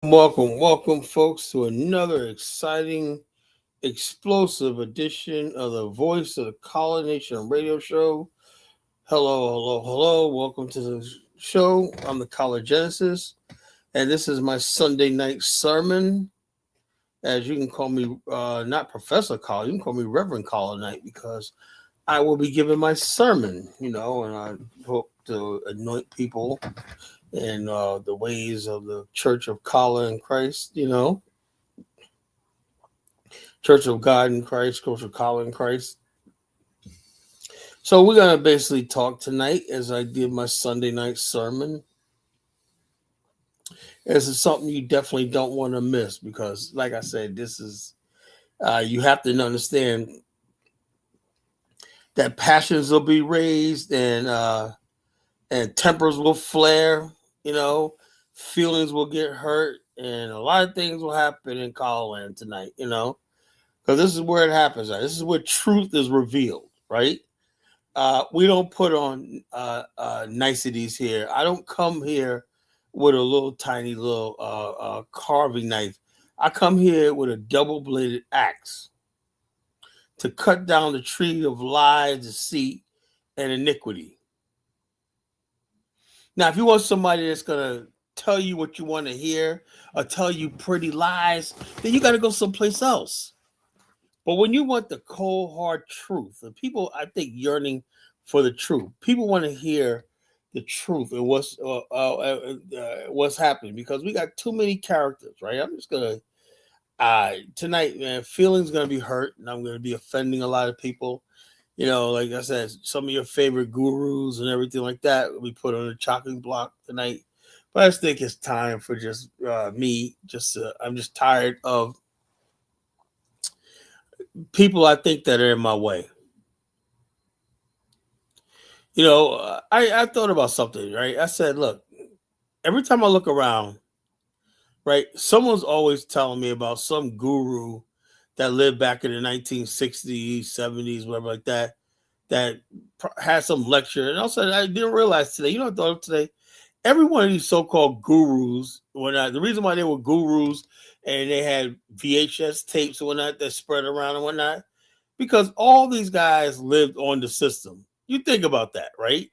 Welcome, folks, to another exciting, explosive edition of the Voice of the Collar Nation radio show. Hello. Welcome to the show. I'm the Collar Genesis, and this is my Sunday night sermon. As you can call me, not Professor Collar, you can call me Reverend Collar Night because I will be giving my sermon, and I hope to anoint people in the ways of the Church of Collar in Christ, Church of God in Christ, Church of Collar in Christ. So we're gonna basically talk tonight as I did my Sunday night sermon. This is something you definitely don't want to miss because, like I said, this is you have to understand that passions will be raised and tempers will flare. You know, feelings will get hurt, and a lot of things will happen in Colorland tonight. Because this is where it happens. Right? This is where truth is revealed, right? We don't put on niceties here. I don't come here with a little tiny little carving knife. I come here with a double bladed axe to cut down the tree of lies, deceit, and iniquity. Now, if you want somebody that's going to tell you what you want to hear or tell you pretty lies, then you got to go someplace else. But when you want the cold, hard truth, and people, I think, yearning for the truth, people want to hear the truth and what's happening because we got too many characters, right? I'm just gonna tonight, man. Feelings gonna be hurt, and I'm gonna be offending a lot of people. Like I said, some of your favorite gurus and everything like that we put on the chopping block tonight. But I just think it's time for just me. I'm just tired of people I think that are in my way. I thought about something, right? I said, look, every time I look around, right, someone's always telling me about some guru that lived back in the 1960s, 70s, whatever like that, that had some lecture. And also, I didn't realize today, I thought of today, every one of these so-called gurus, the reason why they were gurus and they had VHS tapes and whatnot that spread around and whatnot, because all these guys lived on the system. You think about that, right?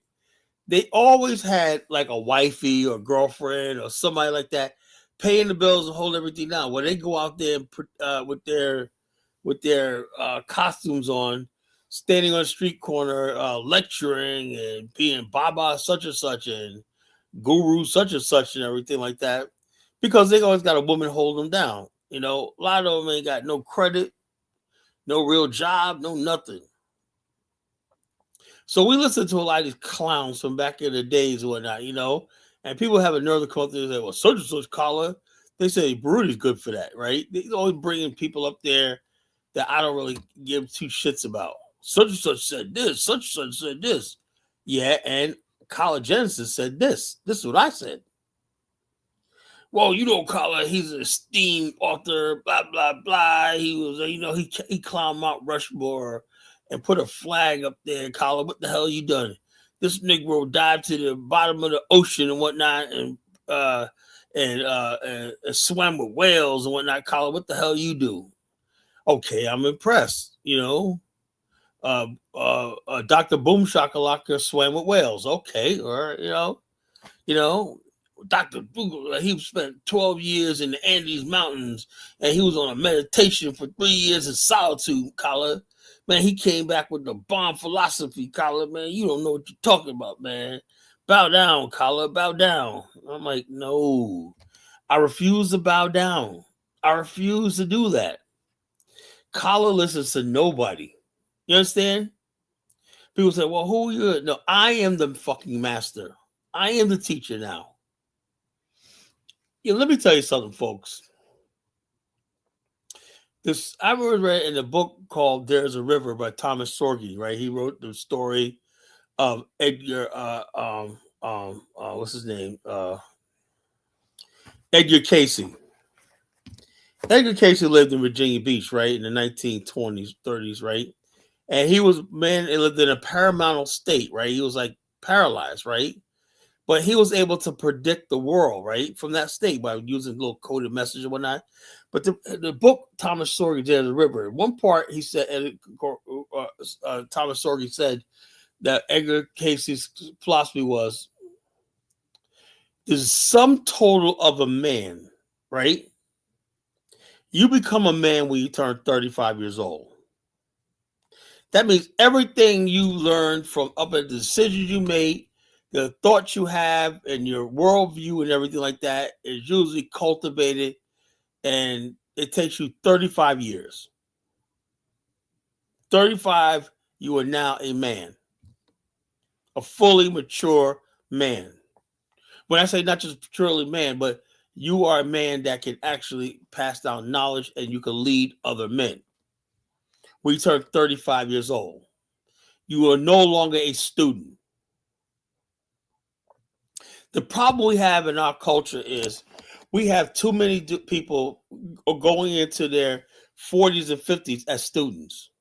They always had like a wifey or girlfriend or somebody like that paying the bills and holding everything down. When they go out there and with their costumes on, standing on a street corner, lecturing and being Baba such and such and Guru such and such and everything like that, because they always got a woman holding them down. A lot of them ain't got no credit, no real job, no nothing. So we listen to a lot of these clowns from back in the days and whatnot, and people have a nerve to come up there and say, well, such and such collar. They say Brudy's good for that, right? They're always bringing people up there that I don't really give two shits about. Such and such said this, such and such said this. Yeah, and Collar Genesis said this. This is what I said. Well, Collar, he's an esteemed author, blah, blah, blah. He was, he climbed Mount Rushmore and put a flag up there. Collar, what the hell you done? This Negro dived to the bottom of the ocean and whatnot and swam with whales and whatnot. Collar, what the hell you do? Okay, I'm impressed, Dr. Boom Shakalaka swam with whales. Okay, or, you know, Dr. Google, he spent 12 years in the Andes Mountains and he was on a meditation for 3 years in solitude, Collar. Man, he came back with the bomb philosophy, Collar. Man, you don't know what you're talking about, man. Bow down, Collar, bow down. I'm like, no, I refuse to bow down. I refuse to do that. Collar listens to nobody. You understand? People say, well, who are you? No, I am the fucking master. I am the teacher now. Let me tell you something, folks. I read in a book called "There's a River" by Thomas Sorge. Right, he wrote the story of Edgar. What's his name? Edgar Casey. Edgar Casey lived in Virginia Beach, right, in the 1920s, 30s, right, and he lived in a paramount state, right. He was like paralyzed, right, but he was able to predict the world, right, from that state by using little coded message and whatnot. But the book Thomas Sowell did, The River, one part he said, Thomas Sowell said that Edgar Casey's philosophy was, the sum total of a man, right? You become a man when you turn 35 years old. That means everything you learned from up at the decisions you made, the thoughts you have, and your worldview and everything like that is usually cultivated, and it takes you 35 years. 35, you are now a man, a fully mature man. When I say not just purely man, but you are a man that can actually pass down knowledge and you can lead other men. When you turn 35 years old, you are no longer a student. The problem we have in our culture is we have too many people going into their 40s and 50s as students.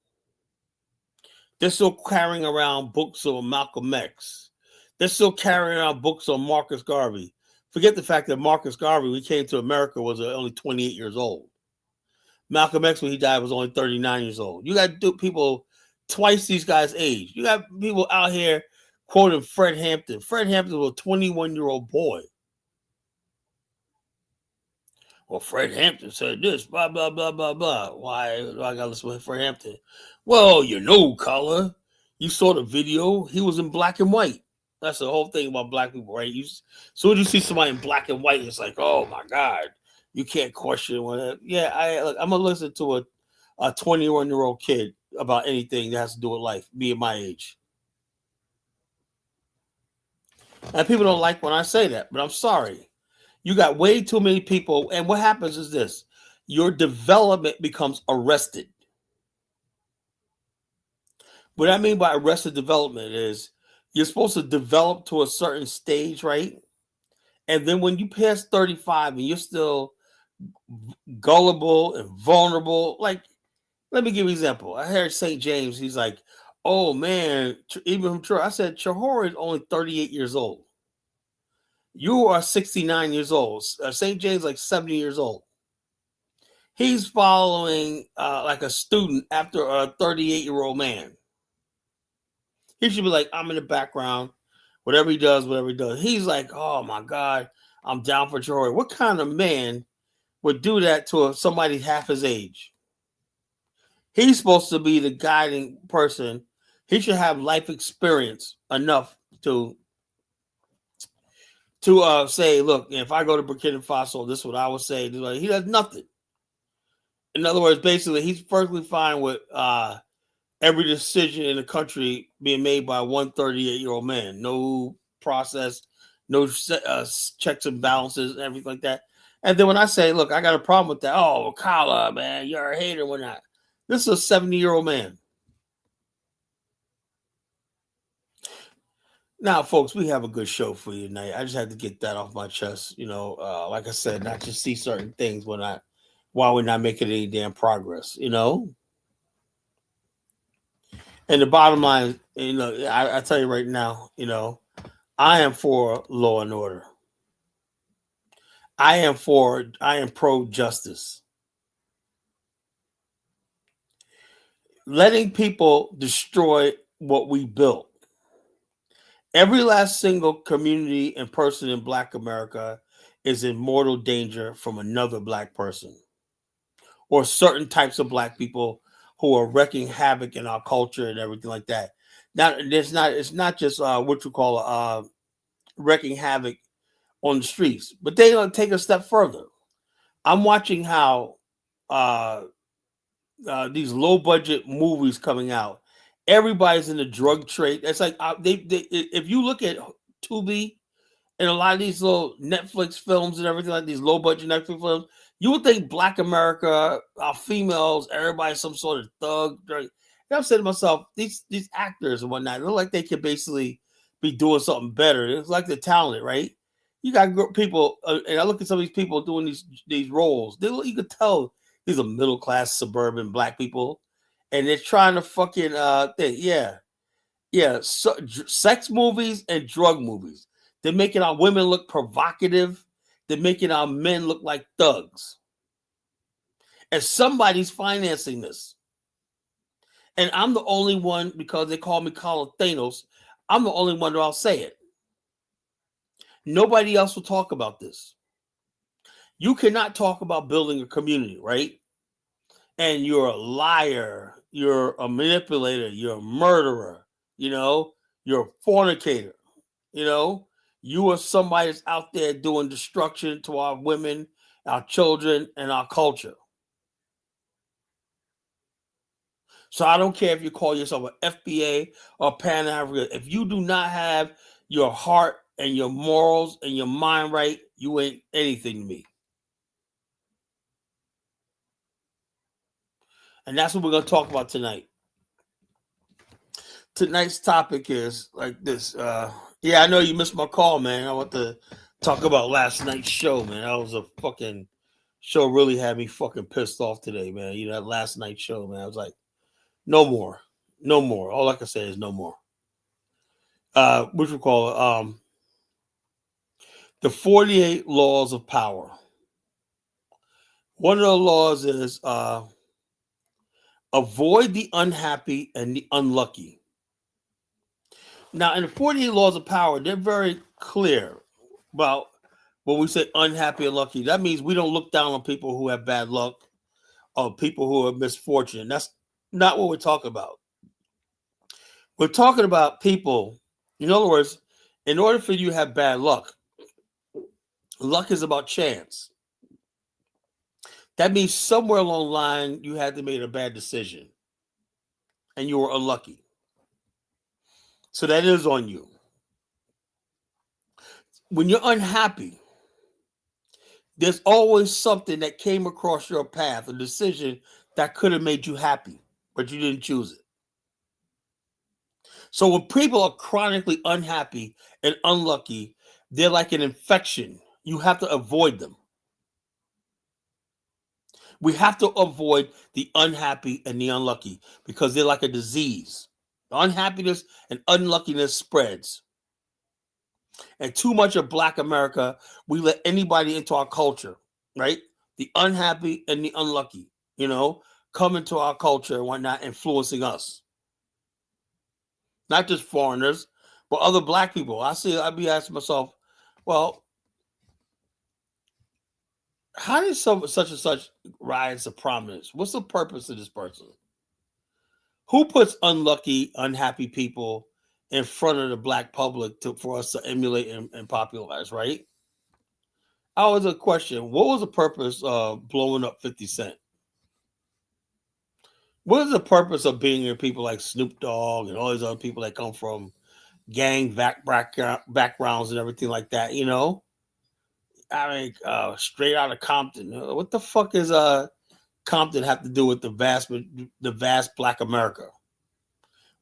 They're still carrying around books on Malcolm X. They're still carrying around books on Marcus Garvey. Forget the fact that Marcus Garvey, when he came to America, was only 28 years old. Malcolm X, when he died, was only 39 years old. You got people twice these guys' age. You got people out here quoting Fred Hampton. Fred Hampton was a 21-year-old boy. Well, Fred Hampton said this, blah, blah, blah, blah, blah. Why do I got to listen to Fred Hampton? Well, you know, color. You saw the video. He was in black and white. That's the whole thing about black people, right? So when you see somebody in black and white, it's like, oh, my God. You can't question it. Yeah, I'm going to listen to a 21-year-old kid about anything that has to do with life, being my age. And people don't like when I say that, but I'm sorry. You got way too many people. And what happens is this. Your development becomes arrested. What I mean by arrested development is you're supposed to develop to a certain stage, right? And then when you pass 35 and you're still gullible and vulnerable, like, let me give you an example. I heard St. James, he's like, oh man, even from Troy. I said, Chahor is only 38 years old. You are 69 years old. St. James like 70 years old. He's following like a student after a 38-year-old man. He should be like, I'm in the background. Whatever he does. He's like, oh my God, I'm down for Troy. What kind of man would do that to somebody half his age? He's supposed to be the guiding person. He should have life experience enough to say, look, if I go to Burkina Faso, this is what I would say. He does nothing. In other words, basically, he's perfectly fine with every decision in the country being made by one 38-year-old man. No process, no checks and balances, and everything like that. And then when I say, look, I got a problem with that. Oh, Kala, man, you're a hater. When not. This is a 70-year-old man. Now, folks, we have a good show for you tonight. I just had to get that off my chest. You know, like I said, not just see certain things while we're not making any damn progress, you know? And the bottom line, you know, I tell you right now, you know, I am for law and order. I am pro justice. Letting people destroy what we built. Every last single community and person in Black America is in mortal danger from another Black person or certain types of Black people who are wreaking havoc in our culture and everything like that. Now, it's not just what you call wreaking havoc on the streets, but they don't take a step further. I'm watching how these low budget movies coming out. Everybody's in the drug trade. It's like if you look at Tubi and a lot of these little Netflix films and everything, like these low budget Netflix films, you would think Black America, females, everybody's some sort of thug. And I'm saying to myself, these actors and whatnot, they look like they could basically be doing something better. It's like they're talented, right? You got people, and I look at some of these people doing these roles. You could tell these are middle class suburban Black people. And they're trying to fucking think, yeah. So, sex movies and drug movies. They're making our women look provocative. They're making our men look like thugs. And somebody's financing this. And I'm the only one, because they call me Carl Thanos, I'm the only one that I'll say it. Nobody else will talk about this. You cannot talk about building a community, right? And you're a liar, you're a manipulator, you're a murderer, you're a fornicator, you are somebody that's out there doing destruction to our women, our children, and our culture. So I don't care if you call yourself an FBA or Pan African. If you do not have your heart and your morals and your mind right, you ain't anything to me. And that's what we're going to talk about tonight. Tonight's topic is like this. Yeah, I know you missed my call, man. I want to talk about last night's show, man. That was a fucking show, really had me fucking pissed off today, man. That last night show, man. I was like, no more. No more. All I can say is no more. Which we call it, the 48 laws of power. One of the laws is avoid the unhappy and the unlucky. Now, in the 48 laws of power, they're very clear about when we say unhappy and lucky. That means we don't look down on people who have bad luck or people who have misfortune. That's not what we're talking about. We're talking about people, in other words, in order for you to have bad luck, luck is about chance. That means somewhere along the line, you had to make a bad decision and you were unlucky. So that is on you. When you're unhappy, there's always something that came across your path, a decision that could have made you happy, but you didn't choose it. So when people are chronically unhappy and unlucky, they're like an infection. You have to avoid them. We have to avoid the unhappy and the unlucky because they're like a disease. Unhappiness and unluckiness spreads. And too much of Black America, we let anybody into our culture, right? The unhappy and the unlucky, come into our culture and whatnot, influencing us. Not just foreigners, but other Black people. I'd be asking myself, well, how did such and such rise to prominence? What's the purpose of this person? Who puts unlucky, unhappy people in front of the Black public for us to emulate and popularize, right? I was a question. What was the purpose of blowing up 50 Cent? What is the purpose of being here? People like Snoop Dogg and all these other people that come from gang backgrounds and everything like that, I mean, straight out of Compton. What the fuck is Compton have to do with the vast Black America?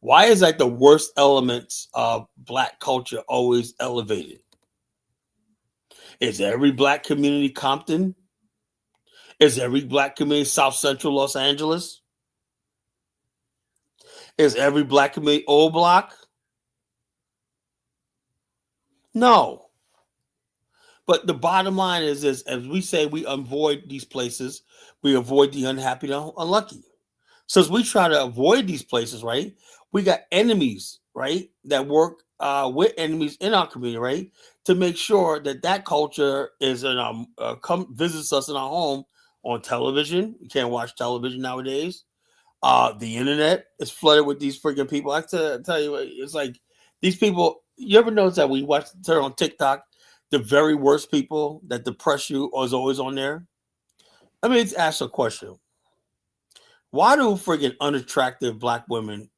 Why is like the worst elements of Black culture always elevated? Is every Black community Compton? Is every Black community South Central Los Angeles? Is every Black community Old Block? No. But the bottom line is this: as we say, we avoid these places, we avoid the unhappy and unlucky. So as we try to avoid these places, right, we got enemies, right, that work with enemies in our community, right, to make sure that culture is in our visits us in our home on television. You can't watch television nowadays. The internet is flooded with these freaking people. I tell you, it's like these people. You ever notice that when you turn on TikTok, the very worst people that depress you is always on there? Let me ask a question. Why do freaking unattractive Black women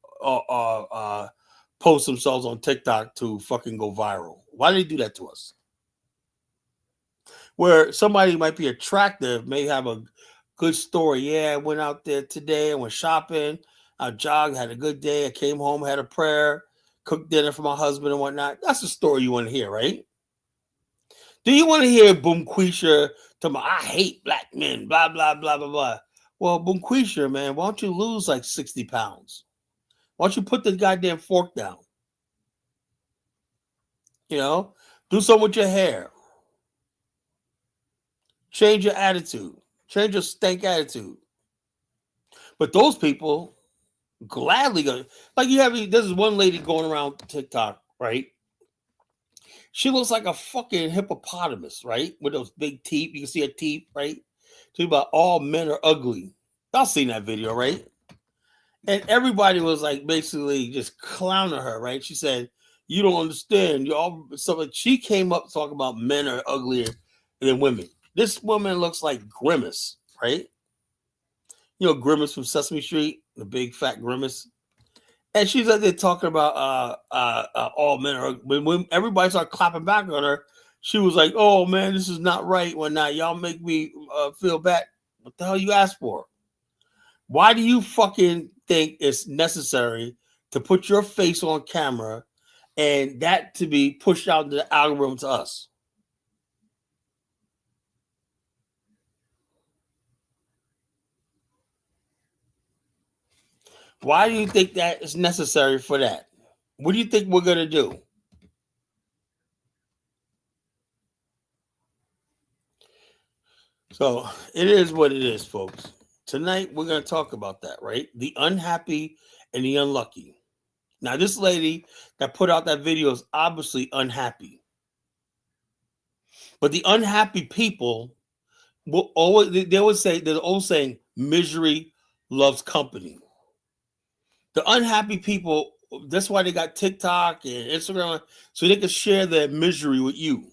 post themselves on TikTok to fucking go viral? Why do they do that to us? Where somebody might be attractive, may have a good story. Yeah, I went out there today, I went shopping, I jogged, had a good day, I came home, had a prayer, cooked dinner for my husband and whatnot. That's the story you want to hear, right? Do you want to hear Boomquisha talking about, I hate Black men, blah, blah, blah, blah, blah? Well, Boomquisha, man, why don't you lose like 60 pounds? Why don't you put the goddamn fork down? Do something with your hair. Change your attitude. Change your stank attitude. But those people gladly go. Like you have, there's one lady going around TikTok, right? She looks like a fucking hippopotamus, right? With those big teeth. You can see her teeth, right? Talking about all men are ugly. Y'all seen that video, right? And everybody was like basically just clowning her, right? She said, "You don't understand. You all." So she came up talking about men are uglier than women. This woman looks like Grimace, right? You know Grimace from Sesame Street, the big fat Grimace. And she's like they're talking about all men are. When everybody started clapping back on her, she was like, "Oh man, this is not right. When not y'all make me feel bad. What the hell you asked for? Why do you fucking think it's necessary to put your face on camera and that to be pushed out into the algorithm to us?" Why do you think that is necessary for that? What do you think we're gonna do? So it is what it is, folks. Tonight we're gonna talk about that, right? The unhappy and the unlucky. Now, this lady that put out that video is obviously unhappy. But the unhappy people will always they always say there's old saying, misery loves company. The unhappy people, that's why they got TikTok and Instagram, so they can share their misery with you.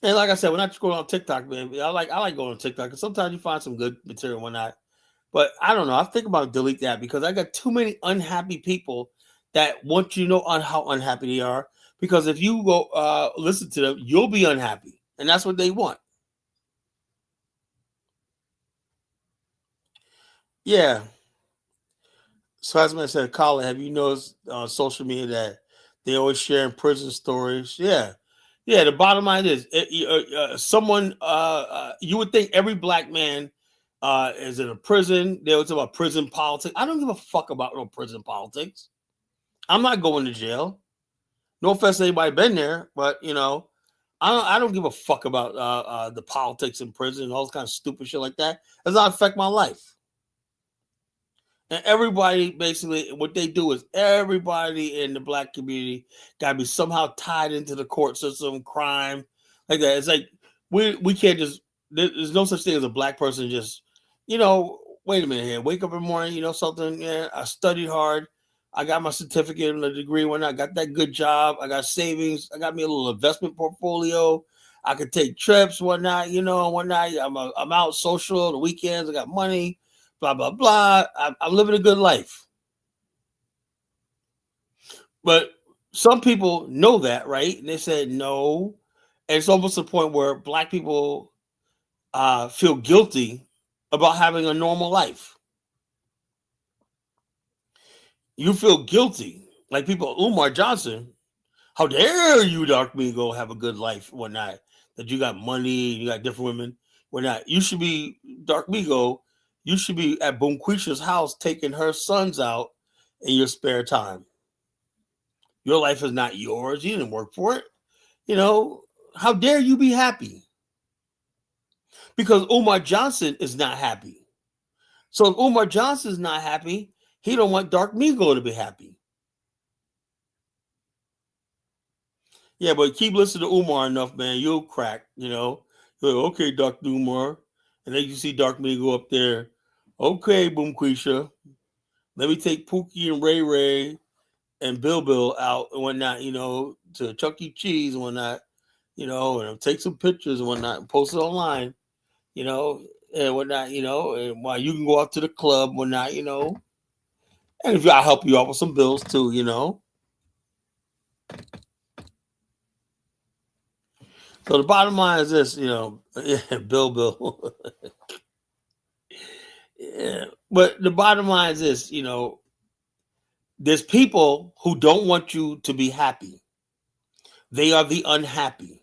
And like I said, when I scroll on TikTok, man, I like going on TikTok because sometimes you find some good material when I. But I don't know. I think about delete that because I got too many unhappy people that want you to know on how unhappy they are. Because if you go listen to them, you'll be unhappy, and that's what they want. Yeah. So as I said, Colin, have you noticed on social media that they always sharing prison stories? Yeah, yeah. The bottom line is, someone you would think every black man is in a prison. They would talk about prison politics. I don't give a fuck about no prison politics. I'm not going to jail. No offense to anybody been there, but I don't give a fuck about the politics in prison and all this kind of stupid shit like that. It does not affect my life. And everybody basically what they do is everybody in the black community gotta be somehow tied into the court system, crime, like that. It's like we can't just there's no such thing as a black person just, wait a minute here, wake up in the morning, something, yeah, I studied hard, I got my certificate and a degree, when I got that good job, I got savings, I got me a little investment portfolio, I could take trips, whatnot, whatnot. I'm out social the weekends, I got money, blah blah blah. I'm living a good life, but some people know that, right? And they said no, and it's almost the point where black people feel guilty about having a normal life. You feel guilty, like people. Umar Johnson, how dare you, Dark Migo, have a good life, whatnot? That you got money, you got different women, whatnot. You should be Dark Migo. You should be at Bonquisha's house taking her sons out in your spare time. Your life is not yours. You didn't work for it. How dare you be happy? Because Umar Johnson is not happy. So if Umar Johnson is not happy, he don't want Dark Migo to be happy. Yeah, but keep listening to Umar enough, man. You'll crack, You're like, okay, Dr. Umar. And then you see Dark Migo up there. Okay, Boomquisha. Let me take Pookie and Ray Ray and Bill out and whatnot, to Chuck E. Cheese and whatnot, and take some pictures and whatnot and post it online, and whatnot, and while you can go out to the club, whatnot, and if I'll help you out with some bills too, So the bottom line is this, Bill. Yeah. But the bottom line is this, there's people who don't want you to be happy. They are the unhappy.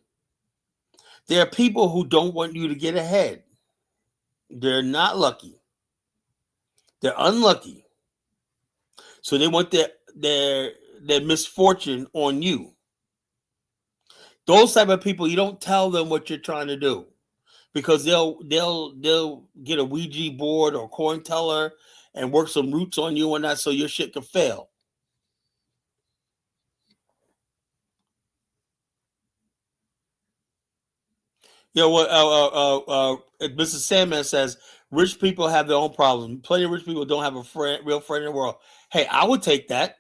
There are people who don't want you to get ahead. They're not lucky. They're unlucky. So they want their misfortune on you. Those type of people, you don't tell them what you're trying to do because they'll get a Ouija board or coin teller and work some roots on you and that so your shit can fail. You know what? Mr. Sandman says rich people have their own problems. Plenty of rich people don't have a real friend in the world. Hey, I would take that.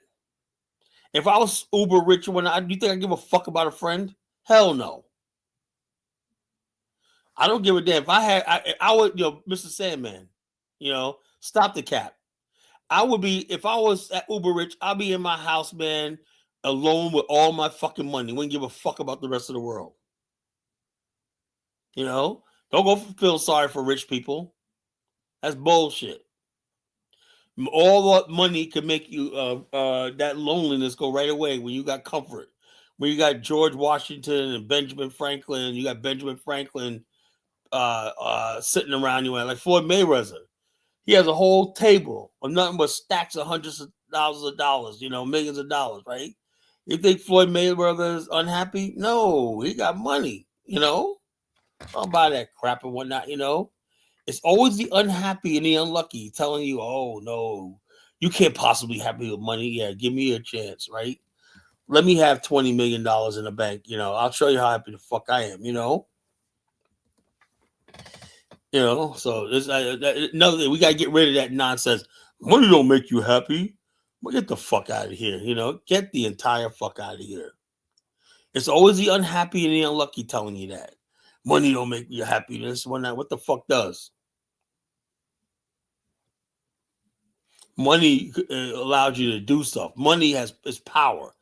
If I was uber rich, do you think I give a fuck about a friend? Hell no. I don't give a damn. If I would, Mr. Sandman, stop the cap. I would be, if I was at uber rich, I'd be in my house, man, alone with all my fucking money. Wouldn't give a fuck about the rest of the world. Don't go feel sorry for rich people. That's bullshit. All that money can make you that loneliness go right away when you got comfort. When you got George Washington and Benjamin Franklin, you got Benjamin Franklin sitting around you, like Floyd Mayweather. He has a whole table of nothing but stacks of hundreds of thousands of dollars, millions of dollars, right? You think Floyd Mayweather is unhappy? No, he got money, Don't buy that crap and whatnot, It's always the unhappy and the unlucky telling you, oh, no, you can't possibly be happy with money. Yeah, give me a chance, right? Let me have $20 million in the bank. I'll show you how happy the fuck I am, So this another thing, we got to get rid of that nonsense. Money don't make you happy. Well, get the fuck out of here, Get the entire fuck out of here. It's always the unhappy and the unlucky telling you that. Money don't make you happy. This one, that. What the fuck does? Money allows you to do stuff. Money is power.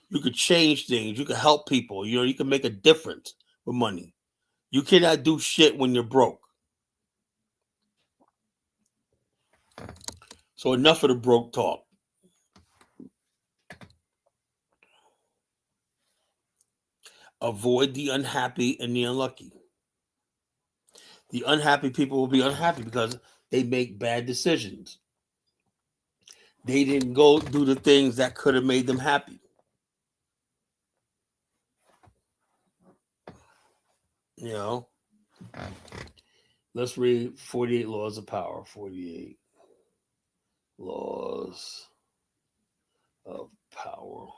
You could change things. You can help people. You can make a difference with money. You cannot do shit when you're broke. So enough of the broke talk. Avoid the unhappy and the unlucky. The unhappy people will be unhappy because they make bad decisions. They didn't go do the things that could have made them happy. Let's read 48 Laws of Power. 48 Laws of Power.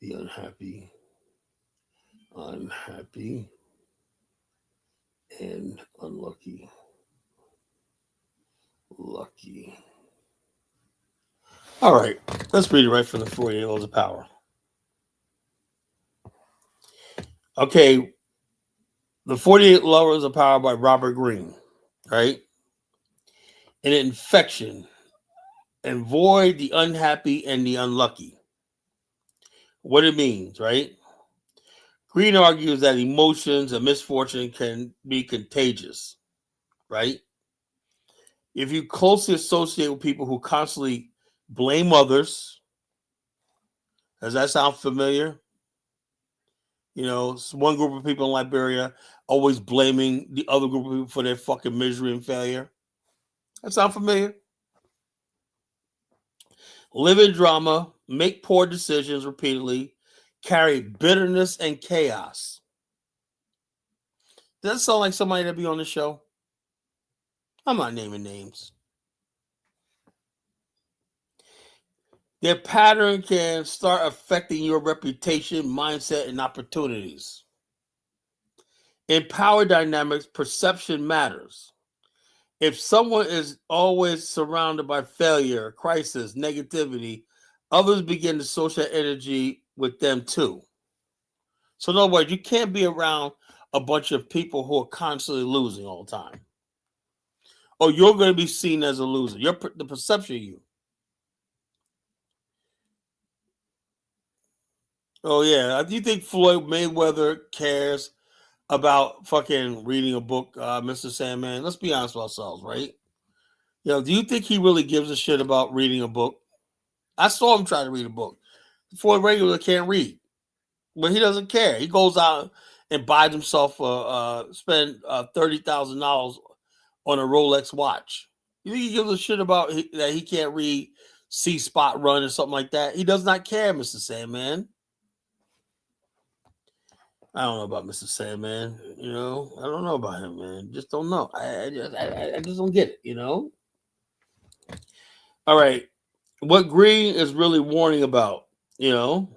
The unhappy, and unlucky. Lucky. All right, let's read it right from the 48 Laws of Power. Okay, the 48 Laws of Power by Robert Greene, right? An infection. Avoid the unhappy and the unlucky. What it means, right? Greene argues that emotions and misfortune can be contagious, right? If you closely associate with people who constantly blame others, does that sound familiar? One group of people in Liberia always blaming the other group of people for their fucking misery and failure. That sound familiar? Live in drama, make poor decisions repeatedly, carry bitterness and chaos. Does that sound like somebody that be on the show? I'm not naming names. Their pattern can start affecting your reputation, mindset, and opportunities. In power dynamics, perception matters. If someone is always surrounded by failure, crisis, negativity, others begin to associate energy with them too. So in other words, you can't be around a bunch of people who are constantly losing all the time. Or you're going to be seen as a loser. The perception of you. Oh, yeah. Do you think Floyd Mayweather cares about fucking reading a book, Mr. Sandman? Let's be honest with ourselves, right? Do you think he really gives a shit about reading a book? I saw him try to read a book. Floyd Mayweather can't read, but he doesn't care. He goes out and buys himself spend $30,000 on a Rolex watch. You think he gives a shit about that he can't read See Spot Run or something like that? He does not care, Mr. Sandman. I don't know about Mr. Sandman. I don't know about him, man. Just don't know. I just don't get it. All right. What Green is really warning about, you know,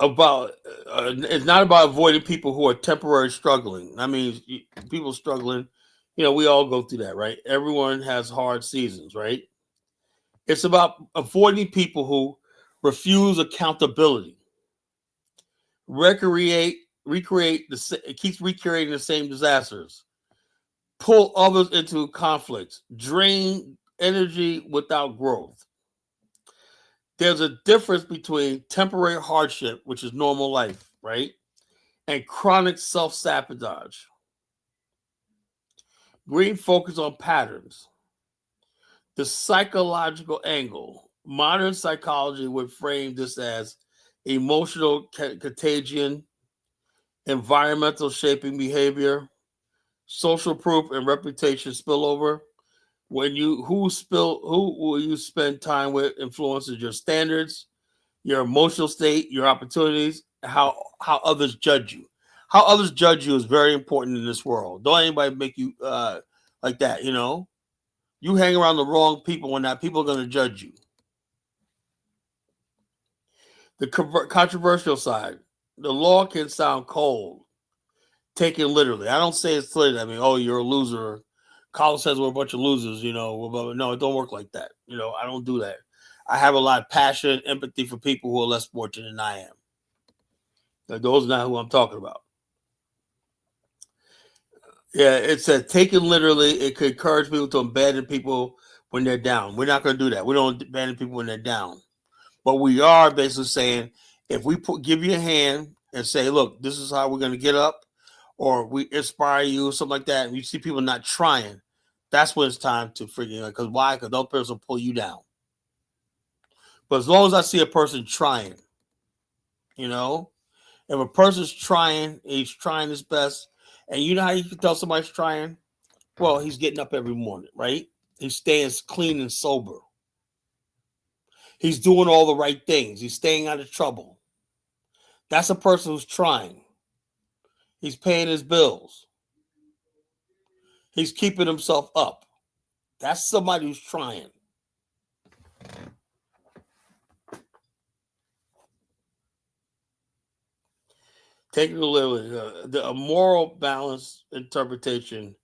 about it's not about avoiding people who are temporarily struggling. I mean, people struggling. We all go through that, right? Everyone has hard seasons, right? It's about avoiding people who refuse accountability, recreate it keeps recreating the same disasters, pull others into conflicts, drain energy without growth. There's a difference between temporary hardship, which is normal life, right, and chronic self-sabotage. Green focus on patterns, the psychological angle. Modern psychology would frame this as emotional contagion, environmental shaping behavior, social proof and reputation spillover. Who will you spend time with influences your standards, your emotional state, your opportunities, how others judge you. How others judge you is very important in this world. Don't anybody make you like that. You hang around the wrong people when that people are going to judge you. The controversial side, the law can sound cold, taken literally. I don't say it's literally. I mean, oh, you're a loser. College says we're a bunch of losers. No, it don't work like that. I don't do that. I have a lot of passion, empathy for people who are less fortunate than I am. Those are not who I'm talking about. Yeah, it said taken literally, it could encourage people to abandon people when they're down. We're not going to do that. We don't abandon people when they're down. But we are basically saying if we give you a hand and say, look, this is how we're going to get up, or we inspire you, something like that, and you see people not trying, that's when it's time to freaking, because why? Because those person will pull you down. But as long as I see a person trying, if a person's trying, he's trying his best, and you know how you can tell somebody's trying? Well, he's getting up every morning, right? He's staying clean and sober. He's doing all the right things. He's staying out of trouble. That's a person who's trying. He's paying his bills. He's keeping himself up. That's somebody who's trying. Taking a moral balance interpretation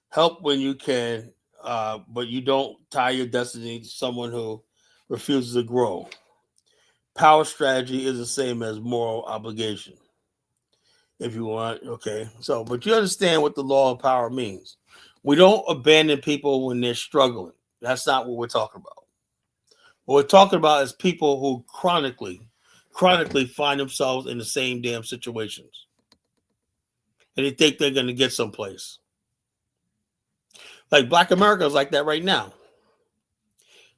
help when you can, but you don't tie your destiny to someone who refuses to grow. Power strategy is the same as moral obligation. If you want, okay. So, but you understand what the law of power means. We don't abandon people when they're struggling. That's not what we're talking about. What we're talking about is people who chronically find themselves in the same damn situations. And they think they're going to get someplace. Like Black America is like that right now.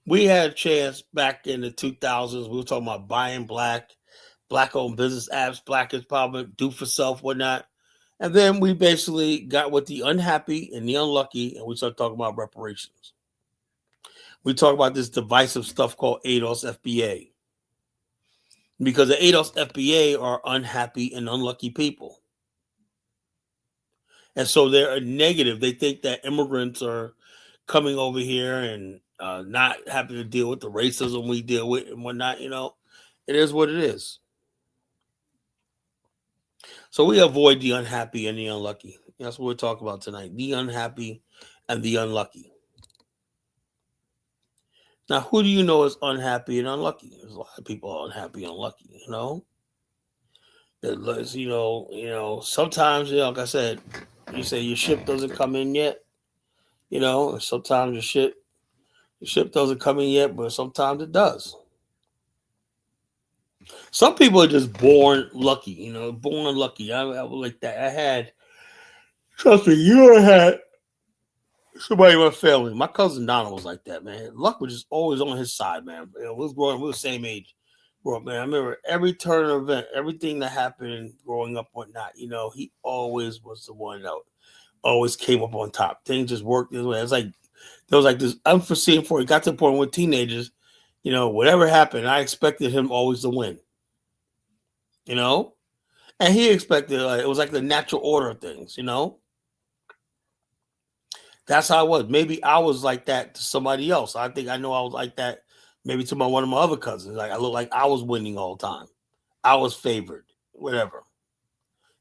We had a chance back in the 2000s. We were talking about buying black-owned business apps, Black Empowerment, do for self, whatnot. And then we basically got with the unhappy and the unlucky, and we started talking about reparations. We talk about this divisive stuff called ADOS FBA. Because the ADOS FBA are unhappy and unlucky people. And so they're negative. They think that immigrants are coming over here and not having to deal with the racism we deal with and whatnot. It is what it is. So we avoid the unhappy and the unlucky. That's what we're talking about tonight. The unhappy and the unlucky. Now, who do you know is unhappy and unlucky? There's a lot of people unhappy and unlucky, sometimes, like I said, you say your ship doesn't come in yet. Sometimes your ship doesn't come in yet, but sometimes it does. Some people are just born lucky, born lucky. I like that. Trust me, you had somebody in my family. My cousin Donald was like that, man. Luck was just always on his side, man. We was the same age. Bro, man, I remember every turn of event, everything that happened growing up, whatnot, he always was the one that always came up on top. Things just worked this way. It's like there was like this unforeseen for it got to the point with teenagers, whatever happened, I expected him always to win. And he expected it was like the natural order of things, That's how I was. Maybe I was like that to somebody else. I think I know I was like that maybe to one of my other cousins. Like I looked like I was winning all the time. I was favored, whatever.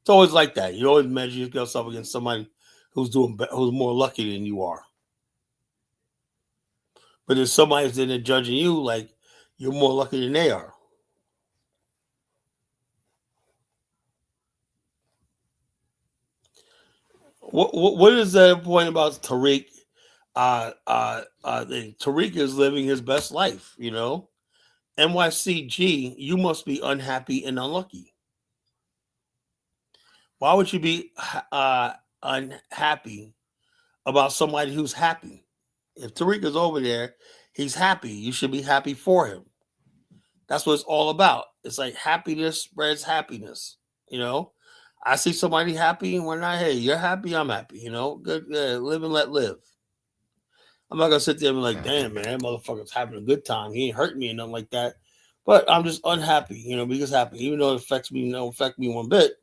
It's always like that. You always measure yourself against somebody who's more lucky than you are. But if somebody's in there judging you, like you're more lucky than they are. What is the point about Tariq? Tariq is living his best life. NYCG, you must be unhappy and unlucky. Why would you be unhappy about somebody who's happy? If Tariq is over there, he's happy. You should be happy for him. That's what it's all about. It's like happiness spreads happiness. I see somebody happy, and when hey, you're happy, I'm happy. Good, live and let live. I'm not gonna sit there and be like, damn, man, that motherfucker's having a good time. He ain't hurting me and nothing like that. But I'm just unhappy, because happy, even though it affects me, don't affect me one bit.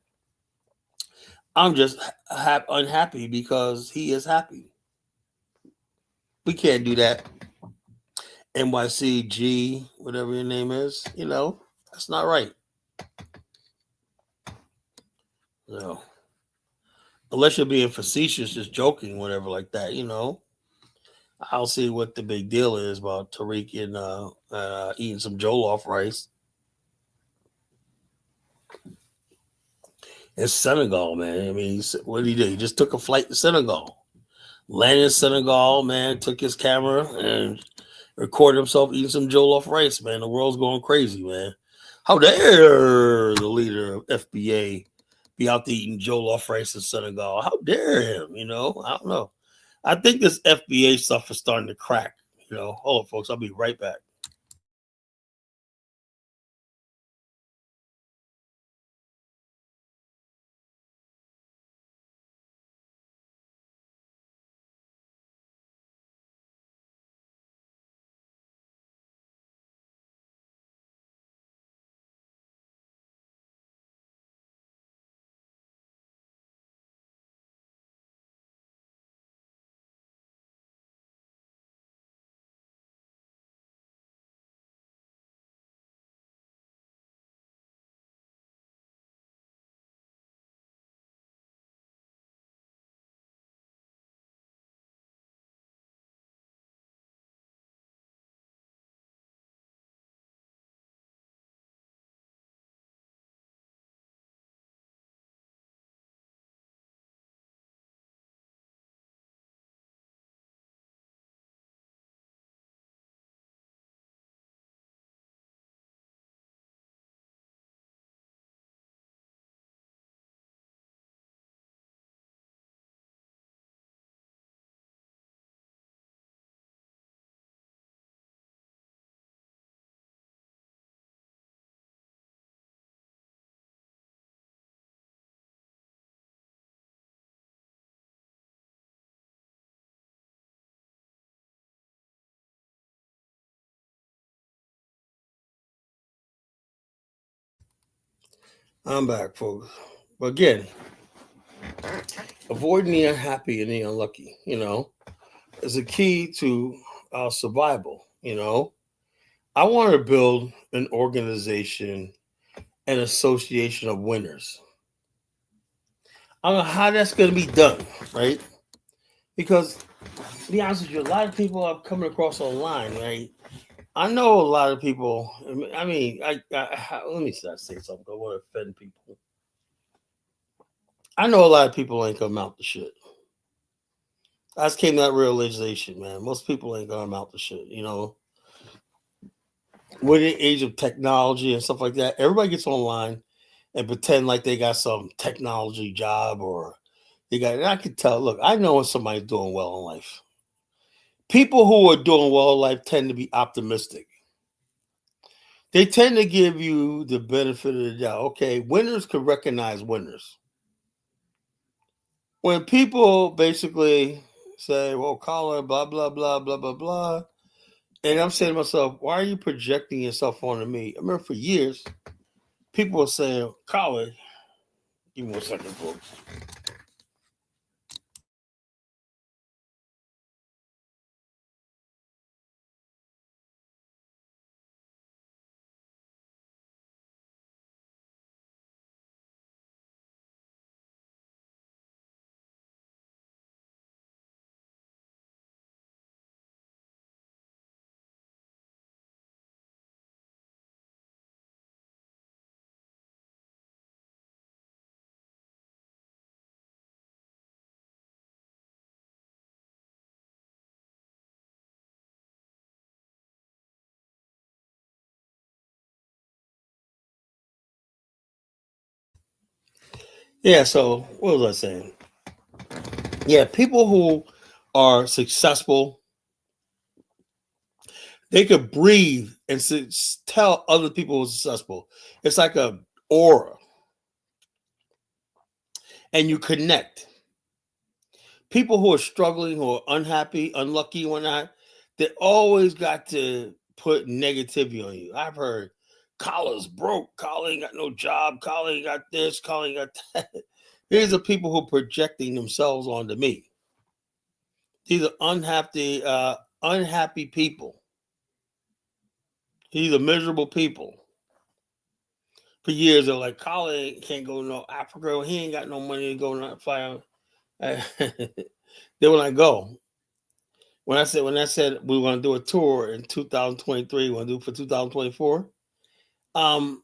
I'm just unhappy because he is happy. We can't do that. NYCG, whatever your name is, that's not right. Unless you're being facetious, just joking, whatever like that, I'll see what the big deal is about Tariq and eating some jollof rice. In Senegal, man. I mean, what did he do? He just took a flight to Senegal. Landed in Senegal, man, took his camera and recorded himself eating some jollof rice, man. The world's going crazy, man. How dare the leader of FBA be out there eating jollof rice in Senegal? How dare him, I don't know. I think this FBA stuff is starting to crack, Hold on, folks. I'll be right back. I'm back, folks. But again, avoiding the unhappy and the unlucky, is a key to our survival. I want to build an organization, an association of winners. I don't know how that's going to be done, right? Because, to be honest with you, a lot of people are coming across online, right? I know a lot of people. I mean, let me say something. I want to offend people. I know a lot of people ain't gonna mount the shit. I just came to that realization, man. Most people ain't gonna mount the shit. With the age of technology and stuff like that, everybody gets online and pretend like they got some technology job or they got. And I can tell. Look, I know when somebody's doing well in life. People who are doing well in life tend to be optimistic. They tend to give you the benefit of the doubt. Okay, winners can recognize winners. When people basically say, well, Colin, blah, blah, blah, blah, blah, blah. And I'm saying to myself, why are you projecting yourself onto me? I remember for years, people were saying, Colin, Give me 1 second, folks. Yeah, so what was I saying? Yeah, people who are successful, they could breathe and tell other people who's successful. It's like a aura, and you connect. People who are struggling, who are unhappy, unlucky, whatnot, they always got to put negativity on you. I've heard Collar's broke, Collar ain't got no job, Collar ain't got this, Collar ain't got that. These are people who are projecting themselves onto me. These are unhappy people. These are miserable people. For years, they're like, Collar can't go to no Africa. He ain't got no money to go to fly out. Then when I go, when I said we were going to do a tour in 2023, we want to do it for 2024. No,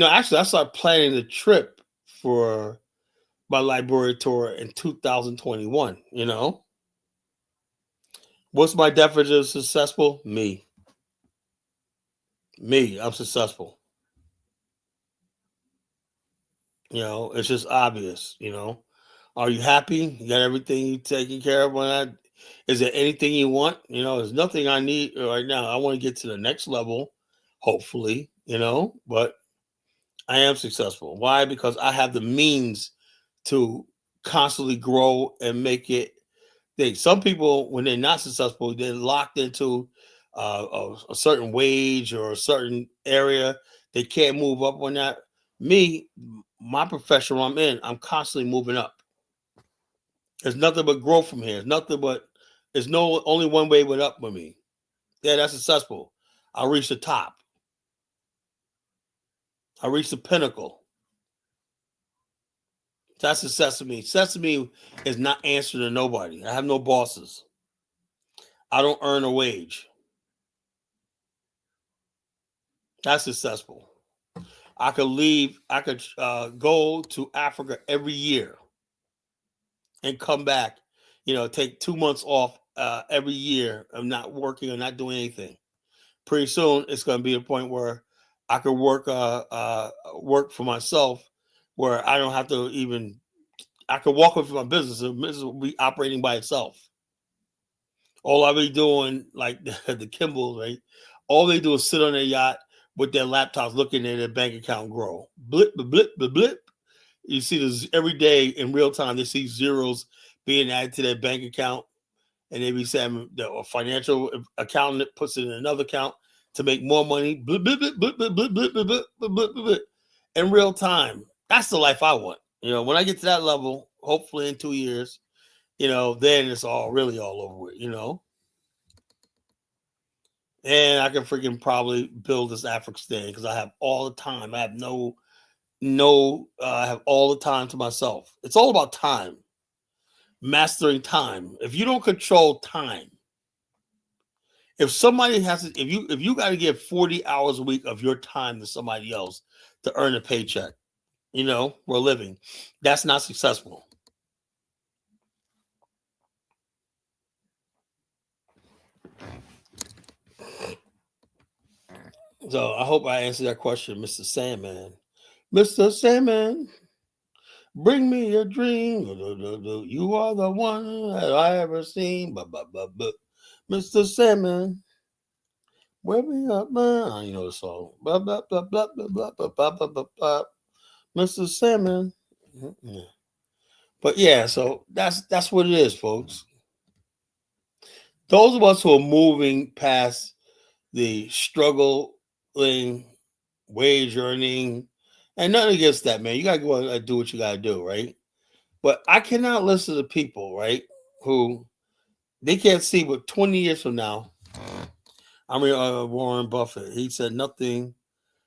actually, I started planning the trip for my library tour in 2021. You know, what's my definition of successful? Me, I'm successful. You know, it's just obvious. You know, are you happy? You got everything you taken care of? Is there anything you want? You know, there's nothing I need right now. I want to get to the next level, hopefully. You know, but I am successful. Why? Because I have the means to constantly grow and make it. Some people, when they're not successful, they're locked into a certain wage or a certain area. They can't move up on that. Me, my profession I'm in, I'm constantly moving up. There's nothing but growth from here. There's no only one way but up with me. Yeah, that's successful. I reach the top. I reach the pinnacle. That's success to me. Success to me is not answering to nobody. I have no bosses. I don't earn a wage. That's successful. I could leave. I could go to Africa every year and come back. You know, take 2 months off every year of not working or not doing anything. Pretty soon, it's going to be a point where I could work for myself, where I don't have to even. I could walk away from my business. The business will be operating by itself. All I be doing, like the Kimballs, right? All they do is sit on their yacht with their laptops, looking at their bank account grow. Blip, blip, blip, blip, blip. You see this every day in real time. They see zeros being added to their bank account, and they be saying the financial accountant puts it in another account to make more money. Blip, blip, blip, blip, blip, blip, blip, blip, blip, blip, blip, blip. In real time. That's the life I want. You know, when I get to that level, hopefully in 2 years, you know, then it's all really all over with. You know. And I can freaking probably build this African because I have all the time. I have I have all the time to myself. It's all about time, mastering time. If you don't control time, if somebody has to, if you got to give 40 hours a week of your time to somebody else to earn a paycheck, you know, for a living, that's not successful. So I hope I answered that question, Mr. Sandman. Mr. Sandman, bring me a dream. You are the one that I ever seen. Mr. Sandman, wake me up, man. You know the song. Mr. Sandman. Mhm. But yeah, so that's what it is, folks. Those of us who are moving past the struggling, wage earning, And nothing against that, man. You gotta go and do what you gotta do, right? But I cannot listen to people, right, who they can't see what 20 years from now. I mean, Warren Buffett, he said nothing.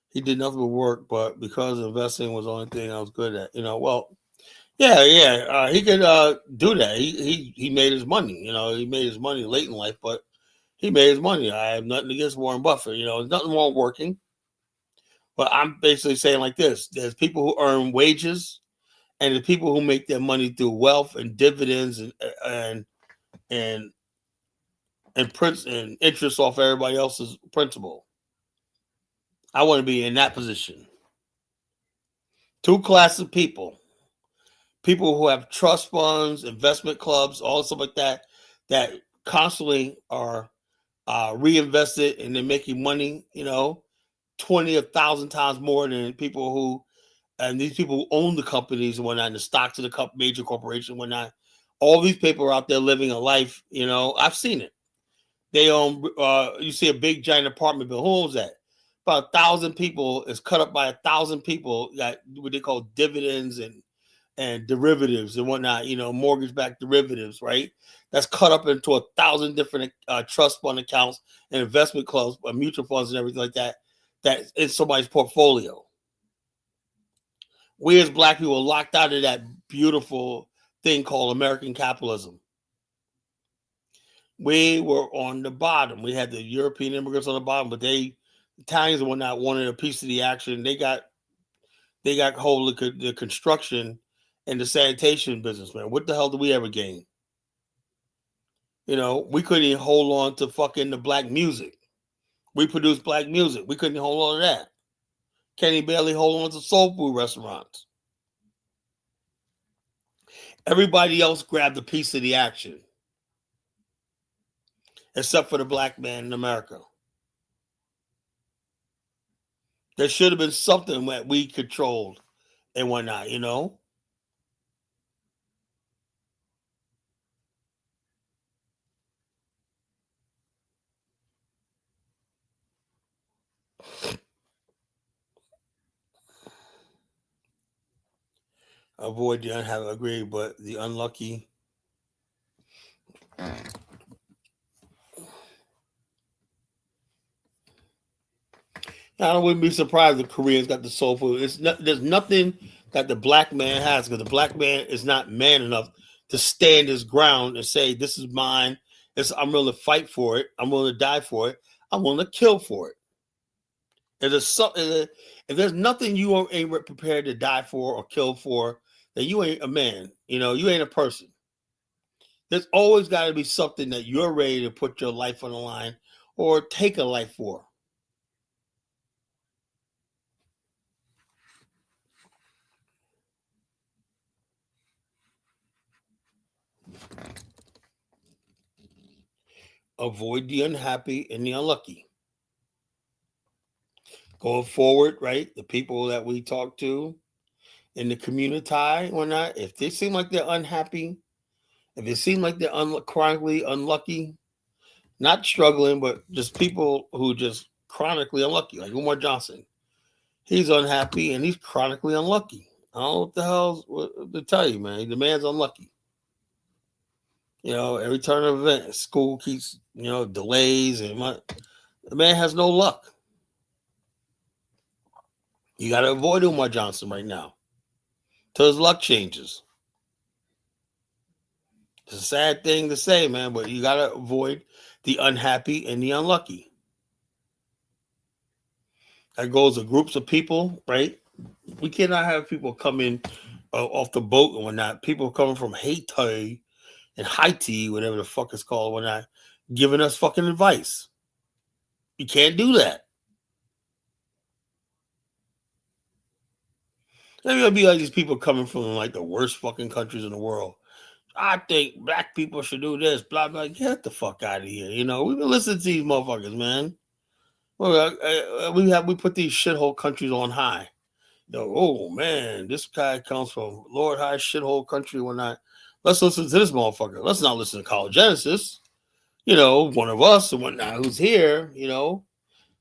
He did nothing but work, but because investing was the only thing I was good at. Well, yeah. He could do that. He made his money. He made his money late in life, but he made his money. I have nothing against Warren Buffett. There's nothing wrong working. But I'm basically saying like this: there's people who earn wages, and the people who make their money through wealth and dividends and and and interest off everybody else's principal. I want to be in that position. Two classes of people: people who have trust funds, investment clubs, all stuff like that constantly are reinvested and they're making money, 20,000 times more than people who, and these people who own the companies and whatnot, and the stocks of the major corporations and whatnot. All these people are out there living a life, I've seen it. They own, you see a big giant apartment building. Who owns that? About 1,000 people is cut up by 1,000 people that what they call dividends and derivatives and whatnot, mortgage-backed derivatives, right? That's cut up into 1,000 different trust fund accounts and investment clubs, mutual funds and everything like that, that is somebody's portfolio. We as Black people are locked out of that beautiful thing called American capitalism. We were on the bottom. We had the European immigrants on the bottom, but Italians and whatnot wanted a piece of the action. They got hold of the construction and the sanitation business, man. What the hell did we ever gain? We couldn't even hold on to fucking the black music. We produced black music. We couldn't hold on to that. Can't even barely hold on to soul food restaurants. Everybody else grabbed a piece of the action. Except for the black man in America. There should have been something that we controlled and whatnot, Avoid the unhappy, agree, but the unlucky. I wouldn't be surprised if Koreans got the soul food. There's nothing that the black man has, because the black man is not man enough to stand his ground and say, "This is mine. I'm willing to fight for it. I'm willing to die for it. I'm willing to kill for it." If there's nothing you ain't prepared to die for or kill for, then you ain't a man. You ain't a person. There's always got to be something that you're ready to put your life on the line or take a life for. Avoid the unhappy and the unlucky. Going forward, right? The people that we talk to in the community or not, if they seem like they're unhappy, if it seems like they're chronically unlucky, not struggling, but just people who just chronically unlucky, like Umar Johnson. He's unhappy and he's chronically unlucky. I don't know what the hell to tell you, man. The man's unlucky. Every turn of event, school keeps, delays, and the man has no luck. You got to avoid Umar Johnson right now till his luck changes. It's a sad thing to say, man, but you got to avoid the unhappy and the unlucky. That goes to groups of people, right? We cannot have people coming off the boat and whatnot. People coming from Haiti and Haiti, whatever the fuck it's called, whatnot, giving us fucking advice. You can't do that. There's gonna be like these people coming from like the worst fucking countries in the world. I think black people should do this, blah blah. Get the fuck out of here. We've been listening to these motherfuckers, man. We put these shithole countries on high. Oh man, this guy comes from Lord High shithole country. Whatnot. Let's listen to this motherfucker. Let's not listen to College Genesis. One of us and whatnot who's here.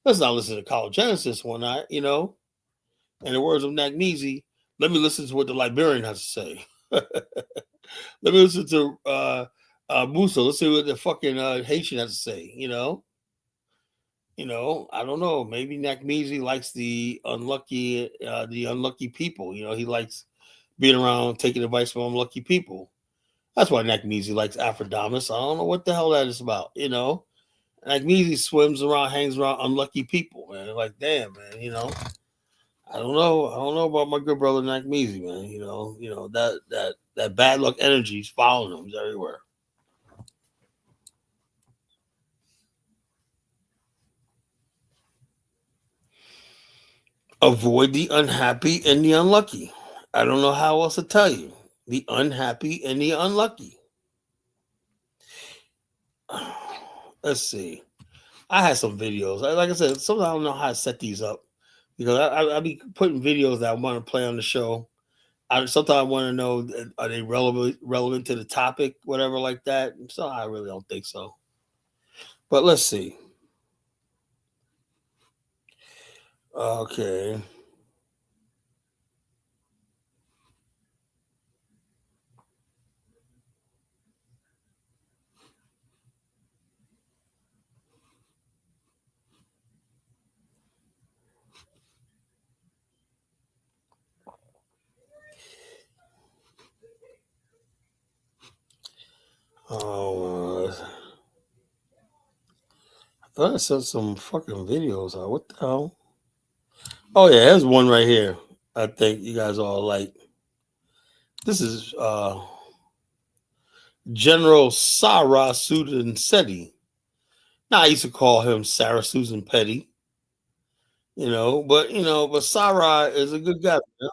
Let's not listen to College Genesis. Whatnot. In the words of Nagneezy, let me listen to what the Liberian has to say. Let me listen to Musa. Let's see what the fucking Haitian has to say. You know, I don't know. Maybe Nagneezy likes the unlucky people. You know, he likes being around, taking advice from unlucky people. That's why Nagneezy likes Aphrodite. I don't know what the hell that is about. You know, Nagneezy swims around, hangs around unlucky people, man. Like, damn, man. You know, I don't know. I don't know about my good brother Nagmeezy, man. You know that bad luck energy is following him everywhere. Avoid the unhappy and the unlucky. I don't know how else to tell you. The unhappy and the unlucky. Let's see. I had some videos. Like I said, sometimes I don't know how to set these up because I be putting videos that I want to play on the show. Sometimes I want to know, are they relevant to the topic, whatever like that. So I really don't think so. But let's see. Okay. Oh, I thought I sent some fucking videos out. What the hell? Oh yeah, there's one right here. I think you guys all like. This is General Sarah Susan Seti. Now I used to call him Sarah Susan Petty. But Sarah is a good guy. Man.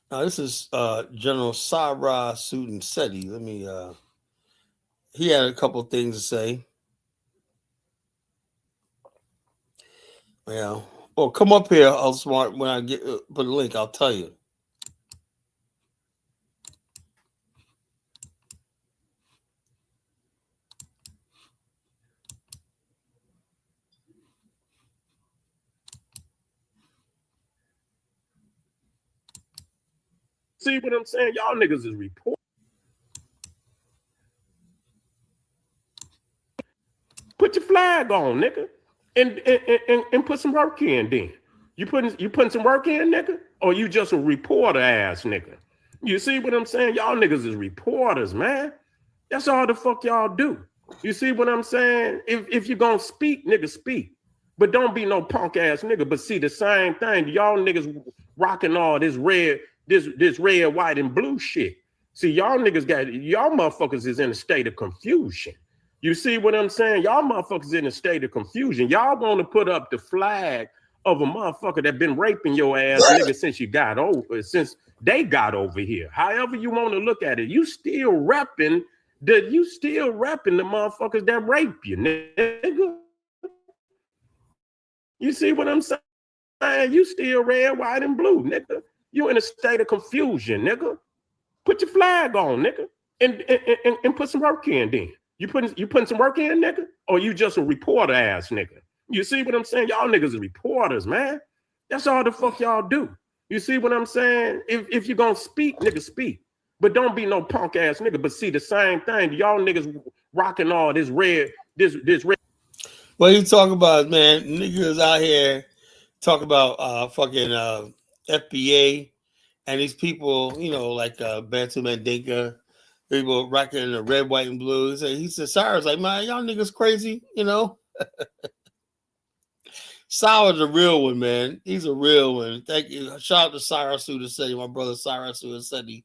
Now this is General Sarah Susan Seti. Let me. He had a couple things to say. Yeah. Well, come up here. I'll smart when I get put a link. I'll tell you. See what I'm saying? Y'all niggas is report. Put your flag on, nigga, and put some work in. Then you putting some work in, nigga, or you just a reporter ass nigga? You see what I'm saying? Y'all niggas is reporters, man. That's all the fuck y'all do. You see what I'm saying? If you're gonna speak, nigga, speak. But don't be no punk ass nigga. But see the same thing. Y'all niggas rocking all this red, white, and blue shit. See, y'all niggas y'all motherfuckers is in a state of confusion. You see what I'm saying? Y'all motherfuckers in a state of confusion. Y'all want to put up the flag of a motherfucker that been raping your ass nigga since they got over here. However you want to look at it, you still repping the motherfuckers that rape you, nigga. You see what I'm saying? You still red, white, and blue, nigga. You in a state of confusion, nigga. Put your flag on, nigga, and put some work in. Then you putting some work in, nigga, or you just a reporter ass nigga? You see what I'm saying? Y'all niggas are reporters, man. That's all the fuck y'all do. You see what I'm saying? If you're gonna speak, nigga, speak. But don't be no punk ass nigga. But see the same thing. Y'all niggas rocking all this red. What you talking about, man? Niggas out here talk about fucking FBA and these people, like Bantu Mandinka, people rocking the red, white, and blue. He said, Cyrus, like, man, y'all niggas crazy, Sour's a real one, man. He's a real one. Thank you. Shout out to Cyrus Sudasetti, my brother Cyrus Sudasetti.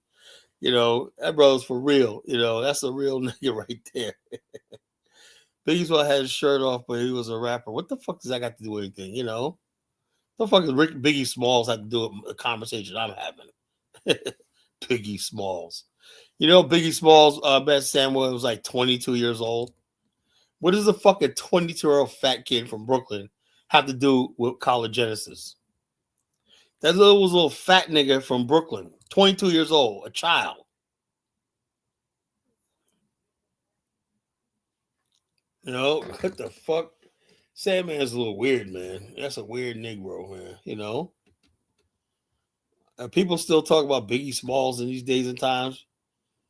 That brother's for real. That's a real nigga right there. Biggie Smalls had his shirt off, but he was a rapper. What the fuck does that got to do with anything? The fuck does Biggie Smalls have to do with a conversation I'm having? Biggie Smalls. Biggie Smalls, Ben Samuel was like 22 years old. What does a fucking 22-year-old fat kid from Brooklyn have to do with College Genesis? That little fat nigga from Brooklyn, 22 years old, a child. You know, what the fuck? Sandman's a little weird, man. That's a weird Negro, man. You know, people still talk about Biggie Smalls in these days and times.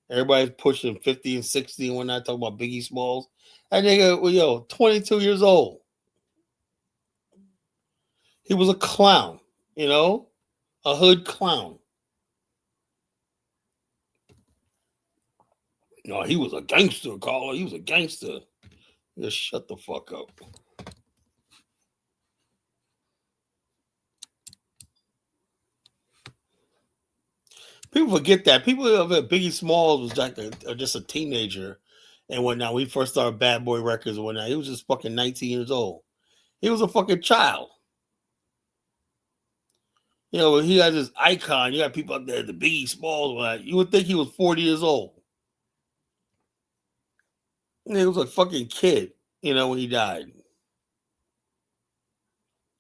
Everybody's pushing 50 and 60 and when I talk about Biggie Smalls. That nigga, well, yo, 22 years old. He was a clown, you know, a hood clown. No, he was a gangster, Carla. He was a gangster. Just shut the fuck up. People forget that. People that Biggie Smalls was like just a teenager and whatnot. We first started Bad Boy Records and whatnot. He was just fucking 19 years old. He was a fucking child. You know, he had this icon. You got people out there, the Biggie Smalls. You would think he was 40 years old. He was a fucking kid, you know, when he died.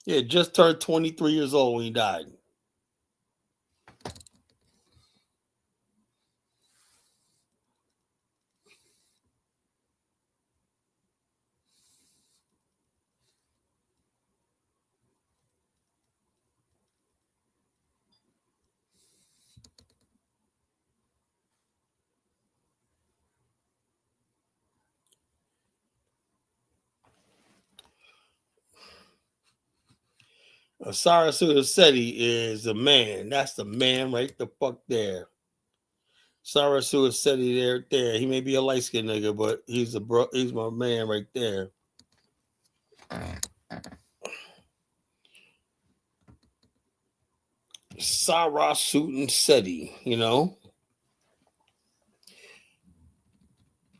Yeah, just turned 23 years old when he died. Sarasuda Seti is the man. That's the man right the fuck there. Sarasuda Seti there. He may be a light skinned nigga, but he's my man right there. Sarasuda Seti, you know.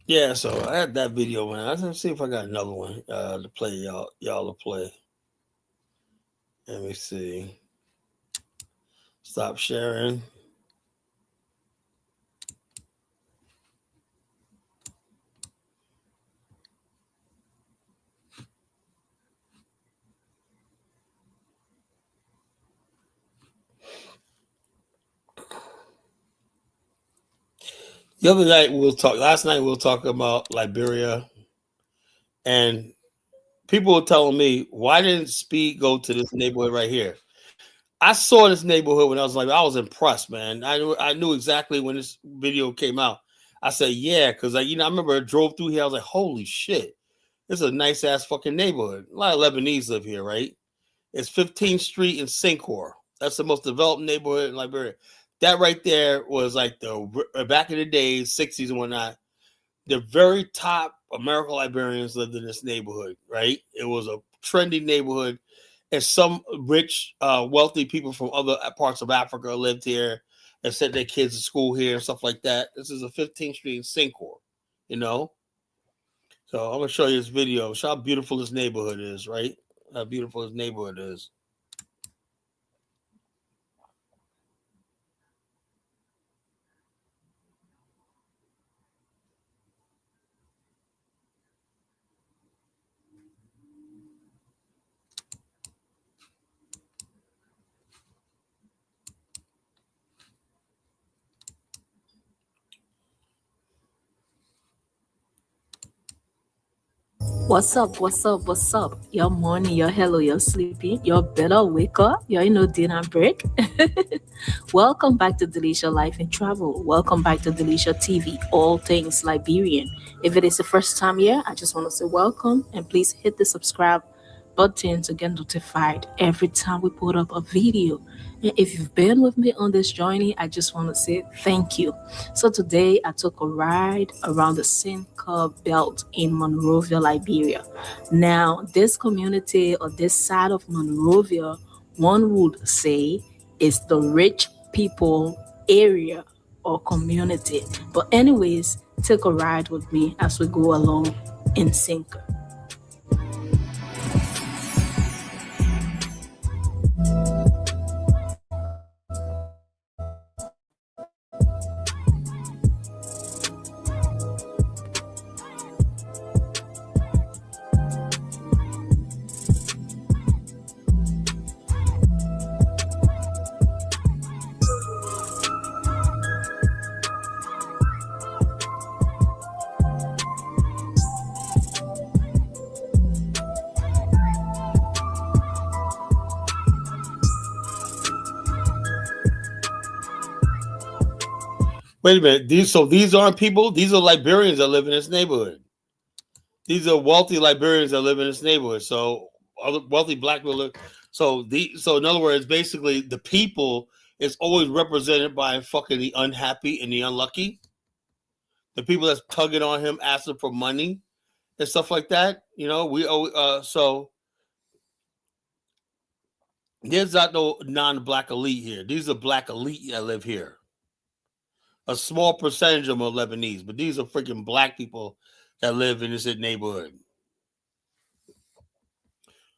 Yeah, so I had that video, man. Let's see if I got another one to play y'all to play. Let me see. Stop sharing. The other night last night we'll talk about Liberia, and people were telling me, why didn't Speed go to this neighborhood right here? I saw this neighborhood when I was impressed, man. I knew exactly when this video came out. I said, yeah, because I remember I drove through here. I was like, holy shit, this is a nice ass fucking neighborhood. A lot of Lebanese live here, right? It's 15th Street in Sincor. That's the most developed neighborhood in Liberia. That right there was like the back in the days, 60s and whatnot. The very top American Liberians lived in this neighborhood, right? It was a trendy neighborhood. And some rich, wealthy people from other parts of Africa lived here and sent their kids to school here and stuff like that. This is a 15th Street in Sincor, you know? So I'm going to show you this video. Show how beautiful this neighborhood is, right? How beautiful this neighborhood is. What's up? What's up? What's up? Your morning, your hello, you're sleepy, you're better wake up, you're dinner break. Welcome back to Delisha Life and Travel. Welcome back to Delisha TV, all things Liberian. If it is the first time here, I just want to say welcome and please hit the subscribe button to get notified every time we put up a video. And if you've been with me on this journey, I just want to say thank you. So today I took a ride around the Sincor Belt in Monrovia, Liberia. Now, this community or this side of Monrovia, one would say is the rich people area or community. But anyways, take a ride with me as we go along in Sincor. Wait a minute. These aren't people. These are Liberians that live in this neighborhood. These are wealthy Liberians that live in this neighborhood. So other wealthy black people live. So in other words, basically the people is always represented by fucking the unhappy and the unlucky. The people that's tugging on him, asking for money and stuff like that. You know, so there's not no non-black elite here. These are black elite that live here. A small percentage of them are Lebanese, but these are freaking black people that live in this neighborhood.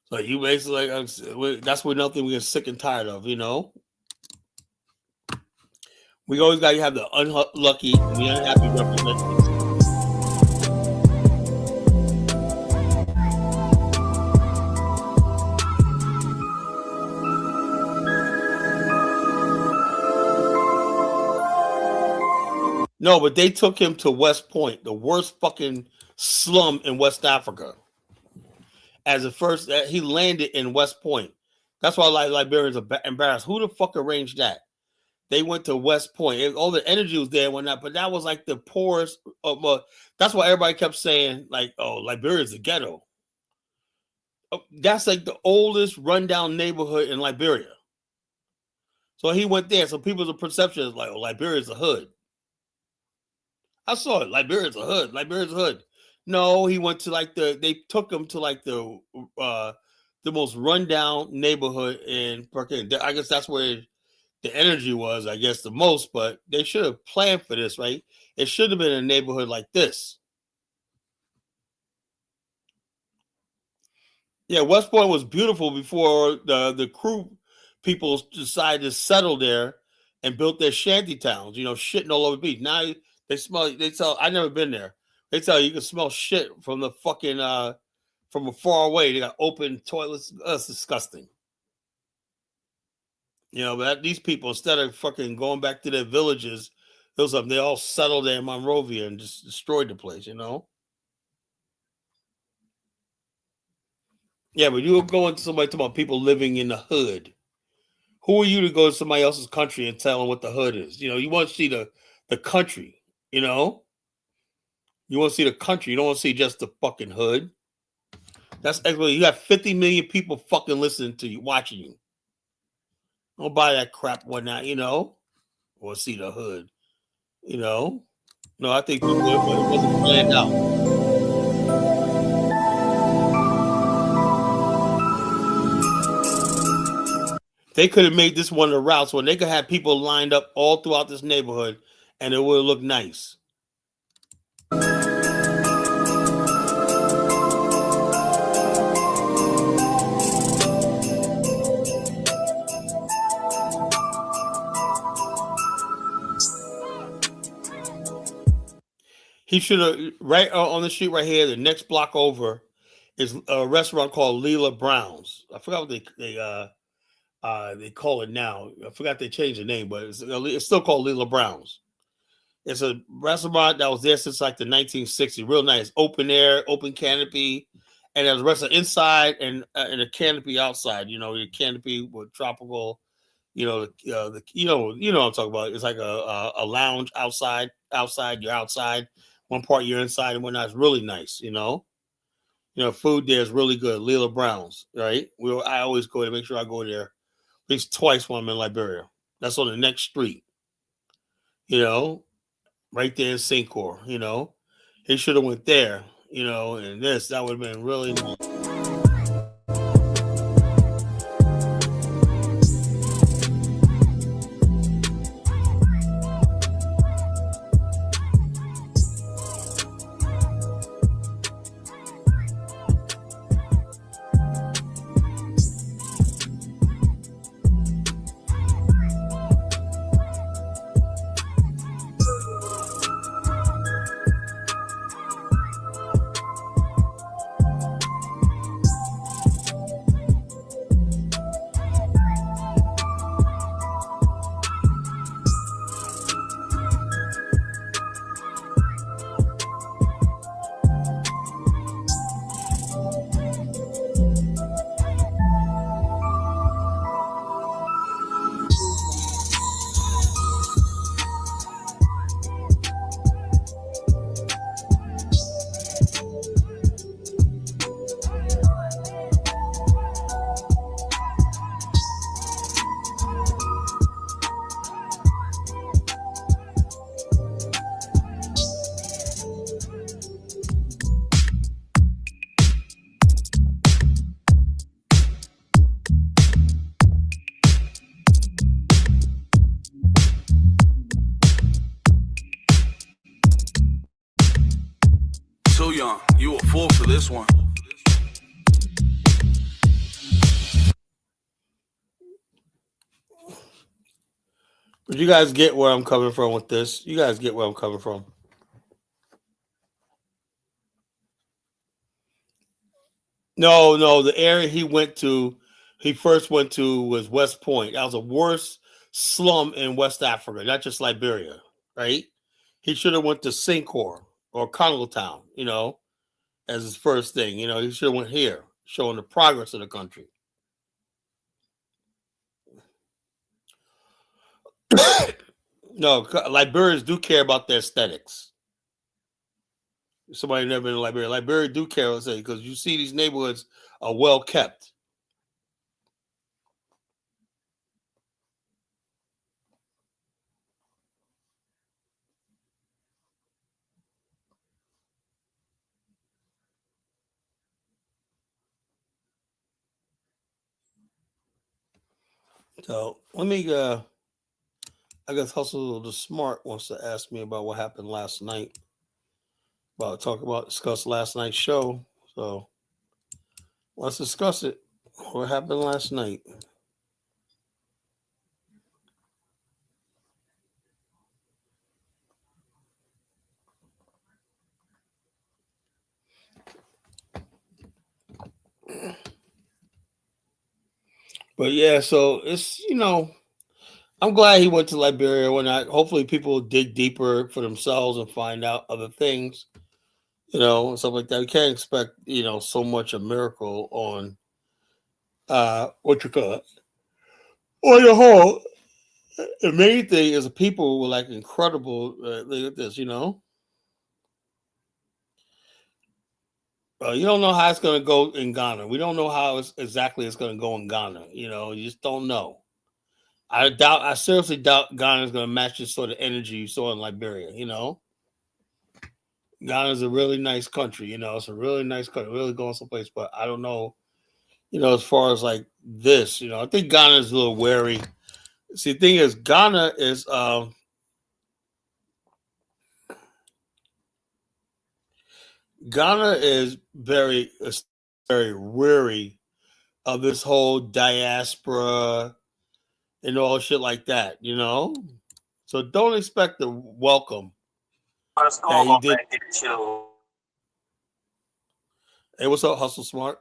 So you basically that's what nothing we're sick and tired of, you know. We always got to have the unlucky and the unhappy representation. No, but they took him to West Point, the worst fucking slum in West Africa. As the first, he landed in West Point. That's why Liberians are embarrassed. Who the fuck arranged that? They went to West Point. All the energy was there and whatnot, but that was like the poorest. That's why everybody kept saying, like, oh, Liberia's the ghetto. That's like the oldest rundown neighborhood in Liberia. So he went there. So people's perception is like, oh, Liberia's a hood. I saw it. Liberia's a hood. Liberia's a hood. No, he went to they took him to the most rundown neighborhood in Perkins. I guess that's where the energy was, I guess, the most, but they should have planned for this, right? It should have been a neighborhood like this. Yeah, West Point was beautiful before the crew people decided to settle there and built their shanty towns, you know, shitting all over the beach. Now they tell I've never been there. They tell you can smell shit from the fucking from far away. They got open toilets. That's disgusting. You know, but these people, instead of fucking going back to their villages, they all settled there in Monrovia and just destroyed the place, you know? Yeah, but you go into somebody talking about people living in the hood. Who are you to go to somebody else's country and tell them what the hood is? You know, you want to see the country, you know? You want to see the country. You don't want to see just the fucking hood. That's actually, you got 50 million people fucking listening to you, watching you. Don't buy that crap, whatnot, you know? Or see the hood, you know? No, I think it wasn't planned out. They could have made this one of the routes where they could have people lined up all throughout this neighborhood and it would look nice. He should have, right on the street right here, the next block over, is a restaurant called Leela Brown's. I forgot what they call it now. I forgot they changed the name, but it's still called Leela Brown's. It's a restaurant that was there since like the 1960s. Real nice, open air, open canopy, and there's a restaurant inside and a canopy outside. You know, your canopy with tropical. You know, you know what I'm talking about. It's like a lounge outside. You're outside. One part you're inside and whatnot. It's really nice. You know, food there is really good. Leela Brown's, right? I always go to make sure I go there at least twice when I'm in Liberia. That's on the next street. You know, right there in St. Croix. You know, he should have went there. You know, and that would have been really nice. too young. You a fool for this one. But you guys get where I'm coming from with this. You guys get where I'm coming from. No, the area he first went to was West Point. That was the worst slum in West Africa, not just Liberia, right? He should have went to Sincor or Congo Town, as his first thing. He should have went here, showing the progress of the country. No, Liberians do care about their aesthetics. Somebody never been to Liberia. Liberia do care, because you see these neighborhoods are well kept. So let me I guess Hustle the Smart wants to ask me about what happened last night. Discuss last night's show. So let's discuss it. What happened last night? But yeah, so it's I'm glad he went to Liberia. Hopefully people dig deeper for themselves and find out other things, and stuff like that. We can't expect, so much a miracle on what you call it. On the whole, the main thing is the people were like incredible. Look at this, you don't know how it's going to go in Ghana. We don't know how exactly it's going to go in Ghana. You just don't know. I seriously doubt Ghana is going to match this sort of energy you saw in Liberia. Ghana is a really nice country. It's a really nice country, really going someplace. But I don't know, as far as like this, I think Ghana is a little wary. See, the thing is, Ghana is very, very wary of this whole diaspora and all shit like that, So don't expect the welcome that he did. Hey, what's up, Hustle Smart?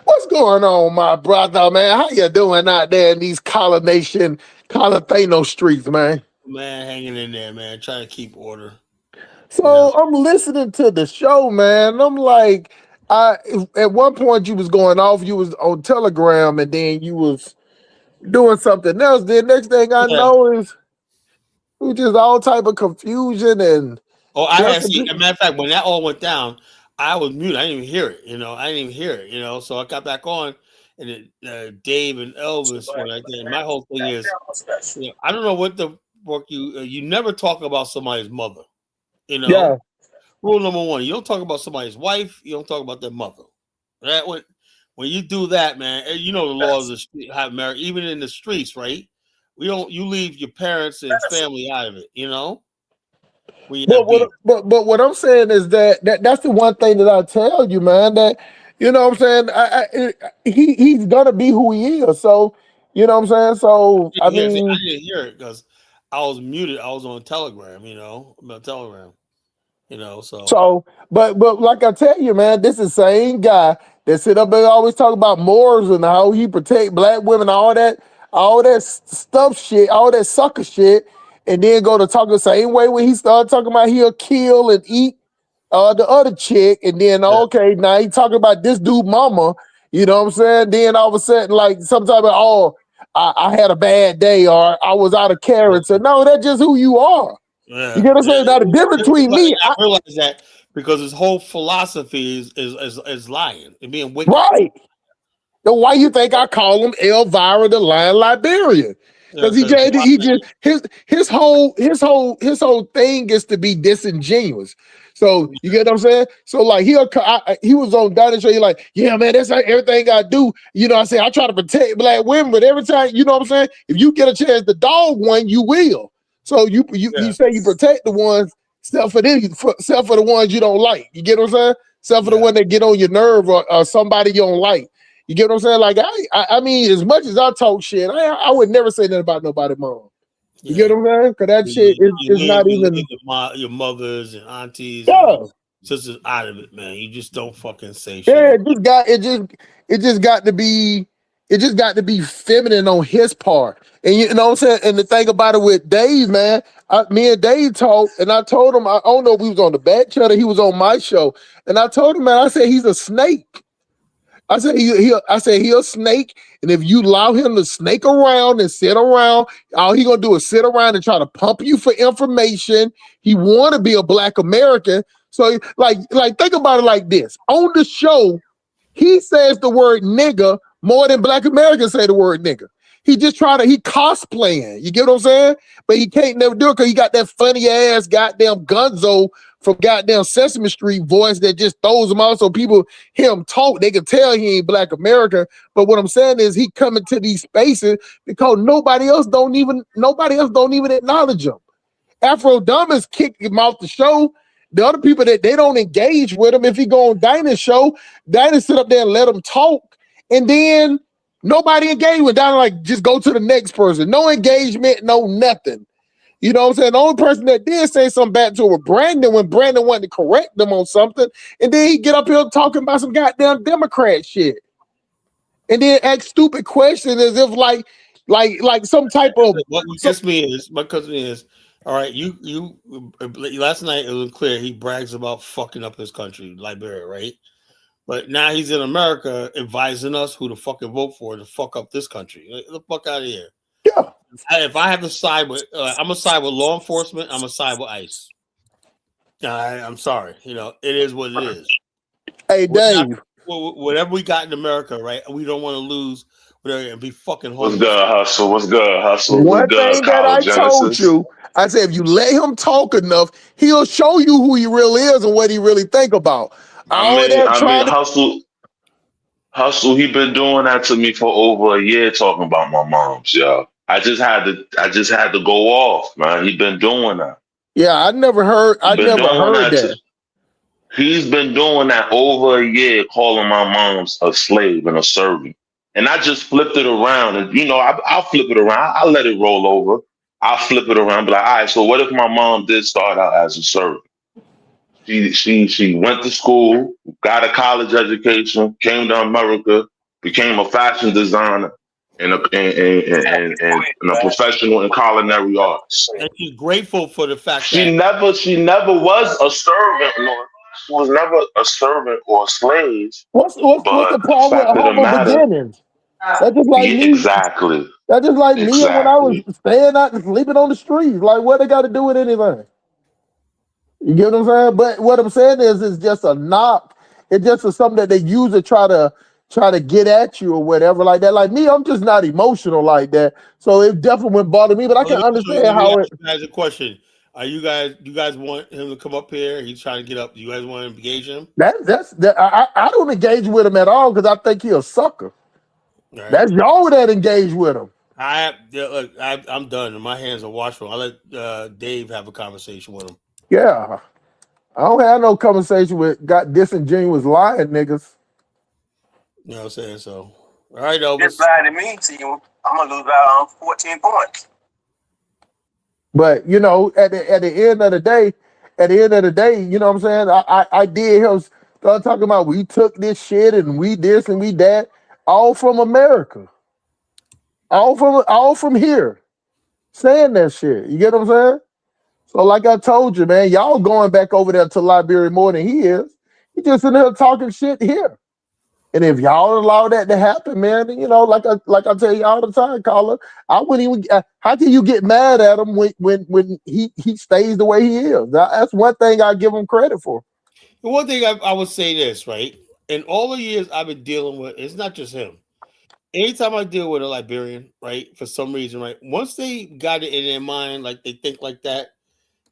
What's going on, my brother, man? How you doing out there in these Colonation streets, man? Man, hanging in there, man. Trying to keep order. So I'm listening to the show, man. I'm like, at one point you was going off, you was on Telegram, and then you was doing something else. The next thing I know is it was just all type of confusion and. I had seen. As a matter of fact, when that all went down, I was muted. I didn't even hear it. I didn't even hear it. So I got back on, and Dave and Elvis were like, my whole thing is, I don't know what the fuck you never talk about somebody's mother. Yeah. Rule number one: you don't talk about somebody's wife. You don't talk about their mother. That when you do that, man, the laws of have marriage, even in the streets, right? You leave your parents and family out of it. But what I'm saying is that's the one thing that I tell you, man, that what I'm saying, he's gonna be who he is. So what I'm saying. So I didn't hear it because I was muted. I was on Telegram. About Telegram. So but like I tell you, man, this is the same guy that sit up and always talk about Moors and how he protect black women, all that stuff shit, all that sucker shit. And then go to talk the same way when he started talking about he'll kill and eat the other chick. And then, okay, now he talking about this dude mama, you know what I'm saying? Then all of a sudden, like sometimes, I had a bad day or I was out of character. No, that's just who you are. Yeah. You get what I'm saying? Now the difference between me. I realize that because his whole philosophy is lying and being wicked. Right. So why you think I call him Elvira the Lion Liberian? Because his whole thing is to be disingenuous. So you get what I'm saying? So like he was on Donnie Show. He like, yeah, man, that's everything I do. I say I try to protect black women, but every time, you know what I'm saying? If you get a chance to dog one, you will. So you say you protect the ones except for the ones you don't like. You get what I'm saying? Except for the Yeah. one that get on your nerve or somebody you don't like. You get what I'm saying? Like I mean, as much as I talk shit, I would never say that about nobody's mom. You get what I'm saying? Because that shit is not even your mothers and aunties yeah. and sisters out of it, man. You just don't fucking say shit. Yeah, it just got to be feminine on his part. And you know what I'm saying? And the thing about it with Dave, man, me and Dave talked, and I told him, I don't know if we was on the back channel, he was on my show. And I told him, man, I said he's a snake. I said he's a snake, and if you allow him to snake around and sit around, all he gonna do is sit around and try to pump you for information. He want to be a Black American, so like think about it like this: on the show, he says the word nigga more than Black Americans say the word nigga. He cosplaying. You get what I'm saying? But he can't never do it because he got that funny ass goddamn Gonzo from goddamn Sesame Street voice that just throws him out. So people hear him talk, they can tell he ain't Black American. But what I'm saying is he coming to these spaces because nobody else don't even acknowledge him. Afro Dumbers kicked him off the show. The other people that they don't engage with him. If he go on Dinah's show, Dinah sit up there and let him talk, and then nobody engaged with Dinah. Like, just go to the next person. No engagement, no nothing. You know what I'm saying? The only person that did say something back to her was Brandon when Brandon wanted to correct them on something, and then he get up here talking about some goddamn Democrat shit, and then ask stupid questions as if like some type of. What gets me is my cousin is. All right, you last night it was clear he brags about fucking up his country, Liberia, right? But now he's in America advising us who to fucking vote for to fuck up this country. Get the fuck out of here. Yeah. If I have to side with, I'm gonna side with law enforcement. I'm gonna side with ICE. I'm sorry, it is what it is. Hey, Dave. Whatever we got in America, right? We don't want to lose and be fucking homeless. What's good, hustle? One thing that I told you, I said, if you let him talk enough, he'll show you who he really is and what he really think about. Hustle, he been doing that to me for over a year, talking about my moms, yo. I just had to go off, man. He been doing that. Yeah, I never heard that. He's been doing that over a year, calling my moms a slave and a servant. And I just flipped it around, and I'll flip it around. I'll let it roll over. I'll flip it around, be like, all right, so what if my mom did start out as a servant? She went to school, got a college education, came to America, became a fashion designer and a professional in culinary arts. And she's grateful for the fact she never was a servant, Lord. She was never a servant or a slave. What's the problem with humble beginnings? That's just like me. Exactly. That's just like me when I was staying out and sleeping on the streets. Like, what they got to do with anything? You get what I'm saying? But what I'm saying is, it's just a knock. It's just something that they use to try to get at you or whatever like that. Like me, I'm just not emotional like that. So it definitely wouldn't bother me. But I can understand how it. Guys, a question: you guys want him to come up here? He's trying to get up. Do you guys want to engage him? I don't engage with him at all because I think he's a sucker. Right. That's y'all that engage with him. I'm done. My hands are washed. I'll let Dave have a conversation with him. Yeah, I don't have no conversation with disingenuous lying niggas. You know what I'm saying? So, all right, Elvis. Just lying to me, see, I'm gonna lose about 14 points. But at the end of the day, you know what I'm saying? I did him start talking about we took this shit and we this and we that, all from America, all from here, saying that shit. You get what I'm saying? So like I told you, man, y'all going back over there to Liberia more than he is. He just in there talking shit here. And if y'all allow that to happen, man, then, like I tell you all the time, caller, I wouldn't even. How can you get mad at him when he stays the way he is? That's one thing I give him credit for. The one thing I would say this, right? In all the years I've been dealing with, it's not just him. Anytime I deal with a Liberian, right, for some reason, right, once they got it in their mind, like they think like that,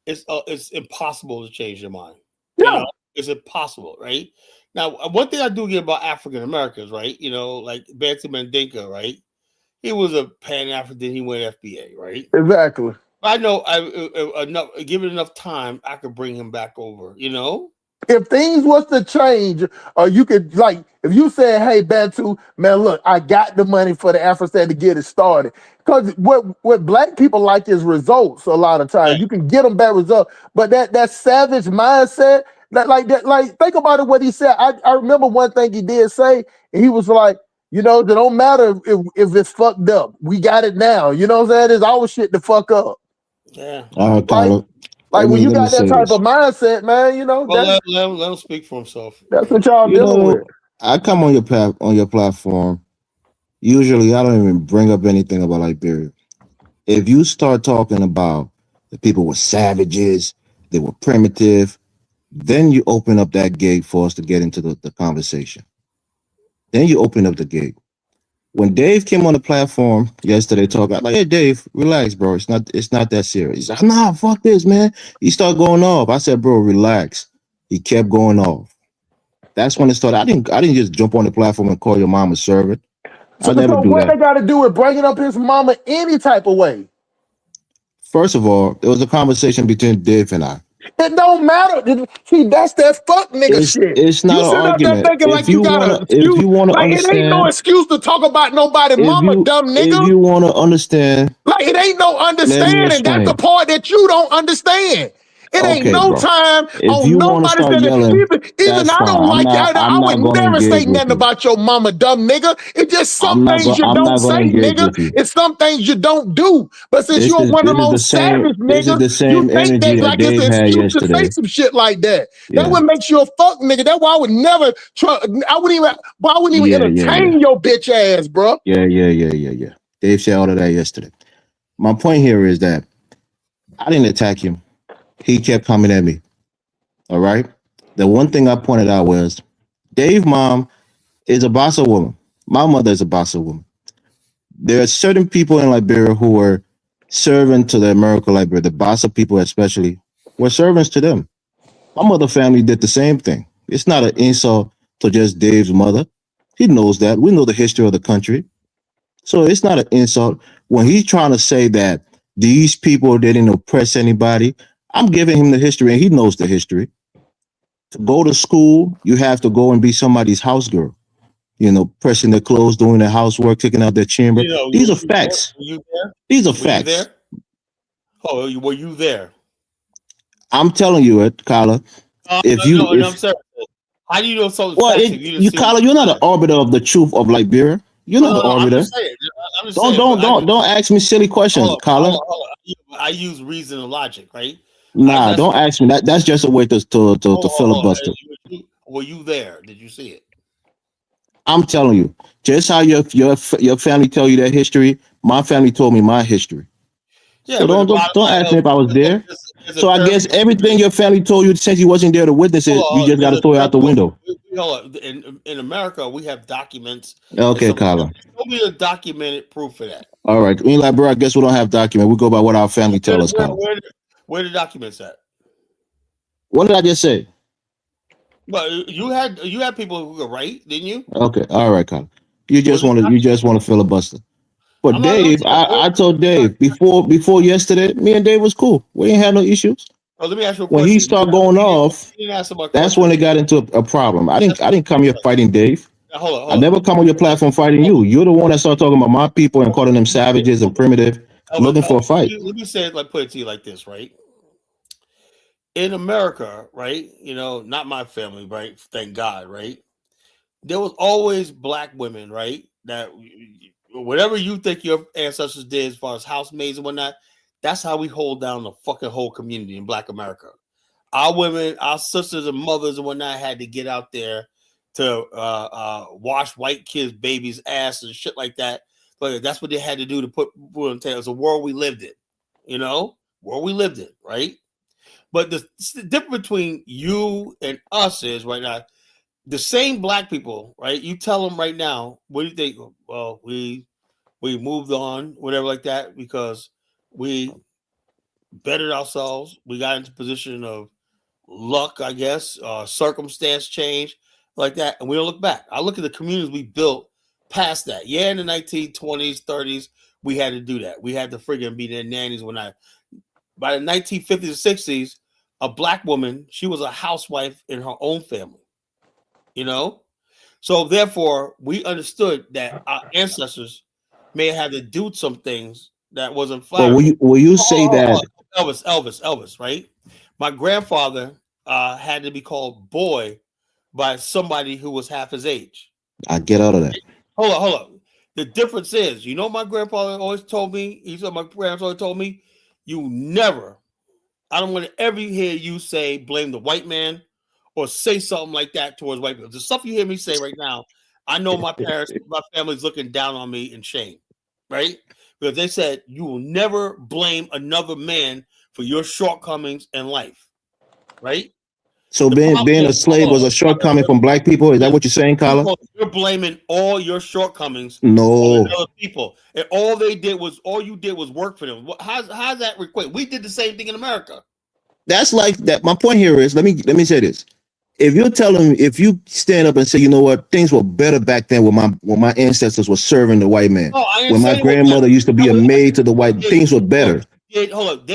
it's impossible to change their mind. Yeah. It's impossible, right? Now, one thing I do get about African Americans, right? Like Bantu Mandinka, right? He was a Pan-African, he went FBA, right? Exactly. I know. Enough. Give it enough time, I could bring him back over. You know. If things was to change, or you could like, if you said, "Hey, Bantu, man, look, I got the money for the Afroset to get it started." Because what black people like is results. A lot of times, Right. you can get them back results, but that savage mindset, like think about it. What he said, I remember one thing he did say, and he was like, it don't matter if it's fucked up. We got it now. You know what I'm saying? There's always shit to fuck up. Yeah. All right, Kyler. Like when you let me got that say type this. of mindset, man, Well, let him speak for himself. that's what y'all You dealing know, with. I come on your platform. Usually, I don't even bring up anything about Liberia. If you start talking about the people were savages, they were primitive, then you open up that gate for us to get into the conversation. Then you open up the gate. When Dave came on the platform yesterday, talking like, "Hey, Dave, relax, bro. It's not that serious." He's like, "Nah, fuck this, man." He started going off. I said, "Bro, relax." He kept going off. That's when it started. I didn't just jump on the platform and call your mom a servant. I never So do what that. they got to do with bringing up his mama any type of way? First of all, there was a conversation between Dave and I. It don't matter. See, that's that fuck nigga shit. It's not You an sit up there argument. thinking like you got an If excuse. you wanna Like it ain't no understand, excuse to talk about nobody mama, dumb if nigga. you want to understand, Like it ain't no let me understanding. That's the explain. part that you don't understand. It ain't Okay, no bro. time If on you want to nobody's start yelling, even that's I fine. don't like you. I I'm would not going to never say engage with nothing you. about your mama, dumb nigga. It's just some I'm not things you going. I'm don't not say, going to engage nigga. with you. It's some things you don't do. But since This you're is one of the this is the most same. savage This is niggas, the you same think energy that that like it's Dave an had excuse to say yesterday. some shit like that. That Yeah. what makes you a fuck nigga. That's why I would never try. I wouldn't even Yeah. entertain your bitch ass, bro. Yeah. Dave said all of that yesterday. My point here is that I didn't attack him. He kept coming at me. All right. The one thing I pointed out was Dave's mom is a Bassa woman. My mother is a Bassa woman. There are certain people in Liberia who were servant to the American Liberia, the Bassa people especially, were servants to them. My mother family did the same thing. It's not an insult to just Dave's mother. He knows that. We know the history of the country. So it's not an insult. When he's trying to say that these people didn't oppress anybody, I'm giving him the history and he knows the history. To go to school, you have to go and be somebody's house girl. Pressing their clothes, doing their housework, taking out their chamber. These are facts. Were you there? These are Were you facts. there? Oh, were you there? I'm telling you it, Kyla. No, I'm sorry. How do you know something's Well, facts if you didn't see Kyla, you're not an arbiter of the truth of Liberia. You're not an I'm arbiter. just saying. I'm just saying. Don't ask me silly questions, Kyla. Hold on. I use reason and logic, right? Nah, don't ask me. That's just a way to filibuster. Were you there? Did you see it? I'm telling you, just how your family tell you their history, my family told me my history. Yeah, so don't ask me if I was there. So I guess everything your family told you since you wasn't there to witness it, you just got to throw it out the window. In America, we have documents. Okay, Kyla. Show me a documented proof of that. All right, in Liberia, I guess we don't have document. We go by what our family tell us, Kyla. Where the documents at? What did I just say? Well, you had people who could write, didn't you? Okay, all right, Kyla. You just want to filibuster. But Dave, I told Dave before yesterday, me and Dave was cool. We ain't had no issues. Oh, let me ask you a question. When he started going off, that's when it got into a problem. I didn't come here fighting Dave. Hold on. I never come on your platform fighting you. You're the one that started talking about my people and calling them savages and primitive, looking for a fight. Let me say it put it to you like this, right? In America, right? Not my family, right? Thank God, right? There was always black women, right? That whatever you think your ancestors did as far as housemaids and whatnot, that's how we hold down the fucking whole community in Black America. Our women, our sisters and mothers and whatnot had to get out there to wash white kids' babies' ass and shit like that. But that's what they had to do to put on tail. It's a world we lived in, world we lived in, right? But the difference between you and us is right now, the same black people, right? You tell them right now, what do you think? Well, we moved on, whatever like that, because we bettered ourselves. We got into a position of luck, I guess, circumstance change like that. And we don't look back. I look at the communities we built past that. Yeah, in the 1920s, 30s, we had to do that. We had to friggin' be their nannies when by the 1950s and 60s, a black woman, she was a housewife in her own family. You know? So therefore, we understood that our ancestors may have had to do some things that wasn't fine. Well, will you say that Elvis, right? My grandfather had to be called boy by somebody who was half his age. I get out of that. Hold on. The difference is, you know, my grandfather always told me, my parents always told me, you never, I don't want to ever hear you say blame the white man or say something like that towards white people. The stuff you hear me say right now, I know my parents, my family's looking down on me in shame, right? Because they said you will never blame another man for your shortcomings in life, right? So being a slave was a shortcoming from black people. Is that what you're saying, Kyla? You're blaming all your shortcomings on other people, and all you did was work for them. How's that equate? We did the same thing in America. That's like that. My point here is, let me say this. If you stand up and say, you know what, things were better back then when my ancestors were serving the white man. When my grandmother used to be a maid to the white, things were better. Hold up,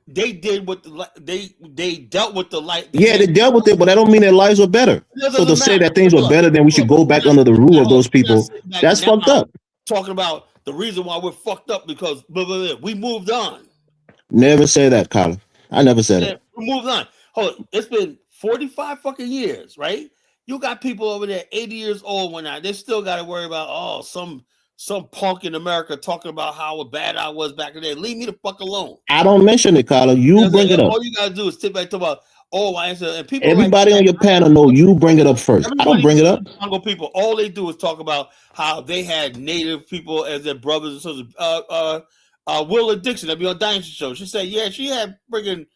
they did what they dealt with the light. Yeah, they dealt with it, but that don't mean their lives were better. So to say that things were better, then we should go back under the rule of those people. That's fucked up. Talking about the reason why we're fucked up because we moved on. Never say that, Kyla. I never said it. We moved on. Hold on, it's been 45 fucking years, right? You got people over there 80 years old when they still got to worry about some punk in America talking about how bad I was back in the day. Leave me the fuck alone. I don't mention it, Kyla. You bring it up. All you gotta do is sit back and talk about I answer and people. Everybody on your panel know you bring it up first. I don't bring it up. Congo people, all they do is talk about how they had native people as their brothers and sisters. Willa Dixon, that be on Dynasty Show. She said, yeah, she had freaking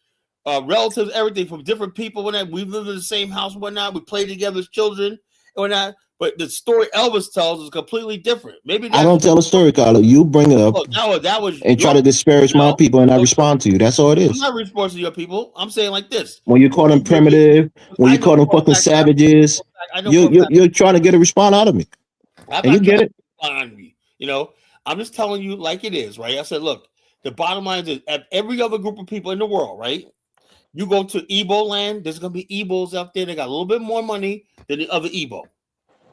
relatives, everything from different people. When we lived in the same house and whatnot, we played together as children and whatnot. But the story Elvis tells is completely different. Maybe I don't tell a story, Carla. You bring it up and try to disparage my people, and I respond to you. That's all it is. I'm not responding to your people. I'm saying like this: when you call them primitive, when you call them fucking savages, you're trying to get a response out of me, and you get it. You know, I'm just telling you like it is, right? I said, look, the bottom line is at every other group of people in the world, right? You go to Igbo land, there's gonna be Igbos out there. They got a little bit more money than the other Igbo.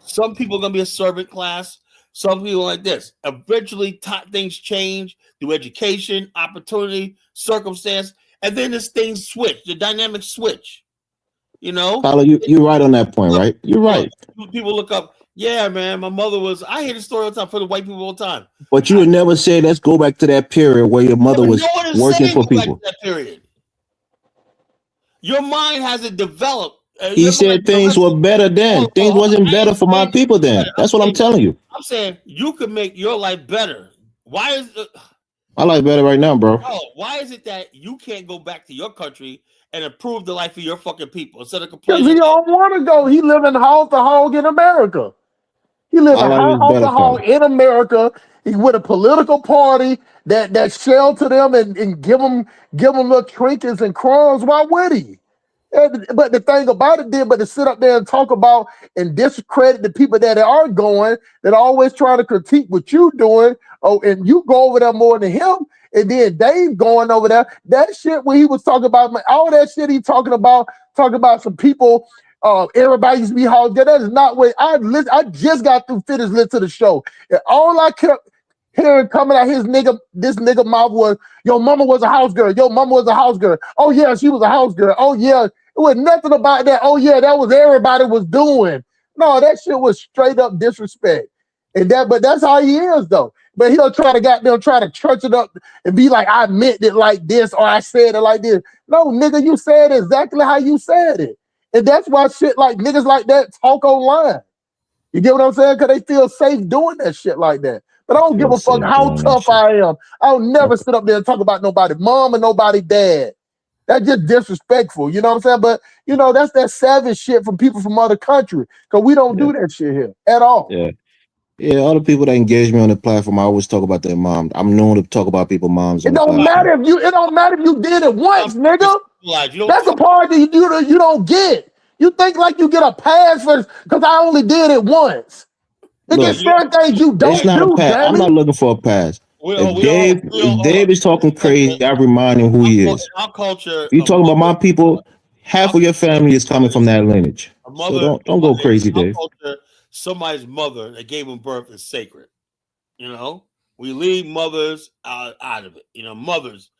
Some people are going to be a servant class. Some people like this. Eventually, things change through education, opportunity, circumstance, and then this thing switch. The dynamic switch. You know? Carla, you're right on that point, right? You're right. People look up, yeah, man, my mother was, I hear the story all the time for the white people all the time. But you would never say, let's go back to that period where your mother was working for people. That period. Your mind hasn't developed. He said things were better then. Things wasn't better for my people then. That's what I'm telling you. I'm saying you could make your life better. Why is it? My life better right now, bro. Why is it that you can't go back to your country and improve the life of your fucking people instead of complaining? Because he don't want to go. He live in house to hog in America. He live in house to hog in America. He with a political party that shelter them and give them little trinkets and crumbs. Why would he? But the thing about it but to sit up there and talk about and discredit the people that are going, that are always trying to critique what you doing. Oh, and you go over there more than him. And then Dave going over there. That shit when he was talking about all that shit he talking about some people. Everybody used to be hard. That is not what I just got through finished listening to the show. And all I kept hearing coming out this nigga mouth was, your mama was a house girl. Your mama was a house girl. Oh yeah, she was a house girl. Oh yeah, it was nothing about that. Oh yeah, that was everybody was doing. No, that shit was straight up disrespect. But that's how he is though. But he'll try to church it up and be like, I meant it like this or I said it like this. No, nigga, you said exactly how you said it. And that's why shit like niggas like that talk online. You get what I'm saying? Because they feel safe doing that shit like that. But I don't give a fuck how tough I am. I'll never sit up there and talk about nobody mom and nobody dad. That's just disrespectful. You know what I'm saying? But, you know, that's that savage shit from people from other countries. Because we don't do that shit here at all. Yeah. Yeah, all the people that engage me on the platform, I always talk about their mom. I'm known to talk about people's moms. It don't matter if you did it once, nigga. That's a part that you don't get. You think like you get a pass because I only did it once. It gets certain things you don't do. I'm not looking for a pass. If Dave is talking crazy, I remind him who he is. Our culture. If you talking about my people, half of your family is coming from that lineage. So don't go crazy, Dave. Culture, somebody's mother that gave him birth is sacred. You know, we leave mothers out of it. You know, mothers.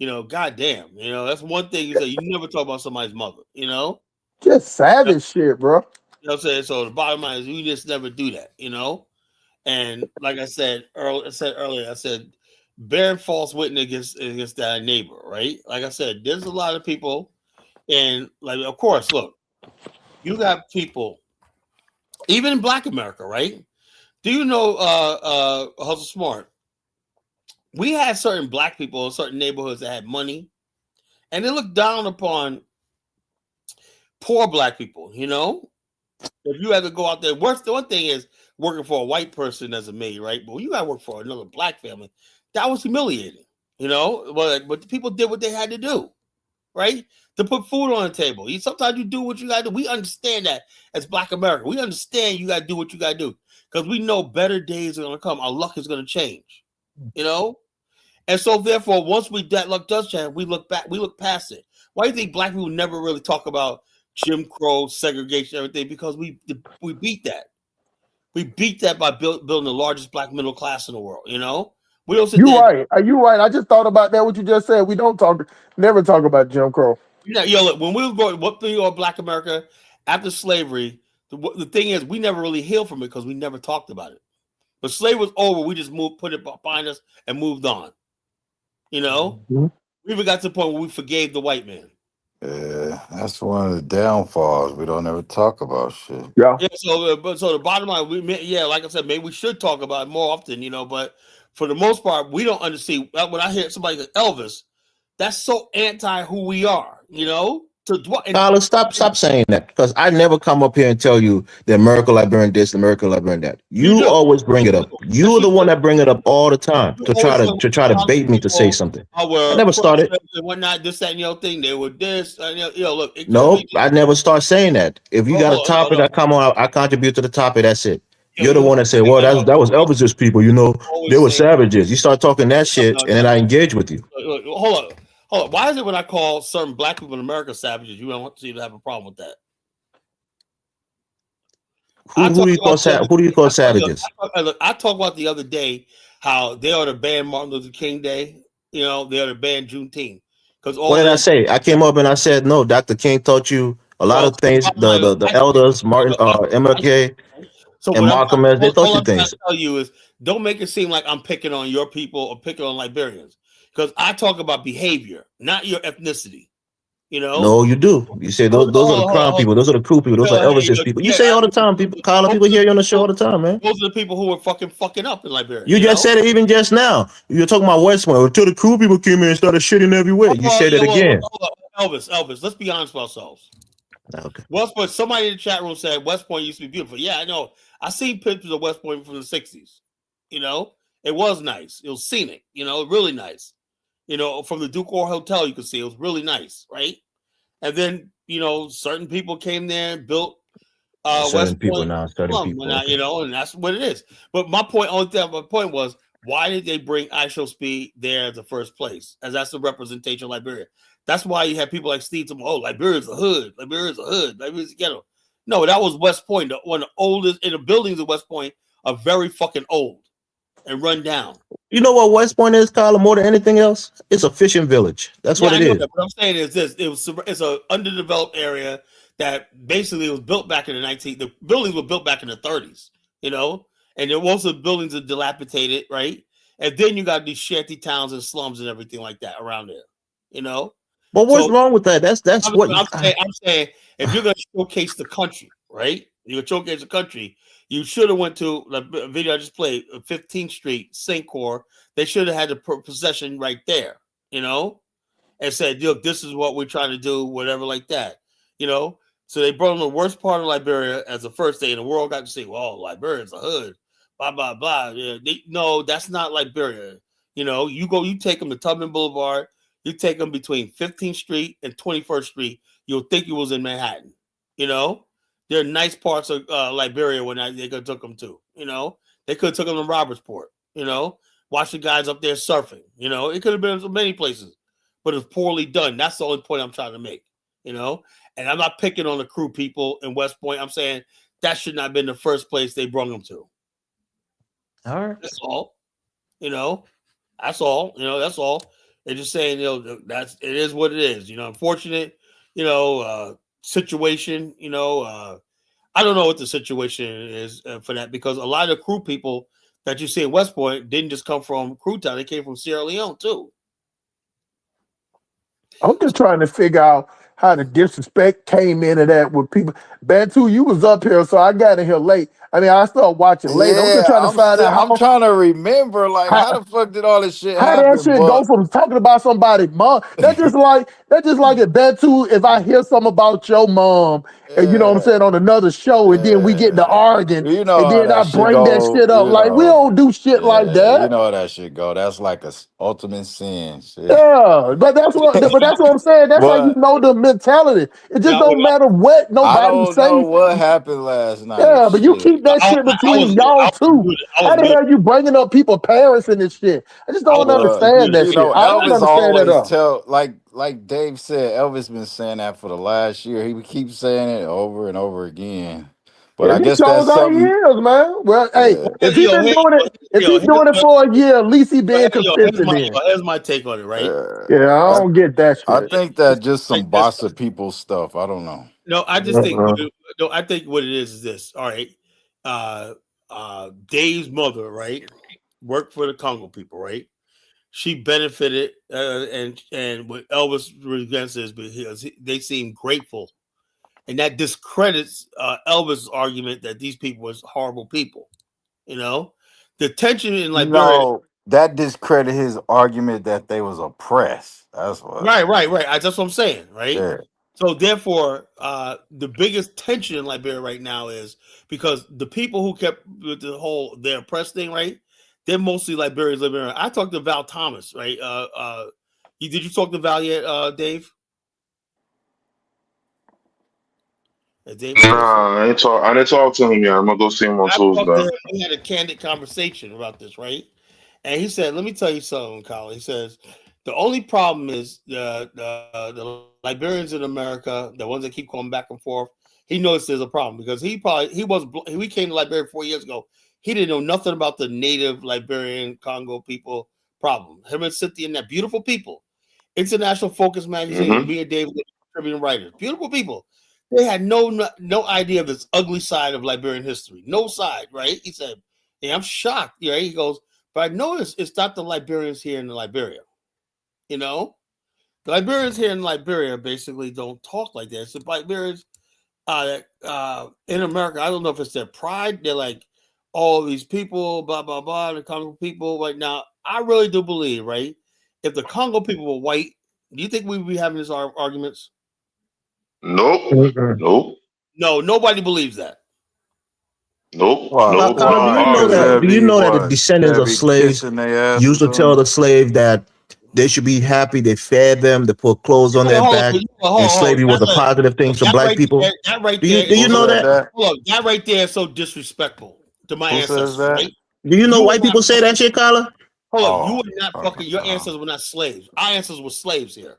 You know, goddamn. You know, that's one thing you say. You never talk about somebody's mother. You know, just savage shit, bro. You know what I'm saying? So the bottom line is, we just never do that. You know, and like I said earlier, I said bearing false witness against that neighbor, right? Like I said, there's a lot of people, and like, of course, look, you got people, even in Black America, right? Do you know, Hustle Smart? We had certain Black people in certain neighborhoods that had money, and they looked down upon poor Black people. You know, if you had to go out there, the one thing is working for a white person as a maid, right? But when you got to work for another Black family, that was humiliating. You know, but the people did what they had to do, right? To put food on the table. Sometimes you do what you got to do. We understand that as Black America. We understand you got to do what you got to do because we know better days are going to come. Our luck is going to change, you know? And so, therefore, once that luck does change, we look back, we look past it. Why do you think Black people never really talk about Jim Crow, segregation, everything? Because we beat that. We beat that by building the largest Black middle class in the world, you know? We don't sit You're right. Are you right? I just thought about that, what you just said. We never talk about Jim Crow. Yeah, look, when we were going, what thing of Black America after slavery, the thing is, we never really healed from it because we never talked about it. But slavery was over. We just put it behind us and moved on. You know, we even got to the point where we forgave the white man. Yeah, that's one of the downfalls. We don't ever talk about shit. Yeah. So the bottom line, like I said, maybe we should talk about it more often. You know, but for the most part, we don't understand. When I hear somebody like Elvis, that's so anti who we are. You know. Tyler, stop saying that, because I never come up here and tell you the American Liberian this, the American Liberian that. You always bring it up. You're the one that bring it up all the time to try to bait me to say something. I never started. Whatnot, this, that, and the other thing. They were this. Look. No, I never start saying that. If you got a topic that come on, I contribute to the topic. That's it. You're the one that said, "Well, that was Elvis's people." You know, they were savages. You start talking that shit, and then I engage with you. Hold on. Why is it when I call certain Black people in America savages, you don't want to have a problem with that? Who do you call savages? I talked about the other day how they ought to ban Martin Luther King Day. You know, they ought to ban Juneteenth. What did I say? I came up and I said, no, Dr. King taught you a lot of things. The elders, Martin, MLK, and Malcolm X, they taught you things. What I tell you is, don't make it seem like I'm picking on your people or picking on Liberians. Because I talk about behavior, not your ethnicity. You know? No, you do. You say those are the crown people. Those are the cool people. Those are Elvis's people. You say all the time, people. Carla, people hear you on the show all the time, man. Those are the people who are fucking up in Liberia. You just said it even just now. You're talking about West Point. Until the cool people came in and started shitting everywhere. You said it again. Elvis, let's be honest with ourselves. Okay. West Point, somebody in the chat room said West Point used to be beautiful. Yeah, I know. I seen pictures of West Point from the 60s. You know, it was nice. It was scenic, you know, really nice. You know, from the Duke Or Hotel, you could see it was really nice, right? And then, you know, certain people came there and built West Point, you know, and that's what it is. But my point was, why did they bring IShowSpeed there in the first place? As that's the representation of Liberia. That's why you have people like Steve saying, "Oh, Liberia's a hood. Liberia's a hood. Liberia's a ghetto." No, that was West Point. One of the oldest, and the buildings of West Point are very fucking old and run down. You know what West Point is, Carla, more than anything else? It's a fishing village. That's what it is. What I'm saying is this: it's an underdeveloped area that basically was built back in the buildings were built back in the 30s, you know, and there was the buildings are dilapidated, right? And then you got these shanty towns and slums and everything like that around there, you know. But what's wrong with that? That's what I'm saying. If you're gonna showcase the country, right? You're gonna showcase the country. You should have went to the video I just played, 15th Street, Syncor. They should have had the possession right there, you know, and said, "Look, this is what we're trying to do," whatever like that, you know. So they brought them the worst part of Liberia as the first day, and the world got to say, "Well, Liberia's a hood," blah blah blah. Yeah, no, that's not Liberia. You know, you take them to Tubman Boulevard, you take them between 15th Street and 21st Street, you'll think you was in Manhattan, you know. There are nice parts of Liberia when they could have took them to, you know. They could have took them to Robertsport, you know. Watch the guys up there surfing. You know, it could have been in many places, but it's poorly done. That's the only point I'm trying to make. You know, and I'm not picking on the crew people in West Point. I'm saying that should not have been the first place they brought them to. All right. That's all. You know, that's all. You know, that's all. They're just saying, you know, it is what it is. You know, unfortunate, you know, situation. You know, I don't know what the situation is for that, because a lot of the crew people that you see in West Point didn't just come from Crewtown; they came from Sierra Leone too. I'm just trying to figure out how the disrespect came into that with people. Bantu, you was up here, so I got in here late. I mean, I started watching late. I'm just Yeah, trying to find out I'm trying to remember, like, how the fuck did all this shit how that happen? shit go But from talking about somebody's mom. That's just like if Bantu, if I hear something about your mom, and you know what I'm yeah, saying, on another show, and then we get to yeah, arguing, you know and how then I that shit bring that go. shit up. You Like, we know, don't do shit like yeah, you that. know how that shit go. That's like a ultimate sin, shit. Yeah, but that's what I'm saying. That's how you But know the mentality. It just Yeah, don't matter what I nobody don't know say. what happened last night. Yeah, but you keep Shit. that shit between y'all two. I How was the good. hell you bringing up people parents and this shit? I just don't Well, understand that you shit. know, I don't Elvis understand that at always all. tell, like Dave said, Elvis been saying that for the last year. He keeps saying it over and over again. But Yeah, I he guess shows that's how he something. is, man. Well, hey, Yeah. if he been doing it, if Yo, he's doing it for a year, at least he being consistent in. here's my take on it, right? Yeah, I I don't get that I shit. think that just Like some this. bossa people stuff. I don't know. No, I just think Uh-uh. I think what it is this. All right. Dave's mother, right, worked for the Congo people, right? She benefited, and what Elvis represents is because they seem grateful, and that discredits Elvis' argument that these people was horrible people. You know, the tension in Liberia. No, that discredit his argument that they was oppressed. That's what. Right. That's what I'm saying, right? Yeah. So therefore, the biggest tension in Liberia right now is because the people who kept with the whole their oppressed thing, right? They're mostly Liberians living around. I talked to Val Thomas, right? Did you talk to Val yet, Dave? Dave Nah, I didn't talk to him yet. I'm gonna go see him on I talked to Tuesday. him. We had a candid conversation about this, right? And he said, "Let me tell you something, Colin." He says, "The only problem is the Liberians in America, the ones that keep going back and forth. He knows there's a problem because we came to Liberia 4 years ago. He didn't know nothing about the native Liberian Congo people problem. Him and Cynthia and that beautiful people, International Focus magazine, Mm-hmm. me and David, Tribune writers, beautiful people. They had no idea of this ugly side of Liberian history. No side, right?" He said, "Yeah, I'm shocked." Right? He goes, "But I noticed it's not the Liberians here in Liberia. You know, the Liberians here in Liberia basically don't talk like that. It's the Liberians in America. I don't know if it's their pride. They're like, all these people, blah blah blah, the Congo people. Right now, I really do believe, right? If the Congo people were white, do you think we'd be having these arguments? Nope. Mm-mm. Nope. No, nobody believes that. Nope. Why? Nope. Carla, do Why? you know Because that? they'll Do you be know that the what? descendants They'll of be slaves kissing their ass or used to tell something. the slave that they should be happy, they fed them, they put clothes on their back, and slavery was a positive thing for black people? That right Do there you Who is know so. said that? that? Hold on, that right there is so disrespectful to my Who says ancestors, that? right? Do you know You white are not people say that shit, Carla? Hold on, you Oh, were not okay. fucking. Your ancestors were not slaves. Our ancestors were slaves here.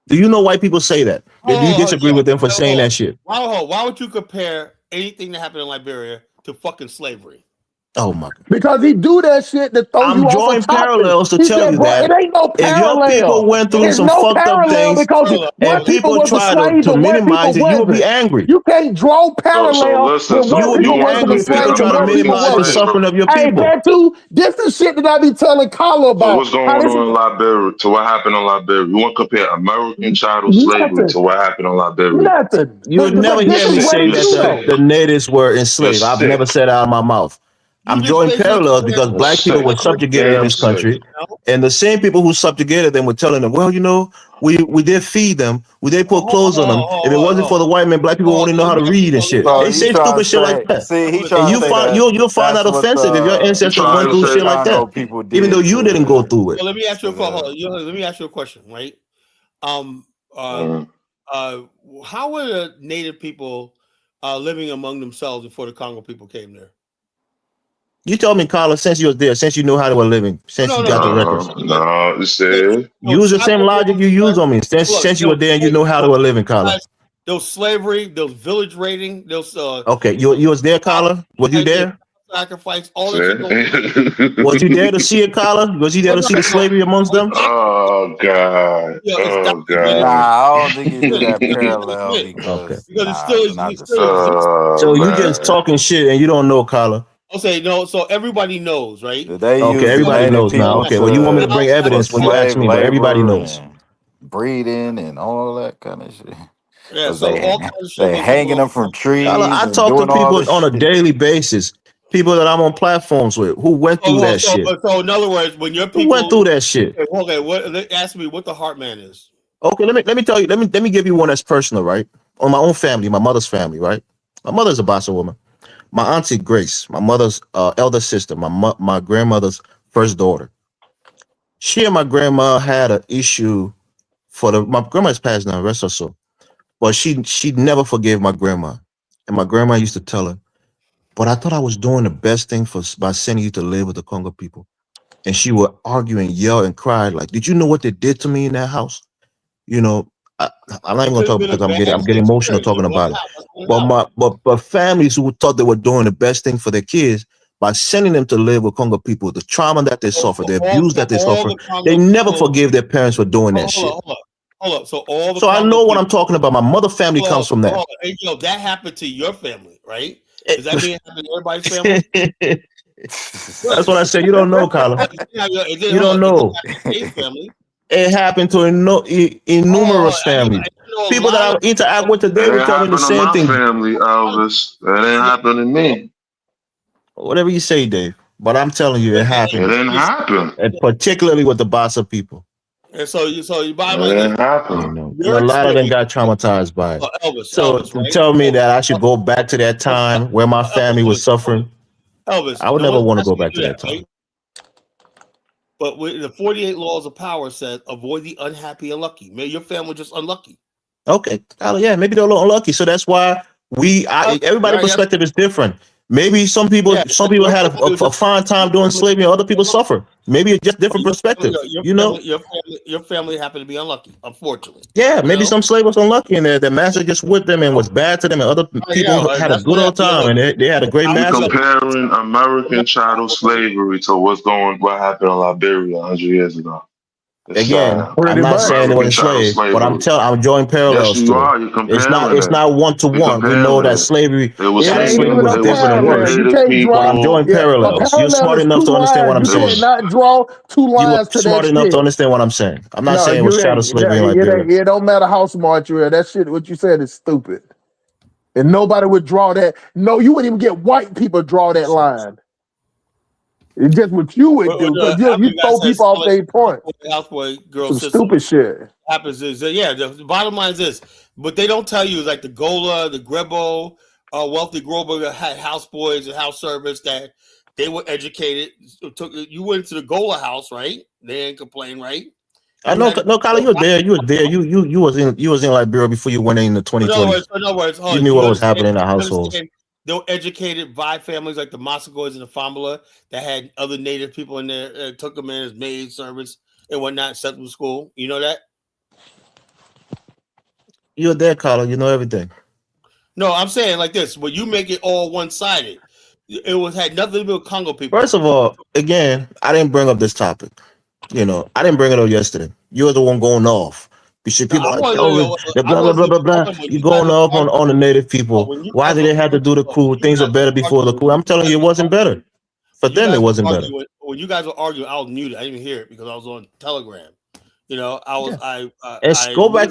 Do you know white people say that? Do you disagree with them for saying that shit? Why would you compare anything that happened in Liberia to fucking slavery? Oh my God. Because he do that shit to throw you I'm off a drawing topic. parallels to He tell said, you bro, it that ain't no if your people parallel. went through There's some no fucked up parallel things because and one people people was a try slave to and one people minimize it, you will be wasn't. angry. You can't draw So parallel listen. when So You one will you be people want was to a angry if people slave compare and try to one people American minimize the wasn't. slavery? suffering of your Hey, people. Bantu, this is shit that I be telling Carla So about. what's How going this on in Liberia to what happened in Liberia? You want to compare American chattel slavery nothing, to what happened in Liberia? nothing. You would never But You this hear is me sick. what say he You're that do sick. though. the natives were You're enslaved. I've sick. never said it out of my mouth. You I'm just drawing basically parallels compared because You're black people sick. were You're subjugated in damn this sick. country, and the same people who subjugated them were telling them, well, you know, we did feed them, we did put clothes on them. If it wasn't for the white man, black people wouldn't know how to read and shit. so They he say trying stupid to shit like say, that, see, he and trying to say that you'll find that's that what offensive if your You ancestors trying went to through the say? shit like Congo that, people even though did you to didn't go through it. Well, let me ask you a them. question. Let me ask you a question, right? Um, uh, Mm. how were the native people living among themselves before the Congo people came there? You told me, Carla, since you was there, since you knew how they were living, since you got the records. No, it said. Use the same logic you use on me. Since you were there and you know how they were living, Carla. There was slavery, there was village raiding, there was okay, you was there, Carla? Was you there? Sacrifice, all that. Was you there to see it, Carla? Was you there to see the slavery amongst them? Oh God! Oh God! Nah, I don't think you did that parallel because so you just talking shit and you don't know, Carla. I'll say no. So everybody knows, right? Okay, everybody knows now. Okay, well, you want me to bring evidence when you ask me, but everybody knows. Breeding and all that kind of shit. Yeah, so all kinds of shit. They hanging them from trees. I talk to people on a daily basis. People that I'm on platforms with who went through that shit. So in other words, when your people who went through that shit. Okay, ask me what the Heartman is. Okay, let me tell you. Let me give you one that's personal, right? On my own family, my mother's family, right? My mother's a Bassa woman. My auntie Grace, my mother's elder sister, my grandmother's first daughter. She and my grandma had an issue my grandma's passed now, rest her soul. But she never forgave my grandma. And my grandma used to tell her, but I thought I was doing the best thing by sending you to live with the Congo people. And she would argue and yell and cry like, did you know what they did to me in that house? You know, I'm not even gonna talk because I'm getting emotional talking about it. But families who thought they were doing the best thing for their kids by sending them to live with Congo people, the trauma that they suffered, the abuse that they suffered, they never forgave their parents for doing that shit. Hold up. So I know what I'm talking about. My mother family comes from that. Hey, that happened to your family, right? Does that mean it happened to everybody's family? That's what I said. You don't know, Carla. You don't know. It happened to numerous families. People that I interact with today will tell me the same thing. Family, Elvis. That ain't happened to me. Whatever you say, Dave. But I'm telling you, it happened. It didn't happen. And particularly with the Bassa people. And so you buy it didn't happen. A lot of them got traumatized by it. Elvis, right? Tell me that I should go back to that time where my family was suffering. Elvis, I would never want to go back to that time. Right? But with the 48 laws of power said, avoid the unhappy and lucky. Maybe your family was just unlucky. Okay, yeah, maybe they're a little unlucky. So that's why everybody's perspective is different. Maybe some people had a fine time doing slavery, and other people suffer. Maybe it's just different perspective. Your family happened to be unlucky, unfortunately. Yeah, maybe some slave was unlucky, and their master just whipped them and was bad to them, and other people had a good old time, and they had a great master. Comparing American chattel slavery to what happened in Liberia 100 years ago. Again, I'm not saying it was slave, but I'm drawing parallels to it. It's not one to one. We know that slavery was different and worse. I'm drawing parallels. You're smart enough to understand what I'm saying. You cannot draw two lines to that. You're smart enough to understand what I'm saying. I'm not saying it was chattel slavery in Liberia. It don't matter how smart you are. That shit, what you said is stupid. And nobody would draw that. No, you wouldn't even get white people draw that line. It's just what you would do because you throw people off their point. Houseboy girl some stupid shit happens is the bottom line is this, but they don't tell you like the Gola, the Grebo, Wealthy Grover had houseboys and house servants that they were educated. You went to the Gola house, right? They ain't complain, right? I know, no, Colin, you were there. You was in Liberia before you went in the 2020s. In other words, you knew what was happening in the households. They were educated by families like the Massagoys and the Fambula that had other native people in there, took them in as maid servants and whatnot, sent them to school. You know that? You're there, Colin. You know everything. No, I'm saying like this. When you make it all one-sided, it had nothing to do with Congo people. First of all, again, I didn't bring up this topic. I didn't bring it up yesterday. You're the one going off. People blah, blah, blah, blah, blah. You're going up on the native people. Why did they have to do the coup? Things are better before the coup. I'm telling you, it wasn't better. For them, it wasn't better. When you guys were arguing, I was muted. I didn't even hear it because I was on Telegram. Go back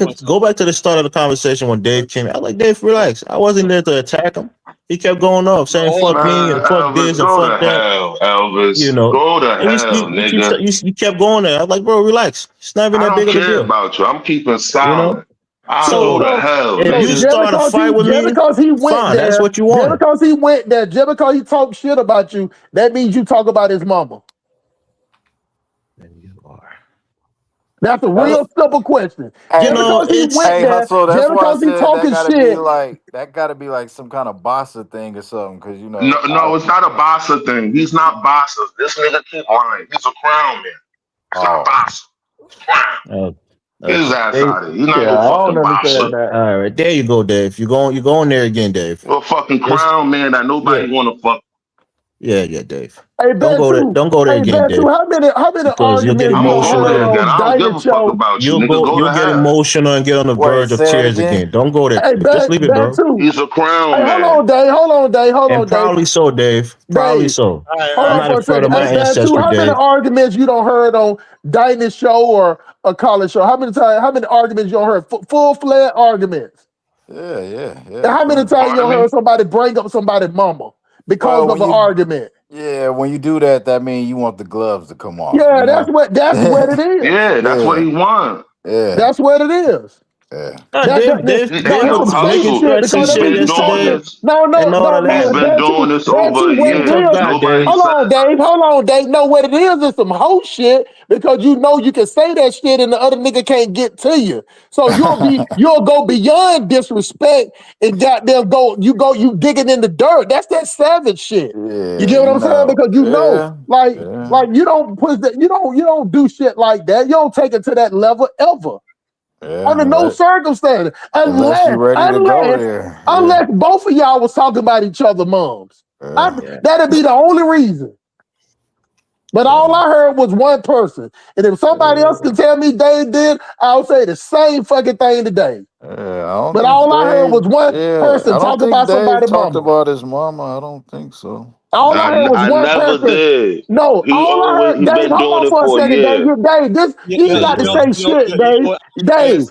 to the start of the conversation when Dave came. I was like, Dave, relax. I wasn't there to attack him. He kept going off, saying fuck me and fuck this and fuck that. Elvis, go to hell, nigga. You kept going there. I was like, bro, relax. It's not even that big of a deal. I don't care about you. I'm keeping silent. I'll go to hell. If you start a fight with me, because he went fine, there, that's what you want. Just because he went there, just because he talked shit about you, that means you talk about his mama. That's a real simple question. Hey, Just because he went hey, there, Hustle. That's just why I because he said talking shit. that gotta be like some kind of bossa thing or something. Cause you know, No, it's not a Bossa thing. He's not Bossa. This nigga keep lying. He's a crown man. It's not Bossa. It's crown. Get his ass Dave, out of here. He's not Yeah, no I don't fucking understand Bossa. that. all right, there you go, Dave. You're going there again, Dave. You're a fucking Just- crown man that nobody yeah. wanna fuck. Yeah, Dave. Hey, Don't go there Hey, again, Dave. how many Because you'll get arguments you I'm gonna done go emotional. heard there again. on I don't give a Dinah fuck Show? about you. Niggas go You'll to get hell. emotional and get on the Wait, verge of say it tears again? again. Don't go there. Hey, Just leave it, bro. He's a crown Hey, man. hold on, Dave. And probably so, Dave. Probably Dave, so. All right, hold I'm on not for a afraid second. of my Hey, ancestry, how many Dave. arguments you don't heard on Dinah's show or a college show? How many arguments you don't heard? Full-fledged arguments. Yeah. And how many times you don't heard somebody bring up somebody's mama because of an argument? Yeah, when you do that, that means you want the gloves to come off. Yeah, you that's know? what it is. Yeah, that's what he won. Yeah. That's what it is. Yeah. Dave was making threats and shit yesterday. No, and all of that. He's been doing this over a year. Nobody Hold on, Dave. No, what it is some hoe shit because you know you can say that shit and the other nigga can't get to you. So you'll go beyond disrespect and goddamn you digging in the dirt. That's that savage shit. Yeah, You get what I'm saying? Because you know, like you don't put that, you don't do shit like that. You don't take it to that level ever. Under no circumstance, unless you're ready to go there. Unless both of y'all was talking about each other's moms. That'd be the only reason. But all I heard was one person. And if somebody else can tell me they did, I'll say the same fucking thing today. But all I heard was one person talking about somebody's mama. Talked about his mama. I don't think so. All I heard was one person. Did. No, all I heard, Dave, hold on for a second, Dave. You ain't got to say shit, Dave.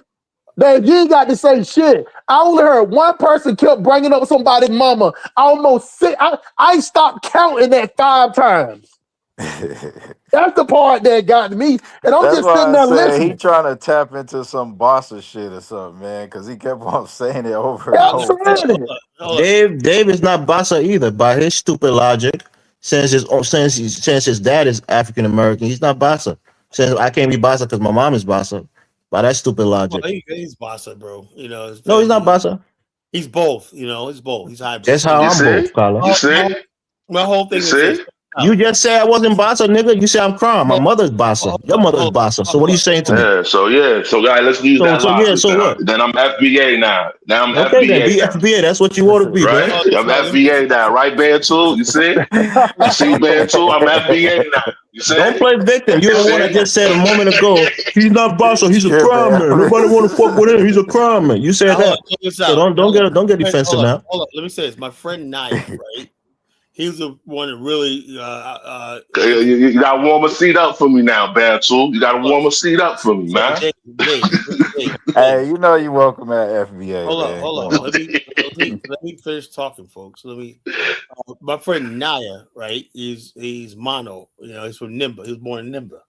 Dave, you ain't got to say shit. I only heard one person kept bringing up somebody's mama. I stopped counting that 5 times. That's the part that got me. And I'm just sitting there listening. He trying to tap into some bossa shit or something, man, because he kept on saying it over and over. Dave is not Bassa either. By his stupid logic, since his dad is African American, he's not Bassa. Since I can't be Bassa because my mom is Bassa. By that stupid logic. Well, he's Bassa, bro. You know. No, he's not Bassa. He's both. You know, he's both. He's hybrid. That's how I'm both, Carla. You see? My whole thing is. You just said I wasn't Bassa, nigga. You say I'm crying. My mother's Bassa. Your mother's Bassa. So what are you saying to me? So guys, let's use that logic. So what? Then I'm FBA now. Now I'm okay, FBA. Then be FBA. That's what you want to be, right? man. I'm FBA now, right, Bantu? You see? You see, Bantu? I'm FBA now. You see? Don't play victim. You're the one that just said a moment ago, he's not Bassa, he's a crime man. Nobody want to fuck with him. He's a crime man. You said that. So don't get defensive now. Hold on. Let me say this. My friend Naya, right? He was the one that really. You got to warm a seat up for me now, Bantu. You got to warm a seat up for me, man. Hey, you know you're welcome at FBA. Hold on. Let me finish talking, folks. My friend Naya, right? He's mono. You know, he's from Nimba. He was born in Nimba,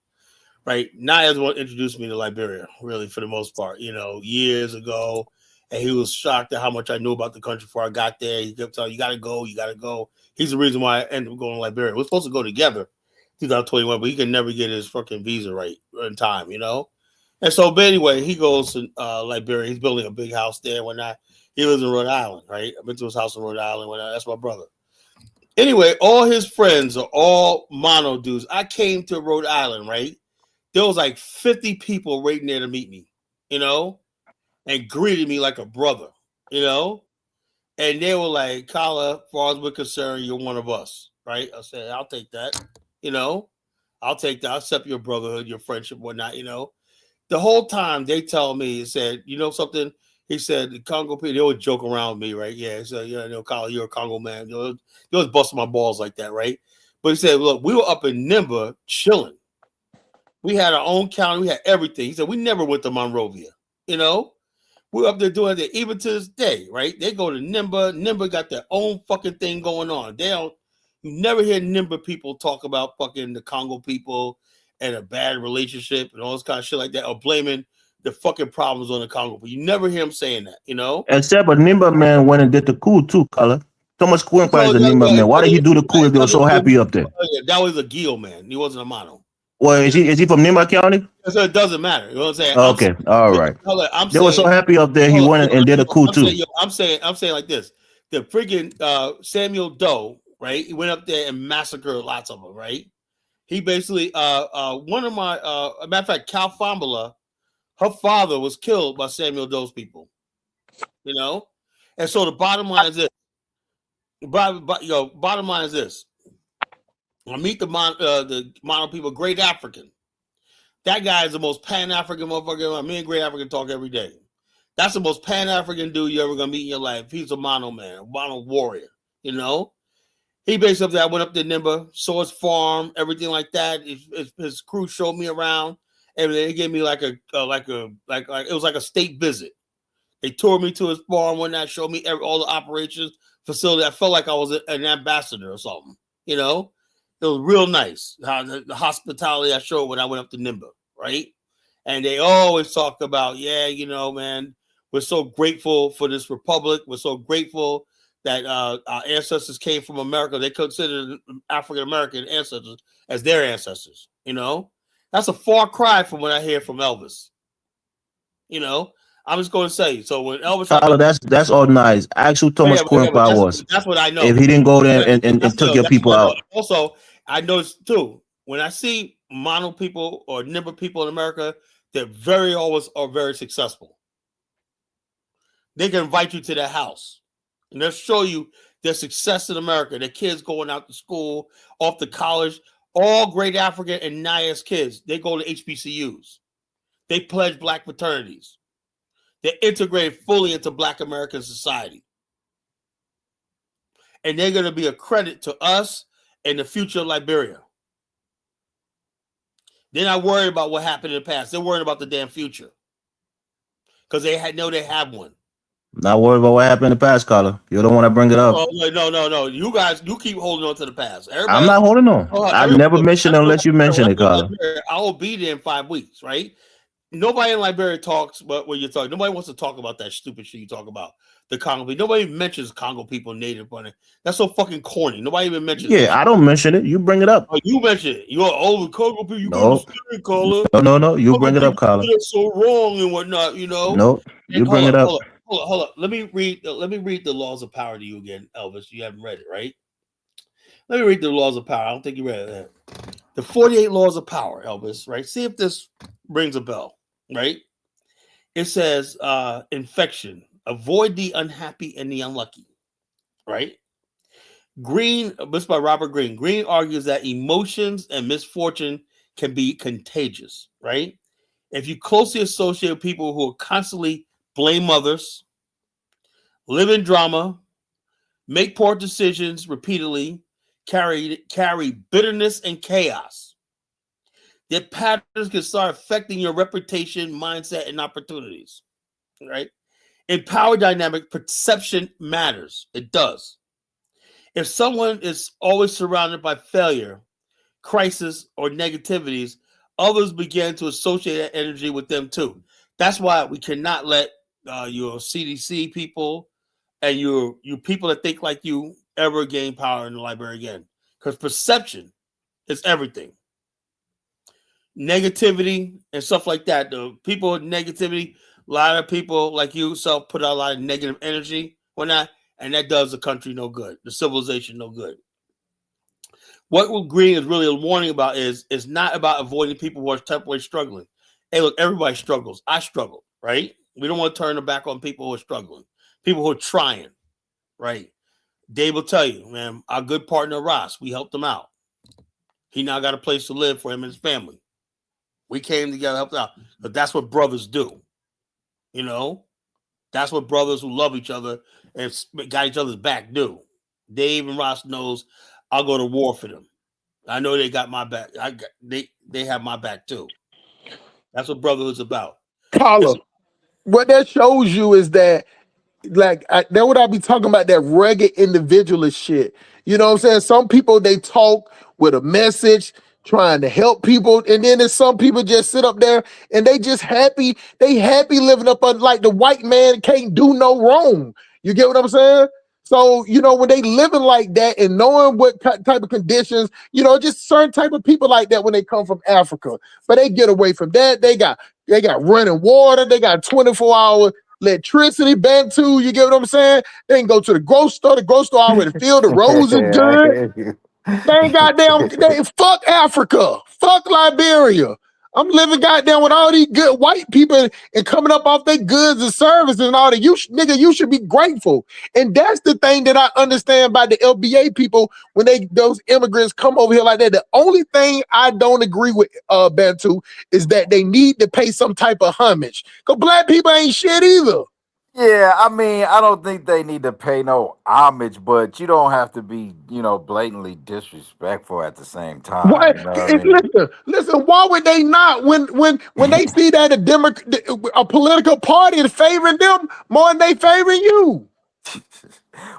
right? Naya's the one that introduced me to Liberia, really, for the most part. You know, years ago, and he was shocked at how much I knew about the country before I got there. He kept telling, "You got to go." He's the reason why I ended up going to Liberia. We're supposed to go together, 2021, but he can never get his fucking visa right in time, you know? And so, but anyway, he goes to Liberia. He's building a big house there. He lives in Rhode Island, right? I've been to his house in Rhode Island. That's my brother. Anyway, all his friends are all mono dudes. I came to Rhode Island, right? There was like 50 people waiting there to meet me, you know? And greeted me like a brother, you know? And they were like, Kala, as far as we're concerned, you're one of us, right? I said, I'll take that, you know? I'll take that. I'll accept your brotherhood, your friendship, whatnot, you know? The whole time they tell me, he said, you know something? He said, the Congo people, they would joke around with me, right? Yeah, so, you know, Kala, you're a Congo man. They was busting my balls like that, right? But he said, look, we were up in Nimba chilling. We had our own county. We had everything. He said, we never went to Monrovia, you know? We're up there doing that even to this day, right? They go to Nimba. Nimba got their own fucking thing going on. You never hear Nimba people talk about fucking the Congo people and a bad relationship and all this kind of shit like that, or blaming the fucking problems on the Congo people. You never hear them saying that, you know? Except a Nimba man went and did the coup too, Color. So much coup inquiries a Nimba man. Why did he do the coup if they were so happy up there? That was a Gil man. He wasn't a mono. Well, is he from Nimba County? So it doesn't matter. You know what I'm saying? Okay, all right. I'm They were so saying, happy up there. He went and did a coup too. I'm saying like this: the freaking Samuel Doe, right? He went up there and massacred lots of them, right? He basically, one of my, matter of fact, Cal Fambula, her father was killed by Samuel Doe's people. You know, and so the bottom line is this. Bottom line is this. I meet the Mono people, Great African. That guy is the most Pan-African motherfucker. Me and Great African talk every day. That's the most Pan-African dude you're ever gonna meet in your life. He's a Mono man, a Mono warrior. You know, he basically went up to Nimba, saw his farm, everything like that. His crew showed me around, and they gave me like it was like a state visit. They toured me to his farm one night, showed me all the operations facility. I felt like I was an ambassador or something. You know. It was real nice, how the hospitality I showed when I went up to Nimba, right? And they always talked about, yeah, you know, man, we're so grateful for this republic. We're so grateful that our ancestors came from America. They consider African-American ancestors as their ancestors, you know? That's a far cry from what I hear from Elvis. You know? I'm just going to say, so when Elvis... Tyler, that's all nice. Ask who Thomas Quinpah was. That's what I know. If he didn't go there and took your people out. Also, I noticed too, when I see Mono people or Nimba people in America, they're very successful. They can invite you to their house and they'll show you their success in America. Their kids going out to school, off to college, all Great African and NIAS kids. They go to HBCUs. They pledge black fraternities. They're integrated fully into Black American society. And they're going to be a credit to us and the future of Liberia. They're not worried about what happened in the past. They're worried about the damn future. Because they have one. Not worried about what happened in the past, Carla. You don't want to bring it up. Oh, no. You guys, you keep holding on to the past. I'm not holding on. I've never mentioned it unless you mention it, Carla. I will be there in 5 weeks, right? Nobody in Liberia talks, but when you're talking, nobody wants to talk about that stupid shit you talk about. The Congo people. Nobody mentions Congo people native on it. That's so fucking corny. Nobody even mentions it. I don't mention it. You bring it up. Oh, you mention it. You're the Congo people. You no. No. You Congo bring it up, Carla. It's so wrong and whatnot, you know. No, you and bring it up. Hold up. Let me read the laws of power to you again, Elvis. You haven't read it, right? Let me read the laws of power. I don't think you read it. The 48 laws of power, Elvis, right? See if this rings a bell, right? It says infection. Avoid the unhappy and the unlucky, right? Green, this is by Robert Greene. Greene argues that emotions and misfortune can be contagious, right? If you closely associate with people who are constantly blame others, live in drama, make poor decisions repeatedly, carry bitterness and chaos, their patterns can start affecting your reputation, mindset, and opportunities, right? In power dynamic, perception matters. It does. If someone is always surrounded by failure, crisis, or negativities, others begin to associate that energy with them too. That's why we cannot let your CDC people and your people that think like you ever gain power in the library again. Because perception is everything. Negativity and stuff like that. The people with negativity, a lot of people like you put out a lot of negative energy when that, and that does the country no good, the civilization no good. What Greene is really warning about is not about avoiding people who are temporarily struggling. Hey, look, everybody struggles. I struggle, right? We don't want to turn the back on people who are struggling, people who are trying, right? Dave will tell you, man, our good partner Ross, we helped him out. He now got a place to live for him and his family. We came together, helped out. But that's what brothers do. You know, that's what brothers who love each other and got each other's back do. Dave and Ross knows I'll go to war for them. I know they got my back. They have my back too. That's what brotherhood's about. Carla, what that shows you is that, that what I be talking about, that rugged individualist shit. You know what I'm saying? Some people, they talk with a message, trying to help people, and then there's some people just sit up there and they just happy. They happy living up like the white man can't do no wrong. You get what I'm saying? So, when they living like that and knowing what type of conditions, just certain type of people like that when they come from Africa. But they get away from that. They got running water. They got 24-hour electricity, Bantu. You get what I'm saying? They can go to the grocery store. The grocery store already filled. The rose is Yeah, I good. hear you. They ain't fuck Africa. Fuck Liberia. I'm living goddamn with all these good white people and coming up off their goods and services and all that. You should be grateful. And that's the thing that I understand by the LBA people when those immigrants come over here like that. The only thing I don't agree with Bantu is that they need to pay some type of homage. Because black people ain't shit either. Yeah, I mean, I don't think they need to pay no homage, but you don't have to be, blatantly disrespectful at the same time. Why? You know what I mean? Listen. Why would they not? When they see that a political party is favoring them more than they favoring you.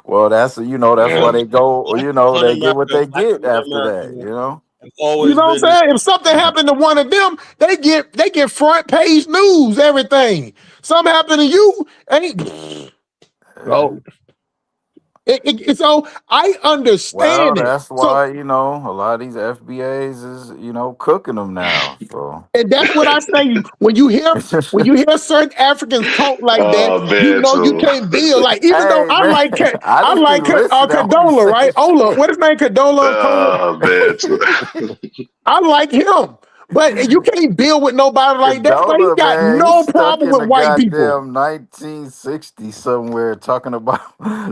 Well, that's why they go. They get what they get after that. You know what I'm saying? If something happened to one of them, they get front page news, everything. Something happened to you, so so I understand Well, it. that's why a lot of these FBAs is cooking them now. So, And that's what I say. When you hear certain Africans talk like that, you can't build. Like, even though I like Kadola, right? Ola, what his name? Kadola. I like him, but you can't build with nobody like that. But he got no problem with white people. 1960 somewhere talking about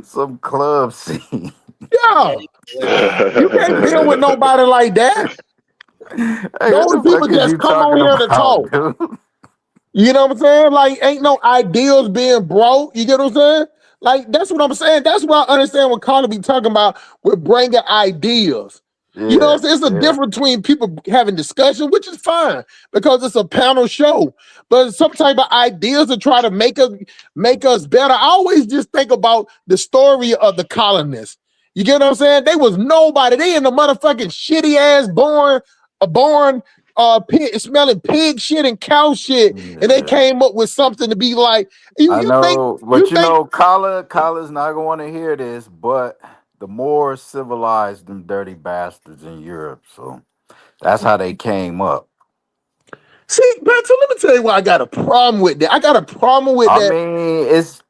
some club scene. Yeah, you can't build with nobody like that. Hey, those people just come on here to talk. Dude? You know what I'm saying? Like, ain't no ideals being brought. You get what I'm saying? Like, that's what I'm saying. That's why I understand what Carter be talking about with bringing ideas. You know what I'm saying? It's a difference between people having discussion, which is fine because it's a panel show. But some type of ideas to try to make us better. I always just think about the story of the colonists. You get what I'm saying? They was nobody. They in the motherfucking shitty ass born pig, smelling pig shit and cow shit, and they came up with something to be like. Kala's not going to hear this, but the more civilized them dirty bastards in Europe, so that's how they came up. See, but so let me tell you why I got a problem with that. I got a problem with that. I mean, it's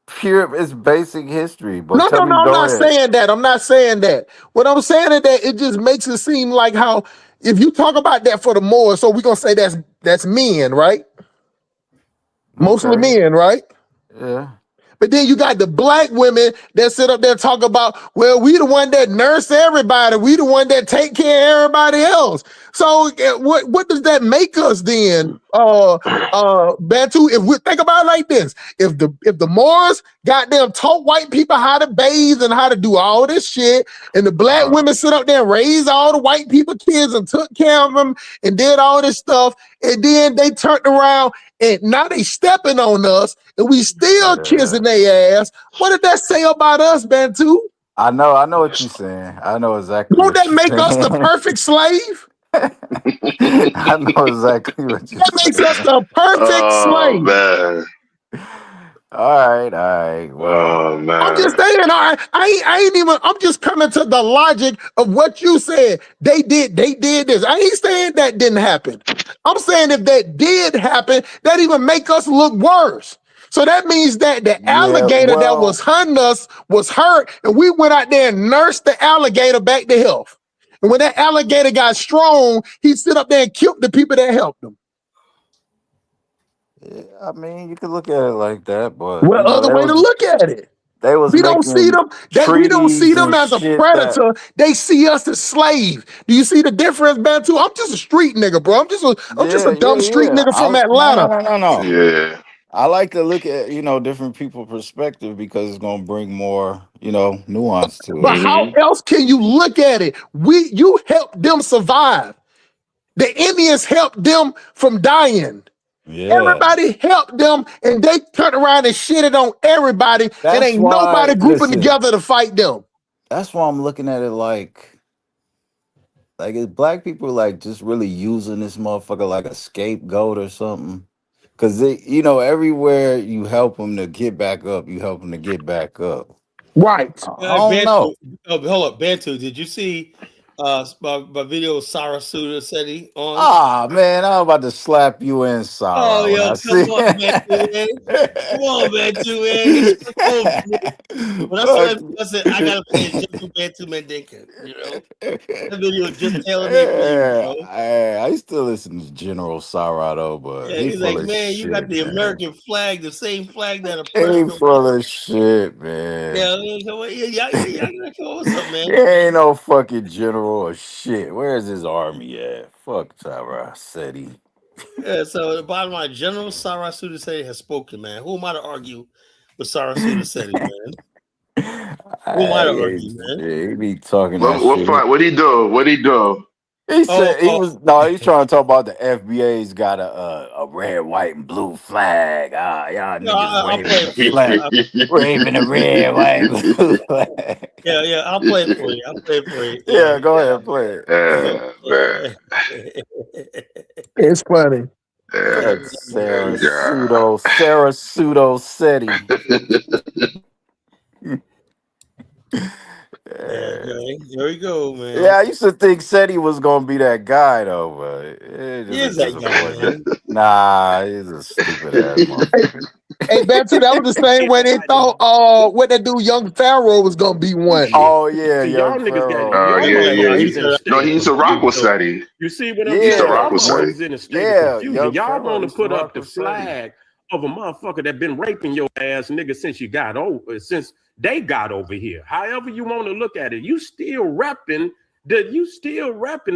basic history. But No, I'm not saying that. I'm not saying that. What I'm saying is that it just makes it seem like how if you talk about that for the Moors, so we're gonna say that's men, right? Mostly men, right? Yeah. But then you got the black women that sit up there and talk about, well, we the one that nurse everybody. We the one that take care of everybody else. So what does that make us then, Bantu? If we think about it like this, if the Moors goddamn taught white people how to bathe and how to do all this shit, and the black women sit up there and raised all the white people kids and took care of them and did all this stuff, and then they turned around and now they stepping on us and we still kissing their ass. What did that say about us, Bantu? I know what you're saying. I know exactly. Won't that make us the perfect slave? I know exactly what you're saying. That makes us the perfect slave. Man. All right. Well, man. I'm just saying, I ain't even, I'm just coming to the logic of what you said. They did this. I ain't saying that didn't happen. I'm saying if that did happen, that even make us look worse. So that means that the alligator that was hunting us was hurt, and we went out there and nursed the alligator back to health. And when that alligator got strong, he sit up there and killed the people that helped him. Yeah, I mean, you could look at it like that, but what other way to look at it? We don't see them. We don't see them as a predator. They see us as slave. Do you see the difference, Bantu? I'm just a street nigga, bro. I'm just a dumb street nigga from Atlanta. No. Yeah. I like to look at different people's perspective because it's gonna bring more nuance to it. But how else can you look at it? You helped them survive. The Indians helped them from dying. Yeah. Everybody helped them, and they turned around and shitted on everybody, and ain't nobody grouping together to fight them. That's why I'm looking at it like is black people like just really using this motherfucker like a scapegoat or something? Because everywhere you help them to get back up, you help them to get back up. Right. I don't know. Hold up, Bantu. Did you see my video of Sarah Sudaseti on? Ah, man, I'm about to slap you in, Sarah. Oh, when yo, I come see. on, Bantu, man. Come on, Bantu, man. It's so cold, man. When I saw that, I said, I gotta play it just for Bantu Mandinka. You know, that video is just tailor made for you, bro. I used to listen to General Sarah though, but Yeah, he he's full like, of man, you got shit, the man. American flag, the same flag that He oppressed. full of shit, man. Yeah, y'all gotta come up with something, man. He ain't no fucking general or shit. Where's his army at? Fuck Sarah Seti. Yeah, so the bottom line, General Sarah Sudaseti has spoken, man. Who am I to argue with Sarah Sudaseti, man? Who am I to argue, man? He be talking that What shit. fight? What he do? What he do? He said he's trying to talk about the FBA's got a red, white, and blue flag. Y'all niggas waving the red, white, and blue flag. Yeah, I'll play it for you. Yeah, go ahead, play Man. It's funny. it. Sarah Pseudo Seti. Okay. There we go, man. Yeah, I used to think Seti was gonna be that guy though, but it He is that guy, man. Nah, he's a stupid ass motherfucker. Hey, Bantu, that was the same way they thought what that dude Young Pharaoh was gonna be one. Oh yeah, y'all Young niggas Pharaoh. got He's a rock with Seti. You see what I'm He's a saying? rock with Y'all Seti. is in a state Yeah, of confusion. Young Y'all Pharaoh want to used to put rock up the with Seti. flag of a motherfucker that been raping your ass nigga since you got over, since they got over here. However you want to look at it, you still repping the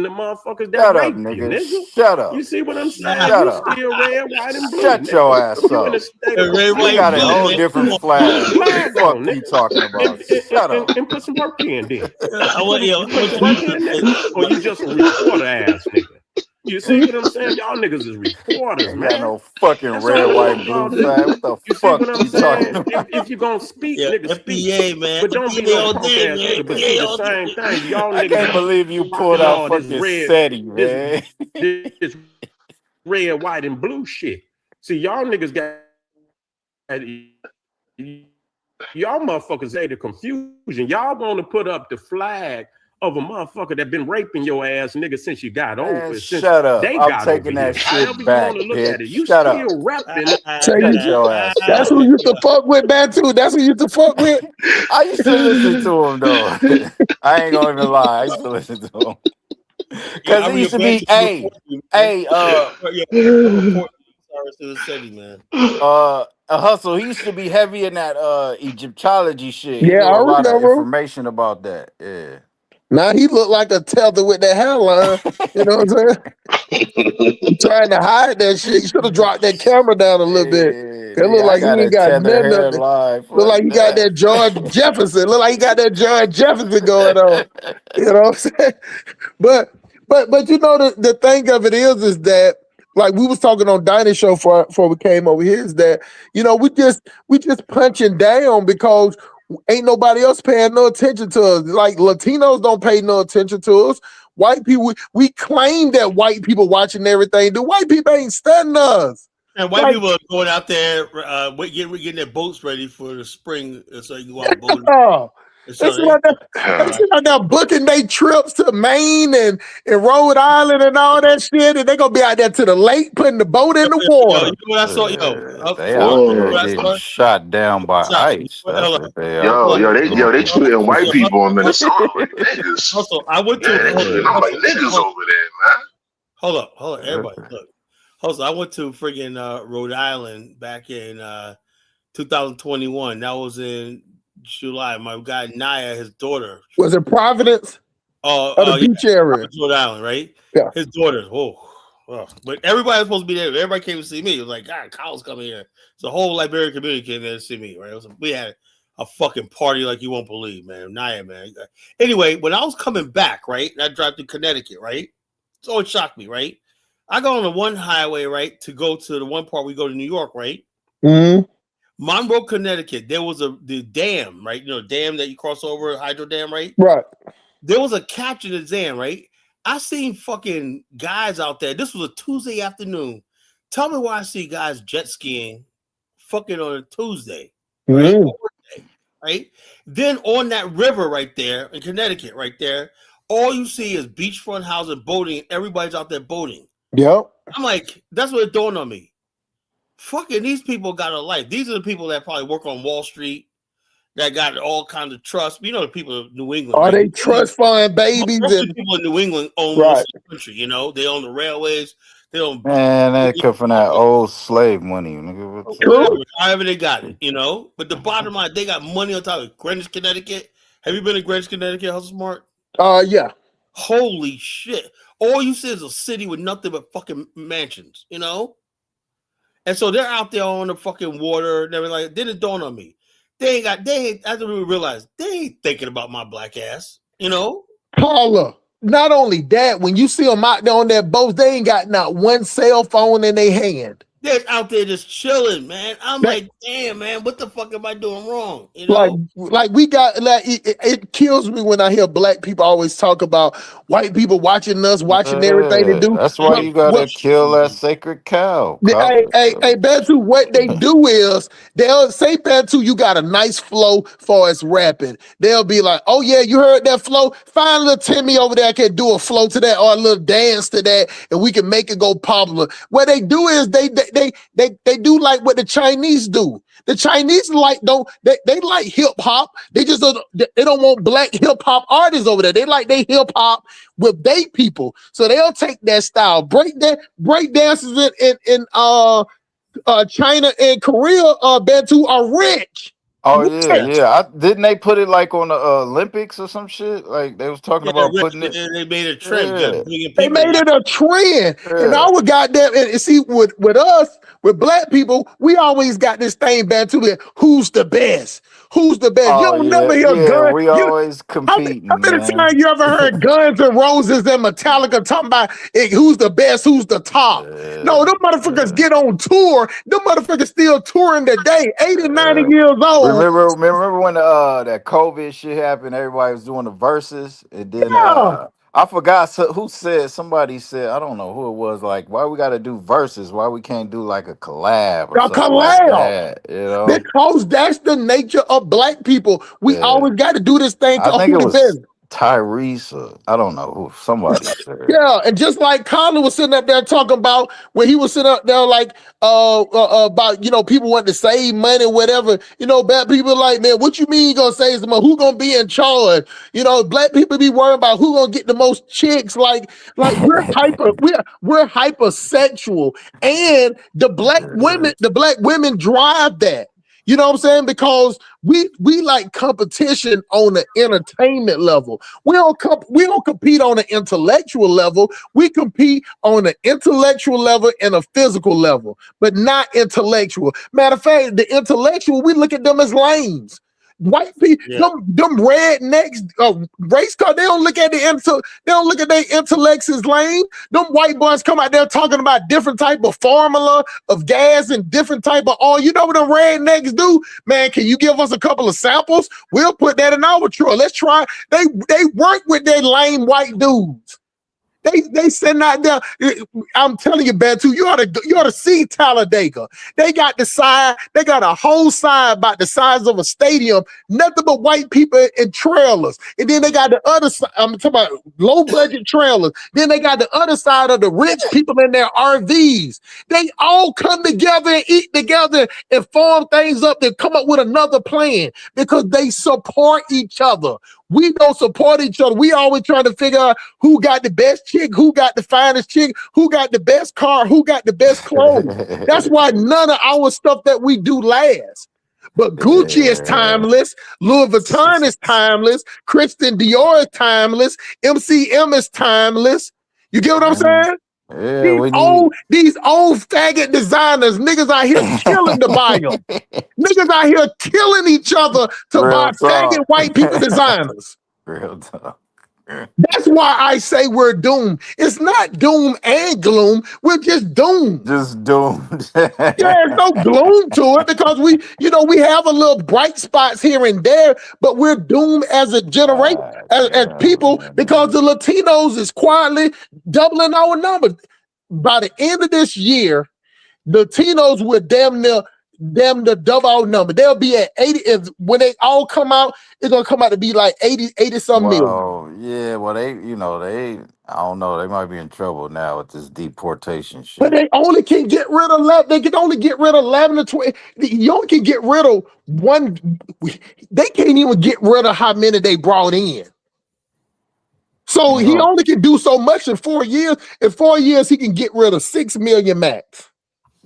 motherfuckers that Shut up, raped you, nigga. nigga. Shut up. You see what I'm saying? Shut You up. still red, white, and blue. Shut nigga. your ass You in a up. state of Red, You white, got a blue, whole man. different put flag. the flag Fuck on, you nigga. talking about? Shut up. And put some work in then. I want You put your work in, nigga? Or you just a reporter ass nigga? You see what I'm saying? Y'all niggas is reporters, Ain't man. got no fucking That's red, all white, fuck y'all blue do. flag. What the You see fuck what I'm you talking saying? about? If you gonna speak, Yeah, nigga, speak. FBA, man. But don't be FBA no all punk day, ass man. nigga. But see, FBA the all same day. thing, y'all I niggas can't believe you pulled rocking out all this fucking red, SETI, man. this red, white, and blue shit. See, y'all niggas got y'all motherfuckers ain't the confusion. Y'all want to put up the flag of a motherfucker that been raping your ass nigga since you got Man, over, since shut up. they I'm got over taking here. that shit However you back, want to look bitch. at it, you Shut up. still repping. Shut your ass That's up. who used to fuck with Bantu. That's who used to fuck with. I used to listen to him though. I ain't gonna even lie. I used to listen to him. Yeah, Cause it used to be, report you, man. Report Sarah Sudaseti, man. a hustle. He used to be heavy in that Egyptology shit. He Yeah, knew I a lot of remember. information about that. Yeah. Now he looked like a tether with that hairline. You know what I'm saying? Trying to hide that shit. You should have dropped that camera down a little bit. It look Nigga, I like he got a ain't got tether nothing of it. hairline. Look like he got that George Jefferson. Look like he got that George Jefferson going on. You know what I'm saying? But you know the thing of it is that like we was talking on Dinah show before we came over here is that you know we just punching down because ain't nobody else paying no attention to us. Like Latinos don't pay no attention to us. White people, we claim that white people watching everything. The white people ain't studying us. And white people are going out there, getting their boats ready for the spring, so you can go out boating. That's like they're booking their trips to Maine and Rhode Island and all that shit, and they're gonna be out there to the lake putting the boat in the water. You know what I saw? They out there getting shot down by ice. That's what they are. They treating white people in Minnesota like niggas. Also, I went to they treating them like niggas over there, man. Hold up, everybody, look. Also, I went to friggin' Rhode Island back in 2021. That was in July. My guy Naya, his daughter. Was it Providence? The beach area. Rhode Island, right? Yeah. His daughter. But everybody was supposed to be there. Everybody came to see me. It was like, God, Kyle's coming here. So the whole Liberian community came there to see me, right? We had a fucking party like you won't believe, man. Naya, man. Anyway, when I was coming back, right, and I drive to Connecticut, right? So it shocked me, right? I go on the one highway, right, to go to the one part we go to New York, right? Mm-hmm. Monroe, Connecticut. There was the dam, right? You know, dam that you cross over, hydro dam, right? Right. There was a catch in the dam, right? I seen fucking guys out there. This was a Tuesday afternoon. Tell me why I see guys jet skiing fucking on a Tuesday, right? Mm-hmm. right? Then on that river right there in Connecticut, right there, all you see is beachfront housing, boating. Everybody's out there boating. Yep. I'm like, that's what it dawned on me. Fucking these people got a life. These are the people that probably work on Wall Street, that got all kinds of trust. You know, the people of New England. Are they trust fund babies? And people in New England own most of the country. You know, they own the railways. They own. Man, that come from that old slave money, nigga. Whatever, however they got it, you know. But the bottom line, they got money on top of Greenwich, Connecticut. Have you been to Greenwich, Connecticut, Hustle Smart? Yeah. Holy shit! All you see is a city with nothing but fucking mansions, you know. And so they're out there on the fucking water and everything. Like, then it dawned on me, they ain't. I didn't realize they ain't thinking about my black ass, you know. Paula. Not only that, when you see them out there on their boats, they ain't got not one cell phone in their hand. They're out there just chilling, man. I'm like, damn, man, what the fuck am I doing wrong? You know? Like we got like it kills me when I hear black people always talk about white people watching us, watching everything they do. That's why you gotta kill that sacred cow. Hey, Bantu, what they do is they'll say, Bantu, you got a nice flow for us rapping. They'll be like, oh yeah, you heard that flow? Find little Timmy over there can do a flow to that or a little dance to that, and we can make it go popular. What they do is they do like what the Chinese do. The Chinese they like hip hop. They don't want black hip hop artists over there. They like they hip hop with they people. So they'll take that style. Break dances in China and Korea, Bantu are rich. Oh yeah. Didn't they put it like on the Olympics or some shit? Like they was talking about putting it. They made a trend. Yeah. They made it a trend. Yeah. And our goddamn and see with us, with black people, we always got this thing Bantu. Who's the best? Who's the best? You don't never hear Guns. We always competing. How many times you ever heard Guns and Roses and Metallica talking about who's the best, who's the top? No, them motherfuckers get on tour. Them motherfuckers still touring today, 80, 90 years old. Remember when that COVID shit happened? Everybody was doing the verses, and then I forgot who said. Somebody said, I don't know who it was. Like, why we got to do verses? Why we can't do like a collab? Or something like that, you know? Because that's the nature of black people. We always got to do this thing. I think it was Tyrese. I don't know who. Somebody said. Yeah, and just like Colin was sitting up there talking about when he was sitting up there like about people wanting to save money, whatever. Bad people like, man, what you mean you gonna save some money? Who gonna be in charge? Black people be worrying about who gonna get the most chicks. Like we're hypersexual, and the black women drive that. You know what I'm saying? Because we like competition on the entertainment level. We don't compete on an intellectual level. We compete on an intellectual level and a physical level, but not intellectual. Matter of fact, the intellectual, we look at them as lames. White people, them rednecks, race car, they don't look at their intellects as lame. Them white boys come out there talking about different type of formula of gas and different type of oil. You know what them rednecks do? Man, can you give us a couple of samples? We'll put that in our truck. Let's try. They work with their lame white dudes. They send out there. I'm telling you, Bantu, you ought to see Talladega. They got the side. They got a whole side about the size of a stadium. Nothing but white people in trailers. And then they got the other side. I'm talking about low budget trailers. Then they got the other side of the rich people in their RVs. They all come together and eat together and form things up and come up with another plan because they support each other. We don't support each other. We always trying to figure out who got the best chick, who got the finest chick, who got the best car, who got the best clothes. That's why none of our stuff that we do lasts. But Gucci is timeless. Louis Vuitton is timeless. Christian Dior is timeless. MCM is timeless. You get what I'm saying? Yeah, these old faggot designers, niggas out here killing to buy them. Niggas out here killing each other to buy faggot white people designers. Real talk. That's why I say we're doomed. It's not doom and gloom. We're just doomed. Just doomed. There's no gloom to it because we have a little bright spots here and there, but we're doomed as a generation, as people, because the Latinos is quietly doubling our numbers. By the end of this year, Latinos will damn near them the double number. They'll be at 80. If when they all come out, it's gonna come out to be like 80 some million. Well, yeah, well, they, I don't know, they might be in trouble now with this deportation shit. But they only can get rid of 11. They can only get rid of 11 to 20. You only can get rid of one. They can't even get rid of how many they brought in. So he only can do so much in 4 years. In 4 years, he can get rid of 6 million max.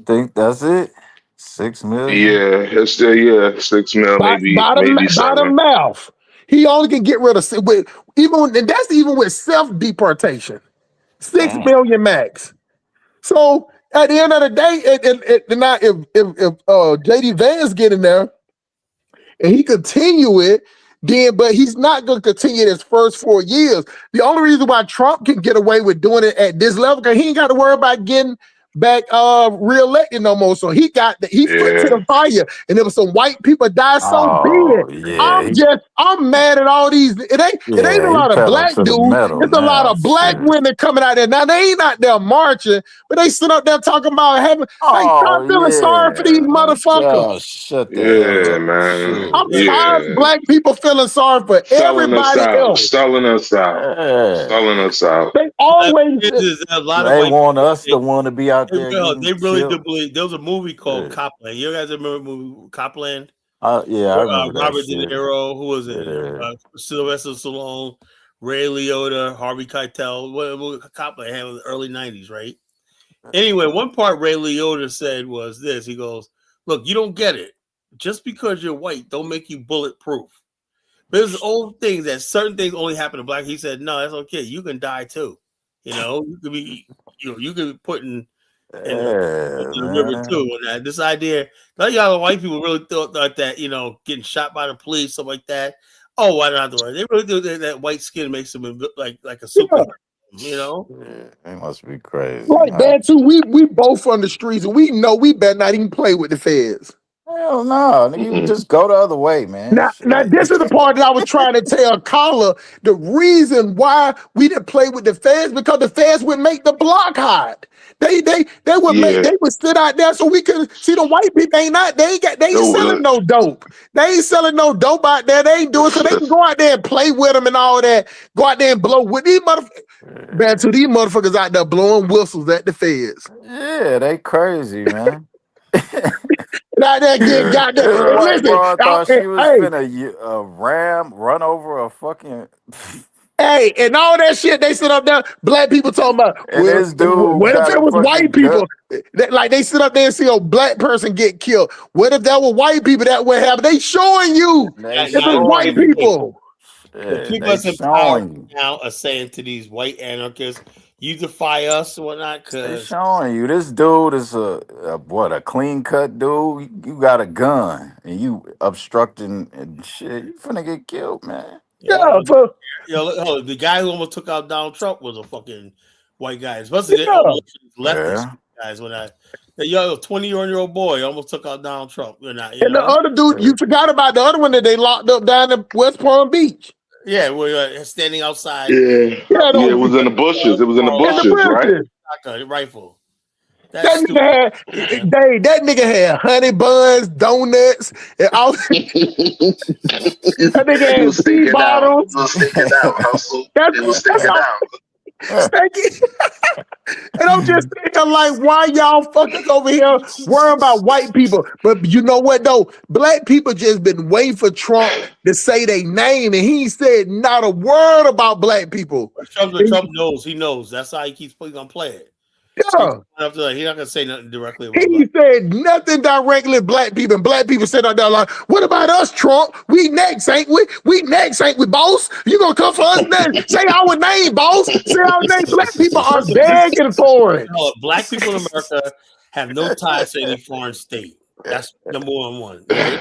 Think that's it? 6 million? Yeah, it's still 6 mil, maybe 7. By the mouth. He only can get rid of and that's even with self-deportation. 6 million max. So at the end of the day, if JD Vance get in there and he continue it, then but he's not going to continue his first 4 years. The only reason why Trump can get away with doing it at this level, because he ain't got to worry about getting back reelected no more. So he got foot to the fire, and there was some white people die so big. Yeah, I'm mad at all these. It ain't a lot of black dudes. It's a lot of black women coming out there. Now they ain't out there marching, but they sit up there talking about having I'm feeling sorry for these motherfuckers. Shut the man. I'm tired of black people feeling sorry for everybody else. Selling us out. They always they want us the one to be out there. They really do believe. There was a movie called Copland. You guys remember the movie Copland? Yeah, I remember Robert De Niro. Who was it? Sylvester Stallone, Ray Liotta, Harvey Keitel. Copland had in the early 90s, right? Anyway, one part Ray Liotta said was this. He goes, "Look, you don't get it. Just because you're white don't make you bulletproof. There's old things that certain things only happen to black." He said, "No, that's okay. You can die too. You could be, you could be put in the river too." And this idea, y'all white people really thought that getting shot by the police, stuff like that. Oh, why not? They really do that. White skin makes them like a super. They must be crazy. Like that too. We both from the streets, and we know we better not even play with the feds. Hell no, you just go the other way, man. Now this is the part that I was trying to tell Carla. The reason why we didn't play with the feds because the feds would make the block hot. They would sit out there so we could see the white people they ain't selling no dope. They ain't selling no dope out there. They ain't doing so they can go out there and play with them and all that. Go out there and blow with these motherfuckers. Man, to these motherfuckers out there blowing whistles at the feds. Yeah, they crazy, man. Out there getting goddamn. I thought she was finna run over a fucking. Hey, and all that shit they sit up there, black people talking about. And this dude, what if it was white people? Like they sit up there and see a black person get killed. What if that was white people that would happen? They showing you if it's white people. The people that's in power now are saying to these white anarchists, "You defy us or whatnot." They're showing you this dude is a clean cut dude. You got a gun and you obstructing and shit. You finna get killed, man. The guy who almost took out Donald Trump was a fucking white guy. Especially leftist guys. When 20-year-old boy almost took out Donald Trump. The other dude, you forgot about the other one that they locked up down in West Palm Beach. Yeah, we're standing outside. Yeah, it was in the bushes. It was in the bushes, right? Rifle. That nigga had honey buns, donuts, and all. That nigga had sea bottles. It was sticking out, Russell. It was sticking out. And I'm just thinking, like, why y'all fuckers over here worrying about white people? But you know what, though? Black people just been waiting for Trump to say their name, and he said not a word about black people. Trump knows. He knows. That's how he keeps going to play it. Yeah. He's not gonna say nothing directly. He said nothing directly to black people, and black people said out there like, "What about us, Trump? We next, ain't we? We next, ain't we, boss? You gonna come for us next? Say our name, boss. Say our name." Black people are begging for it. Black people in America have no ties to any foreign state. That's number one. Right?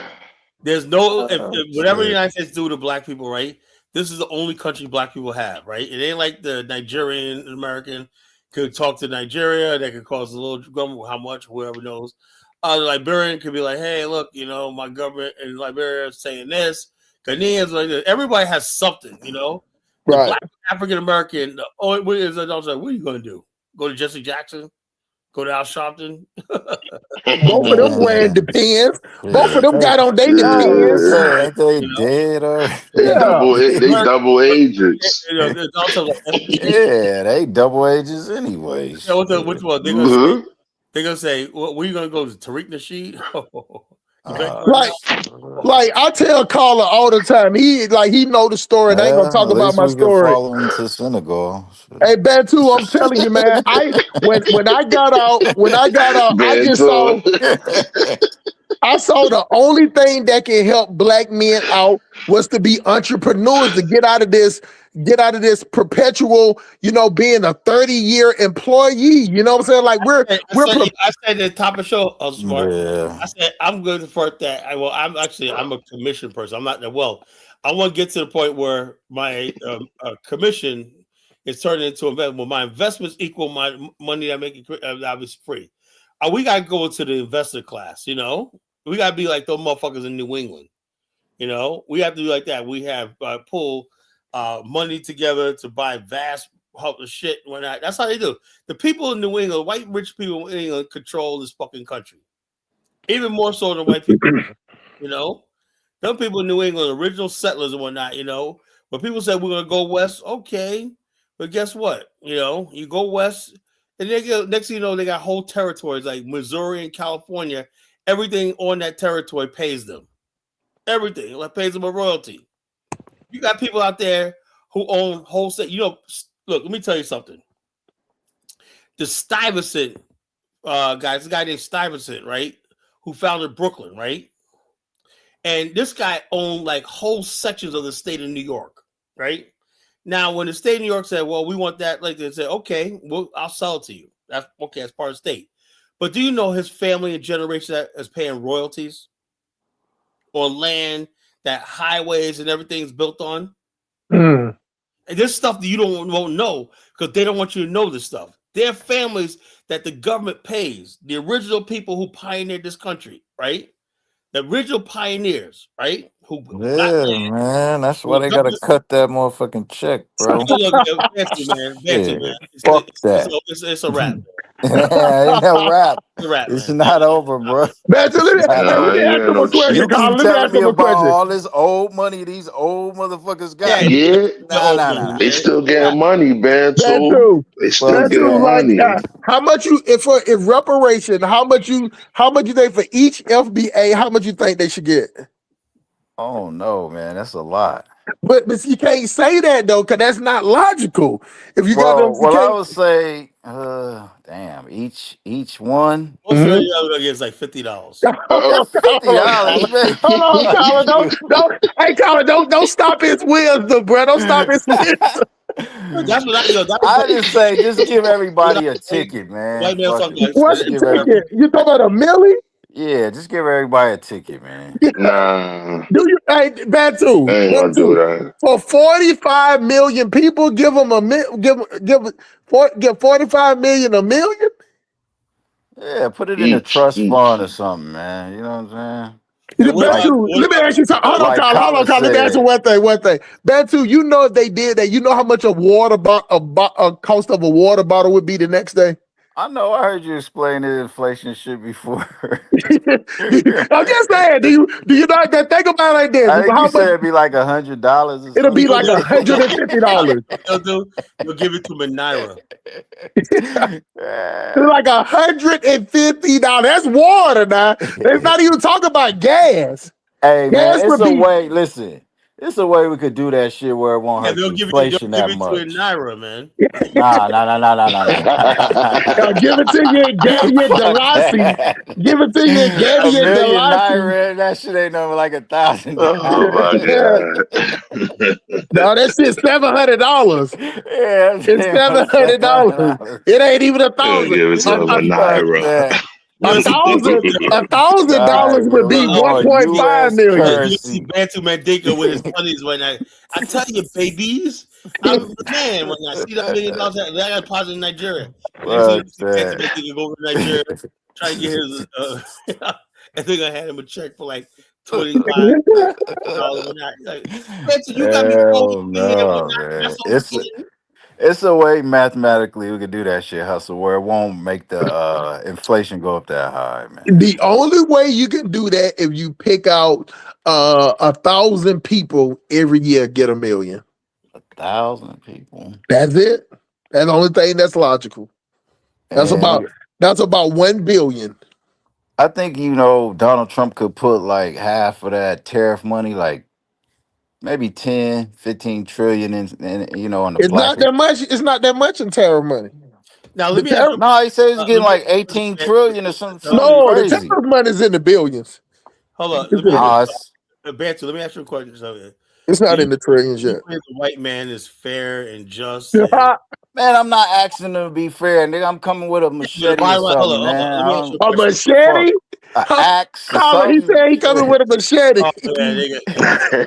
There's no whatever the United States do to black people, right? This is the only country black people have, right? It ain't like the Nigerian American. Could talk to Nigeria, that could cause a little grumble, how much, whoever knows. The Liberian could be like, "Hey, look, my government in Liberia is saying this." Ghanaians like this. Everybody has something, Right. The Black African American, what are you going to do? Go to Jesse Jackson? Go to Al Sharpton. Both of them wearing Depends. Both of them got on their Depends. Ain't they dead or? They double agents. It's also like Yeah, they double agents anyway. Yeah, which one? They're gonna say, well, where you gonna go? To Tariq Nasheed? Like I tell Carla all the time, he know the story. And I ain't gonna talk about my story. Follow him to Senegal. Hey, Bantu, I'm telling you, man. When I got out, I saw the only thing that can help black men out was to be entrepreneurs, to get out of this perpetual, being a 30-year employee. You know what I'm saying? Like I said at the top of the show, I was smart. Yeah. I said I'm good for that. I'm a commission person. I'm not that well. I want to get to the point where my commission is turning into investment. Well, my investments equal my money I make. I was free. We gotta go into the investor class. We gotta be like those motherfuckers in New England. We have to be like that. We have pull money together to buy vast help of shit. That's how they do. The people in New England, white rich people in England, control this fucking country, even more so than white people. Them people in New England, original settlers and whatnot. When people say we're gonna go west, okay, but guess what? You go west, and next thing you know, they got whole territories like Missouri and California. Everything on that territory pays them. Everything pays them a royalty. You got people out there who own wholesale. Look, let me tell you something. The Stuyvesant guys, a guy named Stuyvesant, right, who founded Brooklyn, right? And this guy owned like whole sections of the state of New York, right? Now, when the state of New York said, well, we want that, like they said, okay, I'll sell it to you. That's okay, that's part of the state. But do you know his family and generation that is paying royalties on land that highways and everything's built on? And this stuff that you won't know because they don't want you to know this stuff. They're families that the government pays, the original people who pioneered this country, right? The original pioneers, right? Man, that's why they gotta cut that motherfucking check, bro. Fuck that. It's a wrap. Ain't no rap. It's not over, bro. Let me ask him a question. You keep telling me about all this old money these old motherfuckers got. Nah. They still getting money, man. They still getting money. How much if reparation? How much you think for each FBA? How much you think they should get? Oh no, man, that's a lot. But you can't say that though, because that's not logical. If you I would say, damn, each one. It's like $50. $50, man. Hold on, Colin, don't stop his wisdom, bro. Don't stop his wisdom. That's what I just say, just give everybody a ticket, man. What's the ticket? You talking about a milli? Yeah, just give everybody a ticket, man. Nah. Do you? Hey, Bantu. I ain't gonna do that. For 45 million people, give 45 million a million. Yeah, put it in a trust fund or something, man. You know what I'm saying? Let me ask you something. Hold on, Colin. Let me ask you one thing. Bantu, you know if they did that, you know how much a cost of a water bottle would be the next day? I know. I heard you explain the inflation shit before. I'm just saying. Do you not think about it like this? I think you said it'd be like $100. It'll be like $150. You'll give it to Naira. It's like $150. That's water now. It's not even talking about gas. Hey man, it's a way. Listen. It's a way we could do that shit where it won't have inflation that much. They'll give it to Naira, man. Nah. Give it to you in Gabby and Delassie. Give it to you in Gabby and Delassie. That shit ain't nothing like $1,000. Oh my god. No, that shit's $700. Yeah, it's $700. It ain't even $1,000. Give it to Naira. $1,000 would be 1.5 million. You see Bantu Mandinka with his monies right now. I tell you, babies, I'm the man when I see that $1 million. I got deposit in Nigeria. Bantu Mandinka go over to Nigeria, try to get his. I think I had him a check for like $25. Like, Bantu, you got me. It's a way mathematically we could do that shit, hustle, where it won't make the inflation go up that high, man. The only way you can do that if you pick out 1,000 people every year get $1 million. 1,000 people. That's it. That's the only thing that's logical. That's about 1 billion. I think Donald Trump could put like half of that tariff money, like maybe 10, 15 trillion in on the It's not that much. It's not that much in tariff money. Now let me ask you, No, he says he's getting like 18 trillion or something. No, the Crazy. tariff money is in the billions. hold on. Bantu, let me ask you a question. It's not in the trillions yet. The white man is fair and just. Man, I'm not asking him to be fair, nigga. I'm coming with a machete or something, man. A machete? Axe. He said he coming with a machete.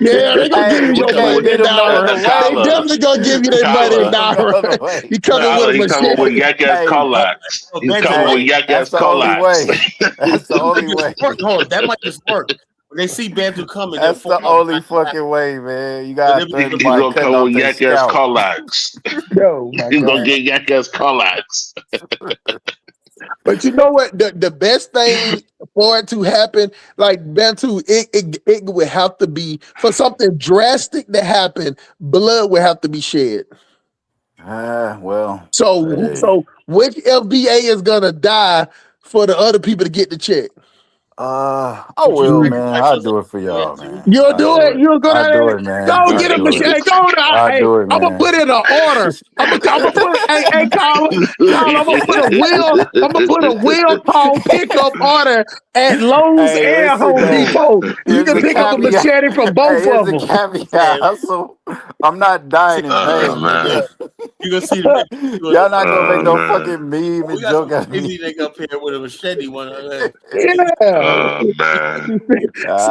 Yeah, they gonna give you your money in dollars. They definitely gonna give you their money in dollars. He coming with a machete. Coming with yak-ass Colax. He's coming with yak-ass Colax. That's the only way. Hold on, that might just work. When they see Bantu coming, that's the only fucking way, man. You got to he's gonna come with yak-ass Colax. He's gonna get yak-ass Colax. But you know what? The best thing for it to happen, like Bantu, it would have to be for something drastic to happen. Blood would have to be shed. Well. So which FBA is gonna die for the other people to get the check? I will, man. I'll do it for y'all, man. You'll do it. You're gonna do it, man. Go get a machete. Go down. Hey, I'm gonna put in an order. I'm gonna put. Hey, Colin, I'm gonna put a wheel call pickup order at Lowe's and Home Depot. You can pick up a machete from both of them. So I'm not dying in vain, man. You gonna see y'all not gonna make no fucking meme and joke at me. Crazy nigga up here with a machete. Yeah.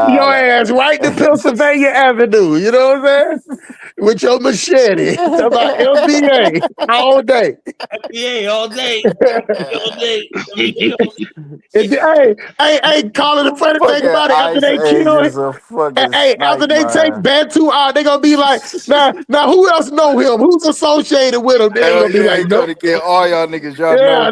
Your ass right to Pennsylvania Avenue. You know what I'm saying? With your machete. Talk about LBA all day. FBA all day. Hey, Colin, the funny thing about it, after they kill it, after they take Bantu out, they gonna be like, now who else know him? Who's associated with him? They're gonna be like, no. To get all y'all niggas, y'all know.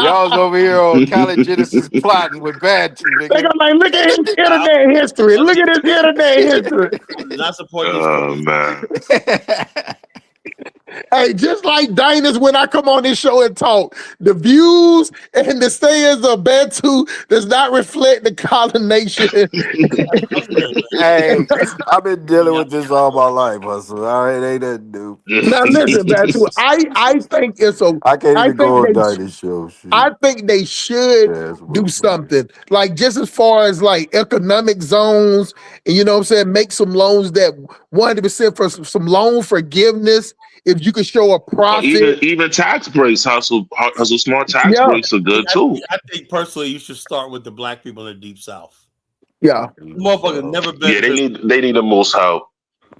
Y'all's over here on College Genesis plotting with Bantu. They gonna like, look at his internet history. Look at his internet history. Not supporting man. Hey, just like Diners, when I come on this show and talk, the views and the sayings of Bantu does not reflect the Colin Nation. Hey, I've been dealing with this all my life, Hustle. All right, ain't that dude. Now listen, Bantu, I think it's a. I can't even go on Diners show. Shit. I think they should do something like just as far as like economic zones, and you know what I'm saying, make some loans that 100% for some loan forgiveness. If you could show a profit, even tax breaks, hustle smart tax breaks are good too. I think personally, you should start with the black people in the Deep South. Yeah, motherfuckers never been. Yeah, they need the most help.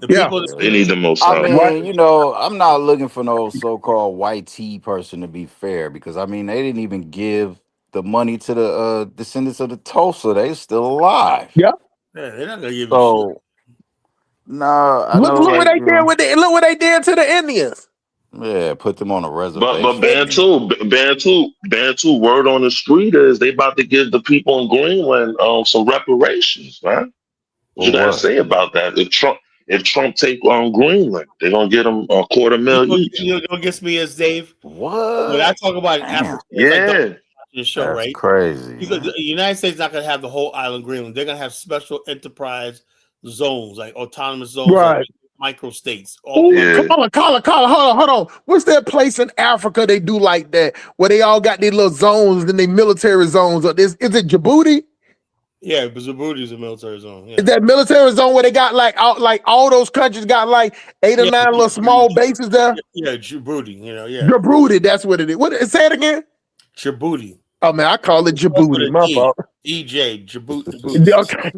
They need the most help. I mean, I'm not looking for no so-called white tea person to be fair, because I mean they didn't even give the money to the descendants of the Tulsa. They still alive. Yeah, they're not gonna give you shit. No, look what they did with it. Look what they did to the Indians. Yeah, put them on a reservation. But Bantu. Word on the street is they about to give the people in Greenland some reparations, man. What you gotta say about that? If Trump take on Greenland, they're gonna get them $250,000 each. You know what gets me as Dave? What? When I talk about Africa, your show, that's right? Crazy. Because the United States is not gonna have the whole island Greenland. They're gonna have special enterprise zones, like autonomous zones, right? Like microstates. Colin, hold on. What's that place in Africa they do like that, where they all got these little zones and they military zones? Is it Djibouti? Yeah, but Djibouti is a military zone. Yeah. Is that military zone where they got like all those countries got like 8 or 9 little small bases there? Yeah, Djibouti. Djibouti. That's what it is. Say it again. Djibouti. Oh man, I call it Djibouti. My fault. DJ Djibouti. Okay.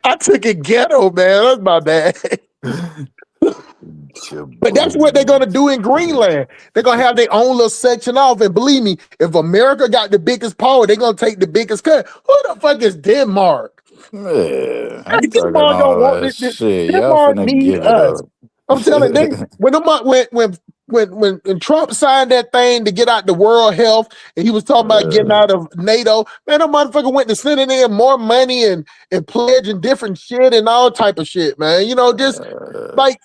I took it ghetto, man. That's my bad. But that's what they're gonna do in Greenland. They're gonna have their own little section off. And believe me, if America got the biggest power, they're gonna take the biggest cut. Who the fuck is Denmark? Man, Denmark don't want this shit. Y'all finna give it up. I'm telling you, when Trump signed that thing to get out the World Health, and he was talking about getting out of NATO, man, that motherfucker went to sending in more money and pledging different shit and all type of shit, man. You know, just like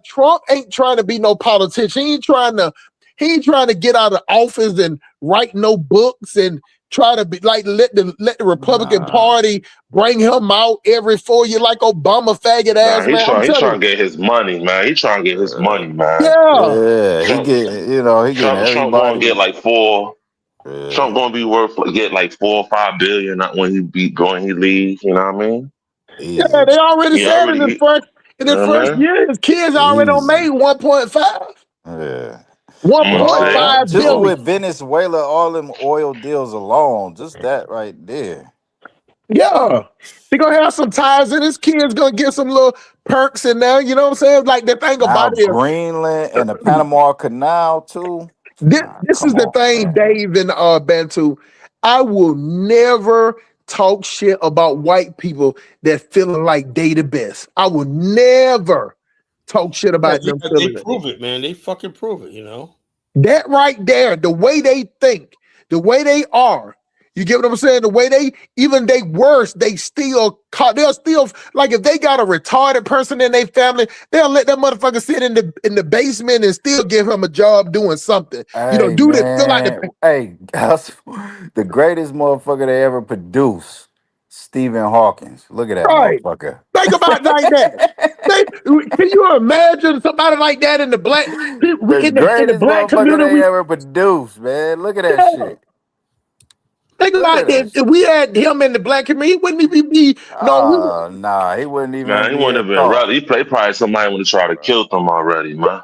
Trump ain't trying to be no politician. He ain't trying to get out of office and write no books and try to be like let the Republican Party bring him out every 4 years like Obama faggot ass He's man. He's trying to get his money, man. He's trying to get his money, man. Yeah. He getting Trump gonna get like four. Trump gonna be worth get like 4 or 5 billion when he leaves. You know what I mean? Yeah, they already said in the first year, his kids already on made 1.5. Yeah. 1.5 just billion. with Venezuela, all them oil deals alone, just that right there. Yeah, he gonna have some ties, and his kids gonna get some little perks in there. You know what I'm saying? Like the thing about it, Greenland and the Panama Canal too. This is the thing, Dave and Bantu. I will never talk shit about white people that feeling like they the best. I will never talk shit about them. They prove it, man. They fucking prove it, you know. That right there, the way they think, the way they are. You get what I'm saying? The way they'll still like if they got a retarded person in their family, they'll let that motherfucker sit in the basement and still give him a job doing something. Hey, Feel like the greatest motherfucker they ever produced, Stephen Hawking. Look at that motherfucker. Think about it like that. Can you imagine somebody like that in the black community they ever produced, man? Look at that shit. Think about this. If we had him in the black community, he wouldn't even be. He wouldn't even. Nah, he wouldn't have been rather. He probably somebody would have tried to kill him already, man.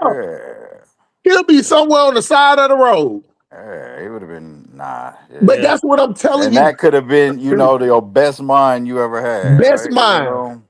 He'll be somewhere on the side of the road. He would have been But that's what I'm telling you. That could have been, your best mind you ever had. Best mind.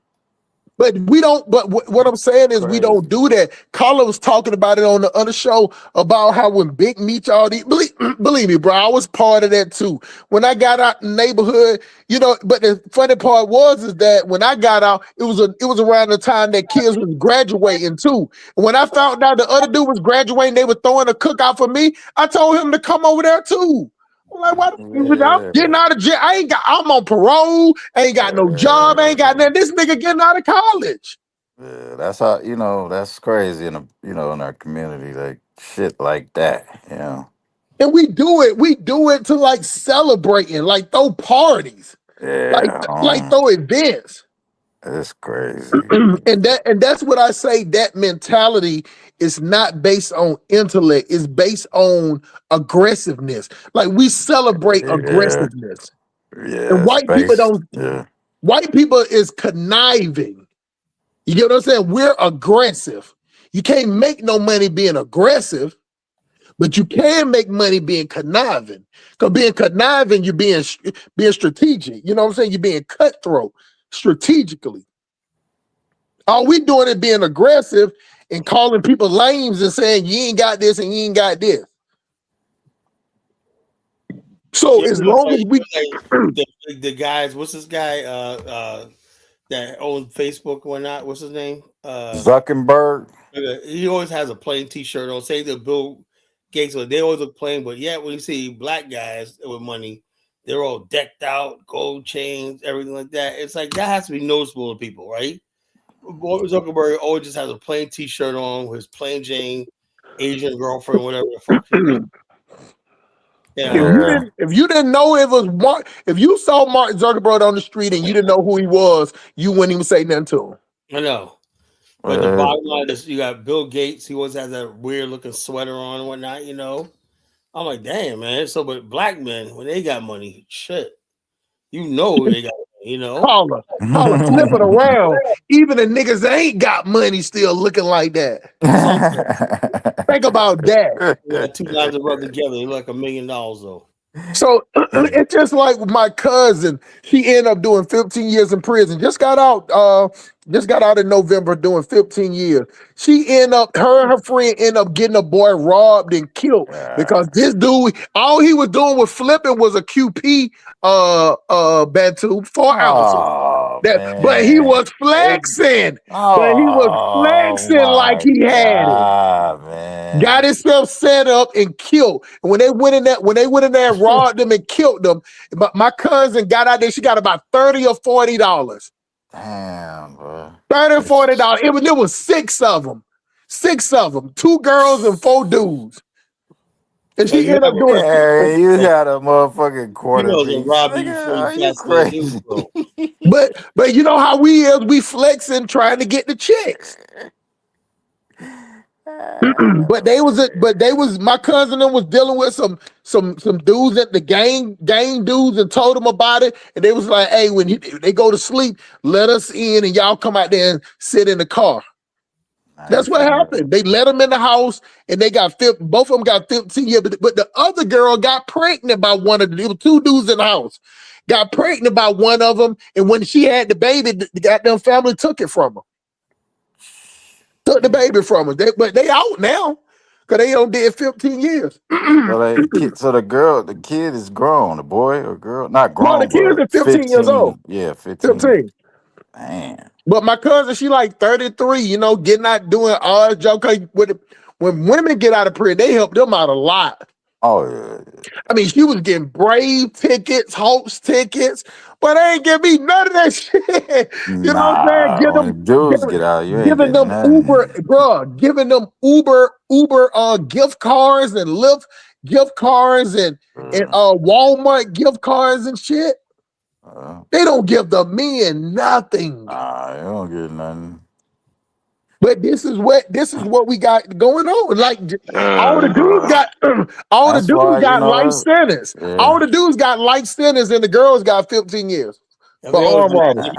But we don't. But what I'm saying is, we don't do that. Carla was talking about it on the other show about how when Big Meech all these. Believe me, bro, I was part of that too. When I got out in the neighborhood, But the funny part is that when I got out, it was around the time that kids was graduating too. And when I found out the other dude was graduating, they were throwing a cookout for me. I told him to come over there too. I'm like, what? I'm getting out of jail. I'm on parole. I ain't got no job. I ain't got nothing. This nigga getting out of college. Yeah, that's how that's crazy in in our community, like shit like that. And we do it to like celebrating, like throw parties, like throw events. It's crazy. and that's what I say. That mentality is not based on intellect. It's based on aggressiveness. Like we celebrate aggressiveness. Yeah. And white people don't. Yeah. White people is conniving. You get what I'm saying? We're aggressive. You can't make no money being aggressive, but you can make money being conniving. Because being conniving, you're being strategic. You know what I'm saying? You're being cutthroat strategically. All we doing is being aggressive and calling people lames and saying you ain't got this and you ain't got this. So as long as we the guys, what's this guy that owns Facebook or whatnot? What's his name? Zuckerberg. He always has a plain t-shirt on. Say the Bill Gates, they always look plain, but yet when you see black guys with money, they're all decked out, gold chains, everything like that. It's like that has to be noticeable to people, right? Zuckerberg always just has a plain t-shirt on with his plain Jane, Asian girlfriend, whatever the fuck. If you didn't know it was Mark, if you saw Mark Zuckerberg on the street and you didn't know who he was, you wouldn't even say nothing to him. I know. But the bottom line is you got Bill Gates, he always has that weird looking sweater on and whatnot, I'm like, damn, man. So, but black men, when they got money, shit, they got money, Holla, flip it around. Even the niggas that ain't got money still looking like that. Think about that. Yeah, two guys that rub together, they like $1 million though. So it's just like my cousin. She ended up doing 15 years in prison. Just got out Just got out in November doing 15 years. Her and her friend end up getting a boy robbed and killed because this dude, all he was doing was flipping was a QP Bantu 4 ounces. But he was flexing. Like he had it. Man. Got himself set up and killed. And when they went in there and robbed them and killed them, my cousin got out there, she got about $30 or $40. Damn, bro. $30 or $40. It was 6 of them. 6 of them. 2 girls and 4 dudes. And she ended up doing. Hey, you got a motherfucking quarter piece. Are you crazy? But you know how we is? We flexing, trying to get the chicks. But my cousin was dealing with some dudes at the gang dudes and told them about it, and they was like, hey, when they go to sleep, let us in and y'all come out there and sit in the car. That's what happened. They let them in the house and they got both of them got 15 years, but the other girl got pregnant by one of them. There were 2 dudes in the house. Got pregnant by one of them, and when she had the baby, the goddamn family took it from her. Took the baby from her. But they out now because they did 15 years. So the kid is grown, the boy or girl? Not grown. No, the kid is 15 years old. Yeah, 15. Man. But my cousin, she like 33, getting out doing odd jokes. When women get out of prison, they help them out a lot. Oh, yeah. I mean, she was getting Brave tickets, Hopes tickets, but they ain't give me none of that shit. You know what I'm saying? Giving them Uber, bro, giving them Uber gift cards and Lyft gift cards and Walmart gift cards and shit. They don't give the men nothing. They don't get nothing. But this is what we got going on. Like all the dudes got life sentence. Yeah. All the dudes got life sentence, and the girls got 15 years for armed robbery.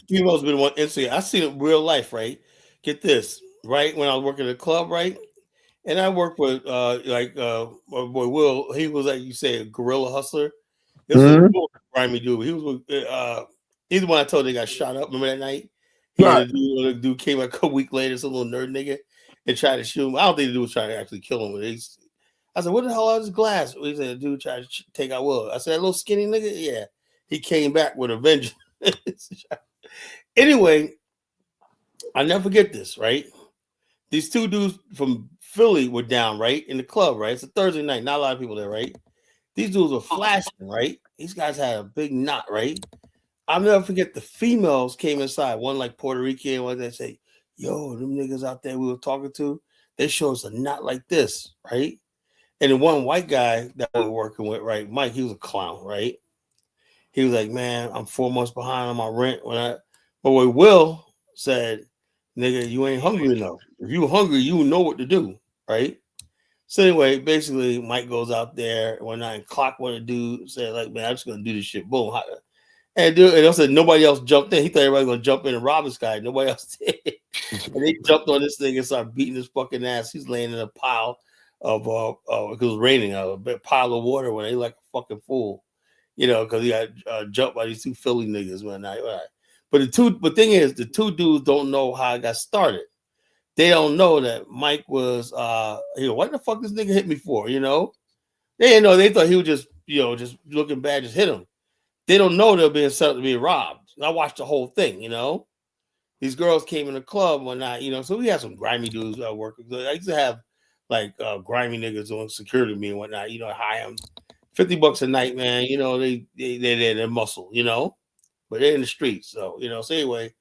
Females been one incident. I seen it in real life, right? Get this, right? When I was working at a club, right? And I worked with my boy Will. He was like you say, a guerrilla hustler. This was a grimy dude. He was he's the one I told they got shot up. Remember that night? The dude came a couple weeks later, some little nerd nigga, and tried to shoot him. I don't think the dude was trying to actually kill him. I said, what the hell is this glass? He said, the dude tried to take out Will. I said, that little skinny nigga? Yeah. He came back with a vengeance. Anyway, I never forget this, right? These 2 dudes from Philly were down, right? In the club, right? It's a Thursday night. Not a lot of people there, right? These dudes were flashing, right? These guys had a big knot, right? I'll never forget the females came inside, one like Puerto Rican, one they say, yo, them niggas out there we were talking to, they show us a knot like this, right? And the one white guy that we were working with, right, Mike, he was a clown, right? He was like, man, I'm 4 months behind on my rent. But what Will said, nigga, you ain't hungry enough. If you hungry, you know what to do, right? So anyway, basically, Mike goes out there one night and clock one of the dudes, said like, man, I'm just gonna do this shit. Boom. And dude, and I said nobody else jumped in. He thought everybody was gonna jump in and rob this guy. Nobody else did. And they jumped on this thing and started beating his fucking ass. He's laying in a pile of it was raining, a big pile of water when they like a fucking fool, because he got jumped by these 2 Philly niggas one night. Right. But the thing is, the 2 dudes don't know how it got started. They don't know that Mike was what the fuck this nigga hit me for? They didn't know. They thought he was just just looking bad, just hit him. They don't know they're being set up to be robbed. I watched the whole thing, These girls came in the club one night, so we had some grimy dudes working. I used to have like grimy niggas doing security with me and whatnot, hire them $50 a night, man. They're muscle, but they're in the streets. So, so anyway,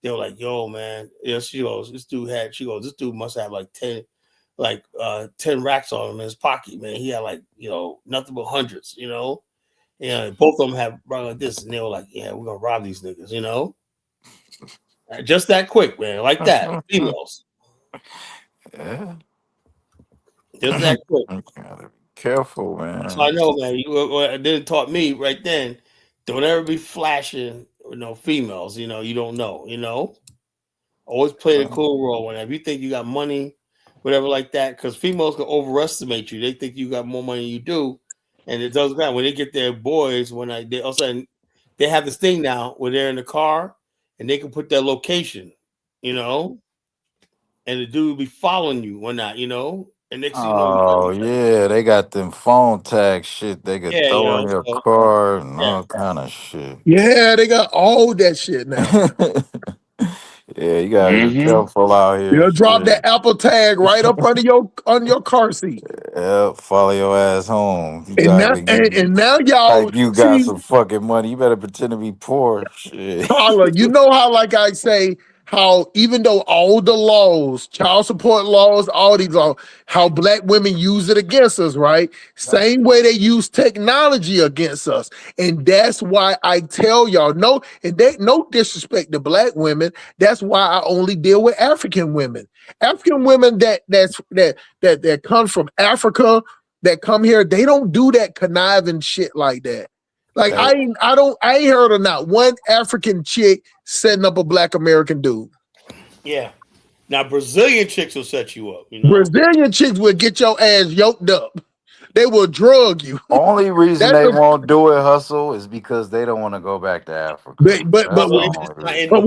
they were like, yo, man, she goes, this dude must have like 10 racks on him in his pocket, man. He had like, nothing but hundreds, both of them have like this, and they were like, yeah, we're gonna rob these niggas, just that quick, man, like that. Females, yeah, just that quick. Gotta be careful, man. So I know, man. You didn't taught me right then. Don't ever be flashing, females. You don't know. Always play the cool role. Whenever you think you got money, whatever like that, because females can overestimate you. They think you got more money than you do. And it doesn't matter when they get their boys. When all of a sudden they have this thing now where they're in the car and they can put their location, you know, and the dude will be following you or not, you know. And next thing you know, Oh yeah, they got them phone tag shit they could yeah, you throw in know, your so car and yeah, all kind of shit. Yeah, they got all that shit now. Yeah, you gotta be Mm-hmm. careful out here. They'll drop Shit. that Apple tag right up under your car seat. Yeah, follow your ass home. You And got now and now y'all like you got see, some fucking money. You better pretend to be poor. Shit. Carla, you know how, like I say, how even though all the laws, child support laws, all these laws, how black women use it against us, right? Same way they use technology against us. And that's why I tell y'all, no, and they no disrespect to black women. That's why I only deal with African women. African women that come from Africa, that come here, they don't do that conniving shit like that. Like I ain't heard of not one African chick setting up a black American dude. yeah. Now Brazilian chicks will set you up, you know. Brazilian chicks will get your ass yoked up. They will drug you. Only reason That's they a- won't do it, Hustle, is because they don't want to go back to Africa. But That's the me only reason. and 'Cause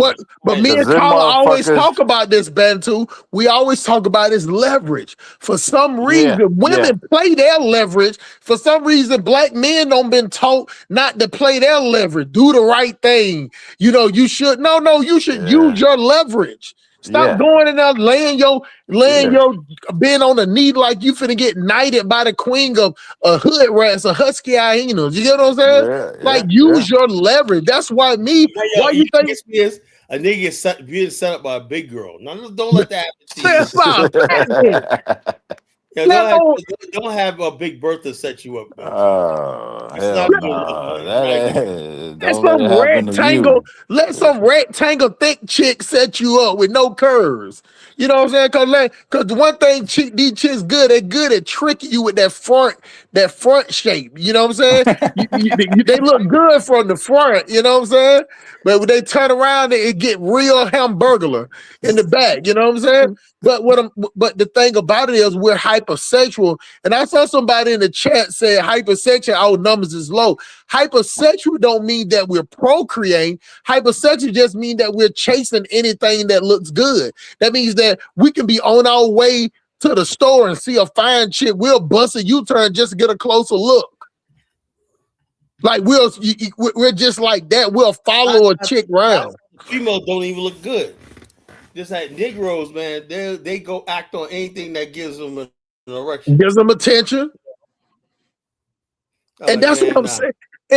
them Carla always motherfuckers- talk about this, Bantu. We always talk about this leverage. For some reason, Yeah, women play their leverage. For some reason, black men don't been taught not to play their leverage. Do the right thing. You know, you should you should use your leverage. Stop going in there laying your being on the knee like you finna get knighted by the queen of hood rats or husky hyenas. You get what I'm saying? Like use your leverage. That's why why you think gets me is a nigga being set up by a big girl. No, don't let that happen to you. Yeah, don't have a Big Bertha set you up. Let some rectangle thick chick set you up with no curves. You know what I'm saying? Cause the one thing these chicks they're good at tricking you with that front shape. You know what I'm saying? They look good from the front. You know what I'm saying? But when they turn around, it get real hamburglar in the back. You know what I'm saying? But but the thing about it is we're hypersexual. And I saw somebody in the chat say hypersexual, our numbers is low. Hypersexual don't mean that we're procreating. Hypersexual just mean that we're chasing anything that looks good. That means that we can be on our way to the store and see a fine chick. We'll bust a U-turn just to get a closer look. Like we're just like that. We'll follow a chick around. Females don't even look good. Just like Negroes, man, they go act on anything that gives them an erection. Gives them attention. And that's what I'm saying.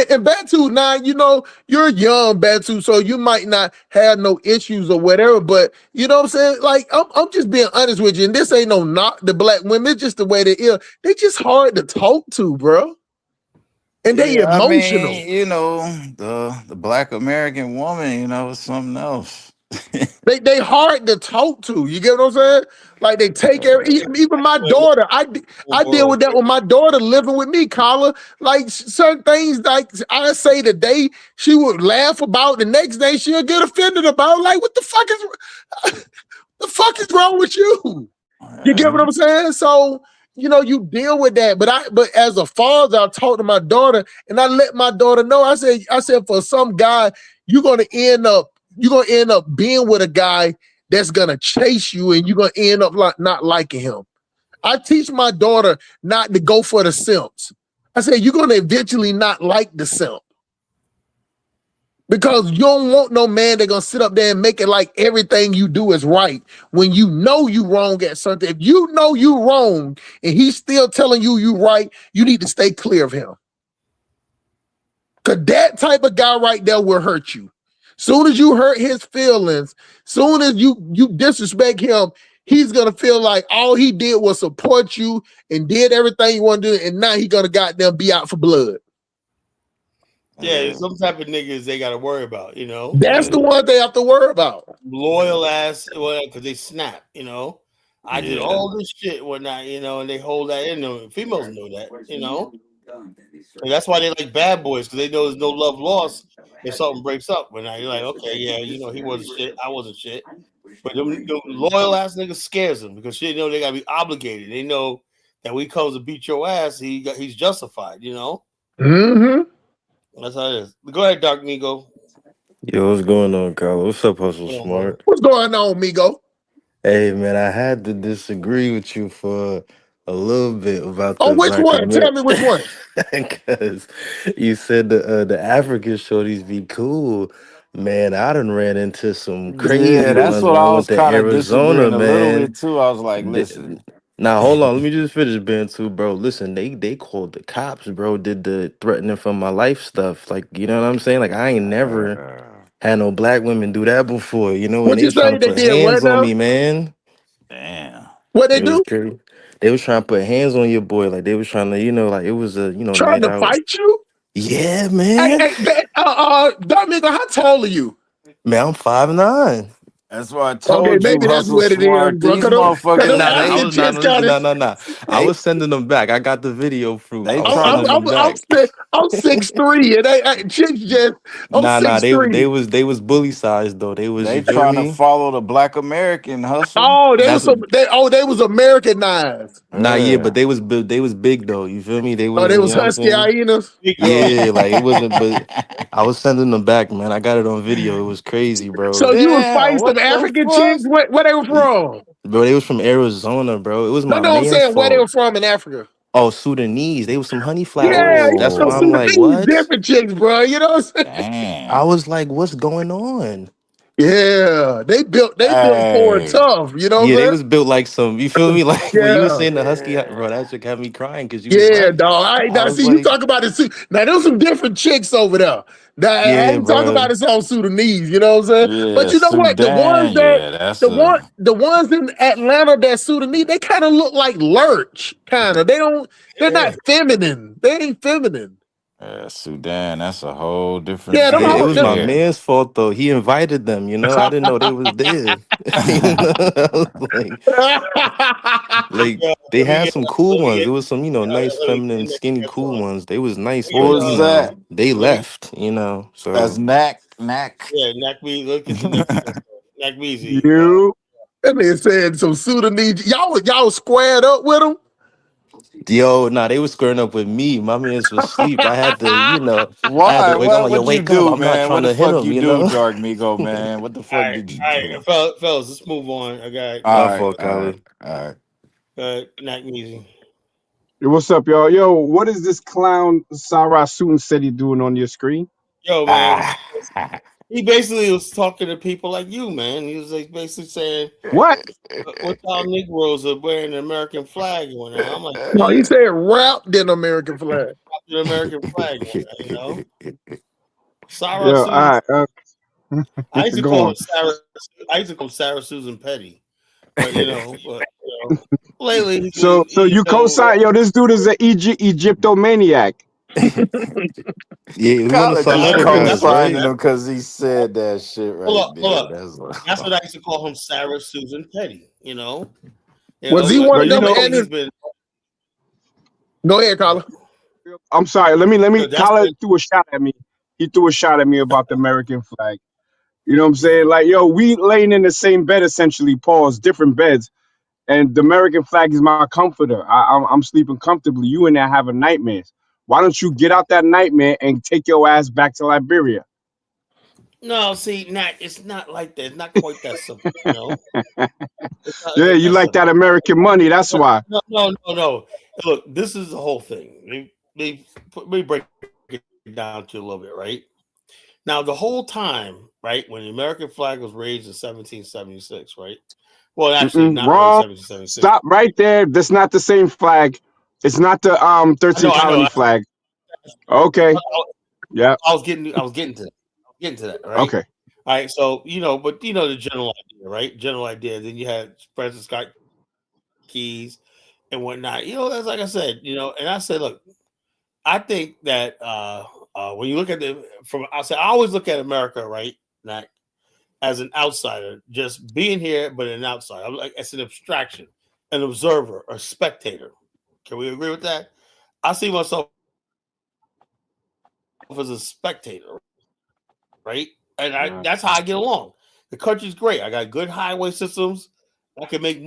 And Bantu, now, you know, you're young, Bantu, so you might not have no issues or whatever, but you know what I'm saying? Like, I'm just being honest with you, and this ain't no knock the black women, it's just the way they is. They just hard to talk to, bro. And they emotional. I mean, you know, the black American woman, you know, is something else. They hard to talk to. You get what I'm saying? Like they take care. Even my daughter, I deal with that with my daughter living with me, Carla. Like certain things, like I say today, she would laugh about. The next day, she'll get offended about. Like, what the fuck is wrong with you? You get what I'm saying? So you know, you deal with that. But as a father, I talked to my daughter, and I let my daughter know. I said, for some guy, you're gonna end up being with a guy that's gonna chase you, and you're gonna end up not liking him. I teach my daughter not to go for the simps. I said, you're gonna eventually not like the simp. Because you don't want no man that's gonna sit up there and make it like everything you do is right when you know you wrong at something. If you know you wrong and he's still telling you right, you need to stay clear of him. Because that type of guy right there will hurt you. Soon as you hurt his feelings, soon as you disrespect him, he's gonna feel like all he did was support you and did everything you want to do, and now he's gonna goddamn be out for blood. Yeah, some type of niggas they gotta worry about, you know. That's the one they have to worry about. Loyal ass, well, because they snap, you know. I did all this shit, whatnot, you know, and they hold that in them. Females know that, you know. And that's why they like bad boys, because they know there's no love lost if something breaks up. When you're like, okay, yeah, you know, he wasn't shit, I wasn't shit. But them loyal ass niggas scares them because they know they gotta be obligated. They know that when he comes to beat your ass, he's justified, you know. Mm-hmm. That's how it is. Go ahead, Dark Migo. Yo, what's going on, Carlo? What's up, Hustle Hold on, Smart? What's going on, Migo? Hey, man, I had to disagree with you for a little bit about Oh, the which Black one? Tell me American, which one. because you said the African shorties be cool. Man, I done ran into some Yeah, crazy that's ones what when I I went was to kind of Arizona, disagreeing a little man. bit too. I was like, Th- listen, Now hold on, let me just finish Ben too, bro. Listen, they called the cops, bro. Did the threatening for my life stuff, like you know what I'm saying? Like I ain't never had no black women do that before, you know, and What they you was trying say to they put did? hands What on now? me, man. damn. What they It was do? crazy. They was trying to put hands on your boy, like they was trying to, you know, like it was a, you know, Trying night to out. fight you? Yeah, Hey, man. hey, Domingo, how tall are you? Man, I'm 5'9". That's why I Okay, told you, maybe that's Hustle what it is, Smart. bro. These Cause them motherfuckers, Nah, I African was not chicks listen, kind of. nah. I Hey, was sending them back. I got the video proof. I they was trying sending to them back. I'm 6'3", and chicks just I'm Nah, 6'3". they was bully sized though. They was, they you feel trying to me? follow the Black American hustle. Oh, That's what, they was Americanized. nah, yeah, but Yeah. they was big though. You feel me? They Oh, they wasn't, you was know what I'm husky saying? hyenas. Negro. Yeah, like it wasn't, but I was sending them back, man. I got it on video. It was crazy, So bro. you was Damn, fighting some what the African fuck? chicks? Where they were from? Bro, they was from Arizona, bro. It was No, my no, I'm man's saying where they fault. were from in Africa. Oh, Sudanese. They was some honey Yeah, flappers. you That's know, why I'm Oh, like, Sudanese what? different chicks, bro. You know what I'm saying? I damn. was like, what's going on? Yeah, they built for it Hey. tough. You know Yeah, what they I'm was built like some, you feel me? Like when you was saying? saying the husky, bro, that shit had me crying because you was Yeah, right. dog. I ain't I now was see you like, talk about it. Now there's some different chicks over there. Now I yeah, ain't talking bro. about it's all Sudanese. You know what I'm saying? But Yeah, you know what? Sudan. Yeah, that's a The ones in Atlanta that Sudanese, they kind of look like Lurch. Kind of. They're Yeah. not feminine. They ain't feminine. Sudan. That's a whole different Yeah, them Yeah, it whole thing. was my them. Yeah. man's fault though. He invited them, you know. I didn't know they was there. You know, I was like Yo, they let me had get some cool let me ones. get It was some, you know, nice, let me feminine, get skinny, next cool on. ones. They was nice, Let me Who get but was you that? know, they let me left, you know. That's So Knack. yeah, Nack me. Let's get the next Nack Measy. You. That man said some Sudanese. Y'all squared up with them. yo, nah, they was squaring up with me. My man's was asleep. I had to, you know, I had to Why? wake. I'm like, yo, What you wake up. do, I'm not man? trying What the to hit fuck him, you you do, know. Dark Migo, man? What the fuck did you do? Fellas, let's move on. I got My All right, fault, all right, Khaled. all right. Nack Measy. Yo, what's up, y'all? Yo, what is this clown Sarah Soon said he doing on your screen? Yo, man. Ah. He basically was talking to people like you, man. He was like basically saying, What? "What y'all Negroes are wearing the American flag and whatnot." I'm like, No, he man, said wrapped in American flag. the American flag, you know. Sarah Yo, all Susan. right. I used to Go call her on. Sarah. I used to call Sarah Susan Petty, but lately he's So, been, you co-sign? Yo, this dude is an Egyptomaniac. Yeah, we want to Khaled sign just that's what everybody's, co-signing right? him because he said that shit right hold there. up. That's That's what I used to call him, Sarah Susan Petty. You know, Was he one But of you them? know, lately And he's been. go ahead, Carla. I'm sorry. Let me. That's Khaled been. threw a shot at me. He threw a shot at me about the American flag. You know what I'm saying? Yeah. Like, yo, we laying in the same bed essentially. Pause. Different beds. And the American flag is my comforter. I'm sleeping comfortably. You in there having nightmares. Why don't you get out that nightmare and take your ass back to Liberia? No, see, it's not like that. It's not quite that simple. You know, it's not Yeah, quite you that like simple. that American money. That's why. No. Look, this is the whole thing. Let me break it down to you a little bit, right? Now, the whole time, right, when the American flag was raised in 1776, right? Well, actually, Mm-mm, not really wrong. 1776. Stop right there. That's not the same flag. It's not the 13 I know. colony flag. Okay. Yeah. I was getting to that. Getting to that, right? Okay. All right. So but the general idea, right? General idea. Then you had President Scott Keys and whatnot. That's like I said. And I said, look, I think that when you look at I always look at America, right? Not as an outsider, just being here, but an outsider. I'm like, it's an abstraction, an observer, a spectator. Can we agree with that? I see myself as a spectator, right? And that's how I get along. The country's great. I got good highway systems. I can make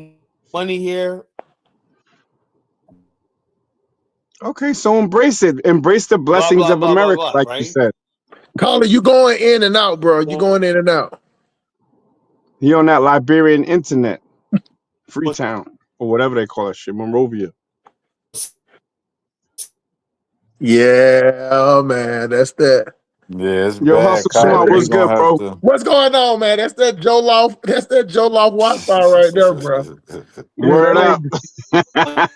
money here. Okay, so embrace it. Embrace the Blah blessings blah of blah blah America, blah. like you Right? said. Caller, you going in and out, bro. You going in and out. He on that Liberian internet, What- Freetown, or whatever they call that shit, Monrovia. Yeah, man. That's that. Yeah, it's Yo, bad, Hustle That Smart, Kyler. what's You ain't, good, gonna have bro? to. what's going on, man? That's that Joe Loft. That's that Joe Loft Wi-Fi right there, bro. Yeah, Word that up. ain't.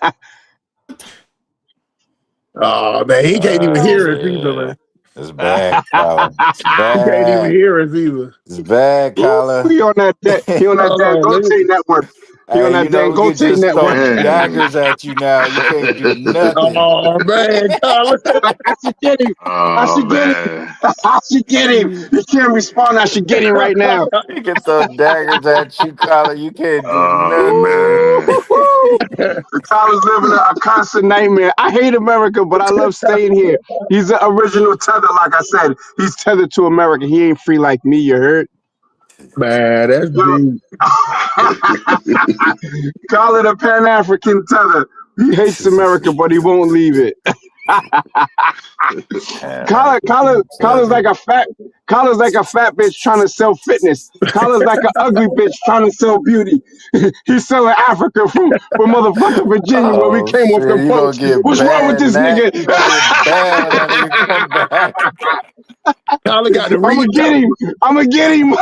Oh man, he can't even hear us either, Yeah, man. it's bad, Kyler. It's He can't even bad. hear us either. It's bad, Ooh, Kyler. he on that he on that Hold on, let me. Dangote network. He on Hey, you that know we could Dangote just throw network. daggers at you now. You can't do nothing. Oh man, Colin. I should get him. I Oh should get him. man. I should get him. He can't respond. I should get him right now. You can throw daggers at you, Kyler. You can't do Oh nothing. man. I was living a constant nightmare. I hate America, but I love staying here. He's the original tether, like I said. He's tethered to America. He ain't free like me, you heard? Man, that's Yo, deep. call it a Pan-African tether. He hates America, but he won't leave it. Man, I Collar's like a fat bitch trying to sell fitness. Collar's like an ugly bitch trying to sell beauty. He's selling Africa from motherfucking Virginia where we Oh came off shit, the you gonna boats. get What's wrong with banned, this Nat. nigga? You gonna get banned when that nigga come back. Colin got to I'ma read. get him. I'ma get him.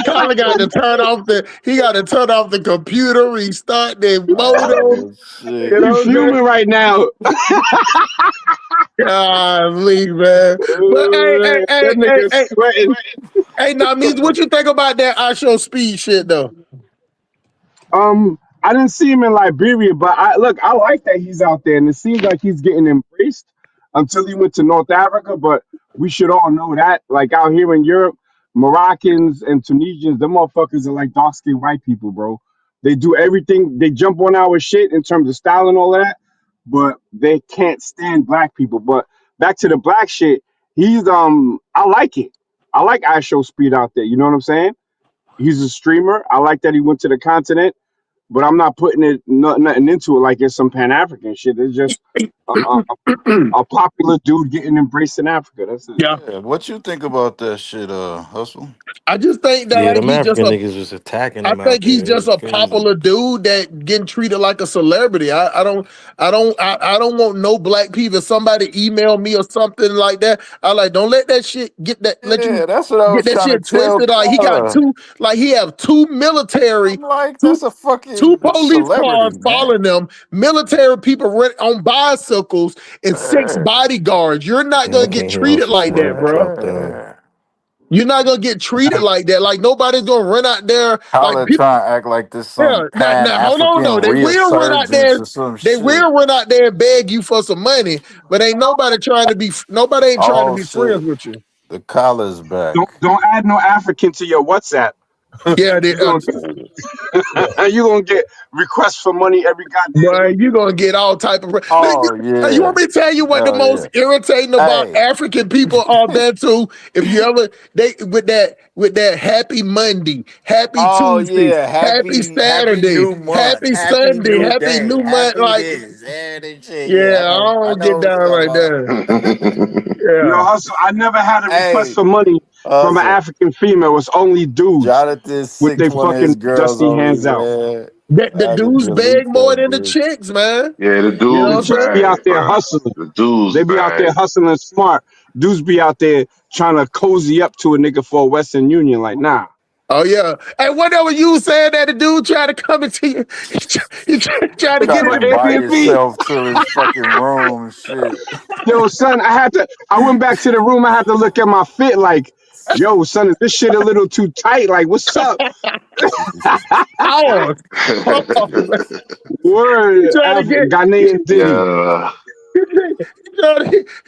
Colin got to turn off the. He got to turn off the computer, restart the modem. Oh shit. You He know what I'm saying? fuming right now. Golly, man. But That nigga sweating. now, means what you think about that I show speed shit though? I didn't see him in Liberia, but I like that he's out there, and it seems like he's getting embraced until he went to North Africa. But we should all know that, like out here in Europe, Moroccans and Tunisians, them motherfuckers are like dark skinned white people, bro. They do everything, they jump on our shit in terms of style and all of that, but they can't stand black people. But back to the black shit, he's I like it. I like I Show Speed out there. You know what I'm saying? He's a streamer. I like that he went to the continent, but I'm not putting nothing into it like it's some Pan African shit. It's just a popular dude getting embraced in Africa. That's it. Yeah. Yeah, what you think about that shit, Hustle? I just think that Yeah, like them he's just African a. niggas was attacking I them out think he's there. It just was a crazy. popular dude that getting treated like a celebrity. I don't want no black people. If somebody email me or something like that, I like don't let that shit let you Yeah, that's what I get was that trying to shit tell twisted. Like he got Kyler. he have two military, I'm like, two that's a two fucking police celebrity, cars man. following them, military people on bicycles, and 6 Yeah. bodyguards. You're not Yeah, I gonna get can't hear him treated for like shit. that, I bro. dropped down. Yeah. You're not gonna get treated like that. Like nobody's gonna run out there like Kyler people. trying to act like this some Yeah, now hold on Pan-African though. They will run out resurgence there. or some They shit. will run out there and beg you for some money, but ain't nobody trying to be. Nobody ain't trying to Oh be friends shit. with you. The Kyler's back. Don't add no African to your WhatsApp. Yeah, You gonna you gonna get requests for money every goddamn boy, week. you gonna get all type of. Oh You yeah. want me to tell you what the Hell most yeah. irritating about Hey. African people are been to? If you ever with that happy Monday, happy Oh Tuesday, yeah. happy Happy Saturday, new month. happy Happy Sunday, new happy day. new month. Happy Like, this. And this shit. Yeah, yeah, I I don't get know what down you're talking right about. there. Yo, Yeah. Hustle, I never had a request Hey, for money from an also, African female. It's only dudes Jonathan with their six one of his fucking girls dusty on me, hands out. man. The I had to dudes delete beg more that than the bitch. chicks, man. Yeah, the You know The what I'm dudes chicks saying? be out bag, there bro. hustling. The dudes They be out there bag. hustling smart. Dudes be out there trying to cozy up to a nigga for a Western Union. Like, nah. Oh yeah. And whatever you saying that the dude try to come into you, he try to Try get to Yo, in. invite Airbnb. himself to his fucking room and shit. Yo, son, I went back to the room. I had to look at my fit. Like, yo, son, is this shit a little too tight? Like, what's up? Pause. Pause. He Word, trying to get Ghanaian Diddy. Yeah.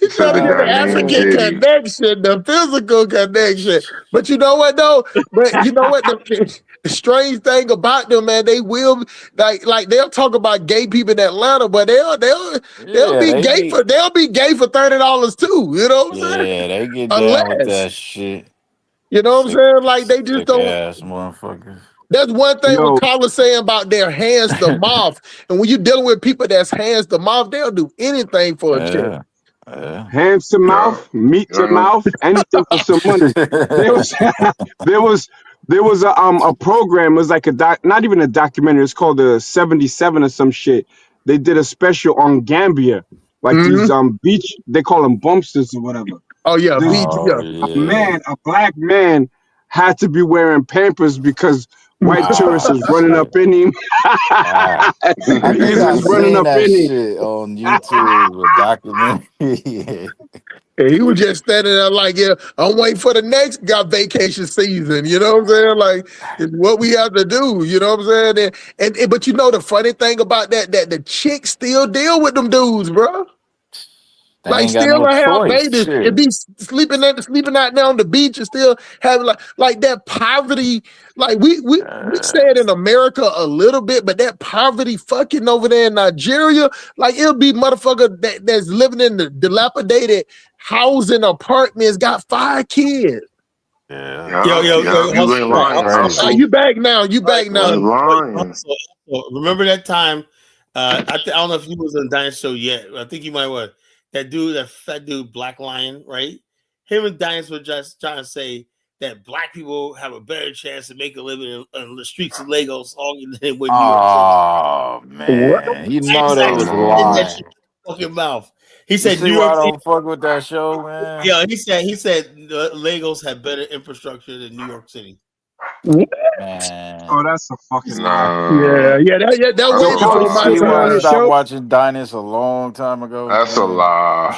he Said trying to the get the Ghanaian African Diddy. connection, the physical connection. But you know what though? But you know what? The strange thing about them, man, they will like they'll talk about gay people in Atlanta, but they'll Yeah, be they gay be. for $30 too. You know what I'm saying? Yeah, they get down with Unless that shit. you know what I'm Sick, saying, like they just sick don't. ass motherfuckers. That's one thing Yo. what Carla's saying about their hands to mouth. And when you're dealing with people that's hands to mouth, they'll do anything for a check. Hands to mouth, meat to mouth, anything for some money. There was a program. It was like not even a documentary. It's called the 77 or some shit. They did a special on Gambia, like these beach. They call them bumpsters or whatever. Oh yeah, a black man had to be wearing Pampers because white tourists was running up in him. I think I seen that shit on YouTube, a documentary. And he was just standing there like, yeah, I'm waiting for the next vacation season. You know what I'm saying? Like, it's what we have to do. You know what I'm saying? And but you know the funny thing about that the chicks still deal with them dudes, bro. They like ain't got still no have choice, babies shit. and be sleeping out there on the beach and still having like that poverty. Like we say it in America a little bit, but that poverty fucking over there in Nigeria, like it'll be motherfucker that's living in the dilapidated housing apartments, got 5 kids. Yo, you ain't lying. You back now. You back now. Remember that time? I don't know if you was on the Dinosaur show yet. I think you might was. That fat dude, Black Lion, right? Him and Dinas were just trying to say that black people have a better chance to make a living in the streets of Lagos than when Oh man, you know they was lying. Fucking mouth. He said, "New York don't fuck with that show, man." Yeah, he said Lagos had better infrastructure than New York City. Man. Oh, that's a fucking lie. Yeah. That was before my time. I stopped watching Dinas a long time ago. That's a lie.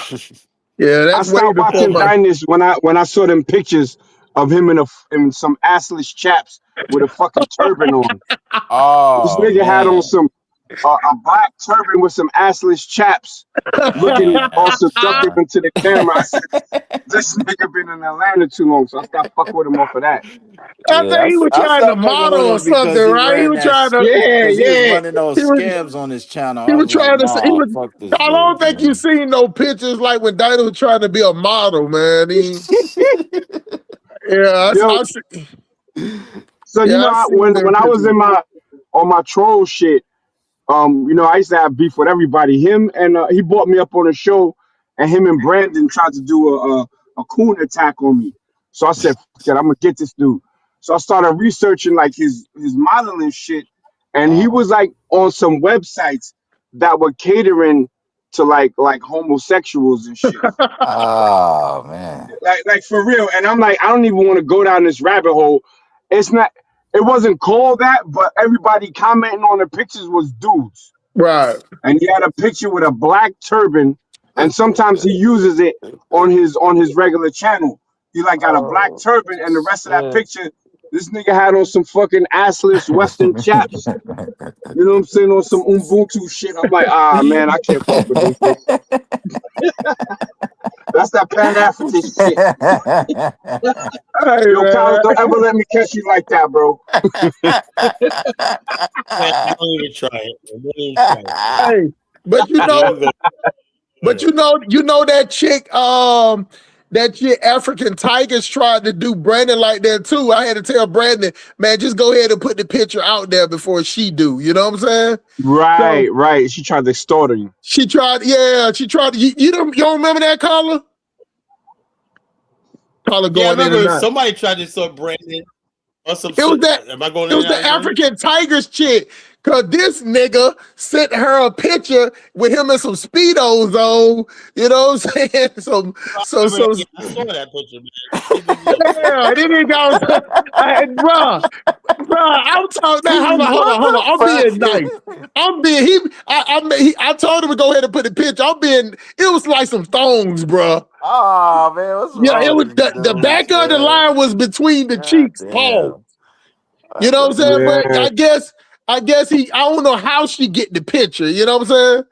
Yeah, that's I stopped watching Dinas when I saw them pictures of him in some assless chaps with a fucking turban on. Oh, this nigga had on some a black turban with some assless chaps, looking all seductive into the camera. I said, this nigga been in Atlanta too long, so I stopped fucking with him off of that. I think he was trying to model or something, right? He was trying to, he was running those scams on his channel. He was trying to say, I don't think you seen no pictures like when Dinah was trying to be a model, man. So you know, when I was on my troll shit, I used to have beef with everybody. Him and he brought me up on a show, and him and Brandon tried to do a coon attack on me. So I said, "Fuck it, I'm gonna get this dude." So I started researching like his modeling shit, and he was like on some websites that were catering to like homosexuals and shit. Oh man, like for real. And I'm like, I don't even want to go down this rabbit hole. It wasn't called that, but everybody commenting on the pictures was dudes. Right. And he had a picture with a black turban, and sometimes he uses it on his regular channel. He like got a black turban, and the rest of that picture, this nigga had on some fucking assless Western chaps. You know what I'm saying? On some Ubuntu shit. I'm like, man, I can't fuck with this shit. That's that Pan-African shit. Yo, Kyle, don't ever let me catch you like that, bro. I don't even try it. Hey, but you know that chick, African Tigers tried to do Brandon like that too. I had to tell Brandon, man, just go ahead and put the picture out there before she do. You know what I'm saying? Right. She tried to extort him. She tried. You don't remember that, Carla? Carla going in and out. Somebody tried to extort Brandon. It was the African Tigers chick. Cause this nigga sent her a picture with him in some Speedos on, you know what I'm saying? I saw that picture, man. Yeah, then he goes, bro, I'm talking now. Hold on. I'm being nice. I told him to go ahead and put the picture. It was like some thongs, bro. Oh man, what's wrong it was the back of the line was between the cheeks, Paul. You know what I'm saying? Yeah. But I guess I don't know how she get the picture, you know what I'm saying?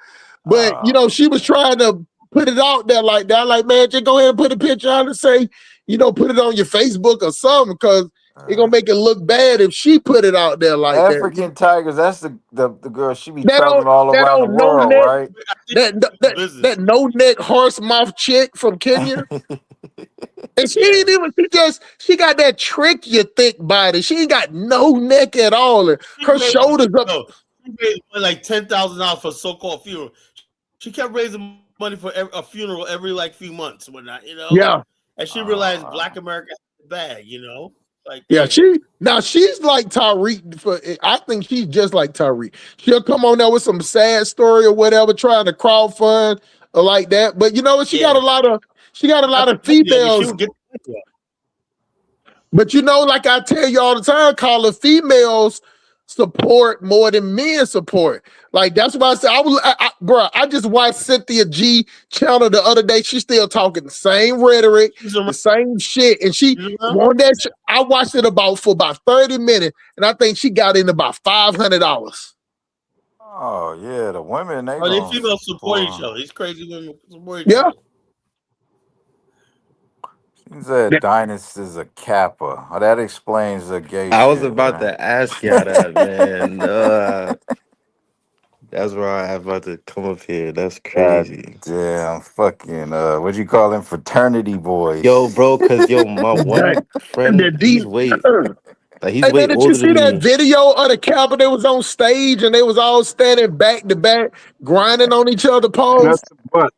But she was trying to put it out there like that. Like, man, just go ahead and put a picture on and say, put it on your Facebook or something, because it's gonna make it look bad if she put it out there like African Tigers, that's the girl. She be traveling all around the world, right? That no neck horse mouth chick from Kenya. And she ain't even, she got that tricky thick body. She ain't got no neck at all. And her shoulders up. No, she raised like $10,000 for a so-called funeral. She kept raising money for a funeral every like few months, whatnot, you know? Yeah. And she realized Black America has the bag, you know? Like, yeah, she's like Tariq. I think she's just like Tariq. She'll come on there with some sad story or whatever, trying to crowdfund or like that. But you know what? She got a lot of females. But you know, like I tell you all the time, Carla, females support more than men support. Like that's why I said I just watched Cynthia G channel the other day. She's still talking the same rhetoric, the same shit, and she won that. I watched it for about 30 minutes, and I think she got in about $500. Oh yeah, the women they females support each other. These crazy women support each other. She said Dynasty is a Kappa. Oh, that explains the gay I was shit, about to ask y'all that, man. That's why I'm about to come up here. That's crazy. Damn, fucking what you call them, fraternity boys? Yo, bro, cause my one friend, he's way older did you see that video of the Kappa that was on stage and they was all standing back to back, grinding on each other pose? I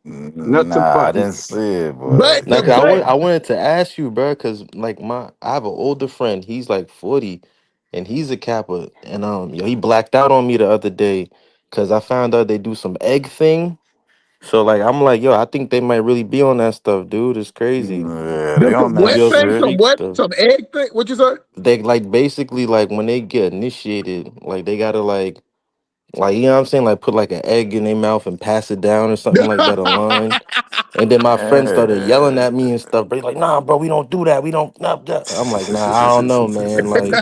didn't see it, boy. But I wanted to ask you, bro, because like I have an older friend. He's like 40, and he's a Kappa, and he blacked out on me the other day because I found out they do some egg thing. So like I'm like, yo, I think they might really be on that stuff, dude. It's crazy. Yeah, they on that shit. Some egg thing? What you say? They like basically like when they get initiated, like they gotta like you know what I'm saying, like put like an egg in their mouth and pass it down or something like that online. And then my friend started yelling at me and stuff. But he's like, nah, bro, we don't do that. We don't. Nah. I'm like, nah, I don't know, man. Like,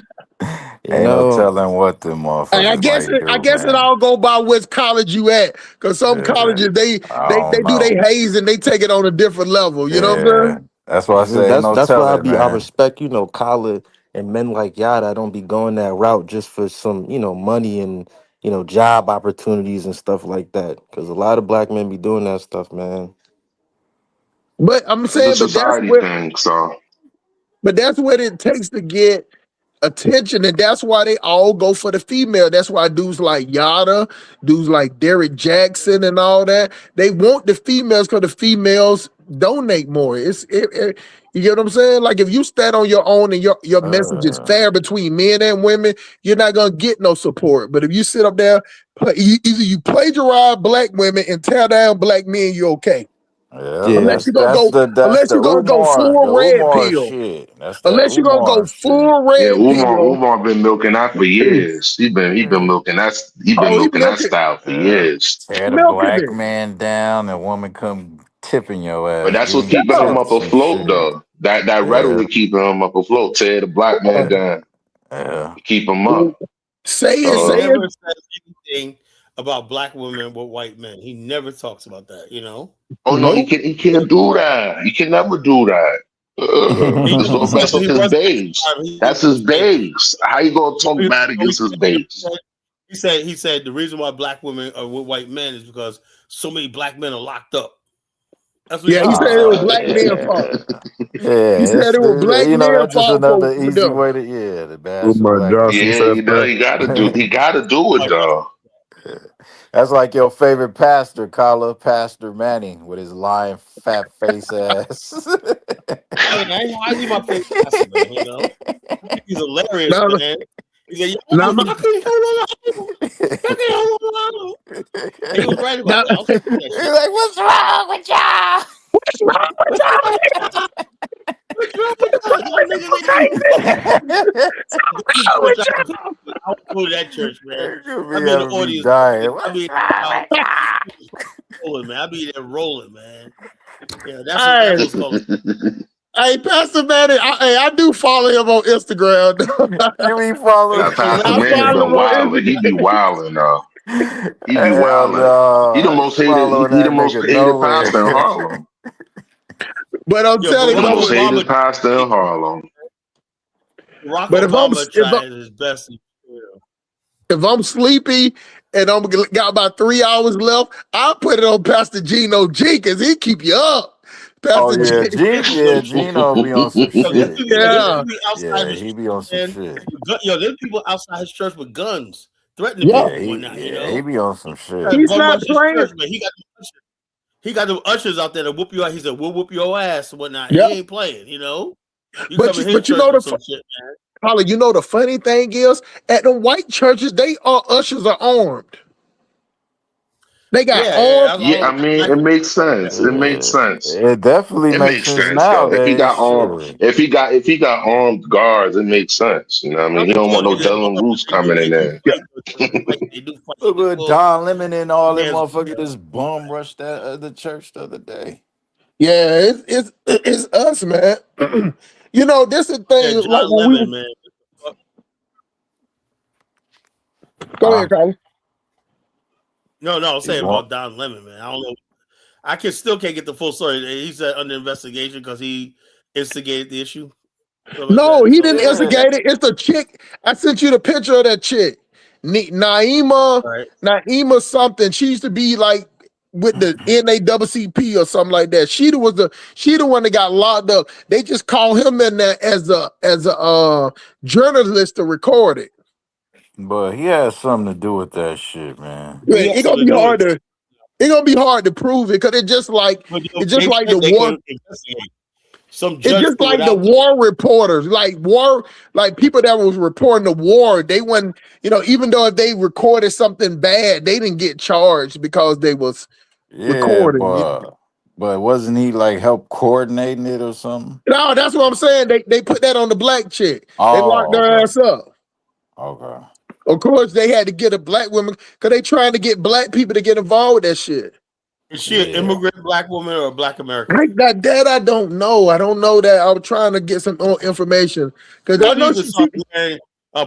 ain't no telling what the motherfuckers I guess it all go by which college you at. Because some colleges they do they haze and they take it on a different level. You know what I'm saying? That's why I say that's why I respect, college and men like y'all that don't be going that route just for some, money and job opportunities and stuff like that. Because a lot of black men be doing that stuff, man. But I'm saying, it's a society thing, so. But that's what it takes to get attention, and that's why they all go for the female. That's why dudes like Yada, dudes like Derek Jackson, and all that, they want the females because the females donate more. You get what I'm saying? Like if you stand on your own and your message is fair between men and women, you're not gonna get no support. But if you sit up there, either you plagiarize black women and tear down black men, you're okay. Yeah, unless you're gonna go full red pill. Unless you're gonna go full red pill. Umar been milking that for years. He been milking that. He been milking that style for years. Tear the black man down, and woman come tipping your ass. But that's what keeping him up afloat, though. That rhetoric keeping him up afloat. Tear the black man down. Yeah, keep him up. Say it. Never says anything about black women with white men. He never talks about that, Oh no, he can't do that. He can never do that. That's his babes. That's his babes. How you gonna talk bad against his babes? He said the reason why black women are with white men is because so many black men are locked up. That's what he said it was black men fault. Yeah, he said it was black men fault. That's just another easy way to the bad. He gotta do it though. That's like your favorite pastor, Pastor Manning, with his lying fat face ass. I need my favorite pastor, man, He's hilarious, man. He was right about that. He's like, what's wrong with y'all? What's wrong with y'all? I'll go to that church, man. I'm in the audience. I'll be there rolling, man. Yeah, that's what Hey, Pastor Manny, I do follow him on Instagram. You be following Pastor Manny been wilding. He be wilding, He be wilding. He the most hated pastor in Harlem. But I'm telling you, the most hated pastor in Harlem. But if I'm sleepy and I'm got about 3 hours left, I'll put it on Pastor Gino Jenkins. He keep you up. Pastor yeah, J. Gino be on some Yo, there's shit. people, Yeah. Yeah, he be on some shit. Yo, there's people outside his church with guns threatening Yeah. people and whatnot. You He know, be on some shit. He's bum not rush his playing. church, man. He got the ushers out there to whoop you out. He said, "We'll whoop your ass and whatnot." Yeah. He ain't playing. You know, you But come in you, his but you church know with the some shit, man. Holly, you know the funny thing is at the white churches, they ushers are armed. They got armed. Yeah, I mean, it makes sense. It makes sense. It definitely It makes makes sense sense though. If he nowadays. got armed, Shit. if he got armed guards, it makes sense. You know what I mean? He don't want no Dylan Roos coming in there. They do fight Look at people. Don Lemon and all them Yes. motherfuckers just bum rushed that the church the other day. Yeah, it's us, man. You know, this is the thing. John Like when Lemon, man. Go ahead, Carly. No, I'm saying want- about Don Lemon, man. I don't know. I still can't get the full story. He's under investigation because he instigated the issue. No, he didn't instigate it. It's the chick. I sent you the picture of that chick, Naima. Right. Naima something. She used to be like with the NAACP or something like that. She the one that got locked up. They just call him in there as a journalist to record it. But he has something to do with that shit, man. Yeah, it's gonna be hard to. It's gonna be hard to prove it because it's just like the war. Some It's just like the war reporters, like people that was reporting the war. They wouldn't, even though if they recorded something bad, they didn't get charged because they was recording. But wasn't he like help coordinating it or something? No, that's what I'm saying. They put that on the black chick. They Oh, locked her okay. ass up. Okay. Of course, they had to get a black woman because they trying to get black people to get involved with that shit. Is she an immigrant black woman or a black American? Like that, I don't know. I don't know that. I'm trying to get some more information because I know she's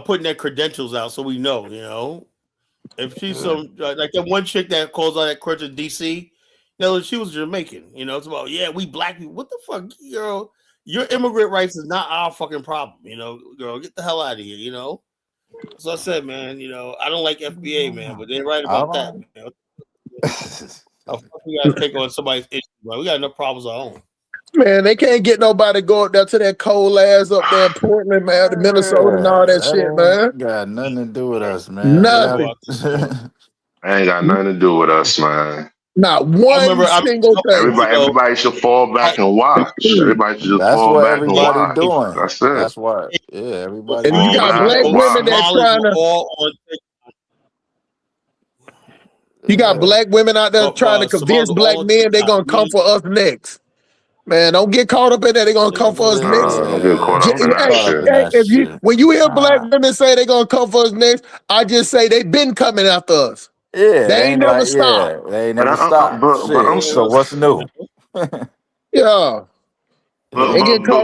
putting their credentials out so we know. You know, if she's some like that one chick that calls out that court in DC, she was Jamaican. You know, it's about we black people. What the fuck, girl? Your immigrant rights is not our fucking problem. You know, girl, get the hell out of here. You know. So I said, man, I don't like FBA, man, but they're right about that. Man. How fuck we gotta take on somebody's issue, bro? We got enough problems of our own. Man, they can't get nobody go up there to that cold ass up there in Portland, man, to Minnesota and all that shit, man. Got nothing to do with us, man. Nothing. Ain't got nothing to do with us, man. Not one single thing. Everybody should fall back and watch. Everybody should just fall back and watch. Doing. That's it. That's why. Yeah, everybody. And you got black women that trying to. You got black women out there trying to convince black men they're gonna come for us next. Man, don't get caught up in that. They're gonna come for us next. Don't get caught up in that shit. When you hear black women say they're gonna come for us next, I just say they've been coming after us. Yeah, they ain't never stopped. Yeah, they ain't never stopped. So what's new? Yeah. But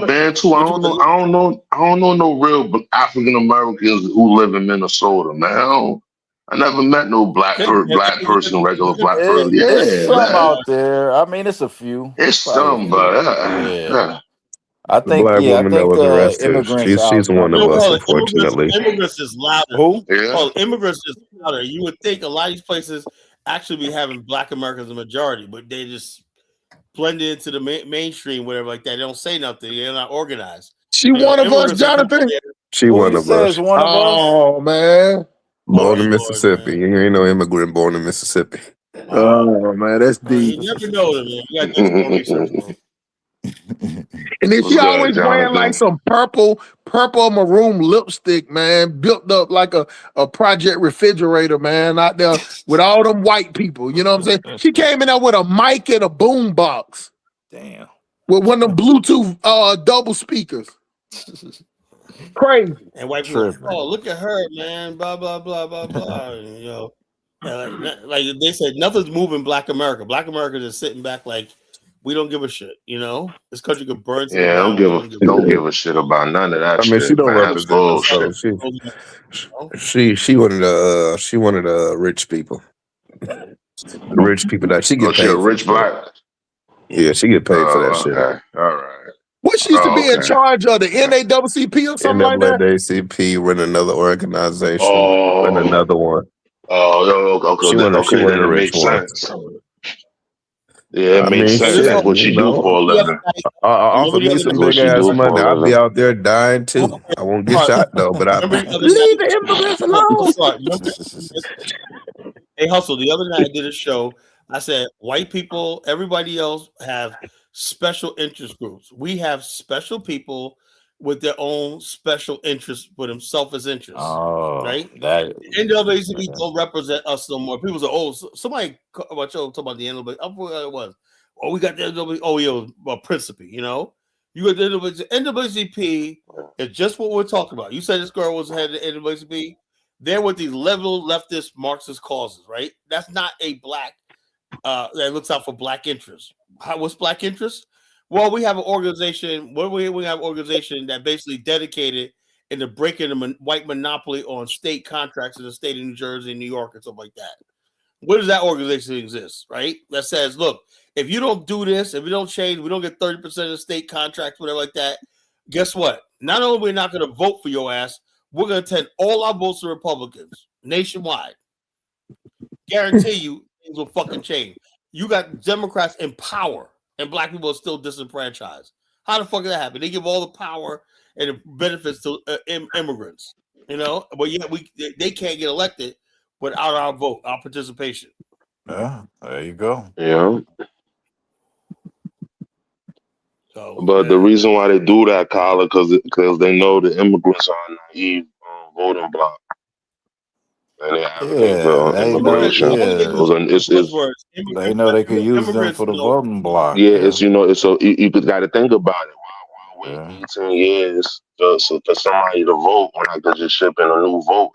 Bantu, I don't know no real African Americans who live in Minnesota, man. I never met no black person, regular black person. There's some out there. I mean, it's a few. It's some, but I think black woman that was arrested. Immigrants She's one of us, unfortunately. Immigrants is louder. Who? Oh, immigrants is louder. You would think a lot of these places actually be having black Americans a majority, but they just blend into the mainstream, whatever like that. They don't say nothing. They're not organized. She one of us, Jonathan. She one of us. Oh man. Born in Mississippi. You ain't no immigrant born in Mississippi. Oh man, that's deep. You never know them, man. You got to do some research, bro. And then she always wearing like some purple maroon lipstick, man, built up like a project refrigerator, man, out there with all them white people. You know what I'm saying? She came in there with a mic and a boom box. Damn. With one of them Bluetooth double speakers. Crazy. And white people, look at her, man. Blah blah blah blah blah. Like they said, nothing's moving Black America. Black America is sitting back like we don't give a shit. This country could burn. Yeah, don't give a shit about none of that. I mean, she don't represent. She one of the rich people. The rich people that she get paid. She a rich black. Yeah, she get paid for that shit. All right. What she used to be in charge of, the NAACP or something like that? NAACP run another organization, run another one. Oh, okay. She one of the rich ones. Yeah, it I makes mean, sense. shit, That's what you you do know, for a living. offer me some That's what big she ass do for money. a I'll be living. out there dying too. I won't get shot though, but I Remember the other leave the night? immigrants alone. Hey, Hustle, the other night I did a show. I said, white people, everybody else have special interest groups. We have special people with their own special interests for themselves as interests. Oh, right? that The NAACP don't represent us no more. People say, oh, somebody about you talking about the NAACP. I forgot what it was. Oh, we got the NAACP. Oh, yeah, Principe, you know? You got the NAACP is just what we're talking about. You said this girl was head of the NAACP. They're with these level leftist Marxist causes, right? That's not a black that looks out for black interests. What's black interests? Well, we have an organization. We have an organization that basically dedicated into breaking the white monopoly on state contracts in the state of New Jersey, and New York, and stuff like that. Where does that organization exist, right? That says, look, if you don't do this, if we don't change, we don't get 30% of the state contracts, whatever like that. Guess what? Not only are we not going to vote for your ass, we're going to send all our votes to Republicans nationwide. Guarantee you things will fucking change. You got Democrats in power, and black people are still disenfranchised. How the fuck did that happen? They give all the power and the benefits to immigrants, you know, but yet they can't get elected without our vote, our participation. Yeah, there you go. Yeah. So, but the reason why they do that, Kyler, because they know the immigrants are naive voting bloc. And they advocate for immigration. They know they could use them for the voting block. Yeah, it's it's so you got to think about it. Why wait 18 years for somebody to vote when I could just ship in a new vote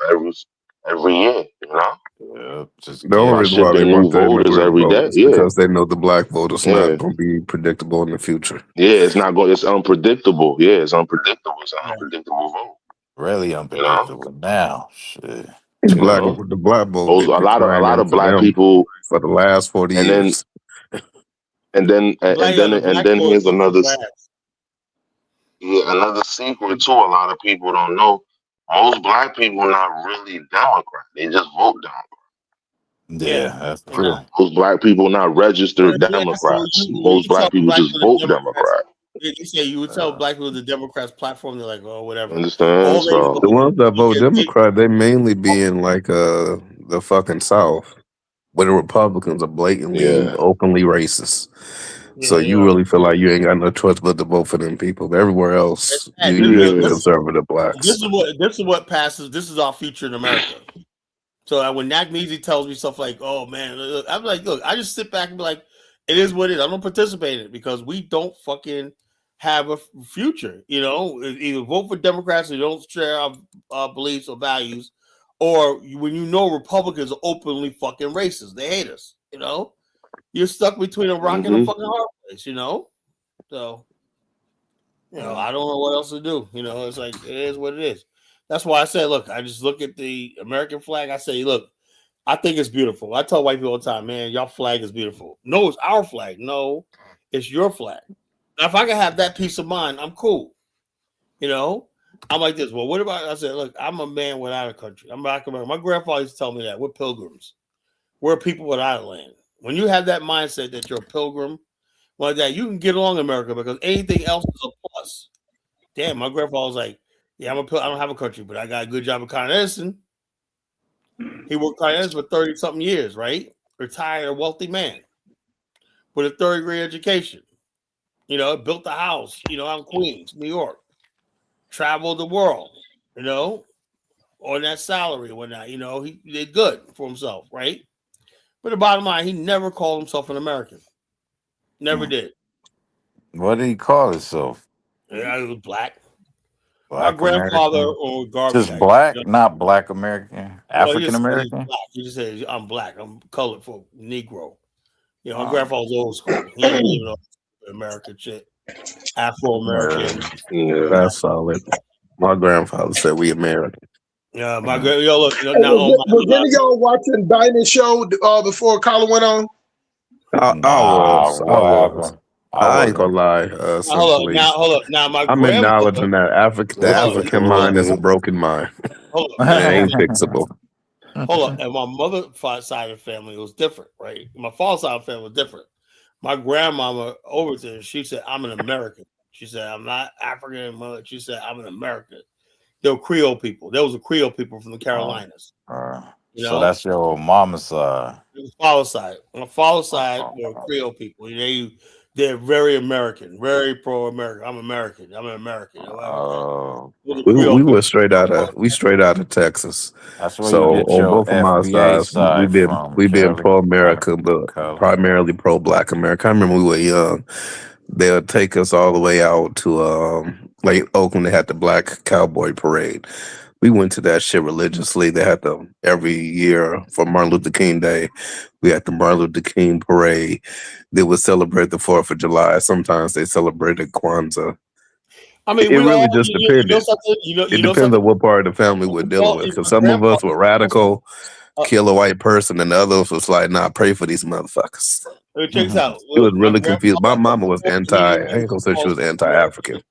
every year, you know? Yeah, just the only reason why they want the voters immigrant every vote day. is Yeah, because they know the black vote is Yeah. not going to be predictable in the future. yeah, it's not going. It's unpredictable. Yeah, it's unpredictable. It's an unpredictable vote. Really unpredictable now. Shit. The black vote. Those, a lot of black people for the last 40 years. And then here's another. Yeah, another secret too. A lot of people don't know. Most black people are not really Democrat. They just vote Democrat. Yeah, that's true. Most black people not registered Democrats. Most black people just vote Democrat. You say you would tell black people the Democrats platform, they're like, oh, whatever. Understand? So The ones that vote Democrat, they mainly be in like the fucking South, where the Republicans are blatantly, openly racist. So you really feel like you ain't got no choice but to vote for them people. But everywhere else, you conservative blacks. This is what passes. This is our future in America. So when Nat Measy tells me stuff like, "Oh man," look, I'm like, "Look, I just sit back and be like, it is what it is. I don't participate in it because we don't fucking have a future. You know, either vote for Democrats who don't share our beliefs or values, or when you know Republicans are openly fucking racist, they hate us. You know, you're stuck between a rock and a fucking hard place. You know, so you know, I don't know what else to do. You know, it's like it is what it is. That's why I say, look, I just look at the American flag. I say, look, I think it's beautiful. I tell white people all the time, man, your flag is beautiful. No, it's our flag. No, it's your flag. Now, if I can have that peace of mind, I'm cool. You know, I'm like this. Well, what about, I said, look, I'm a man without a country. I'm Black American. My grandfather used to tell me that. We're pilgrims. We're people without a land. When you have that mindset that you're a pilgrim, like that, you can get along in America because anything else is a plus. Damn, my grandfather was like, yeah, I don't have a country, but I got a good job at Con Edison. He worked Con Edison for 30-something years, right? Retired, a wealthy man with a third-grade education. You know, built a house, you know, out in Queens, New York. Traveled the world, you know, on that salary and whatnot. You know, he did good for himself, right? But the bottom line, he never called himself an American. Never did. What did he call himself? Yeah, he was black. Black My grandfather American? or garbage. Just black, not Black American, African American. He just said, "I'm black. I'm colored for Negro." You know, my grandfather's old school. He didn't even know American shit. Afro American. That's solid. My grandfather said we American. Yeah, my yo, look. Now, Was any of y'all watching Dinah show before Colin went on? I ain't gonna lie. Hold up. Now, my I'm acknowledging that the African mind is a broken mind. Hold on. It ain't fixable. Hold on. And my mother's side of the family was different, right? My father's side of the family was different. My grandmama Overton, she said, "I'm an American." She said, "I'm not African." She said, "I'm an American." They were Creole people. There was a Creole people from the Carolinas. You So know, that's your mama's side. father's side. On the father's side were Creole people. They're very American, very pro-American. I'm American. I'm an American. Oh, We were straight out of Texas. that's where So you get on your both of my FBA sides, side from, we been Kelly. pro America, but Kelly. primarily pro Black America. I remember we were young. They'll take us all the way out to like Oakland. They had the Black Cowboy Parade. We went to that shit religiously. They had them every year for Martin Luther King Day. We had the Martin Luther King Parade. They would celebrate the 4th of July. Sometimes they celebrated Kwanzaa. I mean, It we really all, just you know depended. something. It depends on what part of the family we're dealing with. Because some of us were radical, kill a white person, and the others was like, nah, pray for these motherfuckers. Check this out. It was really confused. My mama was I ain't gonna say she was anti-African.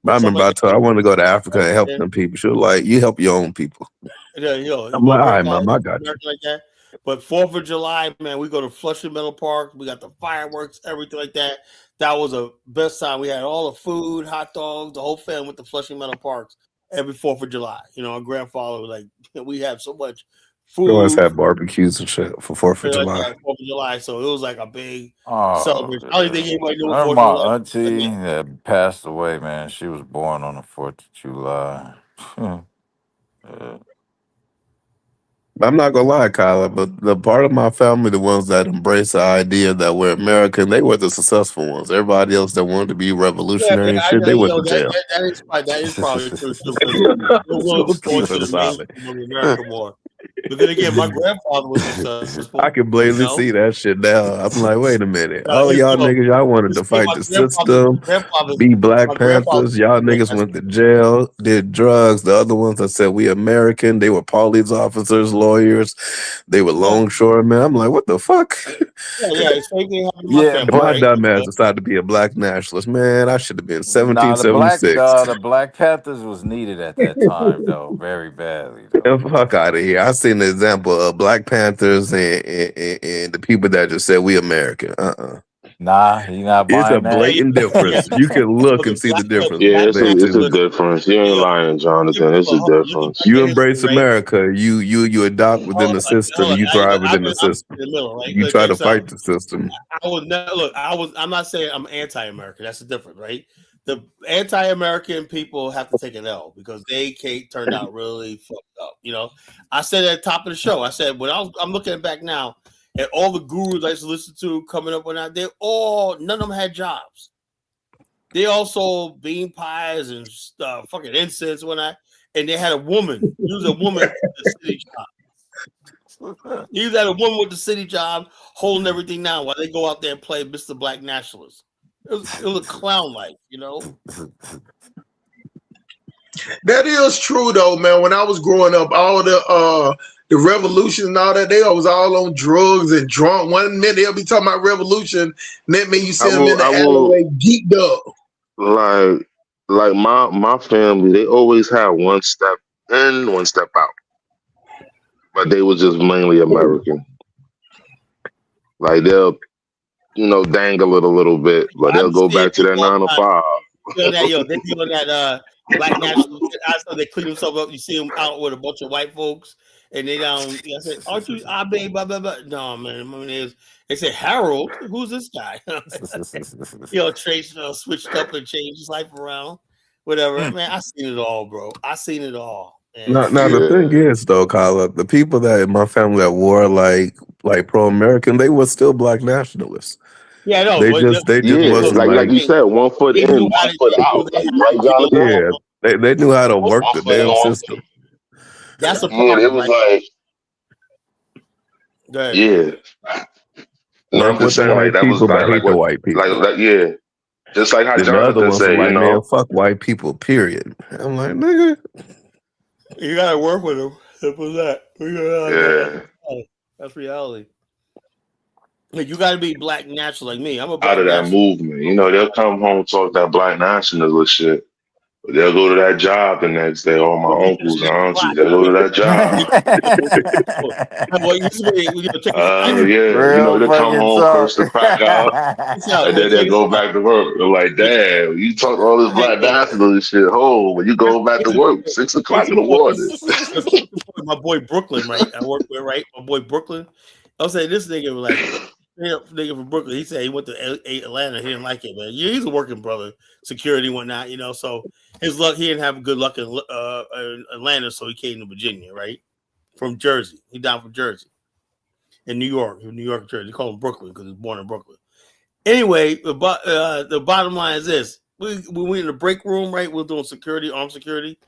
But I remember I told her I wanted to go to Africa and help them people. She was like, you help your own people. Yeah, I'm like, all right, mom, I got you. Like that. But 4th of July, man, we go to Flushing Meadow Park. We got the fireworks, everything like that. That was a best time. We had all the food, hot dogs, the whole family went to Flushing Meadow Parks every 4th of July. You know, our grandfather was like, we have so much food. We always had barbecues and shit for 4th of July. 4th of July, so it was like a big celebration. I remember my auntie that passed away, man. She was born on the 4th of July. I'm not gonna lie, Kyla, but the part of my family, the ones that embrace the idea that we're American, they were the successful ones. Everybody else that wanted to be revolutionary and shit, they went to jail. That is probably true too. America more. But then again, my grandfather was successful. I can blatantly see that shit now. I'm like, wait a minute. All y'all niggas, y'all wanted to fight the system, be Black Panthers. Y'all niggas went to jail, did drugs. The other ones that said we American, they were police officers, lawyers. They were longshoremen. I'm like, what the fuck? Yeah, my dumb ass decided to be a Black nationalist. Man, I should have been 1776. The Black Panthers was needed at that time, though, very badly. Though. The fuck out of here. I seen an example of Black Panthers and the people that just said we American. Nah, you're not buying It's a blatant difference. You can look and see the difference. Yeah, it's a difference. You ain't lying, Jonathan. It's a difference. You embrace America. You adopt within the system. You thrive within the system. You try to fight the system. I would never look. I'm not saying I'm anti-American. That's the difference, right? The anti-American people have to take an L because they turned out really fucked up. You know, I said at the top of the show, I said I'm looking back now at all the gurus I used to listen to coming up when none of them had jobs. They all sold bean pies and fucking incense and they had a woman. He was a woman with the city job. He had a woman with the city job holding everything down while they go out there and play Mr. Black Nationalist. It was a clown life, you know. That is true though, man. When I was growing up, all the revolution and all that, they was all on drugs and drunk. 1 minute they'll be talking about revolution, and that means you see them in the alleyway geeked up. Like my family, they always had one step in, one step out. But they were just mainly American. Like they'll dangle it a little bit, but they'll go back to their 9 to 5. They doing that Black national. I saw they clean themselves up. You see them out with a bunch of white folks, and they down. I said, "Aren't you Abe?" Blah blah blah. No, man. They said Harold. Who's this guy? Trace switched up and changed his life around. Whatever, man. I seen it all, bro. I seen it all. Now the thing is, though, Kyla, the people that in my family that were like pro-American, they were still Black nationalists. Yeah, I know. They just wasn't like you said, 1 foot in, 1 foot out. Right, Jonathan? Yeah, they knew how to work the damn system. That's a problem. It was like, I'm just saying, like that was like the white people. Like just like how Jonathan said, like, man, fuck white people. Period. I'm like, nigga, you gotta work with them. Simple as that. That's reality. You got to be Black natural like me. I'm a Black out of that movement. They'll come home and talk that Black nationalist shit. They'll go to that job the next day. All my uncles and aunties, they'll go to that job. They come home, curse the crack out, and then they go back to work. They're like, damn, you talk all this black national and shit home when you go back to work 6 o'clock in the morning. My boy Brooklyn, right? I work with, right? My boy Brooklyn. I'll say this nigga was like, nigga from Brooklyn. He said he went to Atlanta. He didn't like it, man. Yeah, he's a working brother, security and whatnot, So his luck, he didn't have good luck in Atlanta, so he came to Virginia, right? From Jersey. He down from Jersey. In New York, Jersey. They call him Brooklyn because he's born in Brooklyn. Anyway, the bottom line is this. We went in the break room, right? We're doing security, armed security.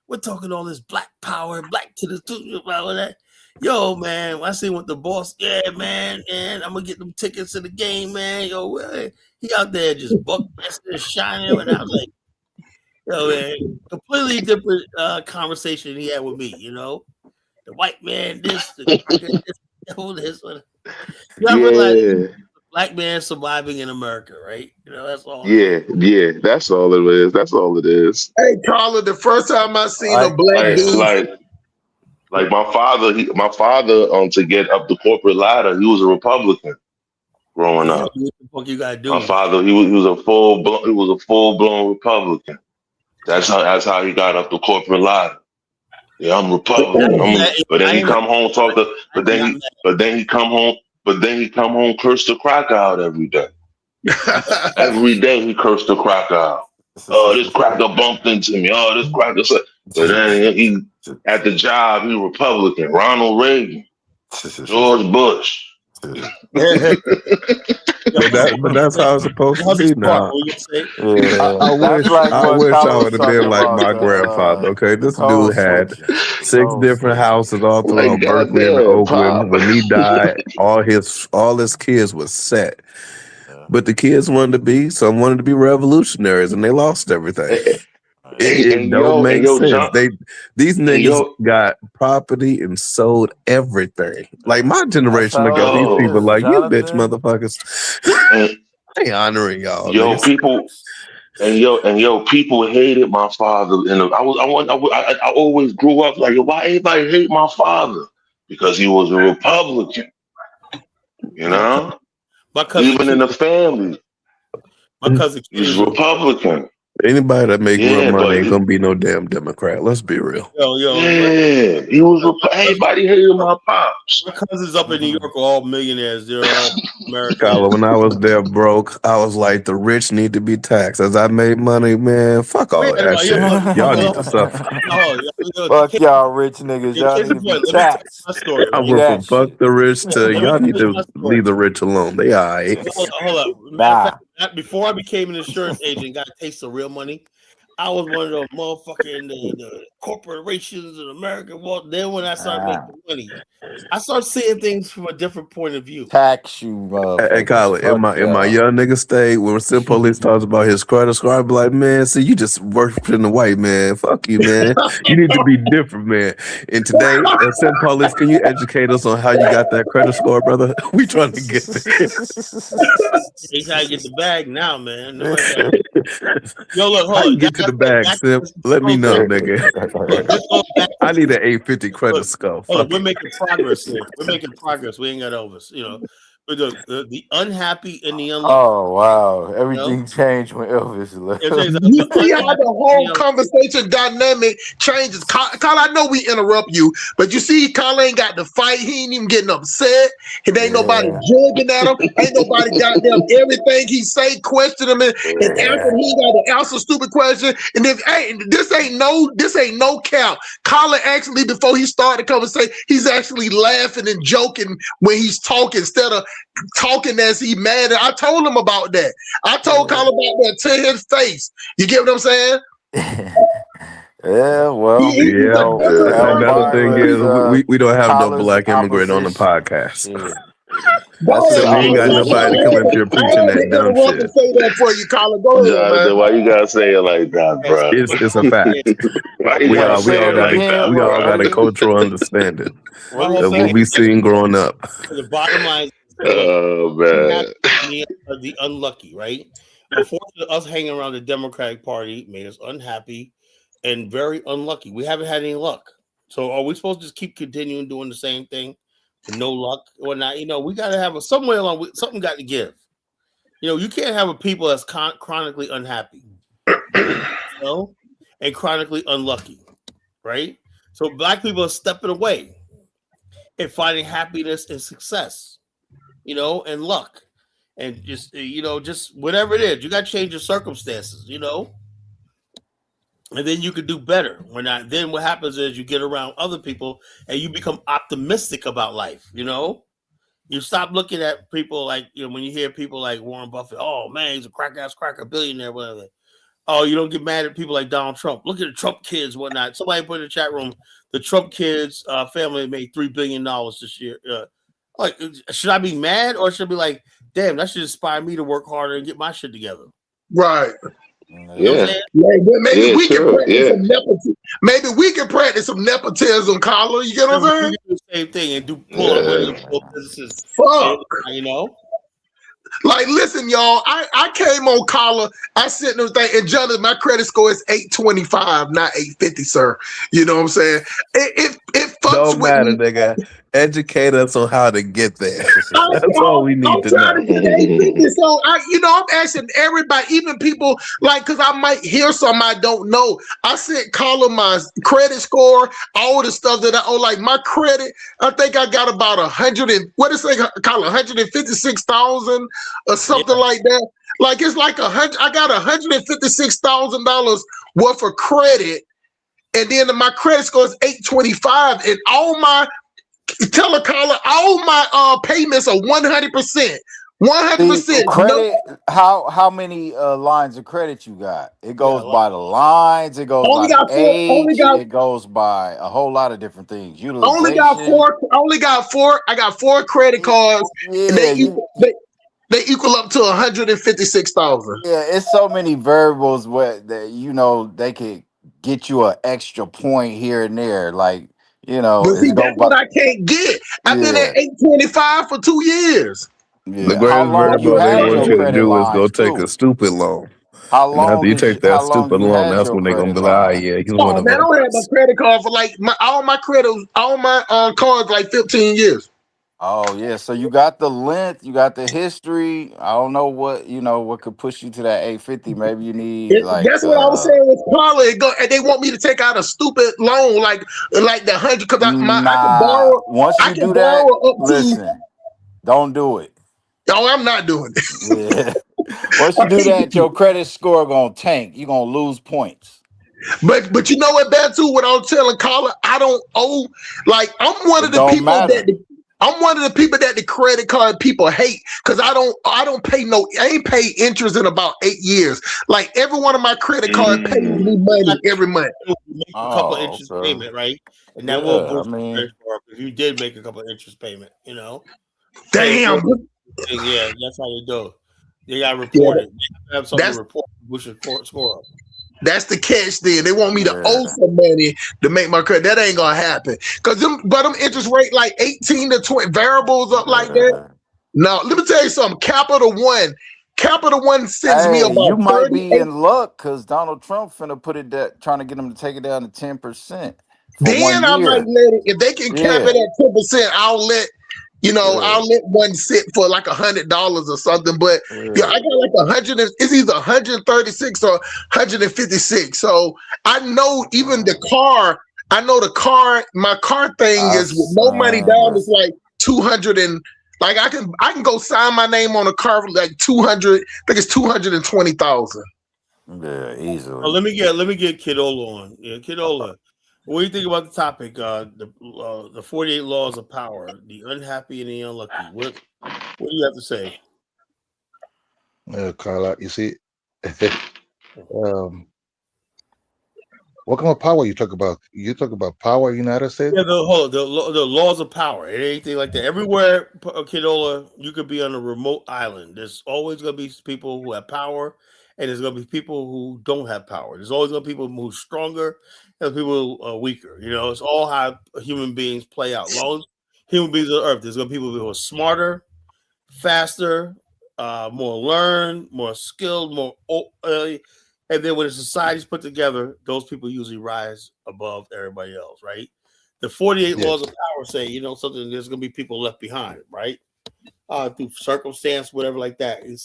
We're talking all this black power, black to the studio, all that. Yo, man, I seen with the boss. Yeah, man, I'm gonna get them tickets to the game, man. Yo, he out there just buck shining, and I was like, yo, man, completely different conversation he had with me. The white man, this, this one. You realize black man surviving in America, right? That's all. Yeah, that's all it is. That's all it is. Hey, Carla, the first time I seen a black dude. Like my father, to get up the corporate ladder, he was a Republican growing up. What the fuck you gotta do? My father, he was a full blown Republican. That's how he got up the corporate ladder. Yeah, I'm Republican. But then he come home curse the crack out every day. Every day he cursed the crack out. Oh, this cracker bumped into me. Oh, this cracker. But then he at the job, he Republican. Ronald Reagan, George Bush. But that's how it's supposed to be now. I wish I would have been like my grandfather. Okay, this dude had 6 different houses all throughout Berkeley and Oakland. When he died, all his kids was set. But the kids wanted to be revolutionaries, and they lost everything. It don't make sense. These niggas got property and sold everything. Like my generation look at these people like, you bitch motherfuckers. I ain't honoring y'all. People hated my father. And I always grew up like, why everybody hate my father? Because he was a Republican. Even in the family. My cousin, he's Republican. Anybody that make real money ain't gonna be no damn Democrat. Let's be real. He was. Everybody hated my pops. My cousins up in New York are all millionaires. They're all American. Carla, when I was there broke, I was like, the rich need to be taxed. As I made money, man, fuck all that shit. Y'all need to suffer. Fuck y'all rich niggas. Y'all need to be taxed. I went from fuck the rich to y'all need to leave the rich alone. They all right. Hold up. Before I became an insurance agent, got a taste of real money. I was one of those motherfucking the corporations in America. Well, then when I started making money, I started seeing things from a different point of view. Tax you, hey, Colin, in my young nigga state, when Sim Police talks about his credit score, I be like, man, see, you just worshiping the white man. Fuck you, man. You need to be different, man. And today, Sim Police, can you educate us on how you got that credit score, brother? We trying to get there. They try to get the bag now, man. Yo, look, hold on. Get to the bag, Sim. Let me know, nigga. I need an 850 credit score. We're making progress here. We're making progress. We ain't got Elvis, But the unhappy and the unlucky. Oh wow! Everything changed when Elvis left. You see how the whole conversation dynamic changes. Carl, I know we interrupt you, but you see, Carl ain't got to fight. He ain't even getting upset. It ain't nobody joking at him. Ain't nobody got them everything he say, question him, and after he got to answer stupid question. And if this ain't no count. Colin actually, before he started the conversation, he's actually laughing and joking when he's talking instead of talking as he mad. I told him about that. I told Colin about that to his face. You get what I'm saying? Yeah, well, another thing is we don't have no black immigrant on the podcast. So we ain't got nobody to come up here preaching that dumb shit. Say that for you, Colin. Go ahead, Jonathan, why you gotta say it like that, bro? It's a fact. We all got a cultural understanding of what we seen growing up. The bottom line is oh man, the unlucky, right? unfortunately, us hanging around the Democratic Party made us unhappy and very unlucky. We haven't had any luck. So are we supposed to just keep continuing doing the same thing with no luck or not? We got to have somewhere along. Something got to give. You can't have a people that's chronically unhappy, and chronically unlucky, right? So black people are stepping away and finding happiness and success, and luck, and just whatever it is, you got to change your circumstances, and then you could do better. Then what happens is you get around other people and you become optimistic about life. You stop looking at people like, when you hear people like Warren Buffett, oh man, he's a cracker, billionaire, whatever. Oh, you don't get mad at people like Donald Trump. Look at the Trump kids, whatnot. Somebody put in the chat room, the Trump kids family made $3 billion this year. Should I be mad or should I be like, damn, that should inspire me to work harder and get my shit together? Right. Yeah. Maybe we can practice some nepotism. Maybe we can practice some nepotism, Carla. You get what I'm saying? Do the same thing and do pull up businesses. Fuck. Like, listen, y'all. I came on Carla. I sit in everything, and Jonathan, my credit score is 825, not 850, sir. You know what I'm saying? It fucks Don't with matter, me. nigga. Educate us on how to get there. That's all we need to know. So I'm asking everybody, even people because I might hear something I don't know. I sent Carla my credit score, all the stuff that I owe. Like my credit, I think I got about 156,000 or something like that. Like it's like I got $156,000 worth of credit, and then my credit score is 825, and all my payments are 100%. 100%. Credit. How many lines of credit you got? It goes by the lines. It goes by the age. It goes by a whole lot of different things. Only got four. I got 4 credit cards. Yeah, and they equal up to 156,000. Yeah, it's so many variables where that they could get you an extra point here and there. Like but see, that's what I can't get. I've been at 825 for 2 years. Yeah. The greatest variable they want you to do is go take a stupid loan. How long? After you take that stupid loan, that's when they're gonna be like, "Ah, yeah, he's one of us." I don't have my us. credit card for all my cards like 15 years. Oh yeah, so you got the length, you got the history. I don't know what what could push you to that 850. Maybe you need that's what I was saying with Carla. And they want me to take out a stupid loan like the 100 because I can borrow. Once you do that, listen, don't do it. No, I'm not doing it. Yeah. Once you do that, your credit score gonna tank. You're gonna lose points. But you know what, bad too? What I'm telling Carla, I don't owe. I'm one of the people that the credit card people hate because I don't pay I ain't paid interest in about 8 years. Like every one of my credit cards pays me money every month. Make a couple of interest payment, right? And that will boost your credit score if you did make a couple of interest payment. Damn. Yeah, that's how they do. They got to report it. They have something to report to boost your score up. That's the catch then. They want me to owe some money to make my credit. That ain't gonna happen. Them interest rate like 18 to 20 variables up like that. No, let me tell you something. Capital One sends me about you might be in luck because Donald Trump finna put it trying to get them to take it down to 10%. Then I might let it. If they can cap it at 10%, I'll let one sit for like $100 or something. But I got like 100. It's either 136 or 156. So I know even the car. I know the car. My car thing is with no money down. It's like 200 and like I can go sign my name on a car for like 200. I think it's 220,000. Yeah, easily. Let me get Kidola on. Yeah, Kidola. What do you think about the topic? The 48 laws of power, the unhappy and the unlucky. What do you have to say? Carla, you see, what kind of power you talk about? You talk about power in the United States? Yeah, the laws of power. It ain't anything like that. Everywhere, Kidola, you could be on a remote island. There's always going to be people who have power, and there's going to be people who don't have power. There's always going to be people who are stronger and people who are weaker. It's all how human beings play out. As long as human beings on Earth, there's going to be people who are smarter, faster, more learned, more skilled, more. And then when the society's put together, those people usually rise above everybody else, right? The 48 laws of power say, something. There's going to be people left behind, right? Through circumstance, whatever like that. It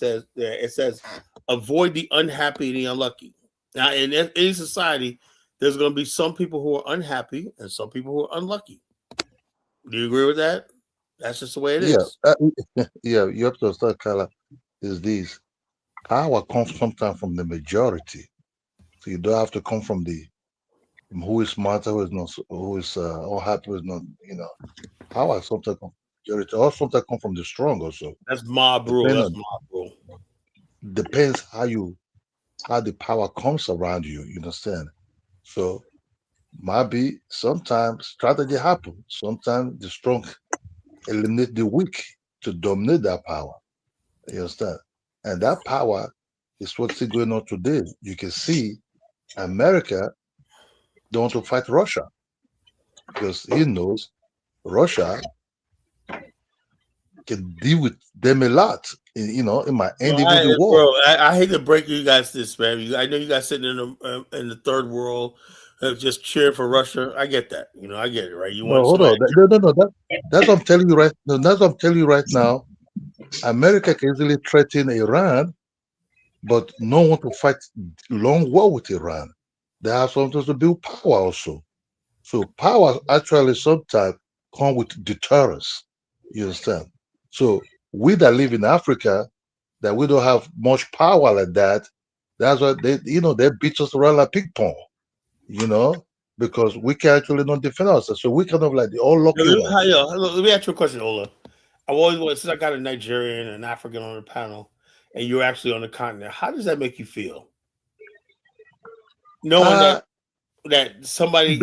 says, avoid the unhappy and the unlucky. Now, in any society, there's going to be some people who are unhappy and some people who are unlucky. Do you agree with that? That's just the way it is. Yeah, you have to understand, Kala, is this power comes sometimes from the majority. So you don't have to come from who is smarter, who is not, who is unhappy, who is not, Power sometimes comes from the majority, or sometimes come from the strong also. That's mob rule. That's mob rule. Depends how the power comes around you, you understand? So maybe sometimes strategy happens. Sometimes the strong eliminate the weak to dominate that power. You understand? And that power is what's still going on today. You can see America don't want to fight Russia because he knows Russia can deal with them a lot. In my ending of the war. Bro, I hate to break you guys this, man. I know you guys sitting in the third world, just cheering for Russia. I get that. I get it, right? You want hold on. No. That's what I'm telling you right. No, that's what I'm telling you right now. America can easily threaten Iran, but no one to fight long war with Iran. They have sometimes to build power also. So power actually sometimes come with deterrence. You understand? So we that live in Africa, that we don't have much power like that. That's why they beat us around like ping pong, because we can actually not defend ourselves. So we kind of like the all lucky ones. Let me ask you a question, Ola. I've always wanted, since I got a Nigerian and an African on the panel, and you're actually on the continent. How does that make you feel? Knowing that somebody,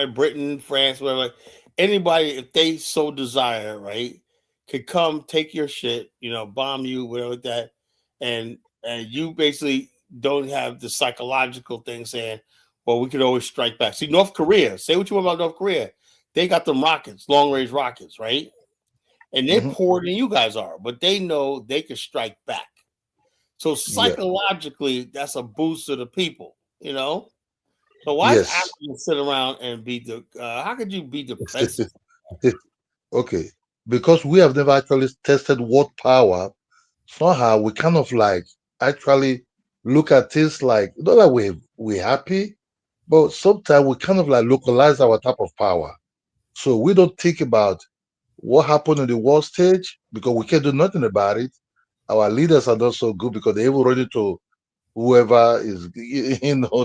Britain, France, whatever, anybody, if they so desire, right, could come take your shit, bomb you, whatever like that, and you basically don't have the psychological thing saying, well, we could always strike back. See, North Korea, say what you want about North Korea. They got them rockets, long-range rockets, right? And they're poorer than you guys are, but they know they can strike back. So psychologically, that's a boost to the people, So why is Africa sit around and be how could you be defensive? Okay. Because we have never actually tested what power, somehow we kind of like actually look at things like, not that we're happy, but sometimes we kind of like localize our type of power. So we don't think about what happened on the world stage because we can't do nothing about it. Our leaders are not so good because they're ready to whoever is,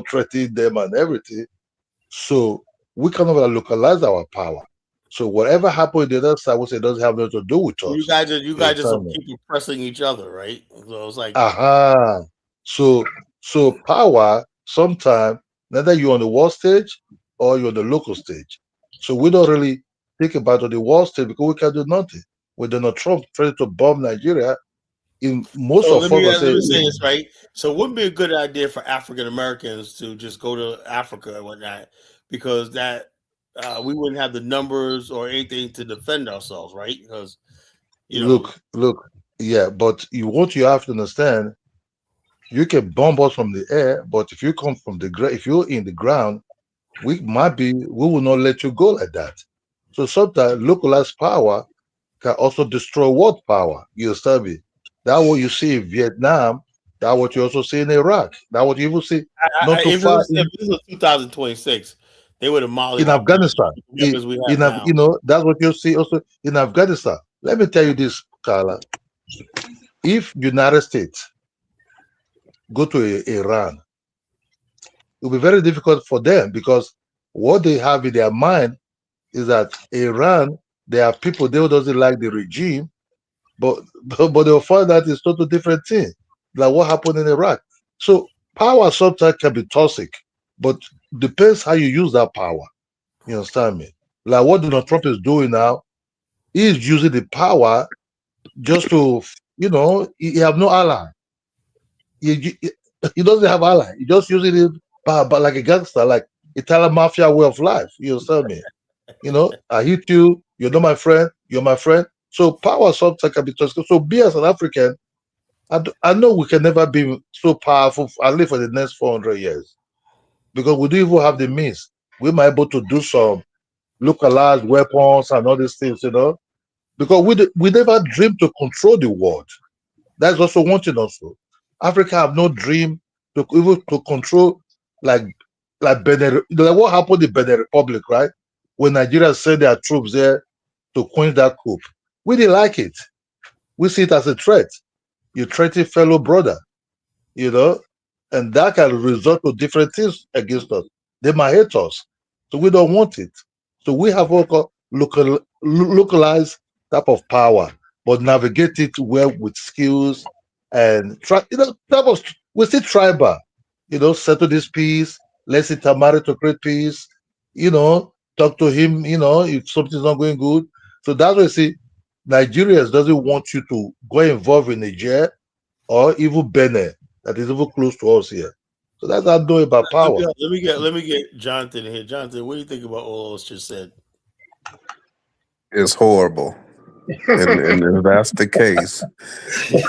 threatening them and everything. So we kind of like localize our power. So whatever happened on the other side, we say doesn't have nothing to do with us. You guys just keep oppressing each other, right? So it's like So power sometimes neither you're on the world stage or you're on the local stage. So we don't really think about on the world stage because we can do nothing. With Donald Trump trying to bomb Nigeria, in most of us let me say this, right? So it wouldn't be a good idea for African Americans to just go to Africa and whatnot, because that we wouldn't have the numbers or anything to defend ourselves, right? Because look, but you have to understand, you can bomb us from the air, but if you come from the ground, if you're in the ground, we will not let you go like that. So sometimes localized power can also destroy world power. You understand me? That's what you see in Vietnam. That's what you also see in Iraq. That's what you will see. If this was 2026, they would have mollied in Afghanistan. That's what you see also in Afghanistan. Let me tell you this, Carla. If United States go to Iran, it will be very difficult for them because what they have in their mind is that Iran, there are people there who doesn't like the regime, but they'll find that it's totally different thing, like what happened in Iraq. So power sometimes can be toxic, but depends how you use that power. You understand me? Like what Donald Trump is doing now, he's using the power just to, he have no ally. He doesn't have ally. He just using it but like a gangster, like Italian mafia way of life. You understand me? I hit you, you're not my friend, you're my friend. So power sometimes can be toxic. So be as an African, I know we can never be so powerful, at least for the next 400 years, because we don't even have the means. We might be able to do some localized weapons and all these things, because we never dream to control the world. That's also one thing. Also, Africa have no dream to even to control like Benin. Like what happened in Benin Republic, right? When Nigeria sent their troops there to quench that coup, we didn't like it. We see it as a threat. You threaten fellow brother, and that can result to different things against us. They might hate us, so we don't want it. So we have also localized type of power, but navigate it well with skills and we see tribal, settle this peace. Let's intermarry to create peace. Talk to him. If something's not going good. So that's why I see Nigerians doesn't want you to go involved in Niger or even Benin that is even close to us here. So that's how I know about power. Let me get Jonathan in here. Jonathan, what do you think about all else just said? It's horrible. And if that's the case,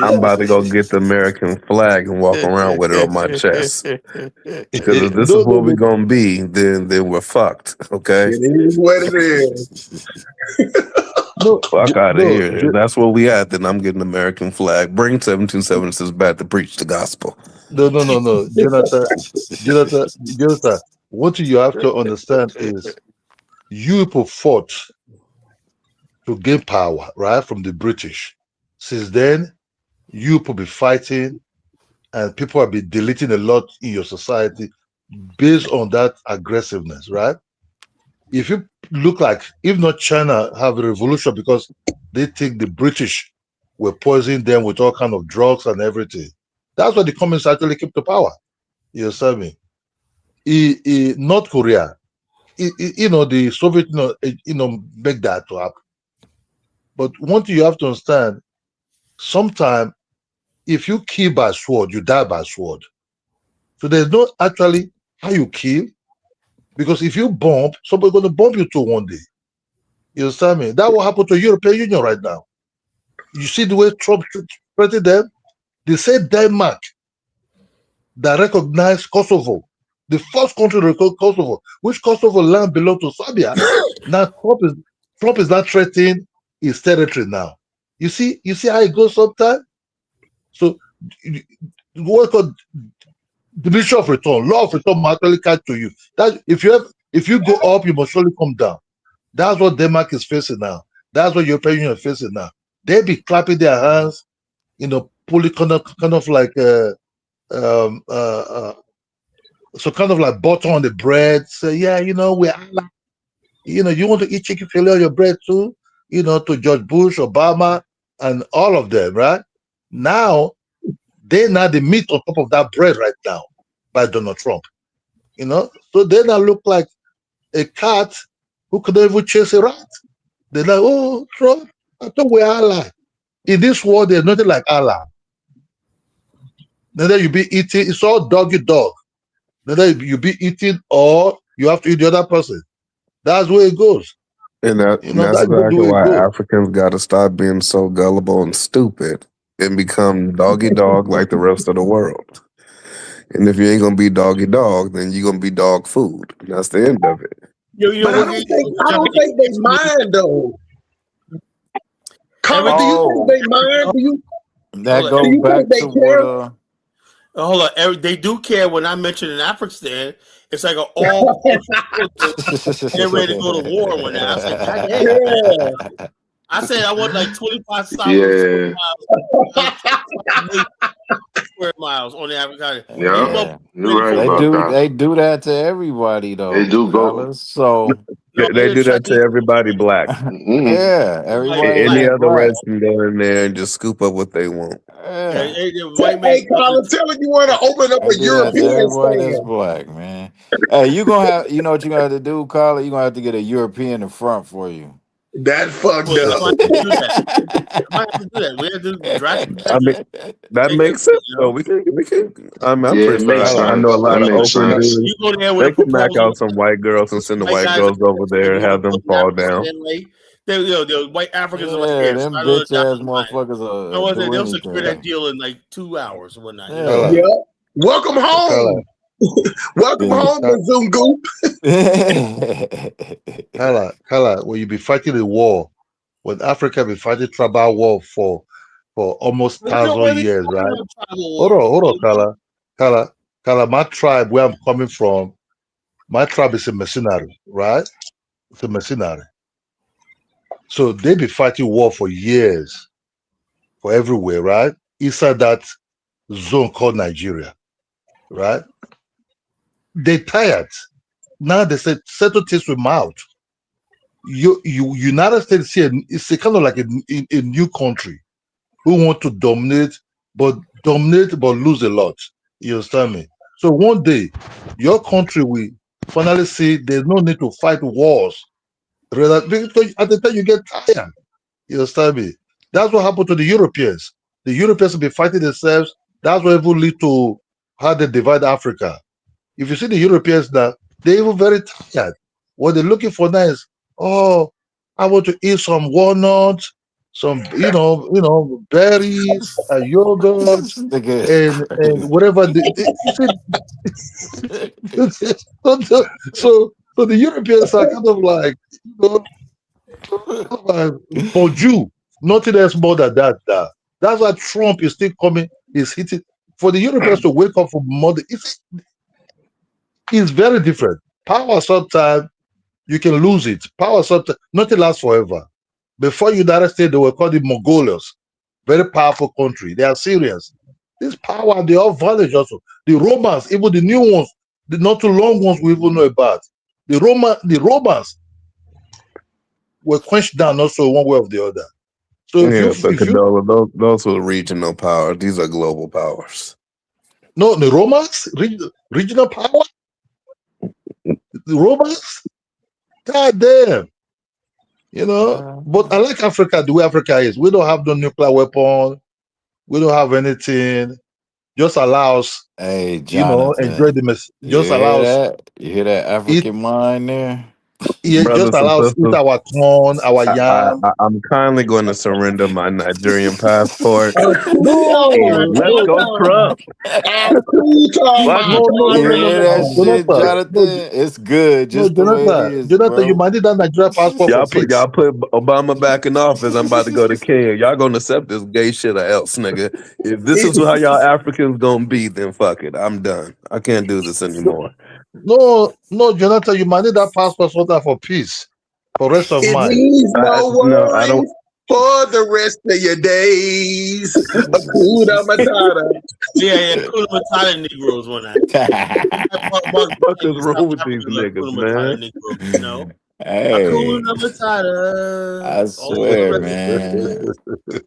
I'm about to go get the American flag and walk around with it on my chest. Because if this is what we're gonna be, then we're fucked. Okay. It is what it is. Fuck out of here. If that's where we at, then I'm getting the American flag. Bring 727 back to preach the gospel. No. Jonathan, what you have to understand is you people fought to gain power, right, from the British. Since then, you people be fighting and people have been deleting a lot in your society based on that aggressiveness, right? If you look like, if not China have a revolution because they think the British were poisoning them with all kind of drugs and everything. That's why the communists actually keep the power. You understand me? North Korea, the Soviet make that to happen. But one thing you have to understand, sometimes if you kill by sword, you die by sword. So there's no actually how you kill, because if you bomb, somebody's going to bomb you too one day. You understand me? That will happen to the European Union right now. You see the way Trump treated them? They said Denmark that recognized Kosovo, the first country to recognize Kosovo, which Kosovo land belonged to Serbia. Now Trump is not threatening his territory now. You see how it goes sometimes? So what called division of return, law of return actually catch to you. That if you go up, you must surely come down. That's what Denmark is facing now. That's what European Union is facing now. They be clapping their hands, pulling kind of like so kind of like butter on the bread. Say, yeah, we're Allah. You want to eat chicken fillet on your bread too? To George Bush, Obama, and all of them, right? Now, they're not the meat on top of that bread right now by Donald Trump. So they now look like a cat who could even chase a rat. They're like, oh, Trump, I thought we're Allah. In this world, there's nothing like Allah. Then you be eating, it's all doggy dog. Then you be eating or you have to eat the other person. That's where it goes. And that's exactly why Africans got to stop being so gullible and stupid and become doggy dog like the rest of the world. And if you ain't gonna be doggy dog, then you're gonna be dog food. That's the end of it. But I don't think they mind though. Colin, do you think they mind? Do you? That goes back to what. Hold on, they do care when I mention an African. It's like all they're ready to go to war when I said, I said I want like 25 square miles on the African. Yeah, you're right about that. They do that to everybody though. They do go. So they do that to everybody black. Yeah, everybody. Any other race can go in there and just scoop up what they want. Hey, Colin, tell me you want to open up a European stand. That's black, man. Hey, you gonna have, you know what you gonna have to do, Colin? You gonna have to get a European in front for you. That fucked up. That makes sense. So we can. I'm pretty sure. I know a lot of open dudes. They can knock out some white girls and send the white girls over there and have them fall down. The white Africans are right Yeah, here. them So I know bitch that's ass fine. motherfuckers No, are do they'll secure that anything. deal in like 2 hours or whatnot. Yeah. Yeah. Welcome home. Welcome home, Mzungu. Kala, when you be fighting a war, when Africa be fighting tribal war for almost 1,000 years, right? Hold on, Kala, my tribe, where I'm coming from, my tribe is a mercenary, right? It's a mercenary. So they be fighting war for years, for everywhere, right? Inside that zone called Nigeria, right? They tired. Now they said settle things with mouth. You United States here, it's a kind of like a new country who want to dominate but lose a lot. You understand me? So one day, your country will finally see there's no need to fight wars. Rather, because at the time you get tired. You understand me? That's what happened to the Europeans. The Europeans will be fighting themselves. That's what will lead to how they divide Africa. If you see the Europeans now, they're even very tired. What they're looking for now is, oh, I want to eat some walnuts, some berries, yogurt, and whatever. So the Europeans are kind of like, bonjour, nothing else more than that. That's why Trump is still coming, is hitting. For the Europeans to wake up from mother, it's very different. Power sometimes you can lose it. Power sometimes nothing lasts forever. Before United States, they were called the Mongols. Very powerful country. They are serious. This power, they all vanish also. The Romans, even the new ones, the not too long ones we even know about. The Romans were quenched down also one way or the other. So those were regional powers. These are global powers. No, the Romans, regional power. The Romans, god damn. But I like Africa the way Africa is. We don't have no nuclear weapon. We don't have anything. Just allow us, Hey, Jonathan, enjoy the mess. Just hear allow us that? You hear that African mind there? just allow us eat our corn, our yam. I'm kindly going to surrender my Nigerian passport. Let's go, Trump. No, You hear that shit, Jonathan? It's good, just the way it is, Jonathan, bro. you might need that Nigerian passport for peace. Y'all put Obama back in office. I'm about to go to Kenya. Y'all gonna accept this gay shit or else, nigga. If this is how y'all Africans gonna be, then fuck it. I'm done. I can't do this anymore. No, Jonathan, you might need that passport for peace, for rest of It mind. means no worries I don't. for the rest of your days. Hakuna Matata. Yeah, Hakuna Matata Negroes one night. What is wrong with these niggas, man? Hey, Hakuna Matata. I swear, man.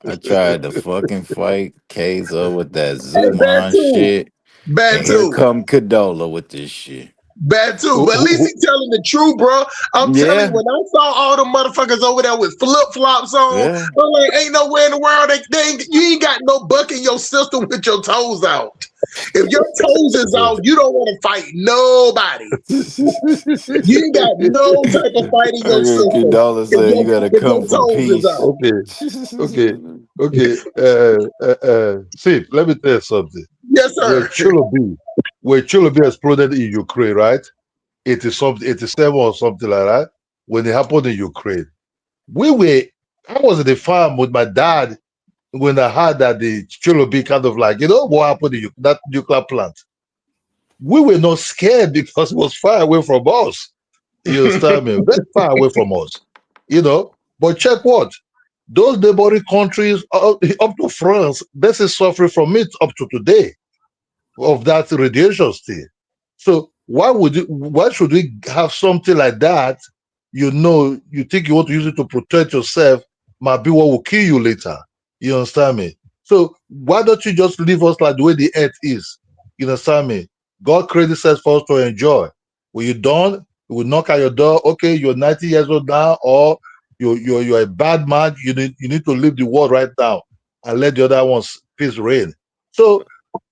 I tried to fucking fight Kaiser with that Zumon shit. And here come Kadola with this shit. Bad too, but at least he's telling the truth, bro. I'm telling you, when I saw all the motherfuckers over there with flip flops on, I'm like, ain't nowhere in the world you ain't got no buck in your system with your toes out. If your toes is out, you don't want to fight nobody. You ain't got no type of fight in your system. Kadola said you gotta come for peace. Okay. See, let me tell you something. Yes, sir. Where Chulubi exploded in Ukraine, right? 87 or something like that. When it happened in Ukraine, I was at the farm with my dad when I heard that the Chulubi kind of like, what happened to that nuclear plant. We were not scared because it was far away from us. You understand me? Very far away from us. But check what? Those neighboring countries up to France, this is suffering from it up to today of that radiation still. So why should we have something like that? You think you want to use it to protect yourself, might be what will kill you later. You understand me? So why don't you just leave us like the way the earth is? You understand me? God created us for us to enjoy. When you're done, we will knock at your door. Okay, you're 90 years old now, or you're a bad man. You need to leave the world right now and let the other ones peace reign. So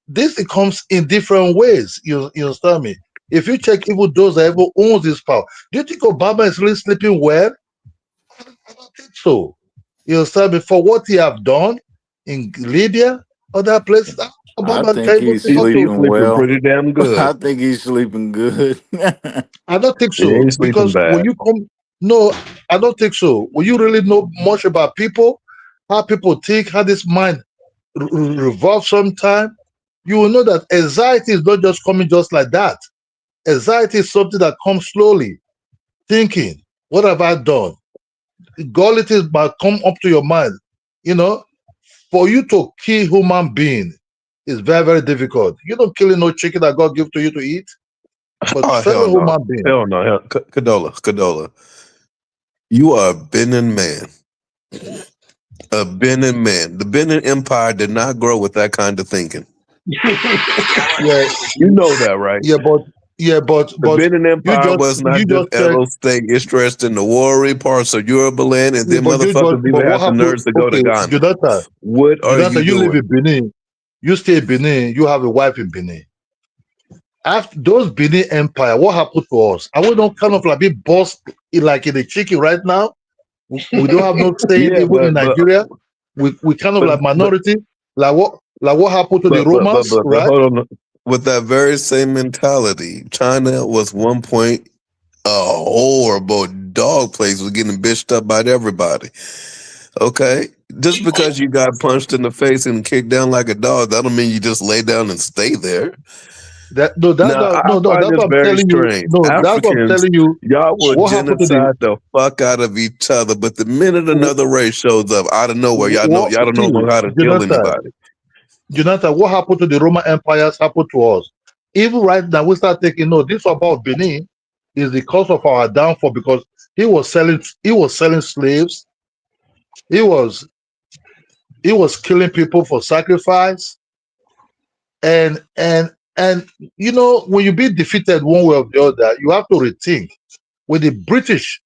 this comes in different ways. You understand me? If you check even those that ever owns this power, do you think Obama is really sleeping well? I don't think so. You understand me? For what he have done in Libya, other places, I Obama think can even he's think of He's so. sleeping sleeping well. pretty damn I good. think he's sleeping good. I don't think He so ain't sleeping because when bad. you come, no, I don't think so. When you really know much about people, how people think, how this mind revolves sometime, you will know that anxiety is not just coming just like that. Anxiety is something that comes slowly. Thinking, what have I done? Qualities might come up to your mind. You know, for you to kill human being is very, very difficult. You don't kill no chicken that God give to you to eat, but Oh hell fellow no, human being. Hell no. Kadola. You are a Benin man. A Benin man. The Benin Empire did not grow with that kind of thinking. Yeah, You know that, right? but The Benin Empire was you not just just said Edo State. It stretched in the warring parts of Yoruba land, and then motherfuckers but even what had the happened? nerves to go to Okay, Ghana. Jonathan, What are you you live doing? in Benin, you stay in Benin, you have a wife in Benin. After those Benin Empire, what happened to us? Are we not kind of like be boss like in the chicken right now? We don't have no say Yeah, even in Nigeria. We kind of but like minority. Like what happened to the Romans, but right? hold on. With that very same mentality, China was one point a horrible dog place, was getting bitched up by everybody. Okay, just because you got punched in the face and kicked down like a dog, that don't mean you just lay down and stay there. That's Find this what I'm very telling you. strange. No, that's what I'm Africans, telling you. y'all will What happened to the genocide the fuck out of each other, but the minute another race shows up out of nowhere, y'all don't know how to kill anybody. Jonathan, what happened to the Roman empires happened to us. Even right now, we start thinking, no, this about Benin is the cause of our downfall because he was selling slaves. He was killing people for sacrifice. And you know, when you be defeated one way or the other, you have to rethink. With the British,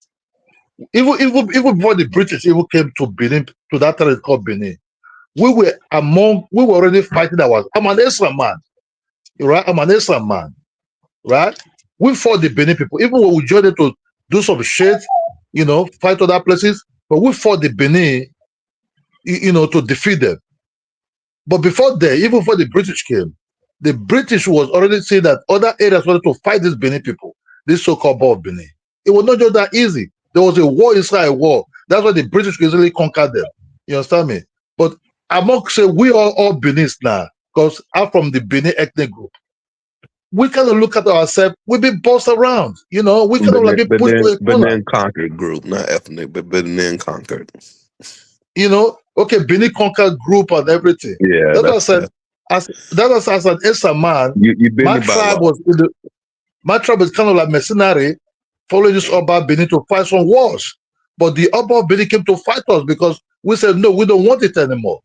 even before the British even came to Benin, to that territory called Benin, we were already fighting I'm an Islam man, right? I'm an Islam man, right? We fought the Benin people, even when we joined to do some shit, you know, fight other places, but we fought the Benin, you know, to defeat them. But before that, even before the British came, the British was already saying that other areas wanted to fight these Benin people, this so-called Ball of Benin. It was not just that easy. There was a war inside a war. That's why the British easily conquered them. You understand me? But I'm not saying we are all Benis now, because I'm from the Benin ethnic group. We kind of look at ourselves, we've been bossed around, you know, we kind of like be pushed to a corner. Benin conquered group, not ethnic, but Benin conquered. You know, okay, Benin conquered group and everything. Yeah, that's what I said. As an Issa man, my tribe is kind of like mercenary, following this Oba Benin to fight some wars. But the Oba Benin came to fight us because we said, no, we don't want it anymore.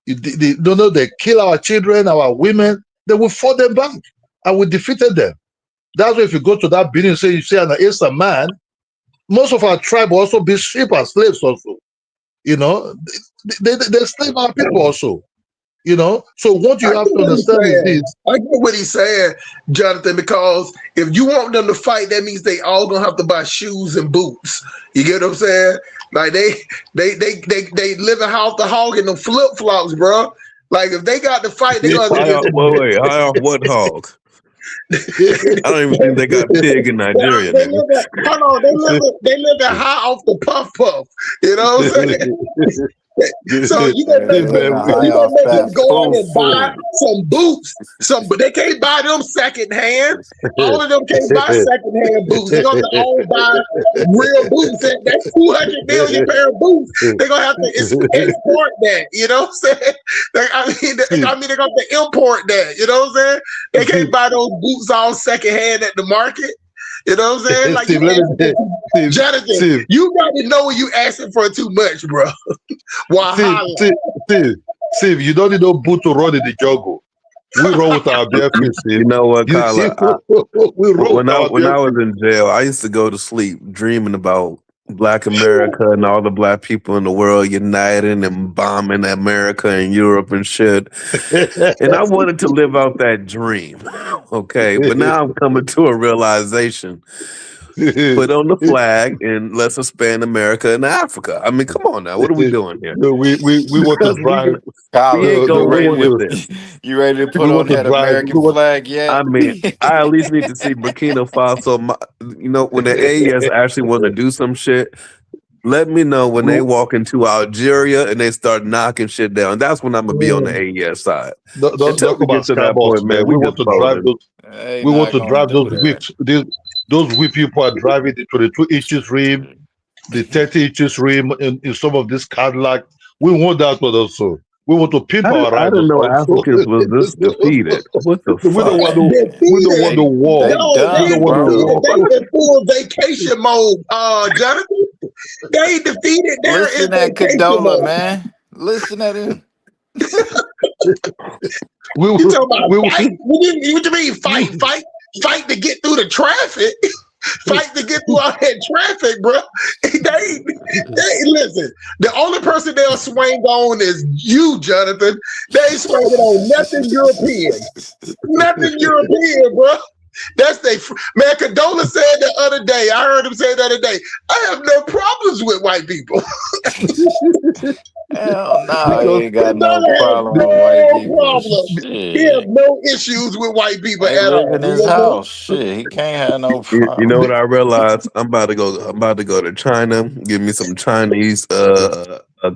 They kill our children, our women, then we fought them back and we defeated them. That's why if you go to that Benin, you say an Issa man, most of our tribe also be sheep and slaves also. You know, they slave our people also. You know, so what you have to understand is this. I get what he's saying, Jonathan, because if you want them to fight, that means they all gonna have to buy shoes and boots. You get what I'm saying? Like they living house to hog in them flip flops, bro. Like if they got to fight, they gonna have to wait, high off what hog? I don't even think they got pig in Nigeria. They live high off the puff puff. You know what I'm saying? So you gonna make them go out and buy some boots, but they can't buy them secondhand. All of them can't buy secondhand boots. They're gonna all buy real boots. That's 200 million pair of boots. They're gonna have to export that. You know what I'm saying? They're gonna have to import that. You know what I'm saying? They can't buy those boots all secondhand at the market. You know what I'm saying? Like Jonathan, you got to know when you asking for too much, bro. Steve, you don't need no boot to run in the jungle. We roll with our bare feet. You know what, Kyla? When I was in jail, I used to go to sleep dreaming about Black America and all the Black people in the world uniting and bombing America and Europe and shit. And I wanted to live out that dream. Okay. But now I'm coming to a realization. Put on the flag and let's expand America and Africa. I mean, come on now. What are we doing here? We want to drive. Kyle, We ain't you going ready with to this. you ready to We put on want to that drive. American flag yet? I mean, I at least need to see Burkina Faso. When the AES actually want to do some shit, let me know when they walk into Algeria and they start knocking shit down. That's when I'm gonna be on the AES side. Don't Until we come get on to that Skybox, point, man, man. We we want just to drive voting. those. We want to drive those whips. Those whip people are driving the 22 inches rim, the 30 inches rim in some of this Cadillac. We want that one also. We want to pimp our I riders didn't know also. Africans was this defeated. What the We don't fuck? want no. We don't want no war. They No, done, they We don't want no defeated. war. They in full vacation mode, Jonathan. They defeated. They're Listen in at vacation Cadola, mode. man. Listen at him. You talking about fight? What you mean fight to get through the traffic? Fight to get through all that traffic, bro. They listen. The only person they'll swing on is you, Jonathan. They ain't swinging on nothing European. Nothing European, bro. That's man. Cadola said the other day. I heard him say the other day. I have no problems with white people. Hell no, he ain't got no problem with white people. He have no issues with white people They at live all. in his house. Shit, he can't have no problem. You know what I realized? I'm about to go to China. Give me some Chinese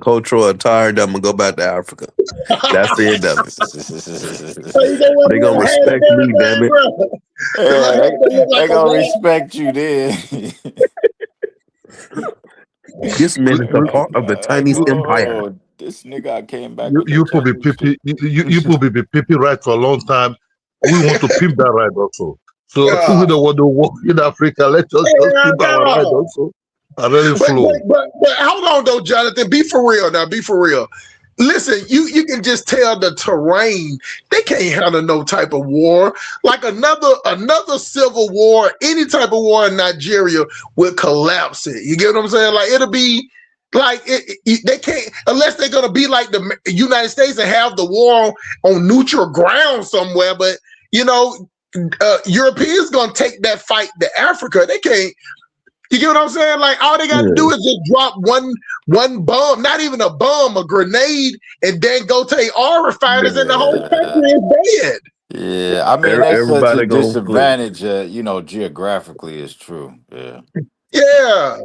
cultural attire. Then I'm gonna go back to Africa. That's the end of it. They gonna respect me, damn it. They gonna respect you then. This man is a part of the Chinese empire. This nigga I came back. You will be pimping. You will be pimping right for a long time. We want to pimp that ride also. So we don't want to walk in Africa. Let's just pimp our ride also. And let it flow. But hold on though, Jonathan. Be for real now. Be for real. Listen, you can just tell the terrain. They can't handle no type of war. Like another civil war, any type of war in Nigeria would collapse it. You get what I'm saying? Like it'll be like they can't unless they're gonna be like the United States and have the war on neutral ground somewhere. But Europeans gonna take that fight to Africa. They can't. You get what I'm saying? Like all they got to do is just drop one bomb, not even a bomb, a grenade, and then go take all refiners and the whole country is dead. Yeah, I mean that's such a disadvantage. Geographically, is true. Yeah. Yeah.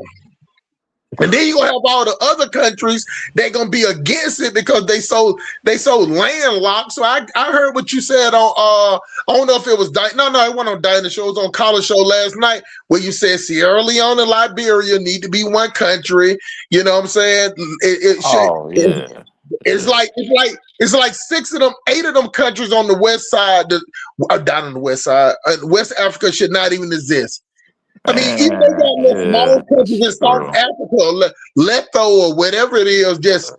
And then you gonna have all the other countries that gonna be against it because they so landlocked. So I heard what you said on I don't know if it was it wasn't on Dinah Show, it was on College Show last night where you said Sierra Leone and Liberia need to be one country. You know what I'm saying? It's like 8 of them countries on the west side down on the west side. West Africa should not even exist. I mean, even they got little small countries in South Africa, Letho or whatever it is, just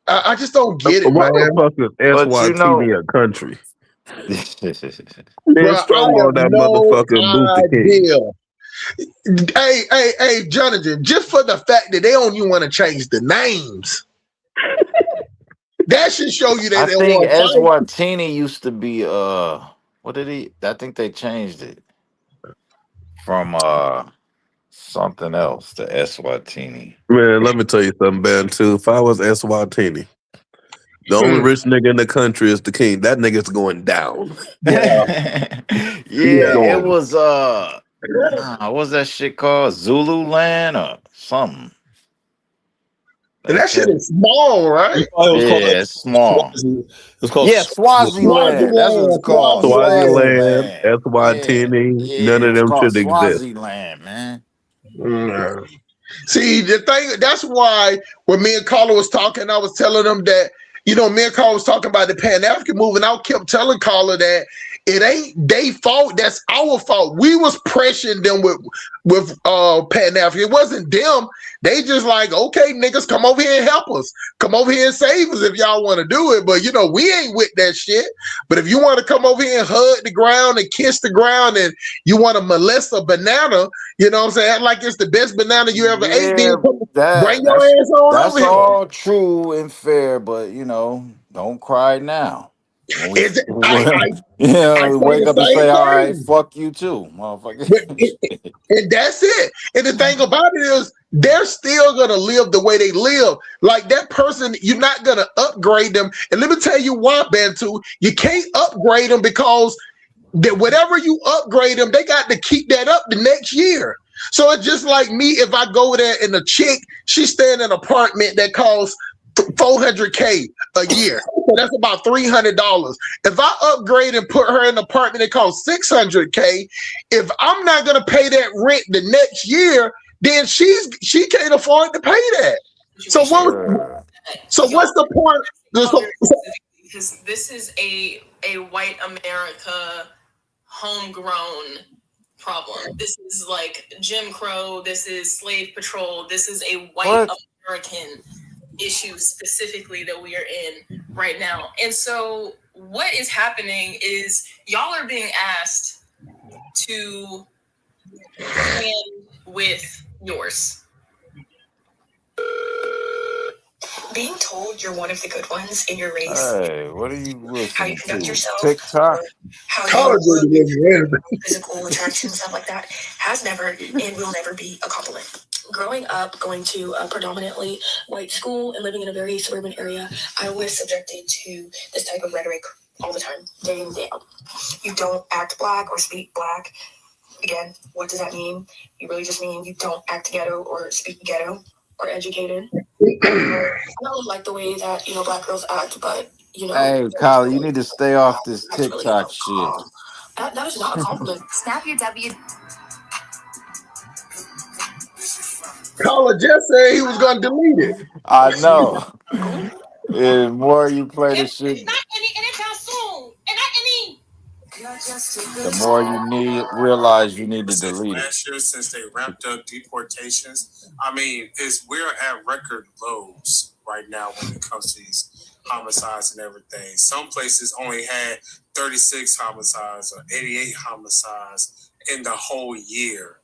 I just don't get it, Why man. the fuck is SYTV a country? They're strong on that motherfucking Booster King. Hey, Jonathan, just for the fact that they don't even want to change the names. That should show you that I they think want Eswatini used to be what did he? I think they changed it from something else to Eswatini. Man, let me tell you something, Ben, too. If I was Eswatini, the only rich nigga in the country is the king. That nigga's going down. It was what's that shit called? Zululand or something. And that shit is small, right? It's small. It's called Swaziland. That's what it's called. Swaziland, Eswatini, none of them should exist. Swaziland, man. See, the thing, that's why when me and Carla was talking, I was telling them that, me and Carla was talking about the Pan-African movement. I kept telling Carla that it ain't their fault. That's our fault. We was pressuring them with Pan-African. It wasn't them. They just like, okay, niggas, come over here and help us. Come over here and save us if y'all want to do it. But, we ain't with that shit. But if you want to come over here and hug the ground and kiss the ground and you want to molest a banana, you know what I'm saying? Act like it's the best banana you ever ate. Then bring your ass on over here. That's all true and fair, but, don't cry now. Is it, I We say wake the up and same say, all right, thing. fuck you too, motherfucker. And that's it. And the thing about it is, they're still gonna live the way they live. Like that person, you're not gonna upgrade them. And let me tell you why, Bantu. You can't upgrade them because that whatever you upgrade them, they got to keep that up the next year. So it's just like me, if I go there and the chick, she's staying in an apartment that costs $400K a year. So that's about $300. If I upgrade and put her in an apartment that costs $600K, if I'm not gonna pay that rent the next year, then she can't afford to pay that. So what's the point? Because this is a white America homegrown problem. This is like Jim Crow. This is slave patrol. This is a white American issue specifically that we are in right now. And so what is happening is y'all are being asked to stand with yours. Being told you're one of the good ones in your race. Hey, what are you How you listening conduct to? yourself, TikTok? how you look, physical attraction, stuff like that, has never and will never be a compliment. Growing up, going to a predominantly white school and living in a very suburban area, I was subjected to this type of rhetoric all the time, day in, day out. You don't act black or speak black. Again, what does that mean? You really just mean you don't act ghetto or speak ghetto or educated. I don't really like the way that, black girls act, but, Hey, Kylie, you need to stay off this TikTok shit. That is not a compliment. Snap your W. Caller just said he was gonna delete it. I know. The more you play the shit, the more you realize you need to delete it. Last year, since they ramped up deportations, we're at record lows right now when it comes to these homicides and everything. Some places only had 36 homicides or 88 homicides in the whole year.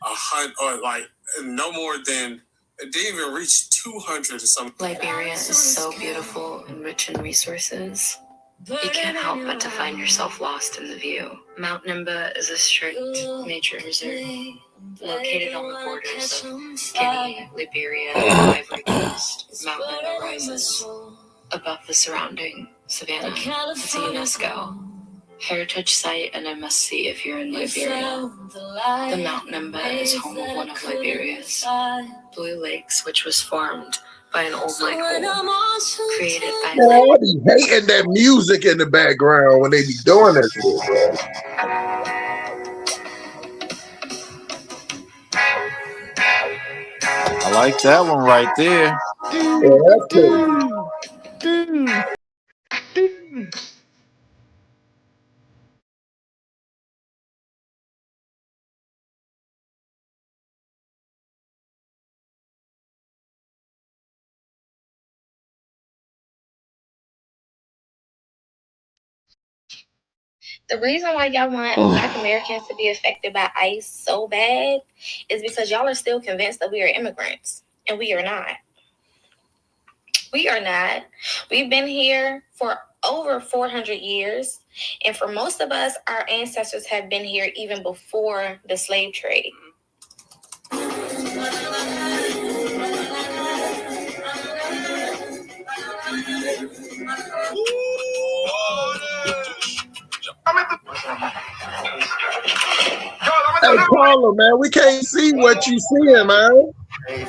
100 or like no more than, it didn't even reach 200 or something. Liberia is so beautiful and rich in resources. You can't help but to find yourself lost in the view. Mount Nimba is a strict nature reserve located on the borders of Guinea, Liberia, and Ivory Coast. Mount Nimba rises above the surrounding savanna. It's a UNESCO heritage site and a must-see if you're in Liberia. The Mount Nimba is home of one of Liberia's blue lakes, which was formed by an old lake hole created by I be hating that music in the background when they be doing that shit, bro. I like that one right there. Yeah, that's cool. The reason why y'all want Black Americans to be affected by ICE so bad is because y'all are still convinced that we are immigrants, and we are not. We are not. We've been here for over 400 years, and for most of us, our ancestors have been here even before the slave trade. Hey, Paula, man, we can't see what you seeing, man. Hey,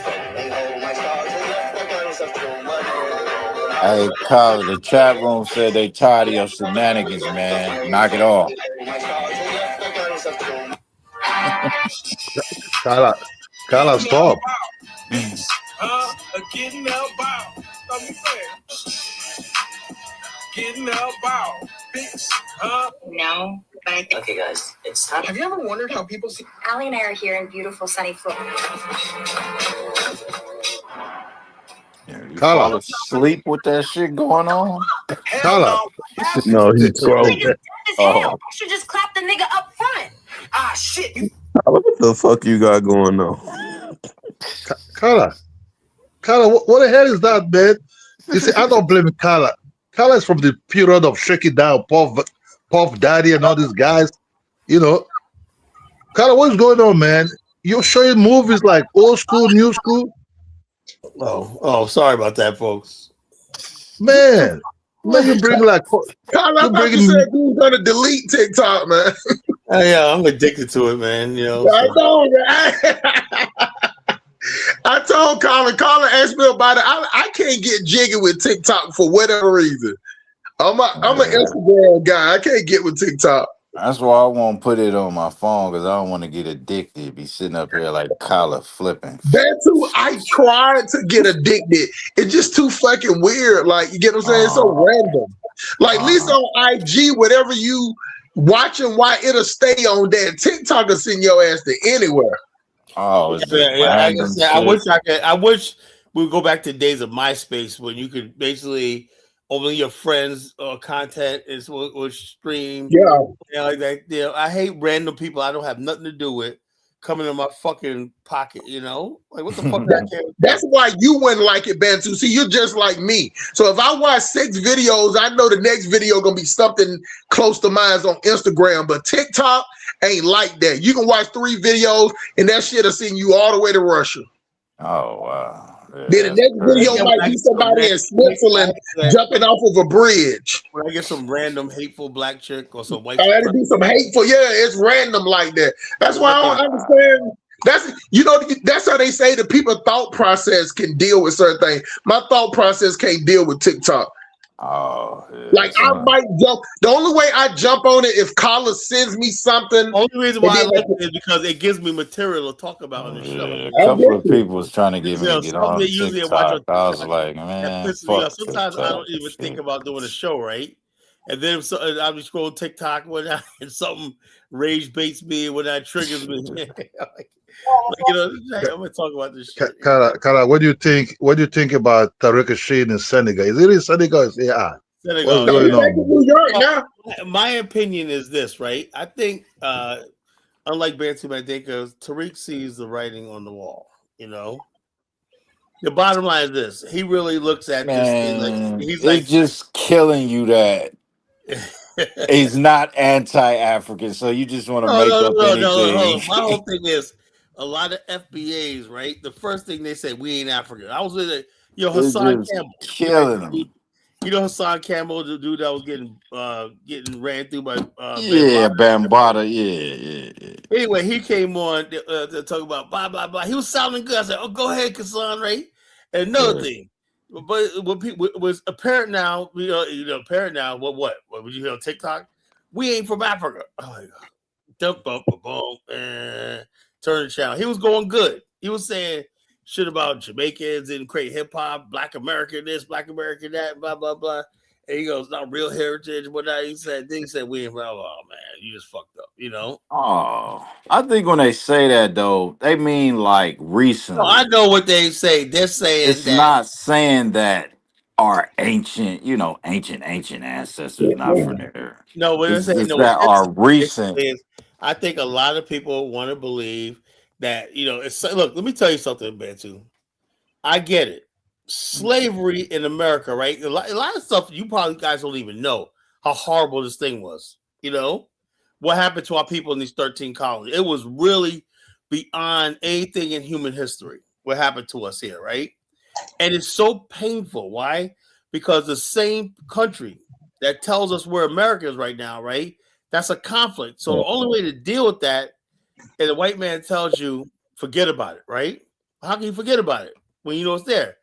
Kylie, the chat room said they tired of your shenanigans, man. Knock it off. Carla, stop. Getting out bow. Getting out bow. Bitch. No, but okay, guys, it's time. Have you ever wondered how people see? Allie and I are here in beautiful sunny Florida. You fall asleep with that shit going on? Carla. No, he's scrolling. I should just clap the nigga up front. Ah, shit. What the fuck you got going on? Carla, what the hell is that, man? You see, I don't blame Carla. Carla is from the period of Shake It Down, Puff Daddy, and all these guys. You know, Carla, what's going on, man? You're showing movies like old school, new school. Oh, sorry about that, folks. Man, you bring like Carla, I thought you said you was gonna delete TikTok, man. Yeah, I'm addicted to it, man. You know, I know, man. I told Carla asked me about it. I can't get jiggy with TikTok for whatever reason. I'm an Instagram guy. I can't get with TikTok. That's why I won't put it on my phone because I don't want to get addicted. Be sitting up here like collar flipping. That's who I tried to get addicted. It's just too fucking weird. Like, you get what I'm saying? It's so random. Like, at least on IG, whatever you watching, why it'll stay on there. TikTok will send your ass to anywhere. Oh, I wish we would go back to the days of MySpace when you could basically only your friends content is will stream. Yeah, like that. You know, I hate random people I don't have nothing to do with coming in my fucking pocket. You know, like what the fuck? That's why you wouldn't like it, Bantu. See, you're just like me. So if I watch 6 videos, I know the next video gonna be something close to mine on Instagram. But TikTok ain't like that. You can watch 3 videos and that shit'll send you all the way to Russia. Oh wow. Yeah, then the next video might be somebody in Switzerland jumping off of a bridge. When I get some random hateful black chick or some white, that'd be some hateful. Yeah, it's random like that. That's why I don't understand. That's how they say the people thought process can deal with certain things. My thought process can't deal with TikTok. Oh, yeah, like I might jump. The only way I jump on it if Carla sends me something. The only reason why I like it is because it gives me material to talk about on the show. A couple of people was trying to get me to get on TikTok. I was like, man, sometimes I don't even think about doing a show, right? And then I'll be scrolling TikTok and something rage baits me when that triggers me. I'm gonna talk about this shit. Kara, what do you think? What do you think about Tariq Rashid in Senegal? Is it in Senegal? Is AI? Senegal. What's going on? New York now. My opinion is this, right? I think, unlike Bantu Mandinka, Tariq sees the writing on the wall. You know, the bottom line is this: he really looks at this thing he's just killing you that. He's not anti-African, so you just want to make up anything. No. My whole thing is a lot of FBAs, right? The first thing they say, we ain't African. I was with it. Hassan Campbell, killing him. You know Hassan Campbell, the dude that was getting ran through by Bambaataa. Yeah. Anyway, he came on to talk about blah blah blah. He was sounding good. I said, "Oh, go ahead, Hassan." Right? And another thing. But what was apparent now, apparent now. What would you hear on TikTok? We ain't from Africa. Oh my God! Dump up a ball and turn the channel. He was going good. He was saying shit about Jamaicans and create hip hop, Black American this, Black American that, blah blah blah. And he goes, "Not real heritage." Whatnot. He said we ain't from. Oh man, you just fucked up. You know. Oh, I think when they say that though, they mean like recently. No, I know what they say. They're saying it's not saying that our ancient ancestors not from there. No, but they're saying that are recent. I think a lot of people want to believe that it's look. Let me tell you something, Bantu. I get it. Slavery in America, right? A lot of stuff you probably guys don't even know how horrible this thing was. You know what happened to our people in these 13 colonies? It was really beyond anything in human history. What happened to us here, right? And it's so painful. Why? Because the same country that tells us where America is right now, right? That's a conflict. So the only way to deal with that is the white man tells you, forget about it, right? How can you forget about it when you know it's there?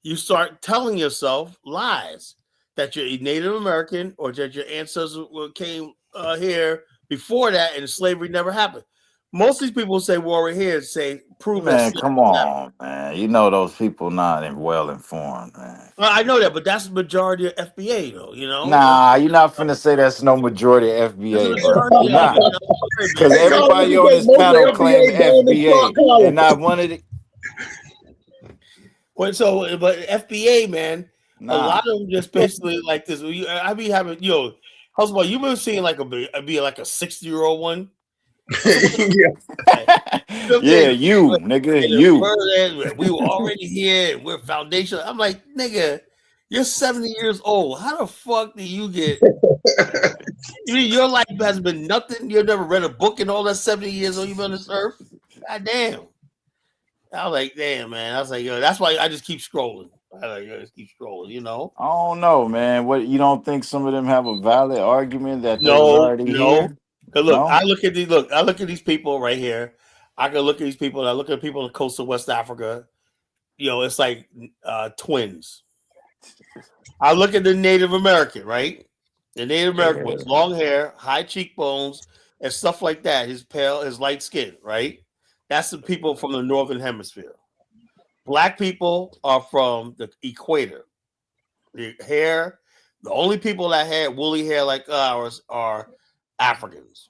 You start telling yourself lies that you're a Native American or that your ancestors came here before that and slavery never happened. Most of these people say we're here say prove man, come on, man. You know those people not well informed, man. Well, I know that, but that's the majority of FBA, though. You know. Nah, you're not finna say that's no majority of FBA, bro. Not because everybody on this panel claim FBA, and not one of the. But FBA, man, a lot of them just basically like this. I be having husband, you been seeing like be like a 60-year-old one. Yeah, you nigga, you. We were already here. We're foundation. I'm like, nigga, You're 70 years old. How the fuck do you get? Your life has been nothing. You've never read a book in all that 70 years old you've been on this earth. God damn. I was like, damn, man. I was like, yo, that's why I just keep scrolling. Just keep scrolling, you know. I don't know, man. What, you don't think some of them have a valid argument that they was already here? Look, no? I look at these people right here. I can look at these people. And I look at people on the coast of West Africa. You know, it's like twins. I look at the Native American, right? The Native American with long hair, high cheekbones, and stuff like that. His pale, his light skin, right? That's the people from the Northern Hemisphere. Black people are from the equator. The hair, the only people that had woolly hair like ours are Africans.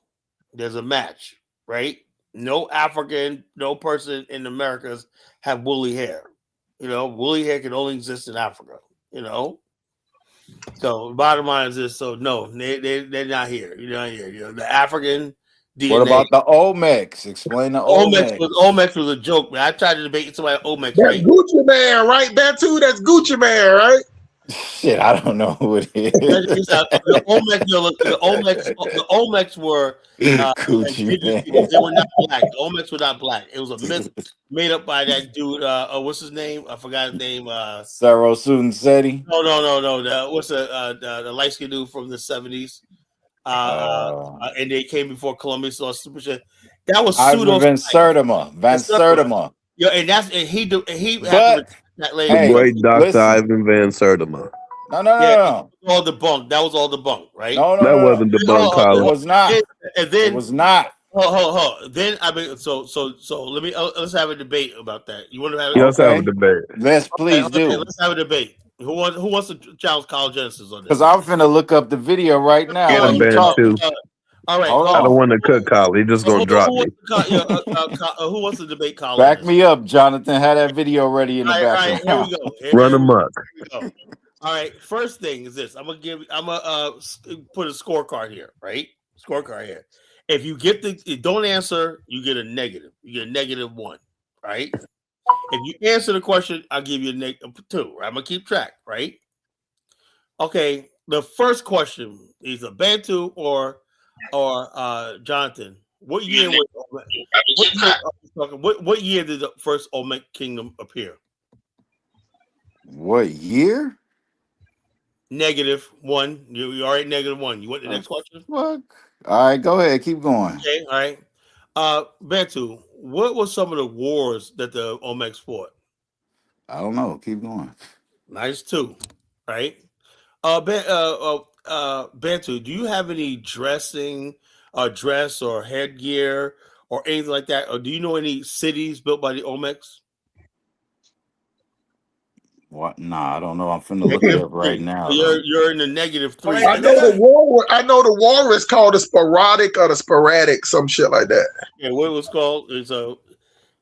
There's a match, right? No African, no person in the Americas have woolly hair. You know, woolly hair can only exist in Africa, you know? So the bottom line is this. So no, they're not here. You're not here. You know, the African DNA. What about the Olmecs? Explain the Olmecs. Olmecs was a joke, man. I tried to debate somebody Olmecs. That's right? Gucci Man, right? That too. That's Gucci Man, right? Shit, I don't know who it is. The Olmecs were indigenous. They were not black. The Olmecs were not black. It was a myth made up by that dude. What's his name? I forgot his name. Saro Sunsetti. No. What's the light skinned dude from the 70s? And they came before Columbus or super shit. That was pseudo. Van Sertima. Yeah, and he. But that lady. Dr. Ivan Van Sertima. No. All debunked. That was all debunked, right? No. That wasn't debunked, Colin. It was not. And then it was not. Then I mean, so let me let's have a debate about that. You want to have? Let's have a debate. Yes, please do. Let's have a debate. Who wants to challenge College Genesis on this? Because I'm finna look up the video right now. All right. I don't want to cook Colin. He's just gonna drop me. Who wants to debate College? Back me up, Jonathan. Have that video ready in the background. All right, here we go. Run amok. All right. First thing is this. I'm gonna put a scorecard here. Right. Scorecard here. If you get don't answer, you get a negative. You get a -1. Right. If you answer the question, I'll give you a -2. Right? I'm gonna keep track. Right. Okay. The first question is a Bantu or Jonathan. What year what year did the first Olmec kingdom appear? What year? -1. You already -1. You want the next question? Fuck. All right, go ahead. Keep going. Okay, all right. Bantu, what were some of the wars that the Olmecs fought? I don't know. Keep going. Nice too. Right. Bantu, do you have any dress or headgear or anything like that? Or do you know any cities built by the Olmecs? What? Nah, I don't know. I'm finna look it up right now. You're in the -3. I know the war is called the sporadic or the sporadic, some shit like that. Yeah, what it was called is so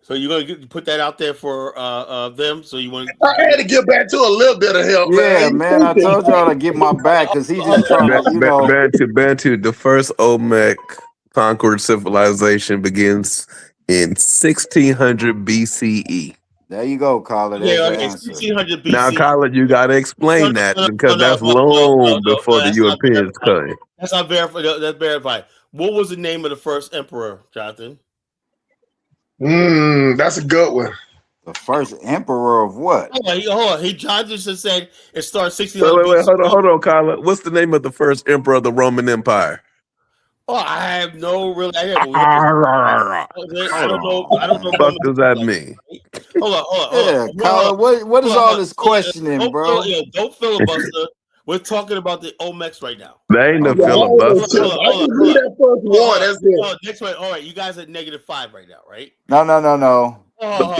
you're gonna put that out there for them. So you want? I had to get back to a little bit of help, man. Man, I told y'all to get my back because he's just trying to, Bantu, the first Olmec conquered civilization begins in 1600 BCE. There you go, Colin. Yeah, okay, 1600 BC. Now, Colin, you got to explain that because that's long before the Europeans came. That's not verified. That's verified. What was the name of the first emperor, Jonathan? That's a good one. The first emperor of what? Hold on. Jonathan just said it started 1600. Wait, hold on, Colin. What's the name of the first emperor of the Roman Empire? Oh, I have no real idea. I don't know. What the fuck does that mean? Hold on. Yeah, Colin, what is all this questioning, bro? Don't filibuster. We're talking about the Olmecs right now. They ain't no filibuster. Next one. All right, you guys at -5 right now, right? No.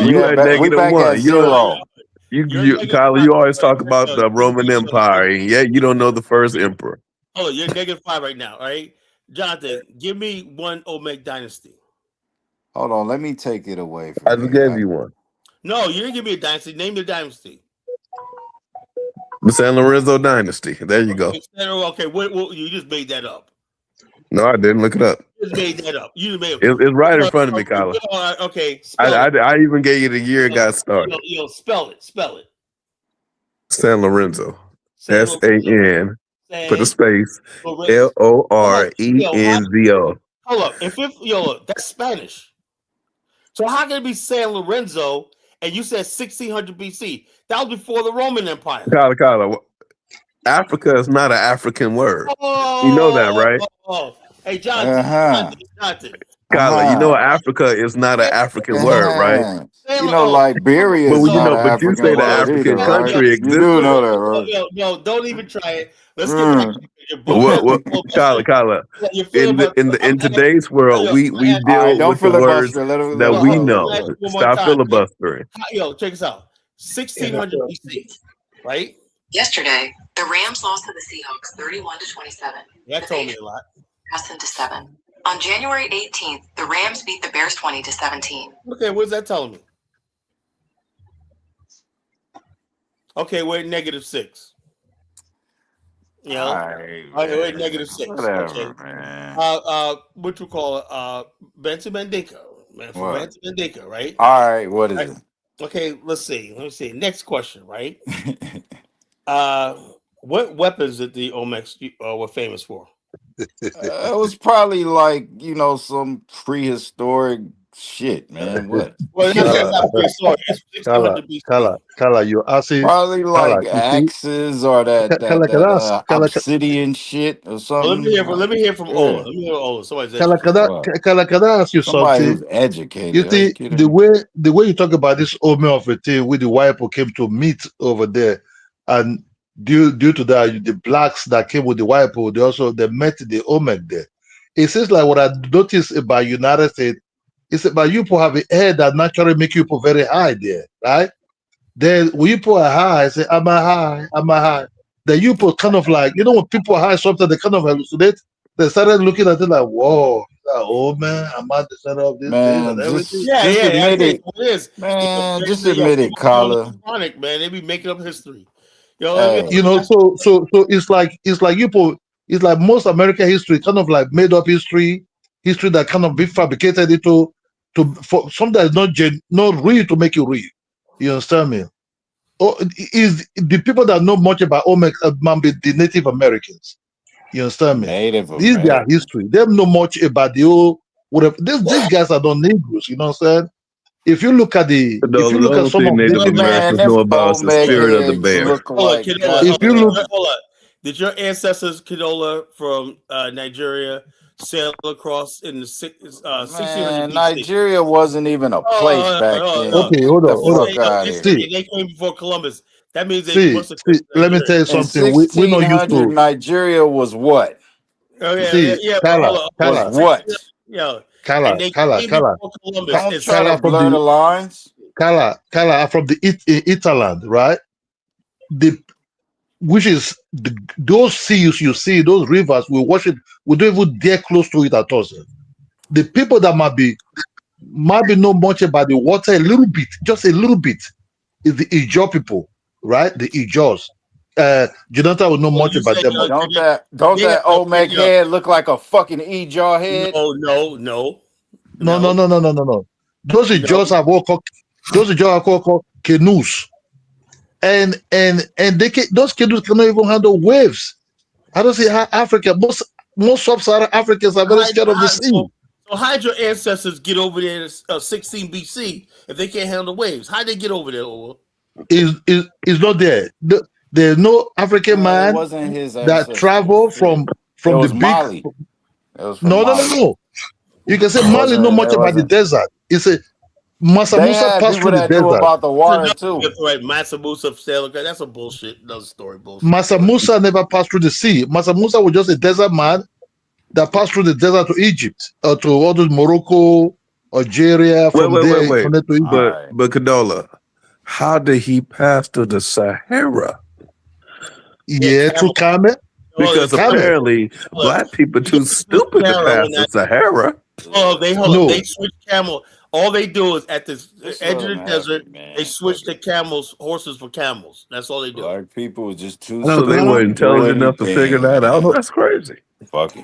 You at -1. Colin, you always talk about the Roman Empire, and yet you don't know the first emperor. Oh, you're -5 right now, all right? Jonathan, give me one Olmec dynasty. Hold on, let me take it away from I just gave you one. No, you didn't give me a dynasty. Name the dynasty. The San Lorenzo dynasty. There you go. Okay, what you just made that up. No, I didn't. Look it up. You just made that up. You just made it's right in front of me, Colin. Okay. I even gave you the year it got started. Spell it. San Lorenzo. SAN. Put a space. Lorenzo. LORENZO. Hold up. Look, that's Spanish. So how can it be San Lorenzo and you said 1600 BC? That was before the Roman Empire. Kala. Africa is not an African word. You know that, right? Hey, Jonathan. Kala, you know Africa is not an African word, right? You know, Liberia is not an but you say the African either, country right? exists. You do know that, right? No, don't even try it. Let's get back to your book. What Kala. In today's world, we deal with the words that we know. Stop filibustering. Check this out. 1600 BC, right? Yesterday, the Rams lost to the Seahawks 31-27. That told me a lot. Passing to 7. On January 18th, the Rams beat the Bears 20-17. Okay, what's that telling me? Okay, we're at -6. You know, we're at -6. Whatever, okay. man. What you call it? Benson Mandinka, man, from Benson Mandinka, right? All right, what is it? Okay, let's see. Let me see. Next question, right? What weapons did the Olmecs were famous for? It was probably like, some prehistoric shit, man. What? Well, that's not prehistoric. It's 600 BC. Kala, you asking Probably like axes or that obsidian shit or something. Well, let me hear from Ola. Let me hear Ola. Somebody's Kala, can I ask you Somebody something? who's educated. You see, the way you talk about this Ome of a thing with the white people came to meet over there, and due to that, the blacks that came with the white people, they met the Olmec there. It seems like what I noticed about United States is about you people have a head that naturally make you people very high there, right? Then when you people are high, say, I'm a high. Then you people kind of like, when people are high, sometimes they kind of hallucinate. They started looking at it like, whoa, oh man, I'm at the center of this thing and everything. Just admit it. It is. Man, just admit it, Kala. Man, they be making up history. So it's like you people, it's like most American history, kind of like made up history that kind of be fabricated into for something that is not real to make you real. You understand me? Is the people that know much about Olmec might be the Native Americans. You understand me? This is their history. They don't know much about the whole whatever. These guys are not Negroes. You know what I'm saying? If you look at some of Native Americans know about the spirit of the bear. Did your ancestors, Kinola, from Nigeria, sail across in the 1600 Nigeria wasn't even a place back then. Okay, hold on. They came before Columbus. That means they must have. Let me tell you something. We know used to. Nigeria was what? Kala. What? Kala. Don't try to blur the lines. Kala from the Italand, right? Which is those seas you see, those rivers, we watch it, we don't even dare close to it at all. The people that might be know much about the water a little bit, just a little bit, is the Ijaw people, right? The Ijaws. Jonathan will know much about them. Don't that Olmec head look like a fucking Ijaw head? No. Those Ijaws are called canoes. And those canoes cannot even handle waves. I don't see how Africa, most sub-Saharan Africans are very scared of the sea. So how'd your ancestors get over there in 16 BC if they can't handle waves? How'd they get over there? Is not there. There's no African man that traveled from the Mali. big. No. You can say Mali know much about the desert. It's a Mansa Musa passed through the desert. About the water too. Right, Mansa Musa, that's a bullshit. Another story, bullshit. Mansa Musa never passed through the sea. Mansa Musa was just a desert man that passed through the desert to Egypt or to all those Morocco, Algeria. From there, But Kadola, how did he pass to the Sahara? Through Camel. Because apparently black people too stupid to pass the Sahara. They switch camel. All they do is at the edge of the desert, they switch the horses for camels. That's all they do. Black people was just too. So they weren't intelligent enough to figure that out. That's crazy.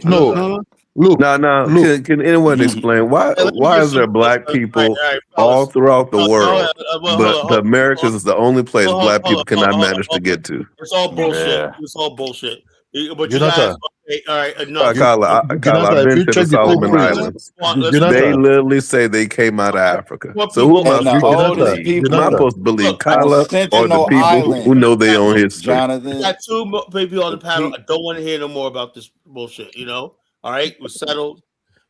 No, Luke, Can anyone explain why is there black people all throughout the world, but the Americas is the only place black people cannot manage to get to? It's all bullshit. Yeah. It's all bullshit. But you Jonathan, guys, okay, all right, enough. Kyla, I've Jonathan, if been you to the check the Solomon footprint, Islands. Listen, They Jonathan, literally say they came out of Africa. So who am I And the supposed to oldest believe? people Am I Jonathan, supposed to believe look, on Kyla or the Sentinel people who Island, know their own history? we Jonathan. got two people on the panel. He, I don't want to hear no more about this bullshit. You know, all right, we're settled.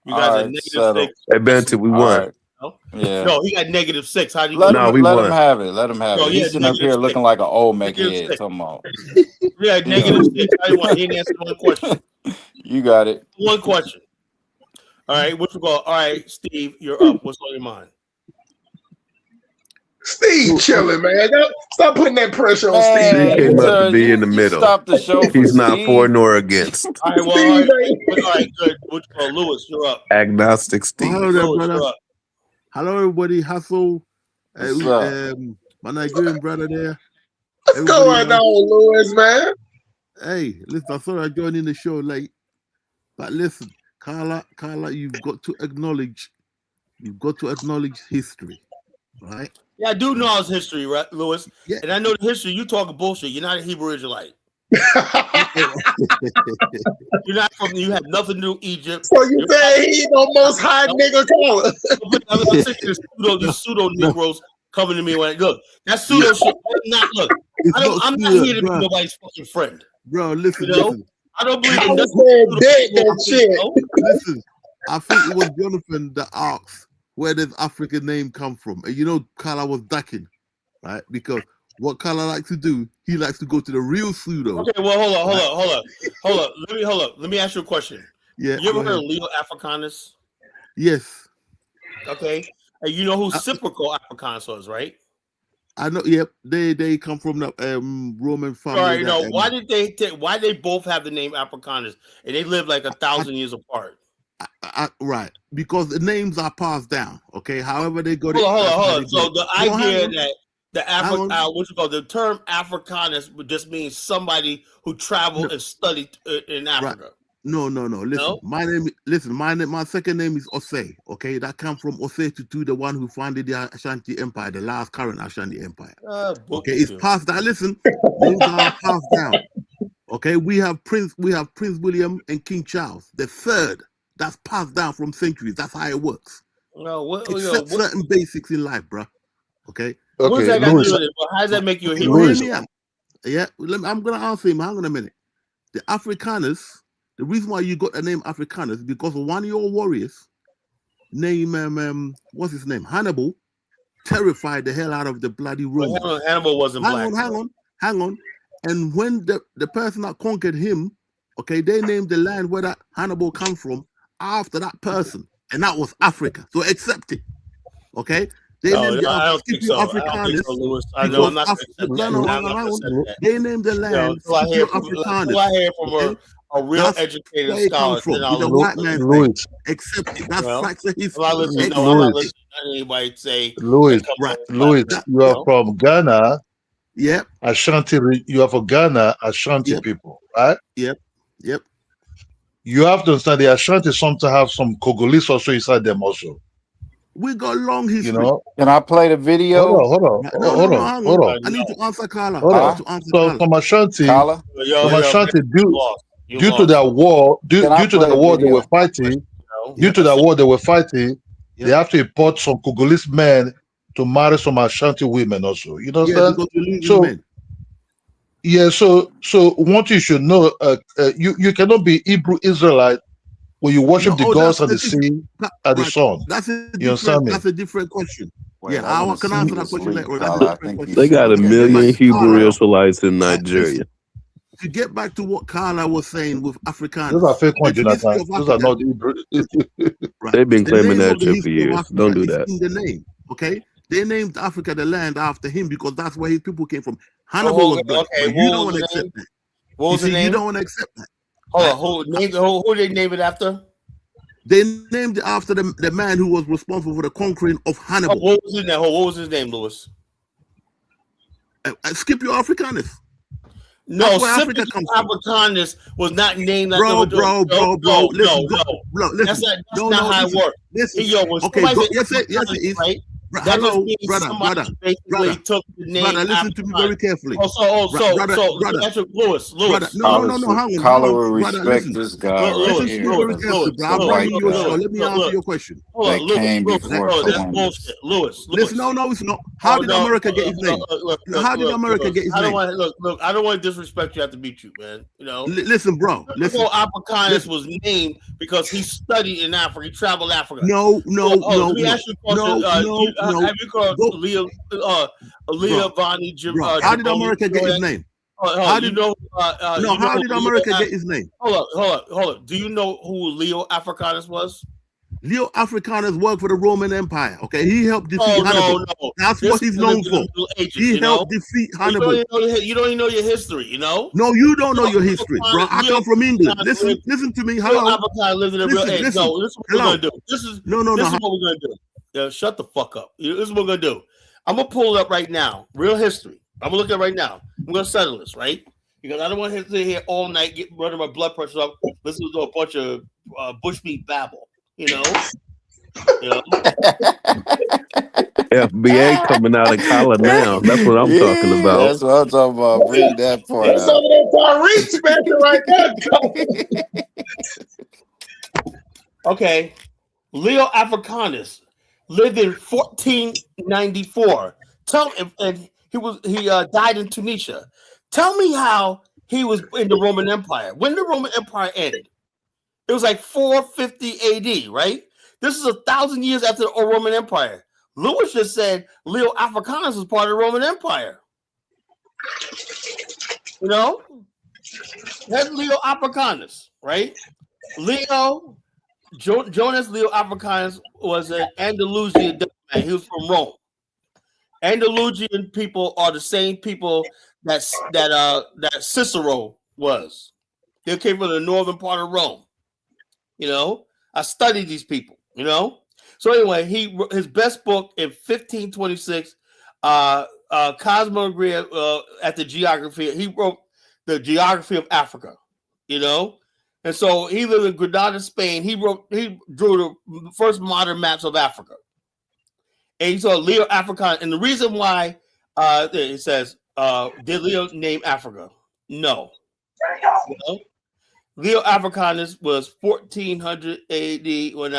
You all guys are right, negative settle. 6. Hey, Banty, we All won. right. No, Yeah. no, he got -6. How do you Let go? him We let him won. have it. Let him have No, it. yeah, He's sitting up here -6. looking like an old head -6. talking about. Yeah, -6. How you want? He didn't answer one question. You got it. One question. All right, what you call? All right, Steve, you're up. What's on your mind? Steve chilling, man. Stop putting that pressure on Man, Steve. He came up to be in the you middle. stop the show for He's not for Steve. nor against. All right, well, Steve, all right, good. What you call? Lewis, you're up. Agnostic well, hello Steve. there, Lewis, brother. you're up. Hello, everybody. Hustle. What's up? My Nigerian brother there. What's going on, Lewis, man? Hey, listen, I thought I'd join in the show late, but listen, Carla, you've got to acknowledge history, right? Yeah, I do know his history, right, Lewis? Yeah. And I know the history. You talking bullshit. You're not a Hebrew Israelite. You're not from. You have nothing to do with Egypt. So you say he the most high nigga caller? I'm sick of these pseudo Negroes coming to me when look. That pseudo shit. Look. I'm not here to be nobody's fucking friend. Bro, listen, You know? listen. I don't believe in I nothing. said that shit. Listen, I think it was Jonathan that asked where does African name come from, and you know, Carla was ducking, right? Because what Carla likes to do, he likes to go to the real pseudo. Okay, well, hold up. Let me ask you a question. Yeah. You ever heard of Leo Africanus? Yes. Okay. And you know who Cyprical Africanus was, right? I know. Yep. They come from the Roman family. All right. No. Why did they why they both have the name Africanus and they live like 1,000 years apart? Right. Because the names are passed down. Okay. However they got Hold it. on. So the idea that the term Africanus would just mean somebody who traveled and studied in Africa. Right. No. Listen, No? my second name is Osei. Okay, that comes from Osei Tutu, the one who founded the Ashanti Empire, the last current Ashanti Empire. Okay, it's passed down. Listen, names are passed down. Okay, we have Prince William and King Charles the third. That's passed down from centuries. That's how it works. No, Except certain basics in life, bro. Okay. What's that got to do with it? How does that make you a Hebrew? Yeah, I'm gonna answer him. Hang on a minute. The Africanus. The reason why you got the name Africanus is because one of your warriors, named what's his name, Hannibal, terrified the hell out of the bloody Romans. Well, Hannibal wasn't black. Hang on. And when the person that conquered him, okay, they named the land where that Hannibal comes from after that person, and that was Africa. So accept it, okay? They named I don't think so. Africanus. Lewis. I know I'm not They named the land Africanus. I hear from a real educated scholar. Louis, accept it. That's facts of history. I'm not listening to anybody say. Louis, you are from Ghana. Yep. Ashanti. You are from Ghana, Ashanti people, right? Yep. You have to understand the Ashanti sometimes have some Congolese also inside them also. We got long history. You know? Can I play the video? Hold on. I need to answer Carla. So from Ashanti, due to that war, they were fighting. Due to that war they were fighting, they have to import some Congolese men to marry some Ashanti women also. You know what I'm saying? So one thing you should know, you cannot be Hebrew Israelite when you worship the gods of the sea and the sun. That's a different question. I can answer that question later. They got 1 million Hebrew Israelites in Nigeria. To get back to what Carla was saying with Afrikaners. Those are fake ones, Jonathan. Those are not Hebrew. They've been claiming that shit for years. Don't do that. In the name, okay? They named Africa the land after him because that's where his people came from. Hannibal was black. Okay, you don't want to accept that. What was the name? You don't want to accept that. Hold on, who they name it after? They named it after the man who was responsible for the conquering of Hannibal. What was his name, Lewis? Skip your Afrikaners. No, That's where Africa Cyprus comes from. Africanus was not named like Bro. no. Listen, That's not how it works. Listen. Hey, yo, when Okay, somebody yes, says it is. right? Bro, That just hello, means somebody basically took the name. brother, listen to me very carefully. Brother, Lewis. Brother, no, Collar will brother, respect listen. this guy Listen right to here. me very carefully, bro. I'm bringing you a show. Let me answer your question. That came before Columbus. Lewis. No, it's not. How did America get his name? How did America get his name? Look, I don't want to disrespect you. I have to beat you, man. You know. Listen, bro. Listen. Africanus was named because he studied in Africa. He traveled Africa. No. Let me ask you a question. Have you called Leah Vani? How did America get his name? How did America get his name? Hold up. Do you know who Leo Africanus was? Leo Africanus worked for the Roman Empire. Okay, he helped defeat Hannibal. No. That's what he's known for. He helped defeat Hannibal. You don't even know your history, you know? No, you don't know your history, bro. I come from England. Listen to me. Hello. Africanus lived in a real age. No, this is what we're gonna do. This is what we're gonna do. Yeah, shut the fuck up. This is what we're gonna do. I'm gonna pull it up right now. Real history. I'm gonna look at it right now. I'm gonna settle this, right? Because I don't want him to sit here all night, running my blood pressure up, listen to a bunch of bushmeat babble. You know. FBA coming out of collar now. That's what I'm talking about. That's what I'm talking about. Bring that part That's out. some of that Tyrese special right there. Okay, Leo Africanus lived in 1494. And he died in Tunisia. Tell me how he was in the Roman Empire. When the Roman Empire ended, it was like 450 AD, right? This is 1,000 years after the Roman Empire. Lewis just said Leo Africanus was part of the Roman Empire. You know, that's Leo Africanus, right? Jonas Leo Africanus was an Andalusian man. He was from Rome. Andalusian people are the same people that Cicero was. They came from the northern part of Rome. You know, I studied these people. You know, so anyway, his best book in 1526, Cosmogria at the Geography. He wrote the Geography of Africa. You know, and so he lived in Granada, Spain. He drew the first modern maps of Africa. And he saw Leo Africanus. And the reason why it says, did Leo name Africa? No. You know? Leo Africanus was 1400 AD when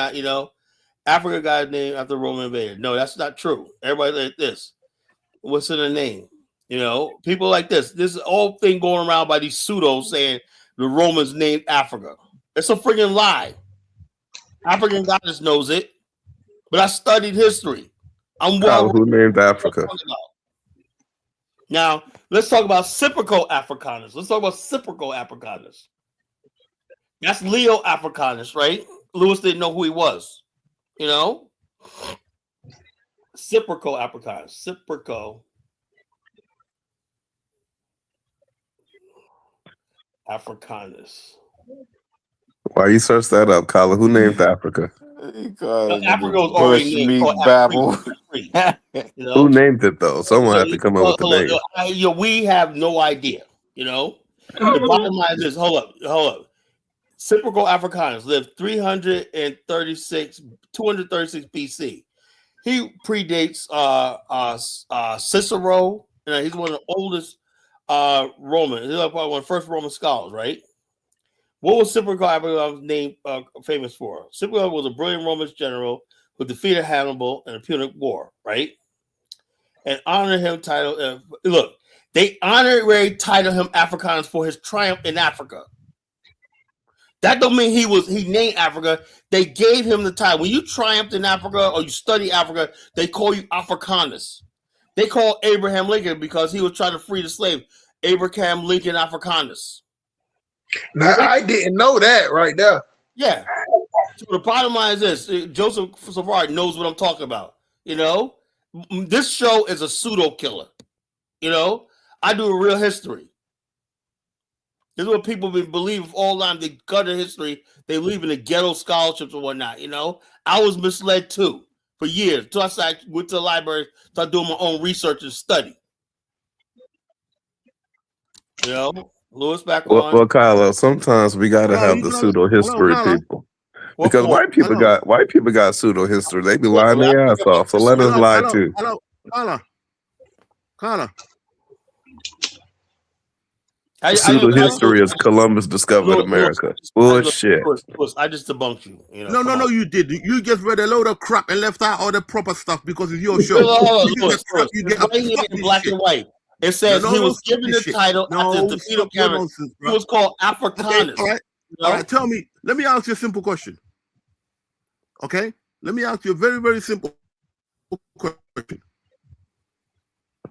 Africa got named after the Roman invader. No, that's not true. Everybody like this. What's in the name? You know, people like this. This whole thing going around by these pseudos saying the Romans named Africa. It's a freaking lie. African goddess knows it, but I studied history. Who named Africa? Now, let's talk about Cyprico Africanus. That's Leo Africanus, right? Lewis didn't know who he was. You know? Cyprico Africanus. Cyprico Africanus. Why you search that up, Colin? Who named Africa? Africa was already named Babel. You know? Who named it though? Someone had to come up with the name. We have no idea. You know, the bottom line is this. Hold up. Cyprico Africanus lived 236 BC. He predates Cicero, and he's one of the oldest Roman. He's probably one of the first Roman scholars, right? What was Cyprico Africanus name famous for? Cyprico was a brilliant Roman general who defeated Hannibal in the Punic War, right? And honored him title. Look, they honorary titled him Africanus for his triumph in Africa. That don't mean he named Africa. They gave him the title. When you triumphed in Africa or you study Africa, they call you Africanus. They call Abraham Lincoln because he was trying to free the slave. Abraham Lincoln Africanus. Now, I didn't know that right there. Yeah. So the bottom line is this. Joseph Savard knows what I'm talking about. You know, this show is a pseudo killer. You know, I do a real history. This is what people believe all the time. They gutter history. They believe in the ghetto scholarships and whatnot. You know, I was misled too for years. So I went to the library, started doing my own research and study. You know, Lewis back Well, on. well, Kylo, sometimes we gotta Hello, have you the gonna pseudo history hello, people. What Because for? white people got pseudo history. They be Look, lying when I their think ass about off. So let us hello, lie hello, too. hello, Carla. I Pseudo Hello? history is Columbus discovered America. Bullshit. Lewis, I just debunked you. You know, No, you did. You just read a load of crap and left out all the proper stuff because it's your show. Hold You on, just crap, you get It's right here fuck in this black shit. and white. It says he was fuck given this the shit. title after the Stop your Cameron. nonsense, He bro. was called Okay, Africanus. all right. You know? All right, tell me. Let me ask you a simple question. Okay? Let me ask you a very, very simple question.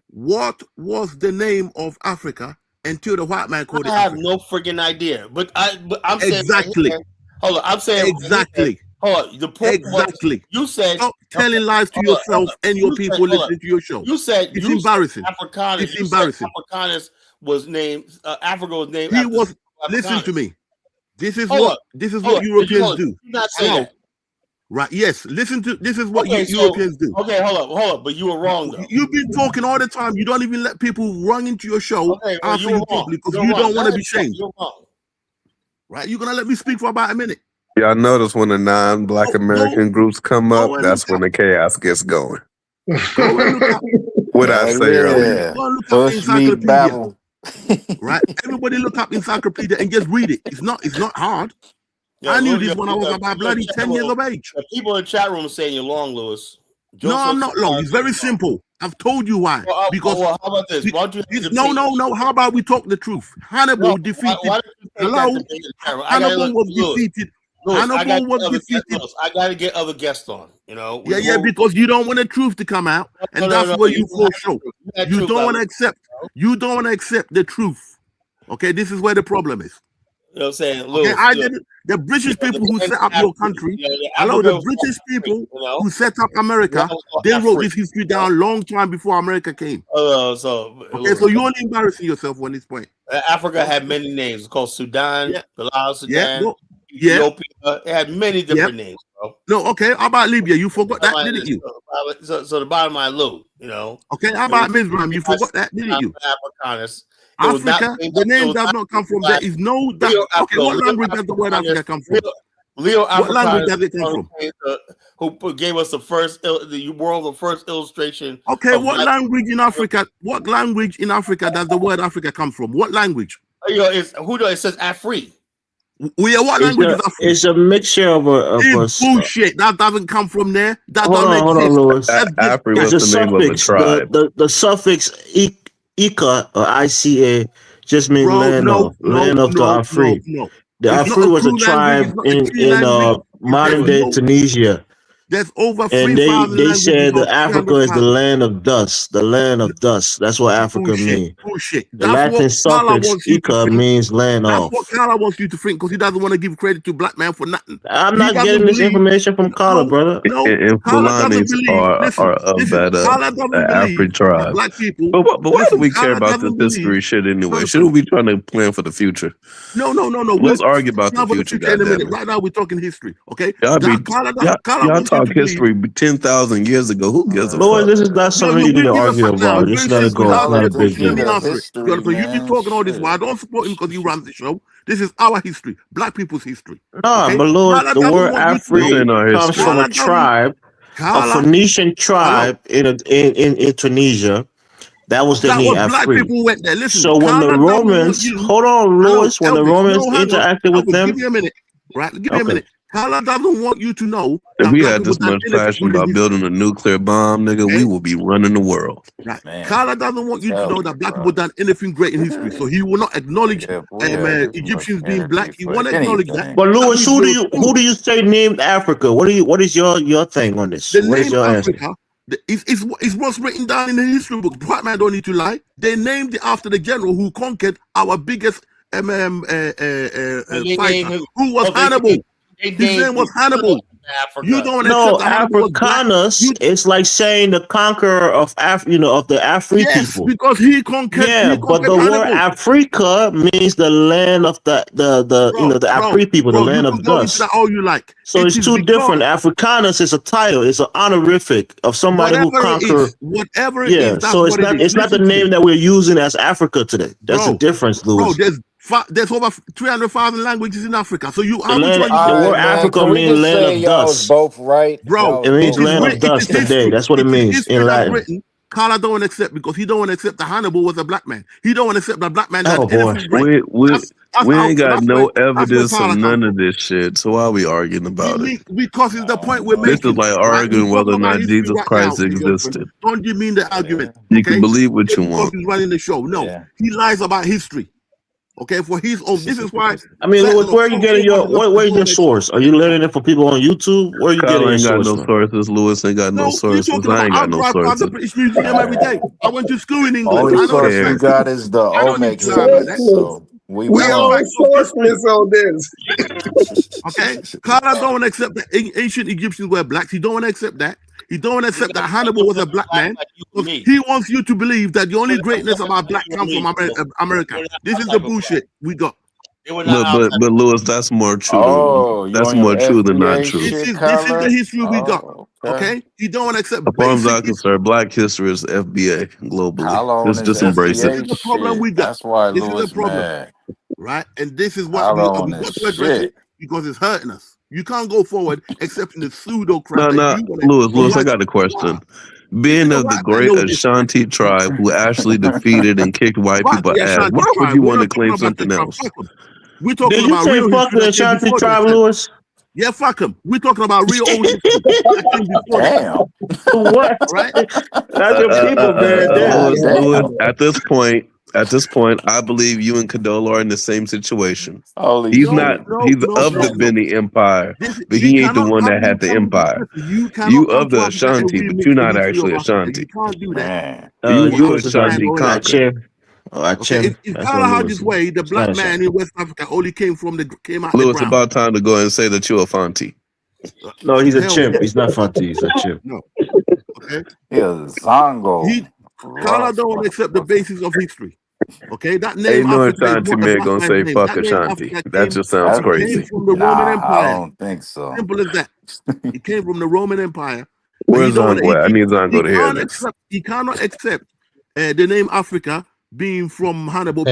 What was the name of Africa until the white man called it I have Africa? no freaking idea. But I'm saying Exactly. right here, hold on. I'm saying Exactly. hold on. The point Exactly. was you said Stop telling lies to hold on, yourself and your You said- people hold on. listening to your show. You said It's embarrassing. Africanus. It's You embarrassing. said Africanus was named Africa was named He after was. Listen Africanus. to me. This is Hold what on. this is Hold what on. Europeans do. Did you not say Hello. that? Right? Yes. Listen to this is what Okay, Europeans do. Okay, hold up. But you were wrong though. You've been talking all the time. You don't even let people run into your show Okay, well, answer you were you wrong. properly because You're you wrong. don't want to That be is wrong. shamed. You're wrong. Right? You're gonna let me speak for about a minute. Y'all notice when the non-black American groups come up, that's when the chaos gets going. Go and look up. What I say earlier. Go and look up Bush the meat encyclopedia. Babel. Right? Everybody look up encyclopedia and just read it. It's not hard. I knew this when I was about bloody 10 years of age. The people in the chat room are saying you're long, Lewis. No, I'm not long. It's very simple. I've told you why. Because how about this? Why don't you no. How about we talk the truth? Hannibal defeated. Why don't you take that debate in the chat room? Hannibal was defeated. Hannibal was defeated. I got to get other guests on. You know. Yeah, because you don't want the truth to come out, and that's where you fall short. You don't want to accept. You don't want to accept the truth. Okay, this is where the problem is. You know what I'm saying? Lewis, okay, I didn't. The British people who set up your country, the British people who set up America, they wrote this history down a long time before America came. So you're only embarrassing yourself on this point. Africa had many names. It's called Sudan, Sudan, Ethiopia. It had many different names, bro. No, okay. How about Libya? You forgot that, didn't you? So the bottom line, Lou, you know. Okay, how about Mizram? You forgot that, didn't you? Africanus. Africa, the name does not come from there. Is no that. Okay, what language does the word Africa come from? Leo what language does it come from? Who gave us the first illustration? Okay, what language in Africa? What language in Africa does the word Africa come from? What language? It says Afri. What language is Afri? It's a mixture of it's bullshit. That doesn't come from there. That hold on, Lewis. Afri was the name of the tribe. The suffix Ika or ICA just means land of the Afri. The Afri was a tribe in modern day Tunisia. There's over 3,000 and they said that Africa is the land of dust. The land of dust. That's what Africa means. Bullshit. The Latin suffix Ika means land of. That's what Carla wants you to think because he doesn't want to give credit to black man for nothing. I'm not getting this information from Carla, brother. And Fulanis are of that Afri tribe. Black people. But why do we care about this history shit anyway? Shouldn't we be trying to plan for the future? No. Let's argue about the future. In a minute. Right now we're talking history. Okay. Y'all talk history 10,000 years ago. Who gives a Lord, this is not something you need to argue about. Just let it go. It's not a big deal. You've been talking all this while. I don't support him because he runs the show. This is our history, black people's history. Nah, but Lord, the word Afri comes from a tribe, a Phoenician tribe in Tunisia. That was the name Afri. Black people went there. Listen, so when the Romans, hold on, Lewis, when the Romans interacted with them, give me a minute, right? Give me a minute. Carla doesn't want you to know. If we had this much passion about building a nuclear bomb, nigga, we will be running the world. Right. Carla doesn't want you to know that black people done anything great in history, so he will not acknowledge Egyptians being black. He won't acknowledge that. But Lewis, who do you say named Africa? What is your thing on this? What is your answer? It's what's written down in the history book. White man don't need to lie. They named it after the general who conquered our biggest fighter, who was Hannibal. His name was Hannibal. You don't No, accept that Hannibal was black. Africanus. It's like saying the conqueror of of the Afri Yes, people. because he conquered. Yeah, He but conquered the word Hannibal. Africa means the land of the Afri people, the You land can of go into dust. that all you like. So It it's is two because different. Africanus is a title. It's an honorific of somebody who whatever it conquered. is, whatever it Yeah, is, that's so it's what it not is. it's not the Listen to me. name that we're using as Africa today. That's the Bro, difference, bro, Lewis. there's over 300,000 languages in Africa. So you The which land, one you the go? word Man, Africa can we means just land say of y'all was dust. both right? Bro, It means it is land of it dust is today. history. That's what it It is means history in that's Latin. written. Carla don't accept because he don't want to accept that Hannibal was a black man. He don't want to accept that black man had Oh boy. anything great. We That's ain't got that's no where evidence of Carla comes none from. of this shit. So why are we arguing about it? Because it's the point we're This is making. like Right? We're arguing whether talking or about not history Jesus right now, Christ my husband. existed. Don't give me the argument. You can Okay? believe what Just you because want. he's running the show. No, he lies about history. Okay, for his own. This is why. I mean, Lewis, where are you getting your where's your source? Are you learning it from people on YouTube? Where are you Kyle getting your ain't got source no from? sources. Lewis ain't got no No, we're sources. talking I about. ain't I got no drive past the sources. British Museum every day. I went to school in England. Only I know the source you facts. got is the I don't need Olmec to lie, man. history. So we We That's all won. facts of history. sourceless on this. Okay, Carla don't accept that ancient Egyptians were blacks. He don't want to accept that. He don't want to accept that Hannibal was a black man. Because he wants you to believe that the only greatness about black comes from America. This is the bullshit we got. But Lewis, that's more true Oh, than you that's on your more true than not FBA true. This shit, is the Kyler? history we got. Oh, Okay, he don't want to accept As far as basic I'm history. concerned, Black history is FBA globally. Kyler on his Just embrace it. This is FBA the problem we shit. got. That's why This is the Lewis problem, mad. right? And this is what Kyler on we his got to address it shit. because it's hurting us. You can't go forward accepting the pseudo crap No, that no, you want Lewis, I got a question. Being of the great Ashanti tribe who actually defeated and kicked white Fuck people the ass, Ashanti why would tribe. you We're want to not talking claim about the something tribe. else? Fuck them. We're talking Did you about say real fuck history the that came Ashanti before tribe, them. Lewis? Yeah, fuck them. We're talking about real old history that came before them. Damn. What? Right? That's your people, man. Damn. Lewis, at this point, I believe you and Kadola are in the same situation. Holy He's shit. not. He's of the Beni Empire, but he ain't the one that had the empire. You of the Ashanti, but you're not actually Ashanti. You can't do that. Man. You Lewis is Ashanti like conquered. Achim. Oh, Okay, Achim. if That's Carla what had Lewis his is. way, the It's black not man Ashanti. in West Africa only came out the Lewis, ground. about time to go ahead and say that you're a Fanti. No, he's a Hell chimp. no. He's not Fanti. He's a chimp. No. Okay. Yeah, Zongo. Carla don't accept the basis of history. Okay, that name Ain't no Africa is Ashanti not a man black gonna man's say name. fuck That name Ashanti. Africa That just sounds came crazy. from the Roman I Empire. don't think so. Simple as that. It came from the Roman Empire. But Where's he don't. Zongo at? I need Zongo to hear Can't this. accept. He cannot accept the name Africa being from Hannibal.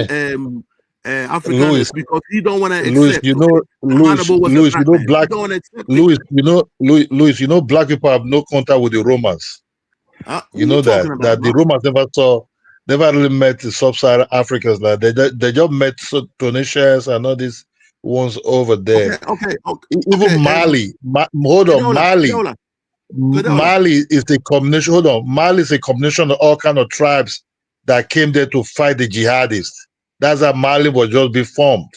Africanus because he don't want to Louis, accept. you know, Hannibal was a Louis, black you know, man. black, He don't accept it. Louis, you know, black people have no contact with the Romans. Who You know talking about, that the bro? Romans never really met the sub-Saharan Africans. Like they just met Tunisians and all these ones over there. Okay. Even Mali, hold on, Mali. Kadola. Mali is a combination. Hold on, Mali is a combination of all kind of tribes that came there to fight the jihadists. That's how Mali was just be formed.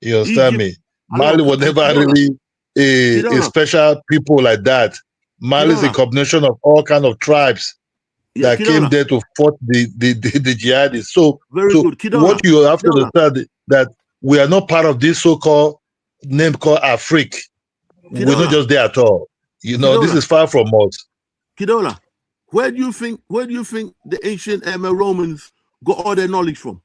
You understand me? Mali was never really a special people like that. Mali is a combination of all kind of tribes that came there to fight the jihadists. So what you have to understand that we are not part of this so-called name called Afrique. We're not just there at all. You know, this is far from us. Kidola, where do you think the ancient Romans got all their knowledge from?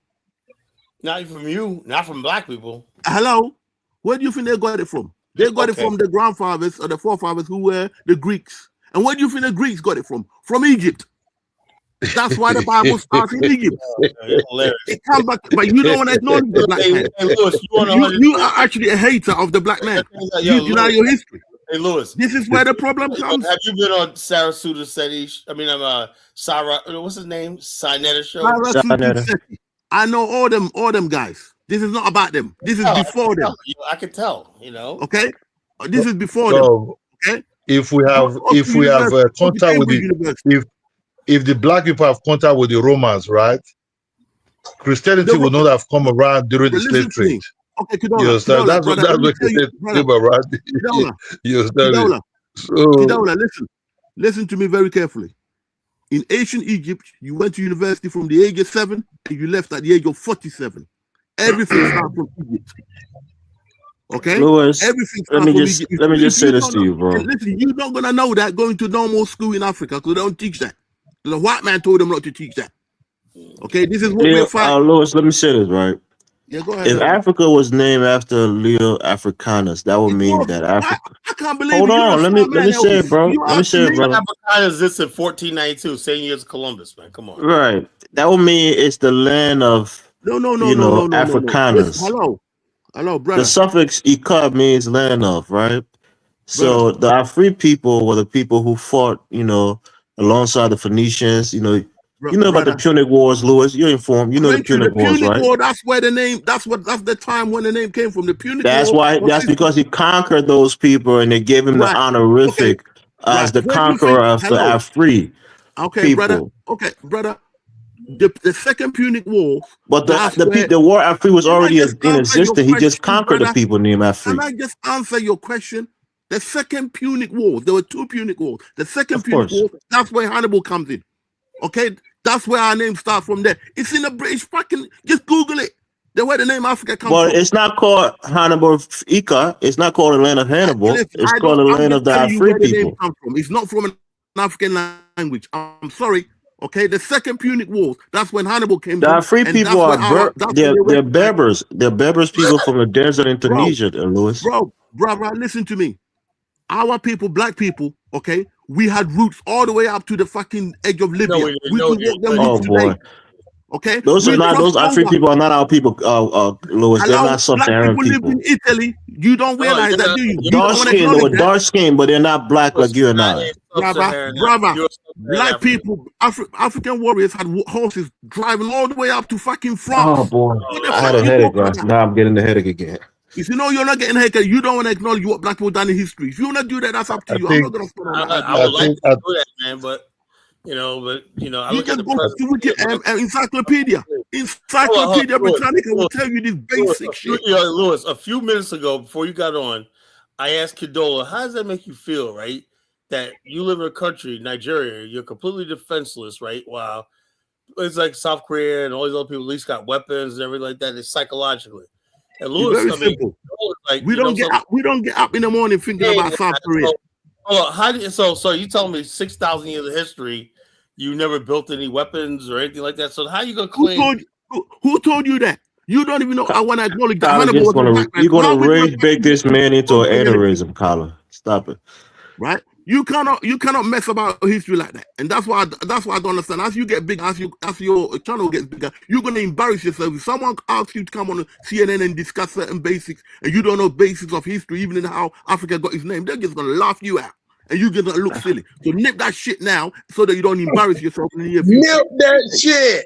Not from you, not from black people. Hello? Where do you think they got it from? They got it from the grandfathers or the forefathers who were the Greeks. And where do you think the Greeks got it from? From Egypt. That's why the Bible starts in Egypt. It comes back, but you don't want to acknowledge the black man. Hey, Lewis, you are actually a hater of the black man. You know your history. Hey, Lewis. This is where the problem comes. Have you been on Sarah Sudaseti? Sarah, what's his name? Sinetta show? I know all them guys. This is not about them. This is before them. I can tell, you know. Okay? This is before them. Okay? If we have contact with if the black people have contact with the Romans, right? Christianity would not have come around during the slave trade. Okay, Kidola, you understand? That's what Christianity came around. You understand? Kidola, listen to me very carefully. In ancient Egypt, you went to university from the age of 7 and you left at the age of 47. Everything starts from Egypt. Okay, Lewis, everything let starts me from just Egypt. let me If just say you this don't to know, you, bro. listen, you're not gonna know that going to normal school in Africa because they don't teach that. The white man told them not to teach that. Okay, this is what we're fighting. Lewis, let me say this, right? Yeah, go ahead. If Africa was named after Leo Africanus, that would mean that Africa. I can't believe Hold it. You're a on, let smart me man, say it, Elvis. bro. You Let me asked say it, me. brother. Africa existed in 1492, same year as Columbus, man. Come on. Right, that would mean it's the land of No. Africanus. Hello, brother. The suffix "ika" means land of, right? So Brother. the Afri people were the people who fought, alongside the Phoenicians. You know about the Punic Wars, Lewis. You're informed. You know the Punic Wars, right? War. That's where the name. That's the time when the name came from. The Punic That's War. why. That's because he conquered those people, and they gave him the honorific as the conqueror of the Afri Okay, people. brother. Okay, brother. The second Punic War. But the war Afri was already in existence. He just conquered the people named Afri. Can I just answer your question? The second Punic War. There were two Punic Wars. The second Punic War. That's where Hannibal comes in. Okay, that's where our name starts from. There, it's in the British fucking. Just Google it. The where the name Africa comes from. But it's not called Hannibal Ika. It's not called the land of Hannibal. It's called the land of the Afri people. It's not from an African language. I'm sorry. Okay, the second Punic Wars. That's when Hannibal came. The Afri people are they're Berbers. They're Berbers people from the desert in Tunisia, Lewis. Bro, listen to me. Our people, black people, okay, we had roots all the way up to the fucking edge of Libya. We can walk them roots today. Okay, those Afri people are not our people, Lewis. They're not sub-Saharan people. Live in Italy. You don't realize that, do you? Dark skin, but they're not black like you and I. Brother, black people, African warriors had horses driving all the way up to fucking France. Oh boy, I had a headache, guys. Now I'm getting the headache again. If you know you're not getting a haircut, you don't want to acknowledge what black people done in history. If you want to do that, that's up to you. I'm not going to spend on that. I would like to do that, man, but I look at the Encyclopedia. Encyclopedia Britannica will tell you this basic shit. Lewis, a few minutes ago, before you got on, I asked Kadola, how does that make you feel, right? That you live in a country, Nigeria, you're completely defenseless, right? Wow. It's like South Korea and all these other people at least got weapons and everything like that. It's psychologically. And Lewis, it's very simple. We don't get up in the morning thinking about South Korea. So you tell me 6,000 years of history, you never built any weapons or anything like that. So how you gonna claim? Who told you that? You don't even know. I want to acknowledge that. You're gonna rage bake this man into an aneurysm, Colin. Stop it. Right? You cannot mess about history like that, and that's why I don't understand. As you get bigger, as your channel gets bigger, you're gonna embarrass yourself. If someone asks you to come on CNN and discuss certain basics, and you don't know basics of history, even in how Africa got its name, they're just gonna laugh you out, and you're gonna look silly. So nip that shit now, so that you don't embarrass yourself in the near future. Nip that shit.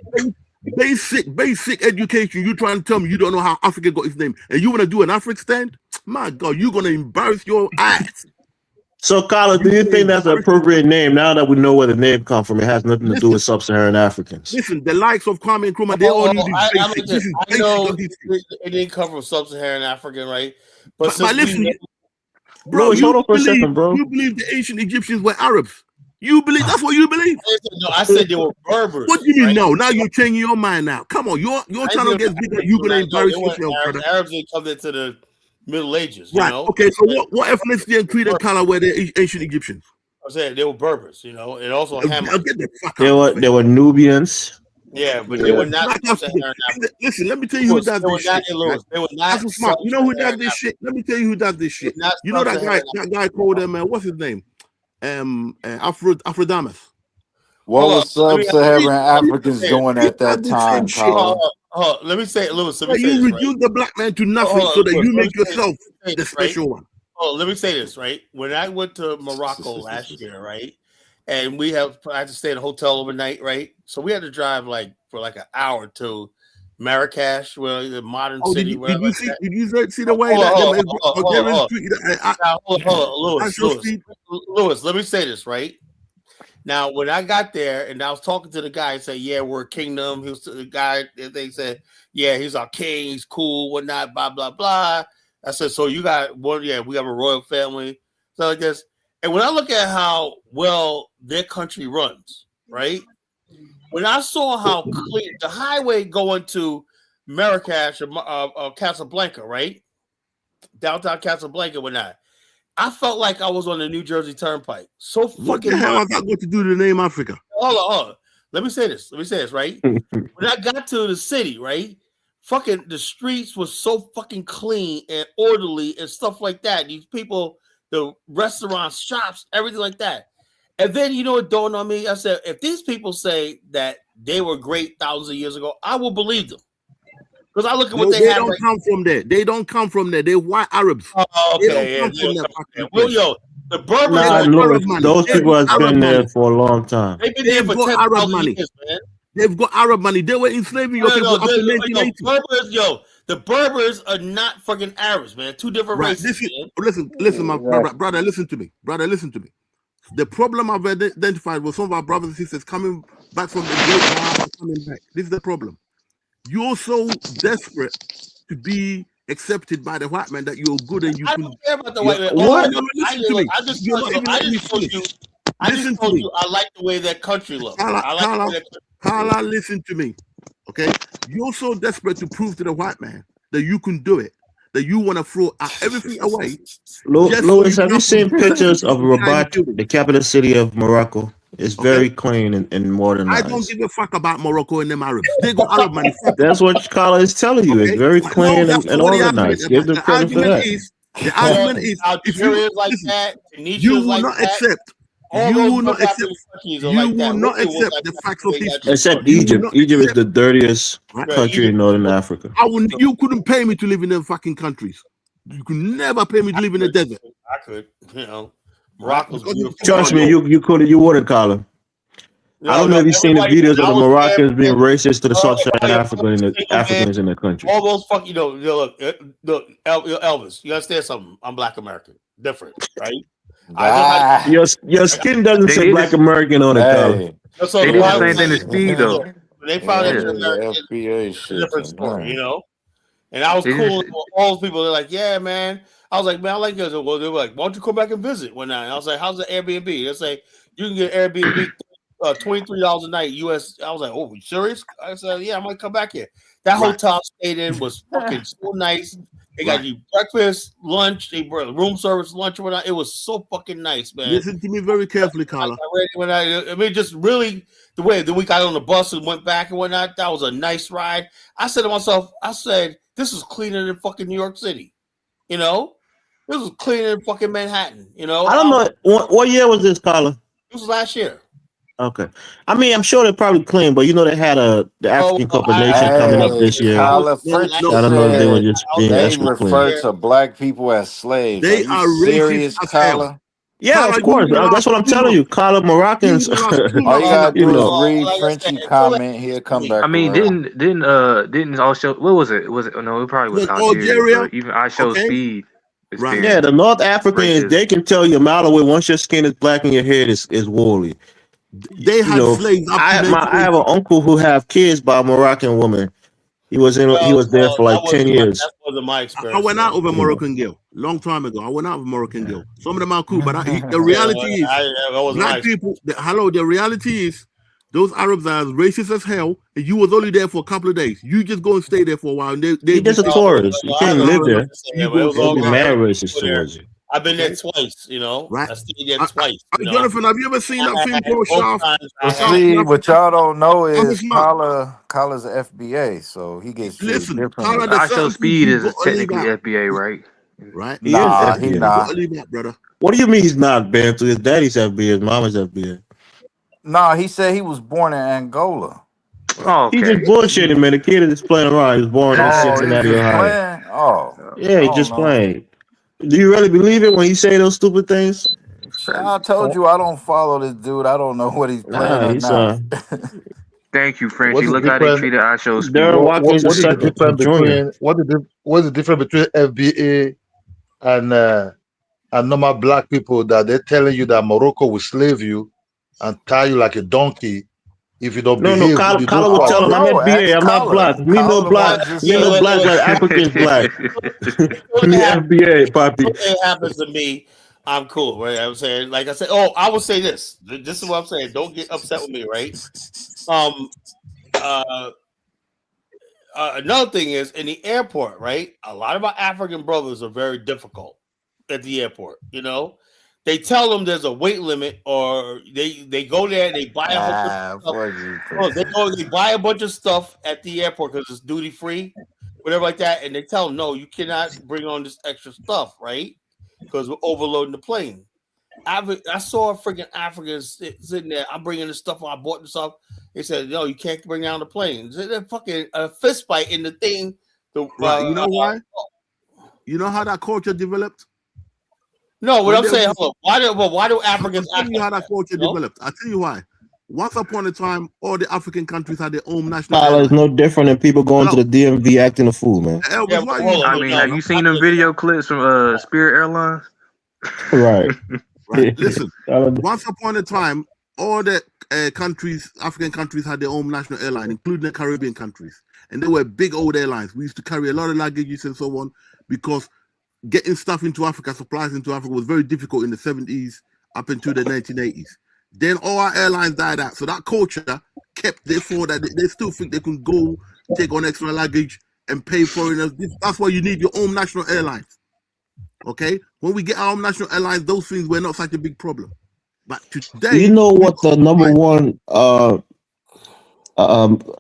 Basic education. You trying to tell me you don't know how Africa got its name, and you want to do an African stand? My God, you're gonna embarrass your ass. So, Colin, do you think that's an appropriate name now that we know where the name comes from? It has nothing to do with sub-Saharan Africans. Listen, the likes of Kwame Nkrumah, they all need this basic. I know it didn't come from sub-Saharan African, right? But listen, bro, hold on for a second, bro. You believe the ancient Egyptians were Arabs? You believe that's what you believe? No, I said they were Berbers. What do you mean? No, now you're changing your mind. Now, come on, your channel gets bigger. You're gonna embarrass yourself. Arabs didn't come into the Middle Ages, right? Know? Okay, so what ethnicity and creed and color were the ancient Egyptians? I said they were Berbers, and also they were Nubians. Yeah, but they were not. Listen, let me tell you who does this shit. They were not. You know who does this shit? Let me tell you who does this shit. You know that guy called him what's his name? Afrodamus. What was sub-Saharan Africans doing at that time, Colin? Let me say it, Lewis. You reduce the black man to nothing so that you make yourself the special one. Let me say this, right? When I went to Morocco last year, right, and I had to stay in a hotel overnight, right? So we had to drive for an hour to Marrakesh, where the modern city. Did you see the way Lewis, let me say this, right? Now, when I got there and I was talking to the guy, and said, "Yeah, we're a kingdom." He was the guy. They said, "Yeah, he's our king. He's cool, whatnot." Blah blah blah. I said, "So you got one? Yeah, we have a royal family, so like this." And when I look at how well their country runs, right? When I saw how clean the highway going to Marrakesh or Casablanca, right? downtown Casablanca and whatnot. I felt like I was on the New Jersey Turnpike. So fucking. What the hell has that got to do to the name Africa? Hold on. Let me say this, right? When I got to the city, right? Fucking the streets was so fucking clean and orderly and stuff like that. These people, the restaurants, shops, everything like that. And then you know what dawned on me? I said, if these people say that they were great thousands of years ago, I will believe them. Because I look at what they have. Don't come from there. They don't come from there. They're white Arabs. Oh, okay. Well, yo, the Berbers. Those people have been there for a long time. They've been there for 10,000 years, man. They've got Arab money. They were enslaving your people up to 1980. The Berbers are not fucking Arabs, man. Two different races. Listen, my brother, listen to me. The problem I've identified with some of our brothers and sisters coming back from the great war, coming back. This is the problem. You're so desperate to be accepted by the white man that you're good and you I don't care about the white man. What? I just told you I like the way that country looks. Carla, listen to me. Okay? You're so desperate to prove to the white man that you can do it, that you want to throw everything away. Louis, have you seen pictures of Rabat, the capital city of Morocco? It's very clean and modernized. I don't give a fuck about Morocco and them Arabs. They got Arab money. That's what Carla is telling you. It's very clean and organized. Give them credit for that. The argument is, if you like that, you will not accept. You will not accept the facts of history. Except Egypt. Egypt is the dirtiest country in Northern Africa. You couldn't pay me to live in them fucking countries. You could never pay me to live in the desert. I could, you know. Morocco's beautiful. Trust me, you wouldn't, Carla. I don't know if you've seen the videos of the Moroccans being racist to the sub-Saharan Africans in the country. All those fucking, look, Elvis, you understand something? I'm Black American. Different, right? Your skin doesn't say Black American on it, Carla. So they did the same thing to Steve, though. They found out you're American. It's a different story, you know? And I was cool with all those people. They're like, yeah, man. I was like, man, I like this. Well, they were like, why don't you come back and visit one night? I was like, how's the Airbnb? They say, you can get Airbnb $23 a night US. I was like, oh, you serious? I said, yeah, I might come back here. That hotel I stayed in was fucking so nice. They got you breakfast, lunch, they brought room service, lunch, or whatnot. It was so fucking nice, man. Listen to me very carefully, Carla. I mean, just really the way we got on the bus and went back and whatnot, that was a nice ride. I said to myself, this is cleaner than fucking New York City. You know? This was cleaner than fucking Manhattan, you know? I don't know. What year was this, Carla? This was last year. Okay. I mean, I'm sure they're probably clean, but you know they had the African Couple Nation coming up this year. Carla, French I don't know if they were just being they extra refer clean. to black people as slaves. They are serious, racist as Carla? hell. Yeah, of course. That's what I'm telling you. Carla, Moroccans. All you gotta do is read Frenchy comment. He'll come back. I mean, didn't all show? What was it? No, it probably was Algeria. Even I Show Speed. Right. Yeah, the North Africans, they can tell you a mile away once your skin is black and your head is woolly. They had slaves. I have an uncle who have kids by a Moroccan woman. He was there for like 10 years. That wasn't my experience. I went out with a Moroccan girl long time ago. I went out with a Moroccan girl. Some of them are cool, but the reality is, black people. The reality is, those Arabs are as racist as hell, and you was only there for a couple of days. You just go and stay there for a while. And You're just a tourist. You can't live there. They'll be mad racist towards you. I've been there twice, you know. Right. I stayed there twice. Jonathan, have you ever seen that film called Shaft? See, what y'all don't know is Carla's FBA, so he gets different. I Show Speed is technically FBA, right? Right. Nah, he not. What do you mean he's not, Bantu? His daddy's FBA, his mama's FBA. Nah, he said he was born in Angola. Oh, okay. He just bullshitting, man. The kid is just playing around. He was born in Cincinnati, Ohio. Oh. Yeah, he just playing. Do you really believe it when he say those stupid things? I told you I don't follow this dude. I don't know what he's playing. Thank you, Frenchie. Look how they treated I Show Speed. What's the difference between FBA and normal black people that they're telling you that Morocco will slave you and tie you like a donkey if you don't behave? No, Carla would tell him, I'm FBA, I'm not black. Me no black. Me no black, like Africans black. Me FBA, Poppy. If it happens to me, I'm cool, right? I'm saying, like I said, I will say this. This is what I'm saying. Don't get upset with me, right? another thing is in the airport, right? A lot of our African brothers are very difficult at the airport. You know, they tell them there's a weight limit, or they go there and they buy a whole bunch of stuff. They buy a bunch of stuff at the airport because it's duty free, whatever like that, and they tell them no, you cannot bring on this extra stuff, right? Because we're overloading the plane. I saw a freaking Africans sitting there. I'm bringing the stuff I bought and stuff. They said, no, you can't bring down the plane. They're fucking a fist fight in the thing. Right. You know why? You know how that culture developed? No, what I'm saying, hold on. Why do Africans I'll tell you how that culture developed. I'll tell you why. Once upon a time, all the African countries had their own national. Tyler, it's no different than people going to the DMV acting a fool, man. Have you seen them video clips from Spirit Airlines? Right. Right. Listen, once upon a time, all the African countries had their own national airline, including the Caribbean countries. And they were big old airlines. We used to carry a lot of luggages and so on, because getting stuff into Africa, supplies into Africa, was very difficult in the 70s up until the 1980s. Then all our airlines died out. So that culture kept, therefore, that they still think they can go take on extra luggage and pay foreigners. That's why you need your own national airlines. Okay? When we get our own national airlines, those things were not such a big problem. But today... You know what the number one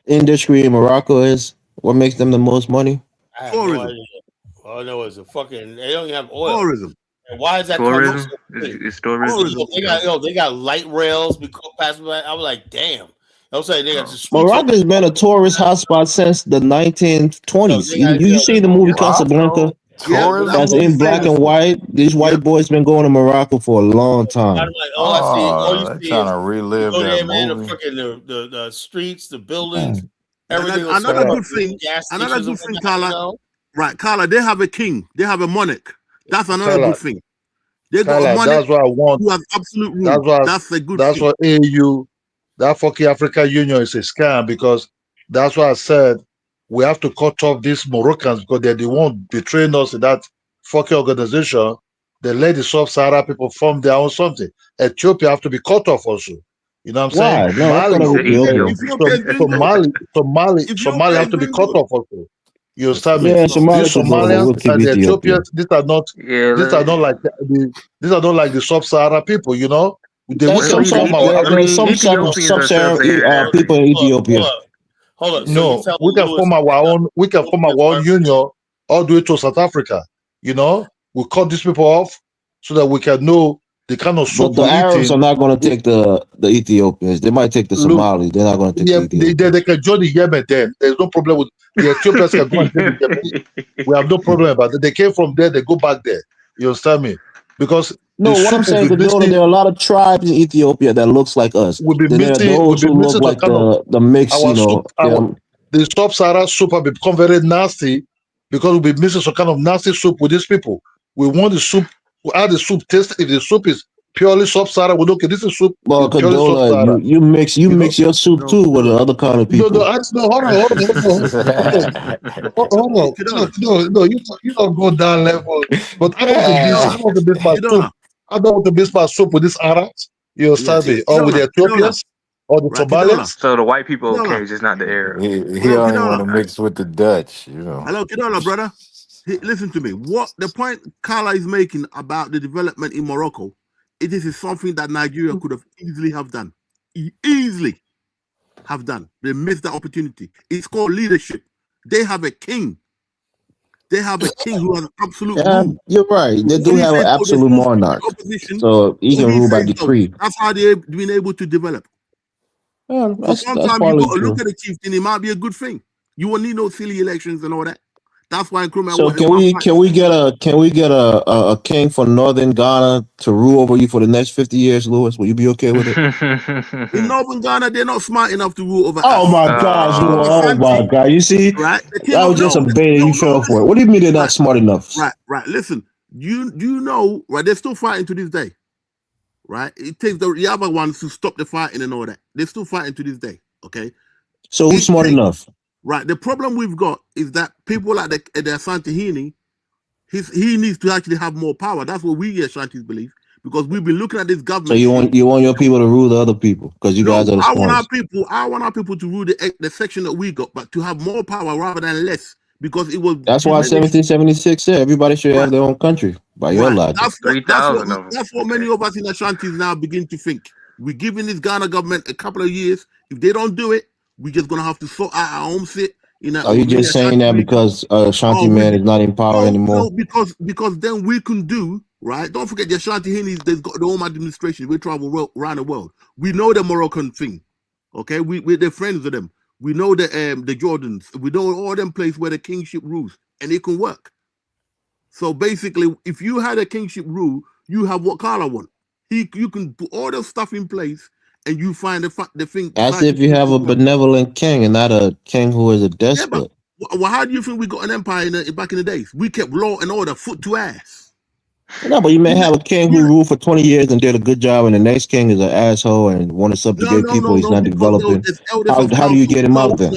industry in Morocco is? What makes them the most money? Tourism. Oh no, it's a fucking. They don't even have oil. Tourism. And why is that? Tourism. It's tourism. They got light rails. We go past. I was like, damn. I'm saying they got the Morocco has been a tourist hotspot since the 1920s. You see the movie Casablanca? That's in black and white. These white boys been going to Morocco for a long time. All you see trying to relive that movie. The streets, the buildings, everything. Another good thing, Carla. Right, Carla, they have a king. They have a monarch. That's another good thing. They got a monarch. That's what I want. Who has absolute rule. That's a good thing. That's what AU, that fucking African Union is a scam, because that's why I said we have to cut off these Moroccans, because they're the one betraying us in that fucking organization. They let the sub-Sahara people form their own something. Ethiopia have to be cut off also. You know what I'm saying? Somali have to be cut off also. You understand me? Yeah, These Somalians and the Ethiopians, these are not like the sub-Sahara people, you know. Some sub-Saharan people in Ethiopia. Hold on. No, we can form our own. We can form our own union all the way to South Africa. You know, we cut these people off so that we can know the kind of. But the Arabs are not going to take the Ethiopians. They might take the Somalis. They're not going to take the Ethiopians. They can join the Yemen. Then there's no problem with the Ethiopians. Can go and take the Yemen. We have no problem about it. They came from there. They go back there. You understand me? Because no, what I'm saying is there are a lot of tribes in Ethiopia that looks like us. We'll be missing like the mix, you know. The sub-Saharan soup have become very nasty because we'll be missing some kind of nasty soup with these people. We want the soup. How the soup tastes. If the soup is purely sub-Saharan, we look at this is soup. Well, Condola, you mix your soup too with the other kind of people. No, hold on. No, you don't go down level. But I don't want to miss my soup. I don't want to miss my soup with these Arabs. You understand me? Or with the Ethiopians, or the Somalians. So the white people okay, just not the Arabs. He don't even want to mix with the Dutch, you know. Hello, Kidola, brother. Listen to me. What the point Carla is making about the development in Morocco, it is something that Nigeria could have easily have done. Easily have done. They missed the opportunity. It's called leadership. They have a king. They have a king who has absolute rule. You're right. They do have an absolute monarch. So he can rule by decree. That's how they've been able to develop. Yeah, sometimes you got to look at the chieftain. It might be a good thing. You won't need no silly elections and all that. That's why Nkrumah. So can we get a king for Northern Ghana to rule over you for the next 50 years, Lewis? Will you be okay with it? In Northern Ghana, they're not smart enough to rule over. Oh my gosh, Lewis! Oh my God! You see, right? That was just a bait you fell for it. What do you mean they're not smart enough? Right. Listen, you know, right? They're still fighting to this day, right? It takes the other ones to stop the fighting and all that. They're still fighting to this day. Okay. So who's smart enough? Right. The problem we've got is that people like the Asante Heaney, he needs to actually have more power. That's what we Ashantis believe. because we've been looking at this So government. you want your people to rule the other people because you guys are the I want our smallest. people to rule the section that we got, but to have more power rather than less, because it was That's why 1776 said everybody should have their own country. By your logic, That's what many of us in Ashantis now begin to think. We're giving this Ghana government a couple of years. If they don't do it, we're just gonna have to sort out our own shit. are you just saying that because Ashanti man is not in power anymore? No, because then we can do right. Don't forget the Ashanti Hindi's. They've got their own administration. We travel around the world. We know the Moroccan thing. Okay, we're friends with them. We know the Jordans. We know all them places where the kingship rules, and it can work. So basically, if you had a kingship rule, you have what Carla want. You can put all the stuff in place, and you find the thing. That's if you have a benevolent king and not a king who is a despot. Well, how do you think we got an empire back in the days? We kept law and order foot to ass. No, but you may have a king who ruled for 20 years and did a good job, and the next king is an asshole and want to subjugate people. He's not developing. How do you get him out there?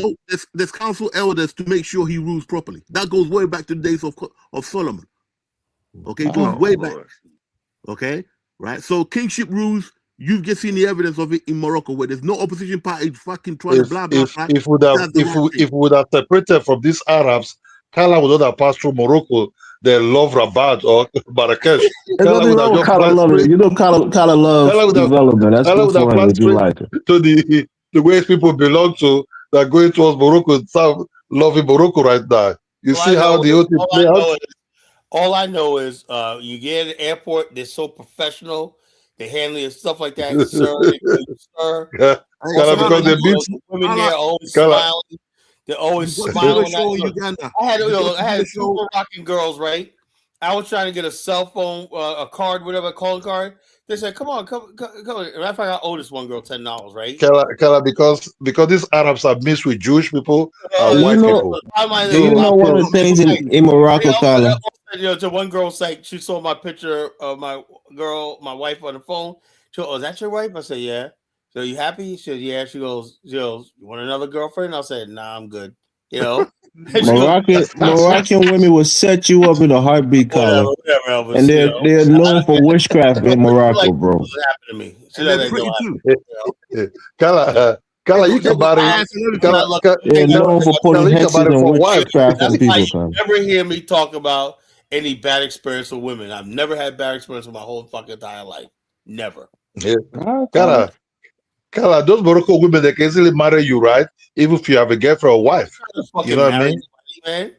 There's council elders to make sure he rules properly. That goes way back to the days of Solomon. Okay, it goes way back. Okay, right. So kingship rules. You've just seen the evidence of it in Morocco, where there's no opposition party fucking trying to blah blah blah. If we would have separated from these Arabs, Kala would not have passed through Morocco. They love Rabat or Marrakesh. Kala loves development. That's good for him. You like it. To the ways people belong to that going towards Morocco, South loving Morocco right now. You see how the whole thing play out. All I know is you get at the airport, they're so professional. They handle it, stuff like that, sir. Sir. Yeah. Because they beat women there always smiling. They're always smiling. I had two Moroccan girls, right? I was trying to get a cell phone, a card, whatever, a calling card. They said, "Come on, come." Matter of fact, I owe this one girl $10, right? Kala, because these Arabs are mixed with Jewish people and white people. Do you know one of the things in Morocco, Kala? To one girl's like, she saw my picture of my wife on the phone. She goes, "Oh, is that your wife?" I said, "Yeah." So you happy? She said, "Yeah." She goes, "You want another girlfriend?" I said, "Nah, I'm good." You know, Moroccan women will set you up in a heartbeat, Kala, Elvis, and they're known for witchcraft in Morocco, bro. What happened to me? They're pretty too. Kala, you can marry. They're known for putting hexes and witchcraft on people. You never hear me talk about any bad experience with women. I've never had bad experience with my whole fucking entire life. Never. Yeah. Kala, those Morocco women, they can easily marry you, right? Even if you have a girlfriend or wife. You know what I mean? Man.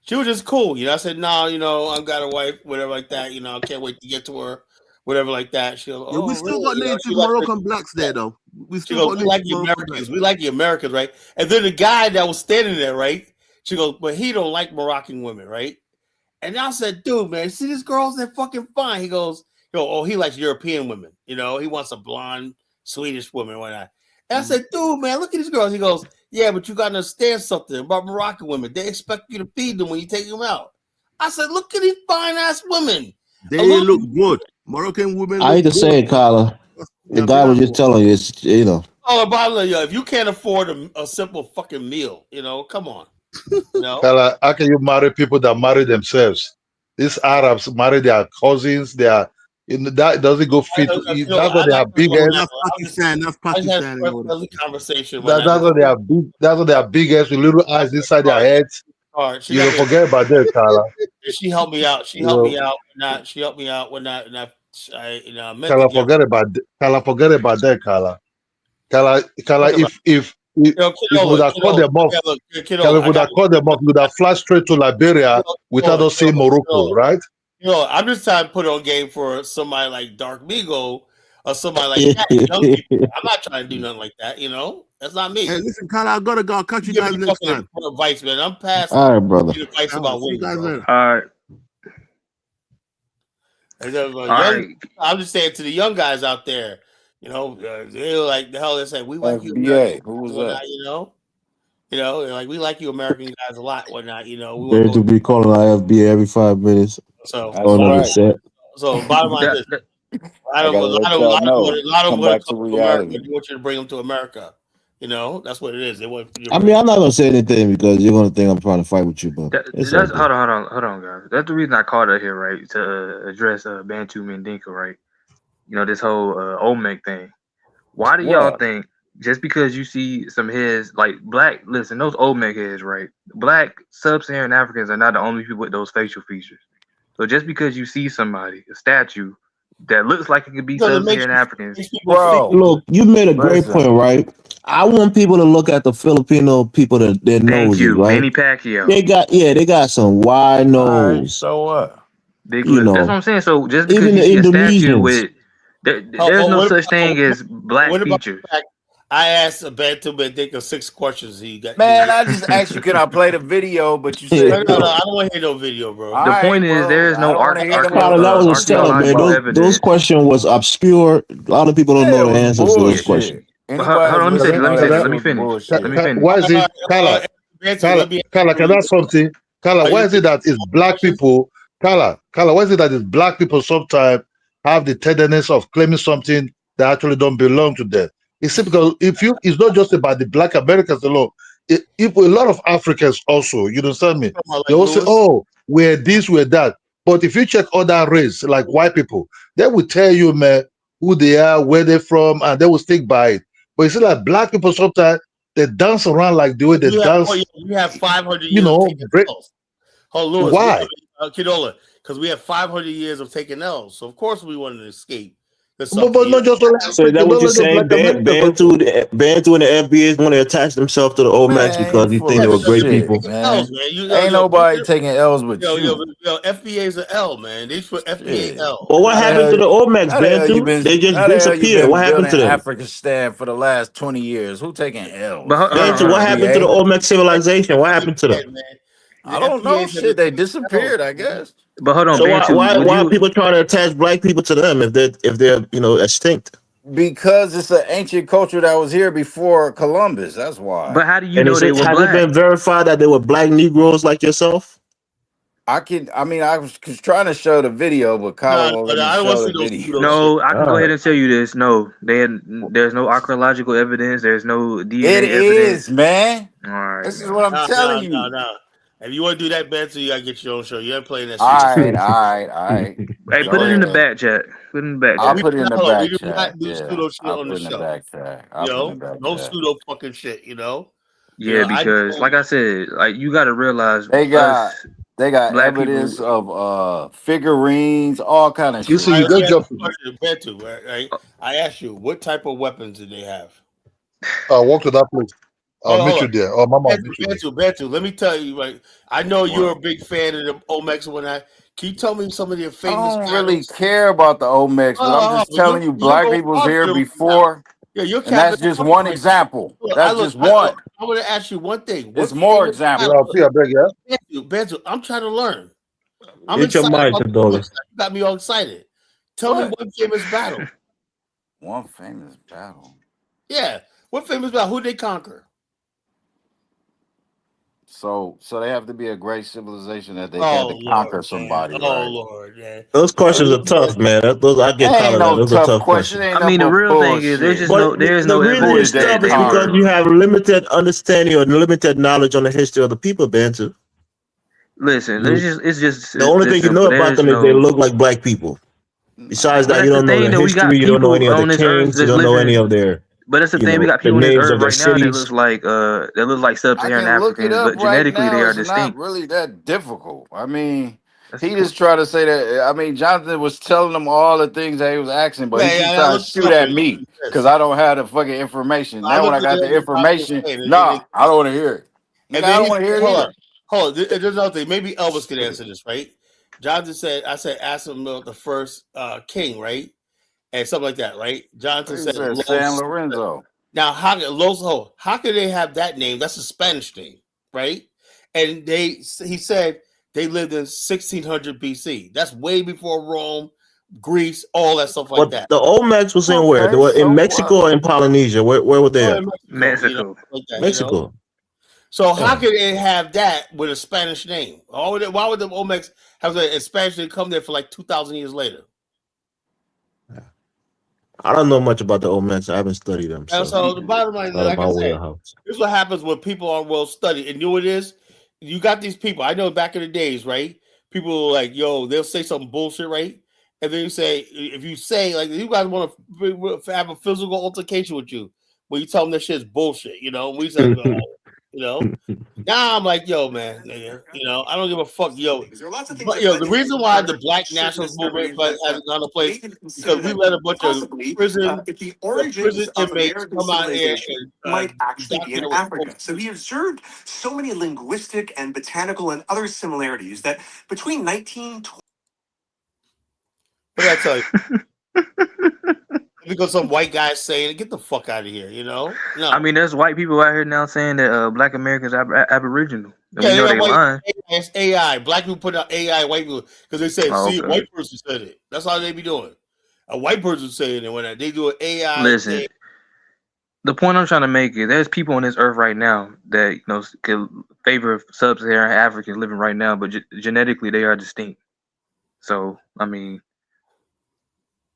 She was just cool. I said, "No, I've got a wife, whatever like that. I can't wait to get to her, whatever like that." She goes, "Oh, we still got native Moroccan blacks there, though. We like the Americans. We like the Americans, right?" And then the guy that was standing there, right? She goes, "But he don't like Moroccan women, right?" And I said, "Dude, man, see these girls? They're fucking fine." He goes, "Oh, he likes European women. He wants a blonde Swedish woman or whatnot." And I said, "Dude, man, look at these girls." He goes, "Yeah, but you got to understand something about Moroccan women. They expect you to feed them when you take them out." I said, "Look at these fine ass women. They look good. Moroccan women." I hate to say it, Kala. The guy was just telling you, it's Oh, by the way, if you can't afford a simple fucking meal, come on. Kala, how can you marry people that marry themselves? These Arabs marry their cousins. That doesn't go fit. That's what they are big ass. That's Pakistan. That's Pakistan. Conversation. That's what they are big. That's what they are big ass with little eyes inside their heads. You don't forget about that, Kala. She helped me out. She helped me out. She helped me out when I Kala, forget about that, Kala. Kala, if we would have called them off, we would have flashed straight to Liberia without us seeing Morocco, right? I'm just trying to put on game for somebody like Dark Migo or somebody like that. Young people. I'm not trying to do nothing like that. That's not me. Hey, listen, Kala, I gotta go. I'll catch you guys next time. Advice, man. I'm past. All right, brother. Advice about women. All right. I'm just saying to the young guys out there, they're like the hell they say we like you. FBA, who was that? They're like we like you American guys a lot, whatnot. They're to be calling our FBA every 5 minutes. So bottom line is, a lot of want to want you to bring them to America. That's what it is. They want. I'm not gonna say anything because you're gonna think I'm trying to fight with you, but hold on, guys. That's the reason I called out here, right? To address Bantu Mandinka, right? this whole Olmec thing. Why do y'all think just because you see some heads like black? Listen, those Olmec heads, right? Black sub-Saharan Africans are not the only people with those facial features. So just because you see somebody, a statue that looks like it could be sub-Saharan Africans, bro. Look, you made a great point, right? I want people to look at the Filipino people that their noses, right? Manny Pacquiao. They got some wide nose. So what? Big lips. That's what I'm saying. So just because even you the see a statue Indonesians. with there's no such thing as black features. I asked a Bantu Bandika 6 questions. He got Man, I just asked you, can I play the video? But you said no. I don't want to hear no video, bro. The point is, there is no That was a setup, man. Those questions was obscure. A lot of people don't know the answers to those questions. Hold on, let me finish. Why is it, Kala? Kala, can I ask something? Kala, why is it that it's black people? Kala, why is it that it's black people sometimes have the tenderness of claiming something that actually don't belong to them? It's because it's not just about the black Americans alone. If a lot of Africans also, you understand me? They all say, "Oh, we're this, we're that." But if you check other race, like white people, they will tell you, man, who they are, where they're from, and they will stick by it. But you see, like black people sometimes they dance around like the way they dance. We have 500 years. You know, Lewis, why? Kidola, because we have 500 years of taking L's. So of course we wanted to escape. But not just so is that what you're saying? Bantu and the FBA want to attach themselves to the Olmecs because you think they were great people. Man. Ain't nobody taking L's with you. FBA is an L, man. They put FBA L. Well, what happened to the Olmecs, Bantu? They just disappeared. What happened to them? Afghanistan for the last 20 years. Who taking L's? Bantu, what happened to the Olmec civilization? What happened to them? I don't know. Shit, they disappeared, I guess. But hold on, so why are people trying to attach black people to them if they're extinct? Because it's an ancient culture that was here before Columbus. That's why. But how do you know they were black? Has it been verified that they were black Negroes like yourself? I was trying to show the video, but Kyle won't let me show the video. No, I can go ahead and tell you this. No, there's no archaeological evidence. There's no DNA evidence. It is, man. All right. This is what I'm telling you. No. If you want to do that, Ben, so you gotta get your own show. You ain't playing that shit. All right. Hey, put it in the back chat. Put it in the back chat. I'll put it in the back chat. We do not do pseudo shit on the show. No pseudo fucking shit, Yeah, because like I said, like you gotta realize they got evidence of figurines, all kind of shit. You see, you don't jump. Right? I asked you, what type of weapons did they have? Walk to that place. I'll meet you there. Oh, Mama, Bantu, let me tell you, right? I know you're a big fan of the Olmecs. Can you tell me some of their famous? I don't really care about the Olmecs, but I'm just telling you, black people was here before. Yeah, and that's just one example. That's just one. I want to ask you one thing. There's more examples. Bantu, I'm trying to learn. Get your mind, you got me all excited. Tell me one famous battle. One famous battle. Yeah, what famous battle? Who they conquer? So they have to be a great civilization that they had to conquer somebody. Oh Lord, man. Those questions are tough, man. Those I get caught up. Those are tough questions. I mean, the real thing is there's no evidence is because you have limited understanding or limited knowledge on the history of the people, Bantu. Listen, it's just the only thing you know about them is they look like black people. Besides that, you don't know the history. You don't know any of the kings. You don't know any of their. But that's the thing. We got people on this earth right now that look like sub-Saharan Africans, but genetically they are distinct. It's not really that difficult. I mean, he just tried to say that. I mean, Jonathan was telling them all the things that he was asking, but he trying to shoot at me because I don't have the fucking information. Now when I got the information, I don't want to hear it. I don't want to hear it either. Hold on. There's another thing. Maybe Elvis could answer this, right? Jonathan said, ask him about the first king, right? And something like that, right? Jonathan said San Lorenzo. Now, how could they have that name? That's a Spanish name, right? And he said they lived in 1600 BC. That's way before Rome, Greece, all that stuff like that. The Olmecs was in where? They were in Mexico or in Polynesia? Where were they at? Mexico. Mexico. So how could they have that with a Spanish name? Why would the Olmecs have a Spanish name come there for like 2,000 years later? I don't know much about the Olmecs. I haven't studied them. So the bottom line is, like I said, this is what happens when people aren't well studied. And you know what it is? You got these people. I know back in the days, right? People were like, yo, they'll say some bullshit, right? and then you say, if you say like you guys want to have a physical altercation with you, when you tell them this shit's bullshit, you know, we say, you know. Now I'm like, yo, man, nigga, you know, I don't give a fuck, yo. But yo, the reason why the Black Nationalist movement hasn't gone to place because we let a bunch of prison inmates come out here and might actually be in Africa. So he observed so many linguistic and botanical and other similarities that between 1920. What did I tell you? Because some white guy saying, "Get the fuck out of here," you know. No, I mean, there's white people out here now saying that Black Americans are Aboriginal. And yeah, we know they lying. It's AI. Black people put out AI. White people because they say, "See, a white person said it." That's how they be doing. A white person saying it when they do an AI. Listen, the point I'm trying to make is there's people on this earth right now that could favor sub-Saharan Africans living right now, but genetically they are distinct. So I mean,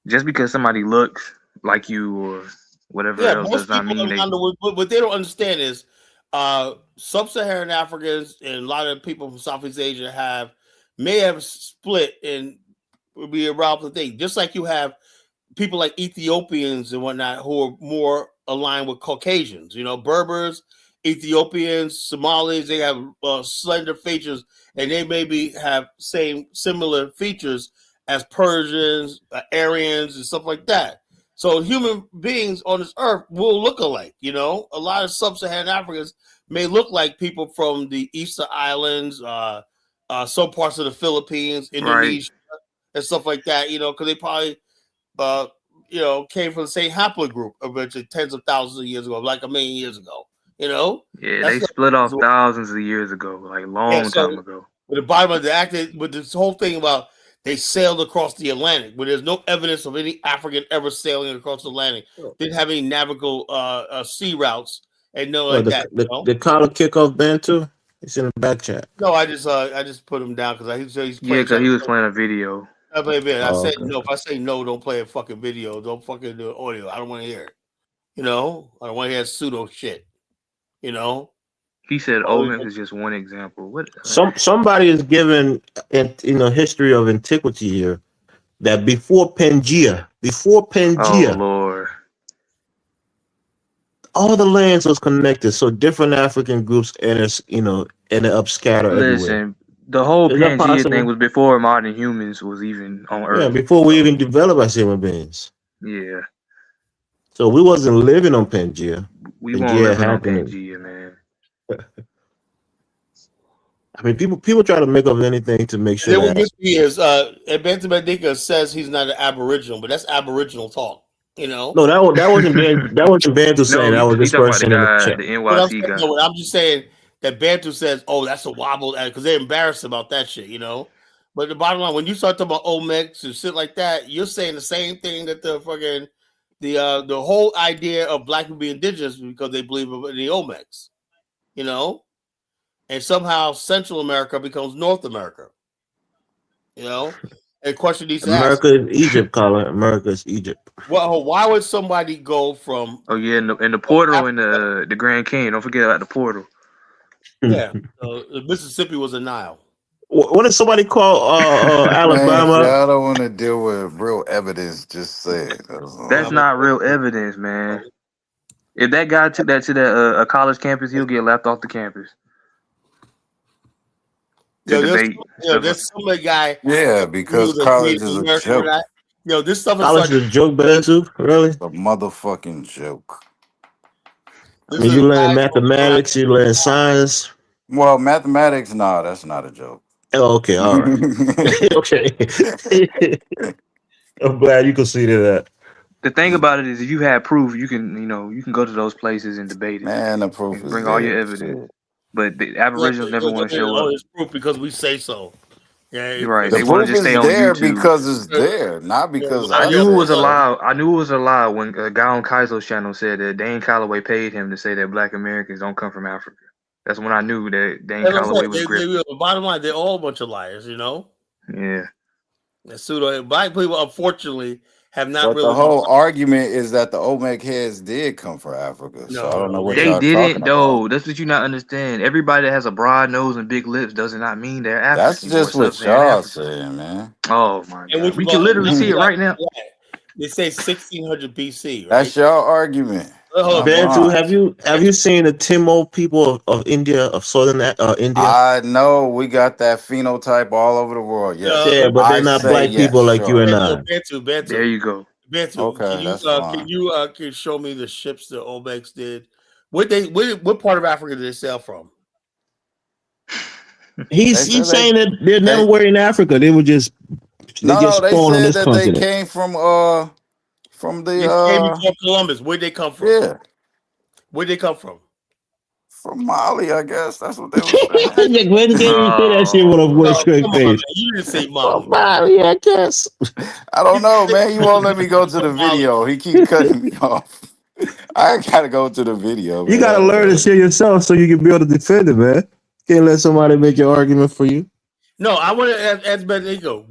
just because somebody looks like you or whatever else does not mean what they don't understand is sub-Saharan Africans and a lot of people from Southeast Asia may have split and be around the thing. Just like you have people like Ethiopians and whatnot who are more aligned with Caucasians, you know, Berbers, Ethiopians, Somalis, they have slender features and they maybe have similar features as Persians, Aryans, and stuff like that. So human beings on this earth will look alike. You know, a lot of sub-Saharan Africans may look like people from the Easter Islands, some parts of the Philippines, Indonesia, and stuff like that. You know, because they probably, came from the same haplogroup eventually tens of thousands of years ago, like a million years ago. You know, they split off thousands of years ago, like long time ago. But the bottom of the act, with this whole thing about they sailed across the Atlantic, but there's no evidence of any African ever sailing across the Atlantic. Didn't have any navigable sea routes and like that. The collar kickoff Bantu, it's in the back chat. No, I just put him down because he's because he was playing a video. I said no. If I say no, don't play a fucking video. Don't fucking do audio. I don't want to hear it. You know, I don't want to hear pseudo shit. You know. He said Olymp is just one example. What somebody is given history of antiquity here that before Pangea, oh Lord, all the lands was connected. So different African groups ended up scattered everywhere. Listen, the whole Pangea thing was before modern humans was even on Earth. Yeah, before we even developed as human beings. Yeah. So we wasn't living on Pangea. We weren't living on Pangea, man. I mean, people try to make up anything to make sure. Then what gets me is Bantu Mandinka says he's not an Aboriginal, but that's Aboriginal talk. You know? No, that wasn't Bantu saying. That was this person in the chat. The NYC guy. No, I'm just saying that Bantu says, "Oh, that's a wobble," because they're embarrassed about that shit. You know. But the bottom line, when you start talking about Olmecs and shit like that, you're saying the same thing that the fucking the whole idea of black people being indigenous because they believe in the Olmecs. You know. And somehow Central America becomes North America. You know? And question these America is Egypt, Colin. America is Egypt. Well, why would somebody go from in the portal and the Grand Canyon? Don't forget about the portal. Yeah. Mississippi was a Nile. What did somebody call Alabama? Man, I don't want to deal with real evidence. Just say it. That's not real evidence, man. If that guy took that to a college campus, he'll get left off the campus. There's some guy. Yeah, because college is a joke. This stuff college is a joke, Bantu. Really? It's a motherfucking joke. You learn mathematics, you learn science. Well, mathematics, no, that's not a joke. Oh, okay, all right. Okay. I'm glad you conceded that. The thing about it is, if you have proof, you can go to those places and debate it. Man, the proof and bring all your evidence. But the Aboriginals never want to show up. It's proof because we say so. Yeah, you're right. The they want to just stay on there YouTube because it's there, not because I knew it was a lie. I knew it was a lie when a guy on Kaizo's channel said that Dane Calloway paid him to say that Black Americans don't come from Africa. That's when I knew that Dane Calloway was gripped. Bottom line, they're all a bunch of liars, you know. Yeah. Pseudo black people, unfortunately, have not But really. the whole argument is that the Olmec heads did come from Africa. So I don't know what They y'all didn't talking though. about. That's what you not understand. Everybody that has a broad nose and big lips does not mean they're That's African or just what sub-Saharan y'all African. saying, man. Oh my And god, which we can literally see it right now. They say 1600 BC, right? That's y'all argument. Hold Bantu, on. have you seen the Timor people of India, of southern India? I know we got that phenotype all over the world. Yes. Yeah, but they're I not say black yes, people like you sure. and I. Bantu. There you go. Bantu, Okay, that's fine. can you show me the ships the Olmecs did? What part of Africa did they sail from? He's saying that they're never were in Africa. They were just They spawned on said this that continent. they came from They came before Columbus. Where'd they come from? Yeah. Where'd they come from? From Mali, I guess. That's what they were saying. When did you say that shit with a voice straight Come on, face? man. You didn't say Mali. Mali, I guess. I don't know, man. You won't let me go to the video. He keep cutting me off. I gotta go to the video. You gotta learn to shit yourself so you can be able to defend it, man. Can't let somebody make your argument for you. No, I want to ask Bendigo,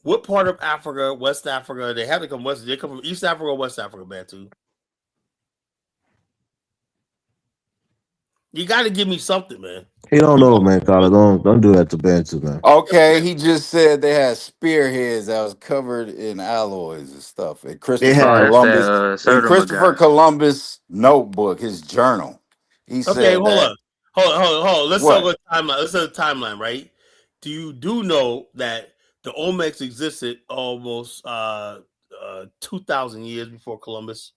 what part of Africa, West Africa, they have to come west? They come from East Africa or West Africa, Bantu? You got to give me something, man. He don't know, man, Carla. Don't do that to Bantu, man. Okay, he just said they had spearheads that was covered in alloys and stuff. And Christopher Columbus notebook, his journal. He said, okay, hold on. Let's What? talk about timeline. Let's have a timeline, right? Do know that the Olmecs existed almost 2,000 years before Columbus?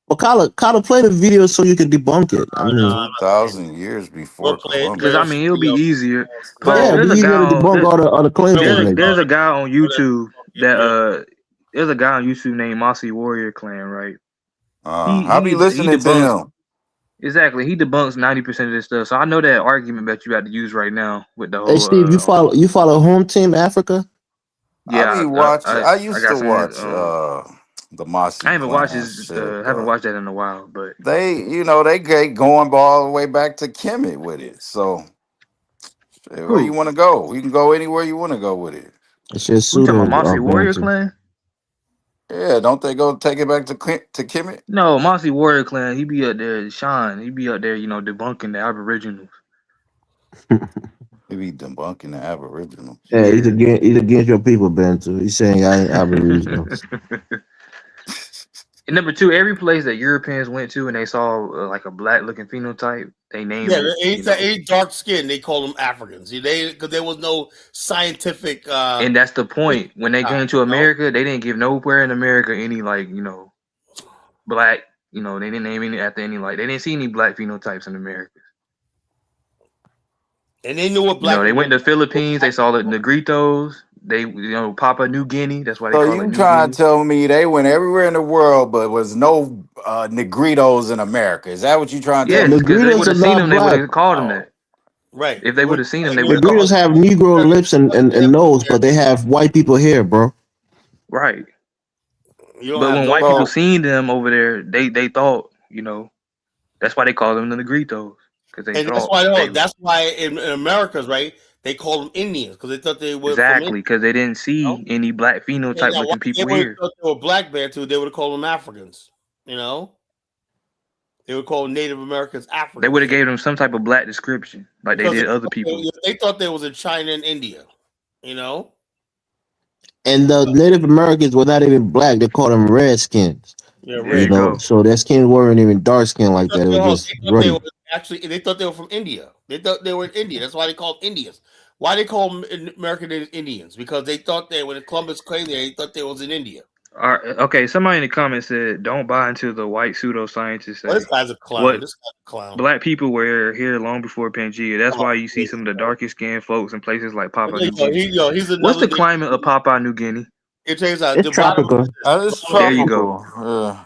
Well, Carla, play the video so you can debunk it. I mean, 2,000 years before Columbus. Because I mean, it'll be easier. But yeah, there's you got to debunk all the claims. There's a guy on YouTube there's a guy on YouTube named Mossy Warrior Clan, right? I'll be listening to him. Exactly, he debunks 90% of this stuff. So I know that argument that you had to use right now with the whole. Hey, Steve, you follow Home Team Africa? Yeah, I used to watch the Mossy. I haven't watched that in a while, but they get going all the way back to Kemet with it. So where you want to go? You can go anywhere you want to go with it. It's just you talking about Mossy Warrior Clan? Yeah, don't they go take it back to Kemet? No, Mossy Warrior Clan. He be up there, Sean. He be up there, debunking the Aboriginals. He be debunking the Aboriginals. Yeah, he's against your people, Bantu. He's saying I ain't Aboriginal. And number two, every place that Europeans went to and they saw like a black looking phenotype, they named it. Ain't dark skin. They call them Africans. Because there was no scientific. And that's the point. When they came to America, they didn't give nowhere in America any black. They didn't name any after any they didn't see any black phenotypes in America. And they knew what black. They went to the Philippines. They saw the Negritos. They, Papua New Guinea. That's why they call it New Guinea. So you trying to tell me they went everywhere in the world, but was no Negritos in America? Is that what you trying to tell me? Yeah, because they would have seen them. They would have called them that. Right. If they would have seen them, they would have. Negritos have Negro lips and nose, but they have white people hair, bro. Right. But when white people seen them over there, they thought, that's why they call them the Negritos. That's why in Americas, right? They call them Indians because they thought they were because they didn't see any black phenotype looking people here. If they were black Bantu, they would have called them Africans. They would call Native Americans Africans. They would have gave them some type of black description, like they did other people. They thought they was in China and India. And the Native Americans were not even black; they called them Redskins. Yeah, so their skin weren't even dark skin like that. It was just running. They thought they were from India. They thought they were in India. That's why they called Indians. Why they call them American Indians? Because they thought when Columbus came there, they thought they was in India. All right, okay, somebody in the comments said, "Don't buy into the white pseudoscientists." This guy's a clown. This guy's a clown. Black people were here long before Pangea. That's why you see some of the darkest skinned folks in places like Papua New Guinea. What's the climate of Papua New Guinea? It turns out it's tropical. There you go.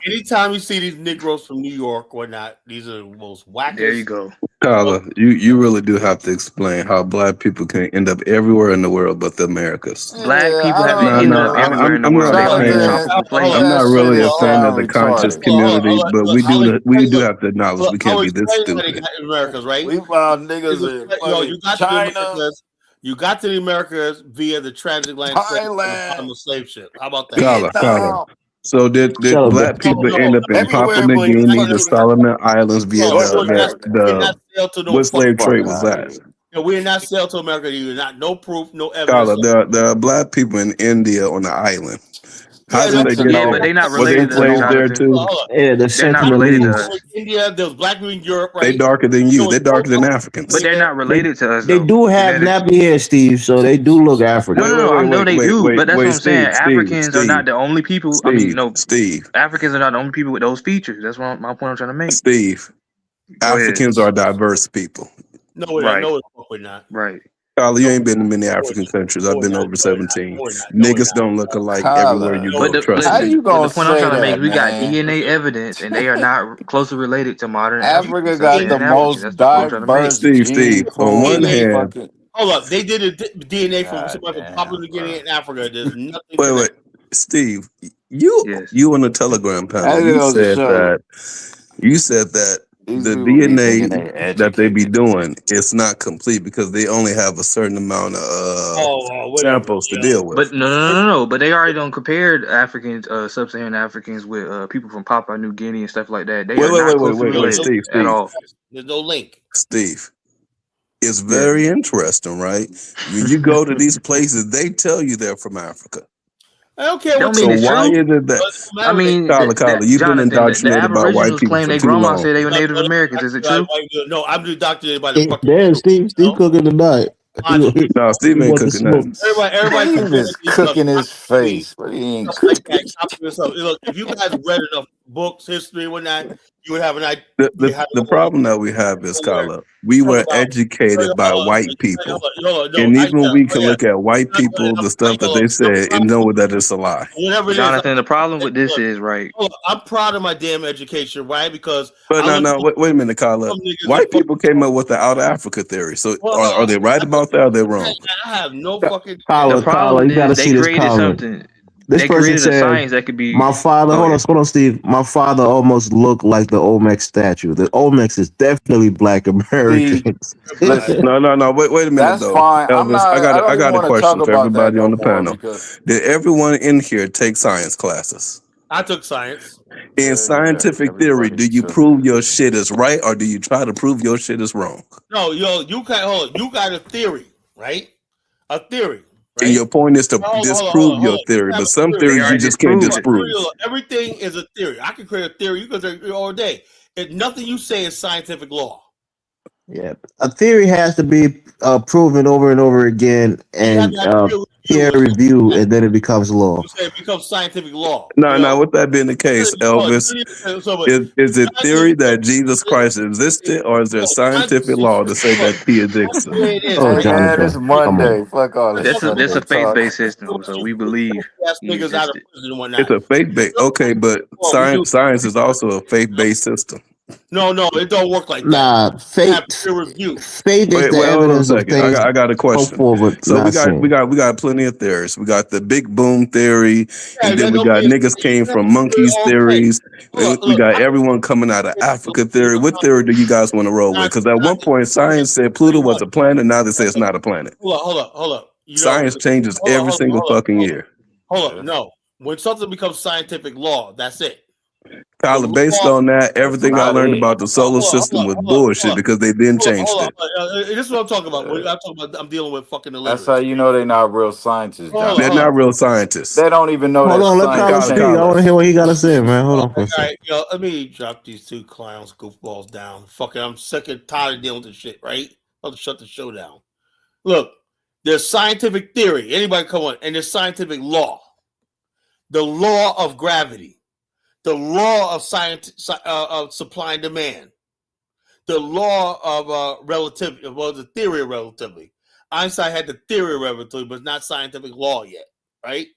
Anytime you see these Negroes from New York or not, these are the most wackest. There you go. Carla, you really do have to explain how black people can end up everywhere in the world but the Americas. Black people have been ended up everywhere in the world. I'm not really a fan of the conscious community, but we do have to acknowledge we can't be this stupid. Americas, right? We found niggas in you got China. You got to the Americas via the transatlantic slave ship. How about that? Kala. So did Shut up, black people end up in Papua New Guinea, the Solomon Islands via what slave trade was that? We did not sail to America either. Not no proof, no Kala, evidence. there are black people in India on the island. How did they get there? But they not Were they related to us, enslaved there Jonathan. too? Yeah, the They're not related to us. India, there was black people in Europe, right? They darker than you. They're darker than Africans. But they're not related to us. They do have nappy hair, Steve, so they do look African. No, I know they do, but that's what I'm saying. Africans are not the only people. I mean, no, Steve. Africans are not the only people with those features. That's what my point I'm trying to make. Steve, Africans are diverse people. No, we're not. Right. Kyle, you ain't been to many African countries. I've been over 17. Niggas don't look alike everywhere you go. Trust me. you gonna the point I'm say trying to make, that, we got man? DNA evidence, and they are not closely related to modern Africa got the most diverse Steve. On one hand, hold up, they did a DNA from somebody from Papua New Guinea in Africa. There's nothing. Wait, Steve, you on the Telegram panel, you said that the DNA that they be doing is not complete because they only have a certain amount of samples to deal with. But no. But they already don't compare Africans, sub-Saharan Africans with people from Papua New Guinea and stuff like that. They Wait, Steve, at all. There's no link. Steve, it's very interesting, right? When you go to these places, they tell you they're from Africa. I don't care what so why is it that? I mean, Kala, you've been indoctrinated about white people claim for their too grandma long. said they were Native Americans. Is it true? No, I'm indoctrinated by the fucking. Damn, Steve cooking tonight. No, Steve ain't cooking nothing. Everybody is cooking his face, but he ain't cooking. Look, if you guys read enough books, history, whatnot, you would have an idea. The problem that we have is, Kala, we were educated by white people. And even when we can look at white people, the stuff that they said, and know that it's a lie. Jonathan, the problem with this is, right? I'm proud of my damn education, right? Because But wait a minute, Kala. White people came up with the out of Africa theory. So are they right about that or are they wrong? I have no fucking. Kala, you gotta see this comment. Something. This they person created said, a science that could be. My father, hold on, Steve. My father almost looked like the Olmec statue. The Olmecs is definitely Black Americans. No. Wait a minute. That's though. fine. Elvis, I got a question for everybody on the panel. Did everyone in here take science classes? I took science. In scientific theory, do you prove your shit is right or do you try to prove your shit is wrong? No, you got a theory, right? A theory. Right? And your point is to disprove your theory, but some theories you just can't disprove. Everything is a theory. I can create a theory. You can say all day. Nothing you say is scientific law. Yeah, a theory has to be proven over and over again and peer review, and then it becomes law. It becomes scientific law. No. With that being the case, Elvis, is it theory that Jesus Christ existed, or is there scientific law to say that he existed? Oh, Jonathan, it's Monday. Fuck all this. That's a faith-based system, so we believe. It's a faith-based. Okay, but science is also a faith-based system. No, it don't work like that. Nah, faith is the evidence of things. I got a question. So we got plenty of theories. We got the big boom theory, and then we got niggas came from monkeys theories. We got everyone coming out of Africa theory. What theory do you guys want to roll with? Because at one point science said Pluto was a planet. Now they say it's not a planet. Hold up. Science changes every single fucking year. Hold up. No, when something becomes scientific law, that's it. Tyler, based on that, everything I learned about the solar system was bullshit because they then changed it. This is what I'm talking about. I'm dealing with fucking illiteracy. That's how you know they're not real scientists. They're not real scientists. They don't even know. Hold on, let Tyler speak. I want to hear what he got to say, man. Hold on for a second. All right, let me drop these two clowns, goofballs down. Fucking, I'm sick and tired of dealing with this shit, right? I'll just shut the show down. Look, there's scientific theory. Anybody come on, and there's scientific law. The law of gravity. The law of science of supply and demand, the law of relativity, the theory of relativity. Einstein had the theory of relativity, but not scientific law yet, right?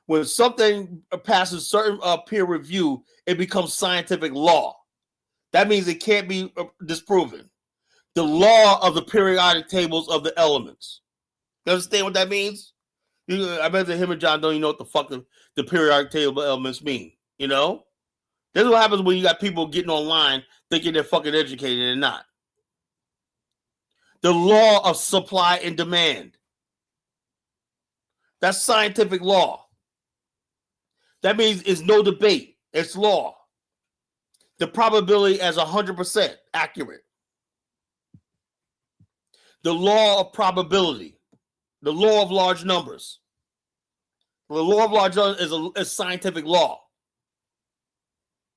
When something passes certain peer review, it becomes scientific law. That means it can't be disproven. The law of the periodic tables of the elements. You understand what that means? I bet that him and John don't even know what the fuck the periodic table of elements mean. You know, this is what happens when you got people getting online thinking they're fucking educated and not. The law of supply and demand. That's scientific law. That means it's no debate. It's law. The probability as 100% accurate. The law of probability. The law of large numbers. The law of large numbers is a scientific law.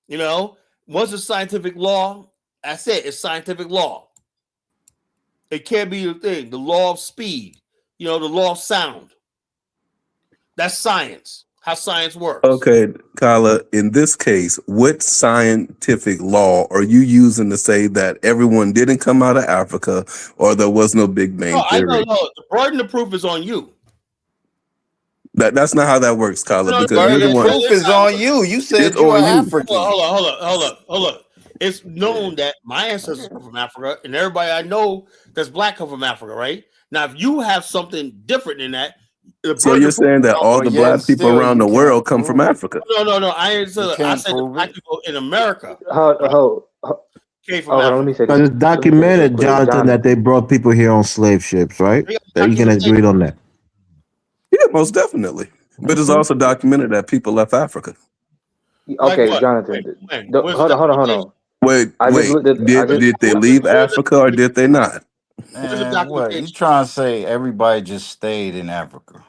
You know, once it's scientific law, that's it. It's scientific law. It can't be a thing. The law of speed. You know, the law of sound. That's science. How science works. Okay, Kyla, in this case, what scientific law are you using to say that everyone didn't come out of Africa or there was no Big Bang Theory? I know. The burden of proof is on you. That's not how that works, Kyla. No, because you're the one. proof is on you. You said you're African. Hold up. It's known that my ancestors come from Africa, and everybody I know that's black come from Africa, right? Now, if you have something different than that, so you're saying that all the black people around the world come from Africa? No. I ain't said. I said the black people in America. Came from Let me say this. It's documented, Jonathan, that they brought people here on slave ships, right? That you can agree on that. Yeah, most definitely. But it's also documented that people left Africa. Okay, like Jonathan. Hold on. Wait. Did they leave Africa or did they not? Man, what you trying to say? Everybody just stayed in Africa?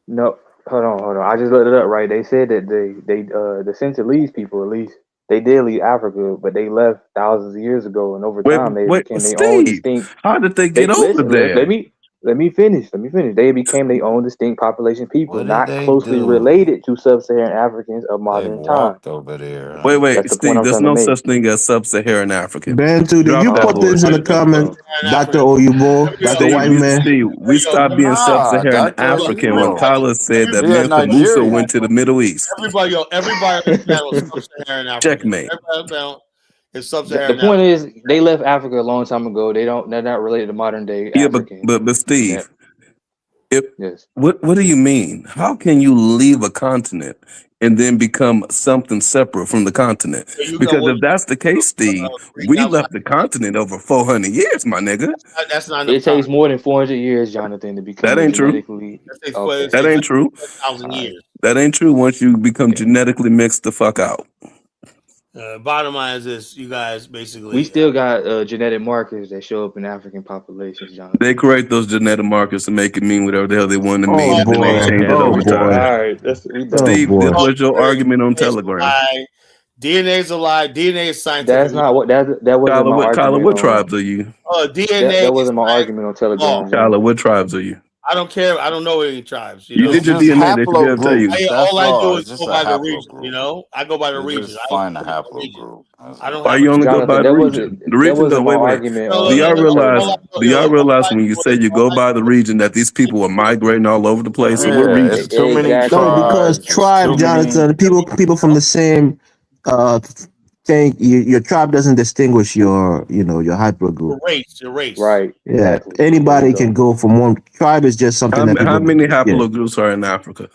No, hold on. I just looked it up. Right, they said that the Senegalese people, at least, they did leave Africa, but they left thousands of years ago, and over time they became their own distinct. How did they get over there? Let me finish. They became their own distinct population people, not closely related to sub-Saharan Africans of modern time. Over there. Wait, Steve. There's no such thing as sub-Saharan African. Bantu, did you put this in the comments, Dr. Oyubo, Dr. White Man? Steve, we stopped being sub-Saharan African when Kyla said that Mansa Musa went to the Middle East. Everybody on the panel is sub-Saharan African. Checkmate. The point is, they left Africa a long time ago. They're not related to modern day. Yeah, but Steve, what do you mean? How can you leave a continent and then become something separate from the continent? Because if that's the case, Steve, we left the continent over 400 years, my nigga. That's not. It takes more than 400 years, Jonathan, to become. That ain't true. That ain't true. 1,000 years. That ain't true. Once you become genetically mixed the fuck out. Bottom line is this, you guys basically... We still got genetic markers that show up in African populations, John. They correct those genetic markers to make it mean whatever the hell they want to mean. And then they change it over time. All right. Steve, this was your argument on Telegram. DNA is a lie. DNA is scientific. That's not what... That wasn't my argument. Kyla, what tribes are you? DNA... That wasn't my argument on Telegram. Kyla, what tribes are you? I don't care. I don't know any tribes. You did your DNA. They forgot to tell you. All I do is go by the region. You know, I go by the region. Find a haplogroup. I don't. Why you only go by the region? The region. Though, wait. Do y'all realize when you say you go by the region that these people are migrating all over the place? So what region? Too many tribes. No, because tribe, Jonathan, people from the same thing. Your tribe doesn't distinguish your hypergroup. Your race. Right. Yeah. Exactly. Anybody can go from one tribe. Is just something how many haplogroups are in Africa?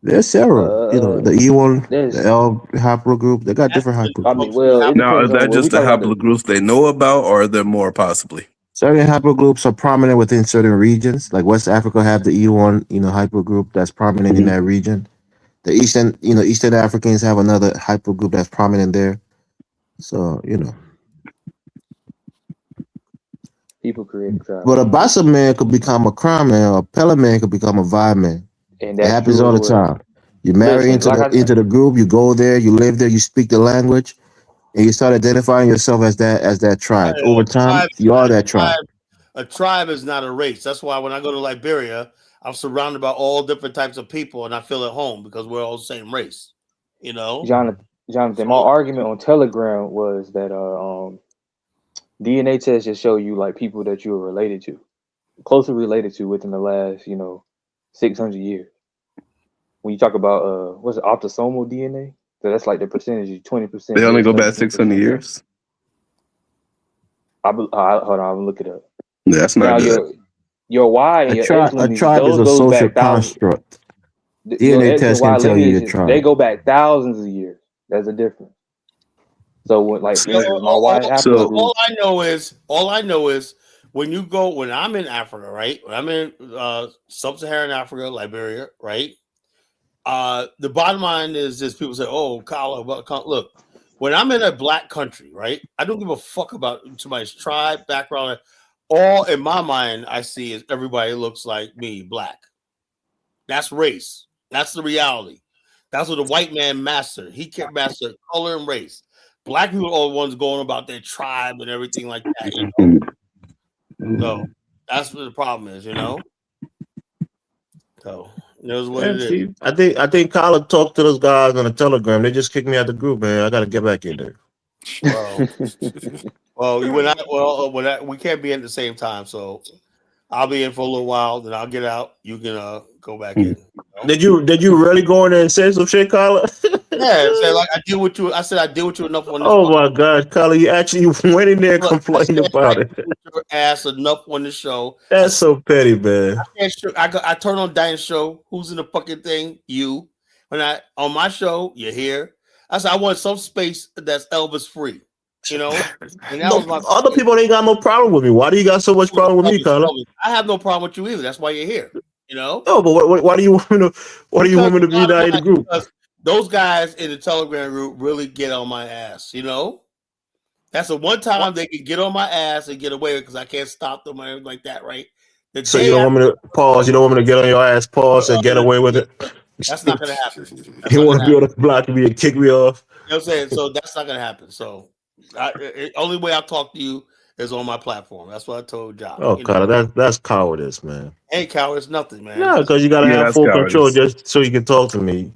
There's several. The E1, the L haplogroup. They got different haplogroups. Now, is that just the haplogroups they know about, or are there more possibly? Certain haplogroups are prominent within certain regions. Like West Africa have the E1, haplogroup that's prominent in that region. The Eastern Africans have another haplogroup that's prominent there. So, people create tribes. But a Bassa man could become a Crown man, or a Pella man could become a Vibe man. And that happens all the time. You marry into the group, you go there, you live there, you speak the language, and you start identifying yourself as that tribe. Over time, you are that tribe. A tribe is not a race. That's why when I go to Liberia, I'm surrounded by all different types of people, and I feel at home because we're all the same race. Jonathan, my argument on Telegram was that DNA tests just show you like people that you are related to, closely related to within the last 600 years. When you talk about what's it, autosomal DNA, so that's like the percentage, 20%. They only go back 600 years. Hold on, I'll look it up. That's not good. Your Y and your X lineage, a tribe is a social construct. DNA test can tell you your tribe. They go back thousands of years. There's a difference. So when, like, for instance, my all, wife haplogroup. all I know is when I'm in Africa, right? When I'm in sub-Saharan Africa, Liberia, right? The bottom line is this: people say, "Oh, Kala, look." When I'm in a black country, right? I don't give a fuck about somebody's tribe, background. All in my mind, I see is everybody looks like me, black. That's race. That's the reality. That's what the white man mastered. He can't master color and race. Black people are the ones going about their tribe and everything like that. You know? So that's what the problem is, you know. So it is what it is. I think Kala talked to those guys on the Telegram. They just kicked me out the group, man. I got to get back in there. Well, we can't be in at the same time, so I'll be in for a little while, then I'll get out. You can go back in. You know? Did you really go in there and say some shit, Kala? Yeah, say like I deal with you. I said I deal with you enough on this. Oh my God, Kala, you actually went in there and complained about it. Your ass enough on the show. That's so petty, man. I turn on Diane's show. Who's in the fucking thing? You. When I on my show, you're here. I said I want some space that's Elvis free. You know, and that was my other people ain't got no problem with me. Why do you got so much problem with me, Kala? I have no problem with you either. That's why you're here. You know. No, but why do you want me to? Why do you want me to be there in the group? Those guys in the Telegram group really get on my ass. You know, that's the one time they can get on my ass and get away because I can't stop them or anything like that, right? So you don't want me to pause? You don't want me to get on your ass, pause, and get away with it? That's not gonna happen. You want to be able to block me and kick me off? You know what I'm saying? So that's not gonna happen. So only way I'll talk to you is on my platform. That's what I told John. Oh, Kala, that's cowardice, man. Ain't cowardice, nothing, man. No, because you gotta have full control just so you can talk to me.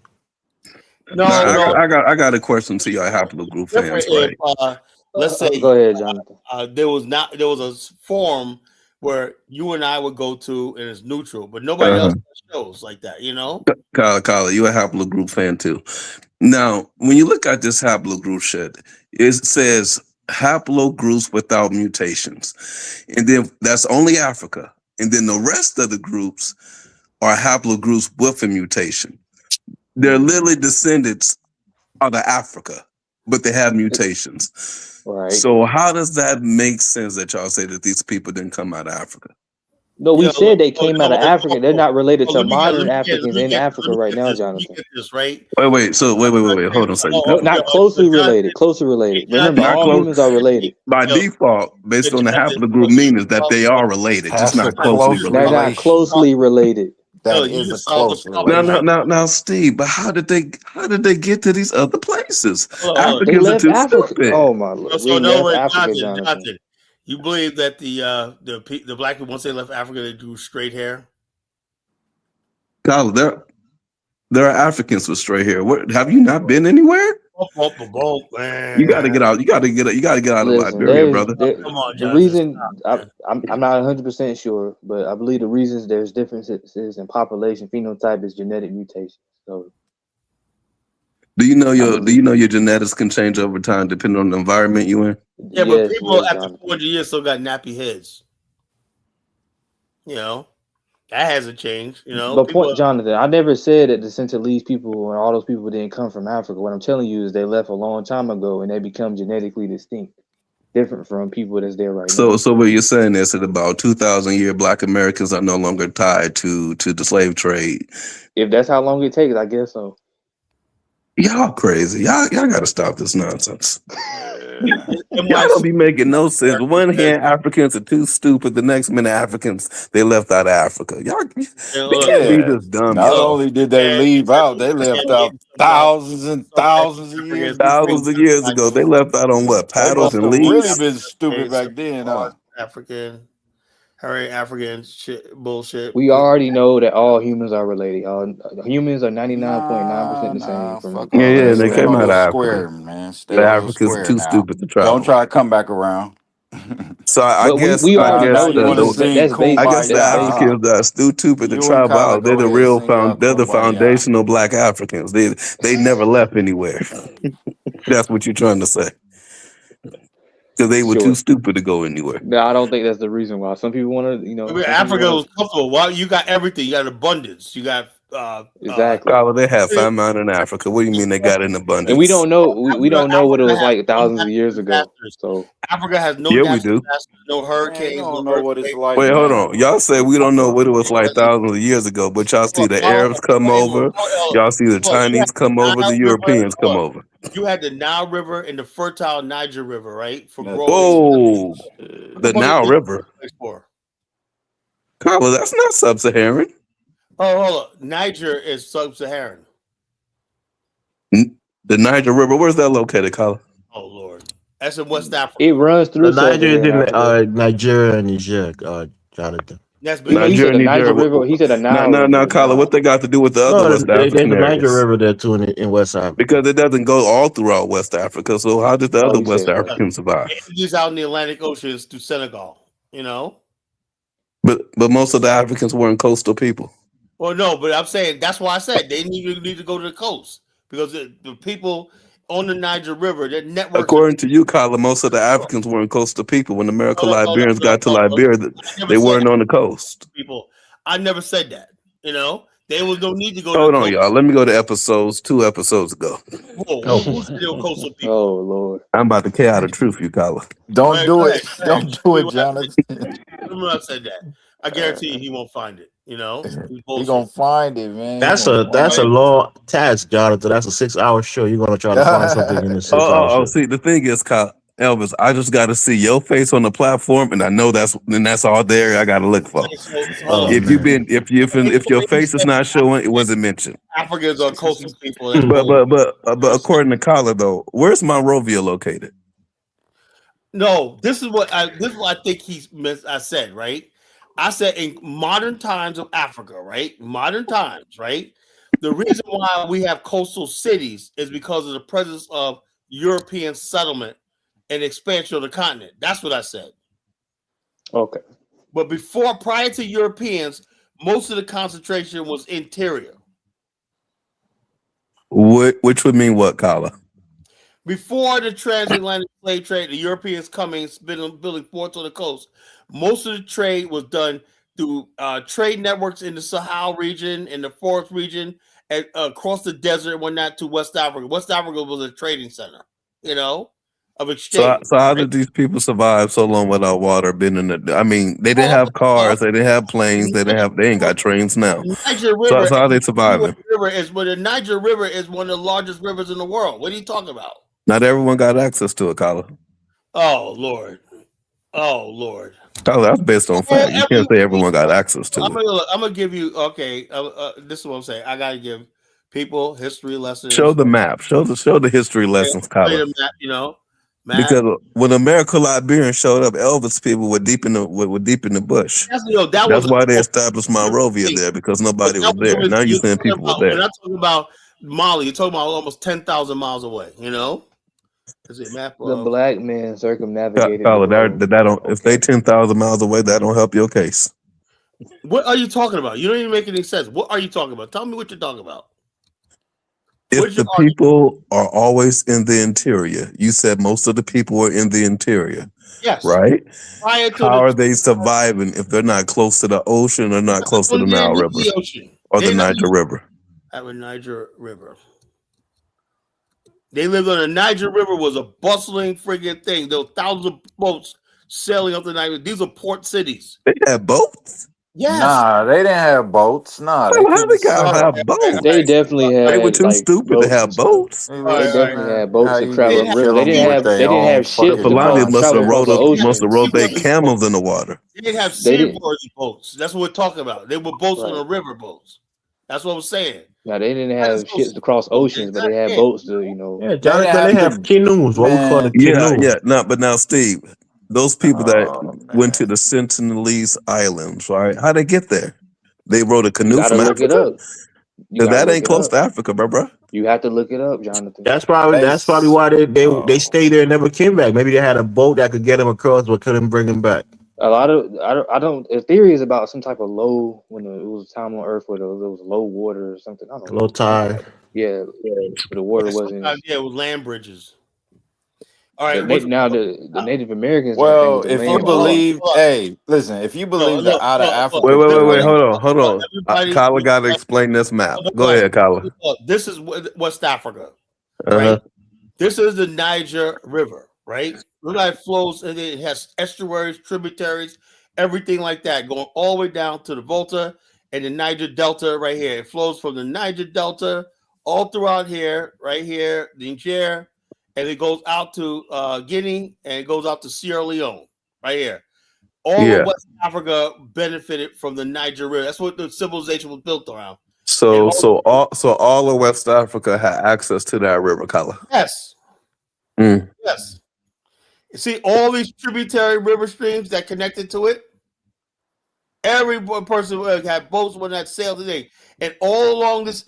No, I got a question to y'all haplogroup fans, right? Let's say go ahead, Jonathan. There was a forum where you and I would go to and it's neutral, but nobody else shows like that, you know? Kala, you a haplogroup fan too. Now, when you look at this haplogroup shit, it says haplogroups without mutations. And then that's only Africa. And then the rest of the groups are haplogroups with a mutation. They're literally descendants out of Africa, but they have mutations. Right. So how does that make sense that y'all say that these people didn't come out of Africa? No, we said they came out of Africa. They're not related to modern Africans in Africa right now, Jonathan. Right? Wait. So wait. Hold on a second. No, not closely related. Closely related. Remember, all humans are related. By default, based on the haplogroup meaning is that they are related, just not closely related. They're not closely related. That is a close relationship. Now, Steve. But how did they get to these other places? Africans are too stupid. Oh my Lord! So no, Jonathan. You believe that the black people, once they left Africa, they grew straight hair? Kyle, there are Africans with straight hair. What, have you not been anywhere? Man. You got to get out. You got to get out of Liberia, brother. Come on, the reason I'm not 100% sure, but I believe the reasons there's differences in population phenotype is genetic mutation. So, do you know your genetics can change over time depending on the environment you in? Yeah, but people after 400 years still got nappy heads. You know, that hasn't changed. You know, but Jonathan, I never said that the Senegalese people and all those people didn't come from Africa. What I'm telling you is they left a long time ago and they become genetically distinct, different from people that's there right now. So what you're saying is that about 2,000 year Black Americans are no longer tied to the slave trade. If that's how long it takes, I guess so. Y'all crazy. Y'all got to stop this nonsense. Y'all don't be making no sense. One hand, Africans are too stupid. The next minute, Africans, they left out of Africa. Y'all, they can't be this dumb. Not only did they leave out, they left out thousands and thousands of years. Thousands of years ago, they left out on what? Paddles and leaves? Really been stupid back then, huh? African shit, bullshit. We already know that all humans are related. All humans are 99.9% the same. Yeah, they came out of Africa. Man. The Africans are too stupid to travel. Don't try to come back around. So I guess the Africans are too stupid to travel out. They're the foundational Black Africans. They never left anywhere. That's what you're trying to say. Because they were too stupid to go anywhere. No, I don't think that's the reason why. Some people want to, Africa was comfortable. Well, you got everything. You got abundance. You got Exactly. Carla, they have famine in Africa. What do you mean they got it in abundance? And we don't know. We don't know what it Africa was has like no thousands of natural years ago. disasters. So Africa has no Yeah, we natural do. disasters, no Man, you hurricanes, don't no know what it's earthquakes. like Wait, hold now. on. Y'all say we don't know what it was like thousands of years ago, but y'all see the Arabs come over. Y'all see the Look, you had Chinese the come over. Nile The River. Europeans come Look, over. you had the Nile River and the fertile Niger River, right? For growing. Whoa, the What do you Nile think River. that place for? Carla, that's not sub-Saharan. Oh, hold on. Niger is sub-Saharan. The Niger River. Where's that located, Carla? Oh Lord, that's in West Africa. it runs The through Niger is sub-Saharan in Africa. Nigeria and Niger, Jonathan. That's He big. said the Niger Nigeria. River. He said the Nile No, River. Carla. What they got to do with the other No, West there's African a Niger areas? River there too in West Africa. Because it doesn't go all throughout West Africa. So how did the Oh, other he West said that. Africans survive? It empties out in the Atlantic Oceans to Senegal. You know. But most of the Africans weren't coastal people. Well, no, but I'm saying that's why I said they need to go to the coast because the people on the Niger River, their networks. According to you, Carla, most of the Africans weren't coastal people. When the American Liberians got to Liberia, they weren't on the coast. People, I never said that. You know, there was no need to go. Hold to the on, coast. y'all. Let me go to episodes 2 episodes ago. Whoa, who said they were coastal people? Oh Lord, I'm about to carry out the truth for you, Carla. Don't do it. Don't do it, Jonathan. Remember I said that. I guarantee you he won't find it. You know, He gonna find it, man. That's a long task, Jonathan. That's a 6-hour show. You're gonna try to find something in the 6-hour show. See, the thing is, Elvis, I just got to see your face on the platform, and I know that's all there. I got to look for. If your face is not showing, it wasn't mentioned. Africans are coastal people. But according to Carla, though, where's Monrovia located? No, this is what I think I said, right? I said in modern times of Africa, right? Modern times, right? The reason why we have coastal cities is because of the presence of European settlement and expansion of the continent. That's what I said. Okay. But prior to Europeans, most of the concentration was interior. Which would mean what, Carla? Before the transatlantic slave trade, the Europeans coming, building forts on the coast, most of the trade was done through trade networks in the Sahel region, in the forest region, and across the desert and whatnot to West Africa. West Africa was a trading center, you know, of exchange. So how did these people survive so long without water? They didn't have cars, they didn't have planes, they ain't got trains now. Niger River, so how are they surviving? The Niger River is one of the largest rivers in the world. What are you talking about? Not everyone got access to it, Carla. Oh Lord. Carla, that's based on fact. You can't say everyone got access to it. I'm gonna give you this is what I'm saying. I gotta give people history lessons. Show the map. Show the history lessons, Carla. Map, you know, because when American Liberians showed up, Elvis people were deep in the bush. That's why they established Monrovia there, because nobody was there. Now you're saying people were there. When I'm talking about Mali, you're talking about almost 10,000 miles away. You know. Is it map? The black man circumnavigated. If they 10,000 miles away, that don't help your case. What are you talking about? You don't even make any sense. What are you talking about? Tell me what you're talking about. If the people are always in the interior, you said most of the people are in the interior. Yes. Right? How are they surviving if they're not close to the ocean or not close to the Nile River or the Niger River? At the Niger River. They lived on the Niger River, was a bustling friggin' thing. There were thousands of boats sailing up the Niger. These are port cities. They had boats? Yes. Nah, they didn't have boats. Nah, they have boats. They definitely had. They were too stupid to have boats. They definitely had boats to travel up river. They didn't have ships. The Fulani must have rode their camels in the water. They didn't have seaworthy boats. That's what we're talking about. They were boats on the river boats. That's what I'm saying. Now they didn't have ships to cross oceans, but they had boats to, you know. Yeah, Jonathan, they have canoes. What we call it canoes. Yeah. No, but now, Steve, those people that went to the Sentinelese Islands, right? How'd they get there? They rode a canoe from Africa. Look it up. That ain't close to Africa, bro. You have to look it up, Jonathan. That's probably why they stayed there and never came back. Maybe they had a boat that could get them across, but couldn't bring them back. A lot of the theory is about some type of low when it was a time on Earth where there was low water or something. I don't know. Low tide. Yeah, the water wasn't. Yeah, it was land bridges. All right. Now the Native Americans Well, are claiming if the you land. believe, hey, listen, if you believe that out of Wait, Africa, wait, wait, wait. came, Hold on. Everybody, Kyla got to explain this map. Go ahead, Kyla. This is West Africa, Uh-huh. right? This is the Niger River, right? Look how it flows, and it has estuaries, tributaries, everything like that, going all the way down to the Volta and the Niger Delta right here. It flows from the Niger Delta all throughout here, right here, Niger, and it goes out to Guinea, and it goes out to Sierra Leone, right here. All of West Africa benefited from the Niger River. That's what the civilization was built around. So all of West Africa had access to that river, Kyla. Yes. Yes. You see all these tributary river streams that connected to it? Every person had boats when that sailed today. And all along this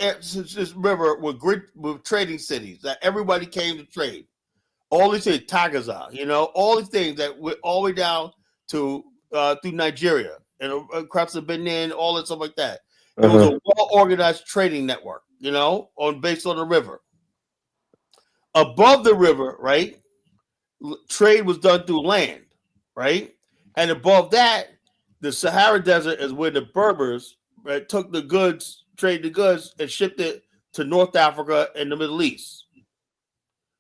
river were trading cities that everybody came to trade. All these things, Tagaza, all these things that went all the way down to through Nigeria and across the Benin, all that stuff like that. It was a well-organized trading network, based on the river. Above the river, right, trade was done through land, right? And above that, the Sahara Desert is where the Berbers took the goods, traded the goods, and shipped it to North Africa and the Middle East.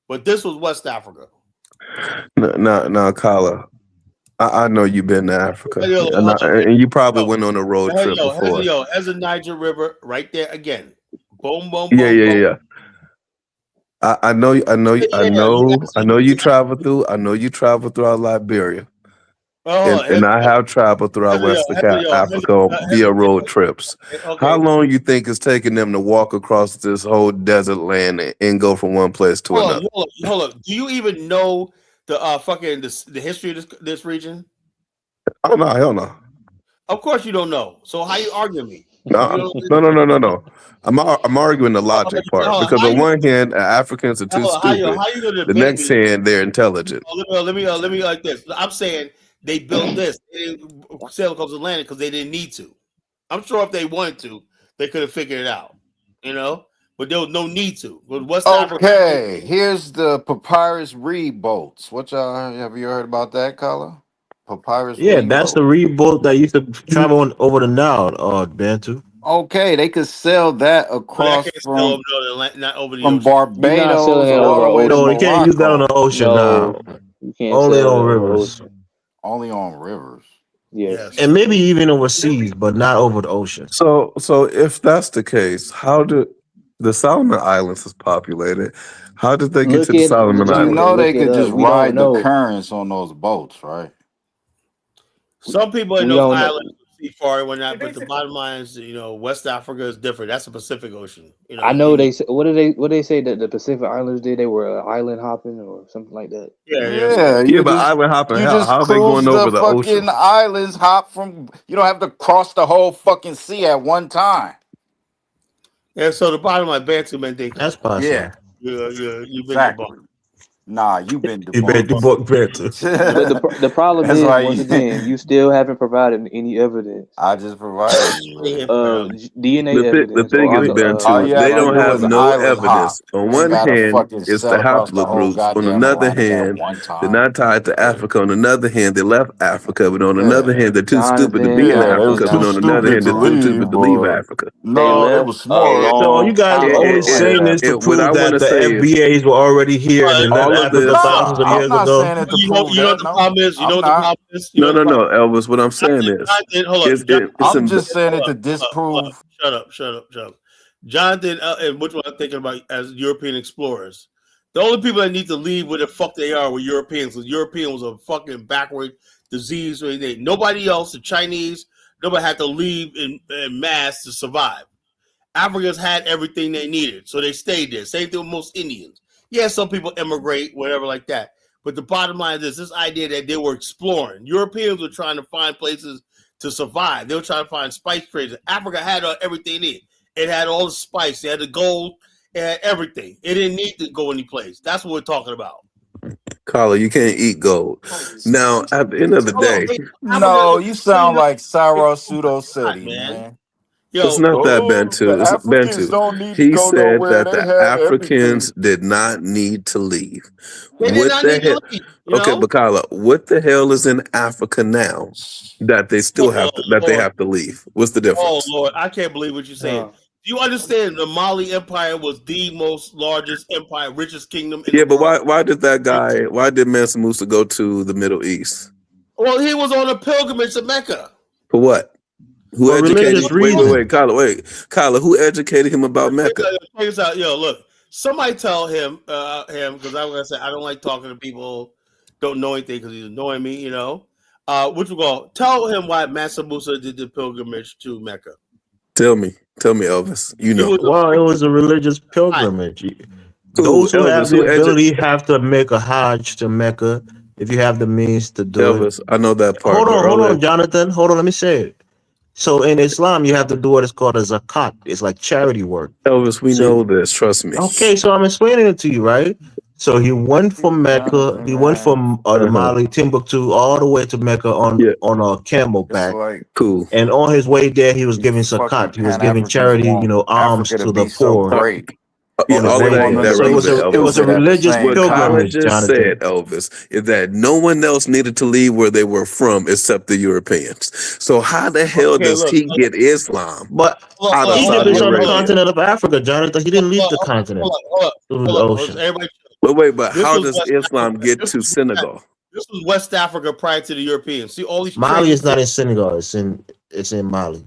But this was West Africa. Now, Kyla, I know you've been to Africa, and you probably went on a road trip before. As a Niger River, right there again. Boom, boom, boom. Yeah. I know you traveled through. I know you traveled throughout Liberia, and I have traveled throughout West Africa via road trips. How long you think it's taking them to walk across this whole desert land and go from one place to another? Hold up. Do you even know the history of this region? Oh no, hell no. Of course you don't know. So how you arguing me? No. I'm arguing the logic part because on one hand, Africans are too stupid. The next hand, they're intelligent. Let me like this. I'm saying they built this. They didn't sail across Atlantic because they didn't need to. I'm sure if they wanted to, they could have figured it out. But there was no need to. Okay, here's the Papyrus Reed boats. What y'all have you heard about that, Kyla? Papyrus. Yeah, that's the Reed boat that used to travel over the Nile, Bantu. Okay, they could sell that across from Barbados all the way to Morocco. They can't use that on the ocean now. Only on rivers. Only on rivers. Yes. And maybe even overseas, but not over the ocean. So if that's the case, how did the Solomon Islands is populated? How did they get to the Solomon Islands? You know they could just ride the currents on those boats, right? Some people in those islands see far when not, but the bottom line is, West Africa is different. That's the Pacific Ocean. I know they say what they say that the Pacific Islands did? They were island hopping or something like that. Yeah, but island hopping. How are they going over the ocean? Islands hop from. You don't have to cross the whole fucking sea at one time. Yeah, so the bottom line, Bantu man, that's possible. Yeah, you've been exactly. Nah, you've been But the problem is, once again, you still haven't provided any evidence. I just provided DNA evidence. The thing is, Bantu, they don't have no evidence. On one hand, it's the haplogroups. On another hand, they're not tied to Africa. On another hand, they left Africa. But on another hand, they're too stupid to be in Africa. But on another hand, they're too stupid to leave Africa. No, it was smart. So you guys are always saying this to prove that the FBAs were already here and all of this. Thousands of years ago. You know what the problem is? No, Elvis. What I'm saying is, I'm just saying it to disprove. Shut up. Jonathan, and which one I'm thinking about as European explorers. The only people that need to leave where the fuck they are were Europeans. Because Europeans was a fucking backward disease. Nobody else, the Chinese, nobody had to leave in mass to survive. Africans had everything they needed, so they stayed there. Same thing with most Indians. Yeah, some people immigrate, whatever like that. But the bottom line is this idea that they were exploring. Europeans were trying to find places to survive. They were trying to find spice trades. Africa had everything in it. It had all the spice. It had the gold. It had everything. It didn't need to go any place. That's what we're talking about. Carla, you can't eat gold. Now, at the end of the day, no, you sound like Cyrus Pseudo City, man. Yo, not that Oh, Bantu. the It's Africans Bantu. don't need to He go said nowhere. that They the had Africans everything. did not need to leave. they did What not the need to hell? leave. You Okay, know. but Kyla, what the hell is in Africa now that they still have to Oh Lord. have to leave? What's the Oh difference? Lord, I can't believe what you're saying. Do you understand the Mali Empire was the most largest empire, richest kingdom in Yeah, the but world? why did that guy? Why did Mansa Musa go to the Middle East? Well, he was on a pilgrimage to Mecca. For what? Who For educated? religious Wait, Kyla. Who educated him about Mecca? Check this out. Yo, look. Somebody tell him, because I'm gonna say I don't like talking to people don't know anything because he's annoying me. You know, what you call? Tell him why Mansa Musa did the pilgrimage to Mecca. Tell me, Elvis. You know. Well, it was a religious pilgrimage. Who, Those who Elvis, have who the ability have to make a Hajj to Mecca. If you have the means to do Elvis, it. I know that part. Hold on, Jonathan. Hold on, let me say it. So in Islam, you have to do what is called a zakat. It's like charity work. Elvis, we know this. Trust me. Okay, so I'm explaining it to you, right? So he went from Mecca. He went from the Mali, Timbuktu, all the way to Mecca on a camelback. Cool. And on his way there, he was giving zakat. He was giving charity, alms to the poor. Yeah, all of that So it was a religious What Kyla pilgrimage, just Jonathan. said, Elvis, is that no one else needed to leave where they were from except the Europeans. So how the hell does he get Islam? But out of Egypt Saudi is on the Arabia? continent of Africa, Jonathan. He didn't leave the continent. It was the ocean. But This how was does West Islam Africa. get to Senegal? This was West Africa prior to the Europeans. See all these Mali is trading not in Senegal. It's in Mali.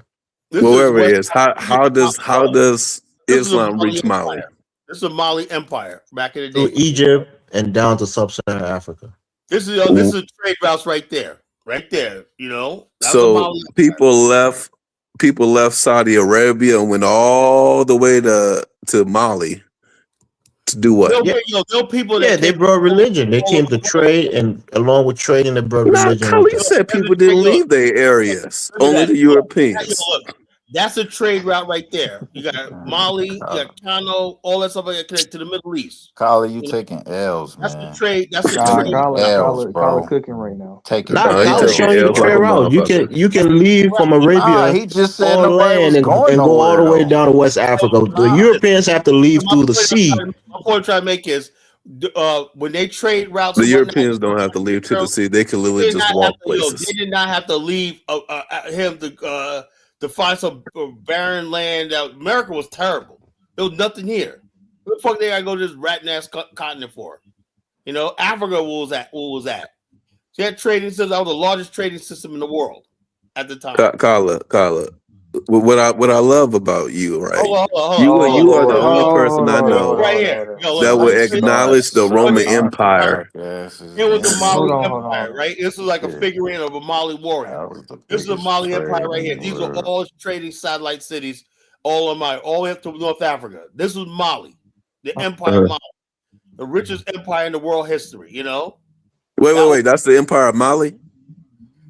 This Well, is wherever it West is, how does This is a Islam Mali reach Mali? Empire. This is a Mali Empire back in the Through day. Egypt and down to sub-Saharan Africa. This is trade routes right there. Right there. You know? That's a So Mali people left Saudi Arabia and went all the way to Mali to do what? They'll people Yeah, they brought religion. They came to trade, and along with trading, they brought religion. Khalid said people didn't leave their areas, only the Europeans. Look, that's a trade route right there. You got Mali, you got Kano, all that stuff like that connected to the Middle East. Kyla, you taking L's, man. That's the trade. That's the Nah, trade. Kyla cooking right now. Taking Kyle's showing you the trade route. You can leave from Arabia he just said on nobody land was and going go all the nowhere, way down to West Africa. The Europeans have to leave through the sea. My point I'm trying to make is when they trade routes, The and whatnot, Europeans don't have to leave to the sea; they can literally they did just not walk have to, places. they did not have to leave him to find some barren land. America was terrible. There was nothing here. What the fuck they gotta go to this rat ass continent for? You know, Africa what was that? So that trading system, that was the largest trading system in the world at the time. Kyla, what I love about you, right? Hold on, You are the only person I know right here. that will acknowledge the Roman Empire. It was the Mali Empire, right? This is like a figurine of a Mali warrior. This is the Mali Empire right here. These are all trading satellite cities, all the way up to North Africa. This was Mali, the Empire of Mali, the richest empire in the world history. You know. Wait. That's the Empire of Mali.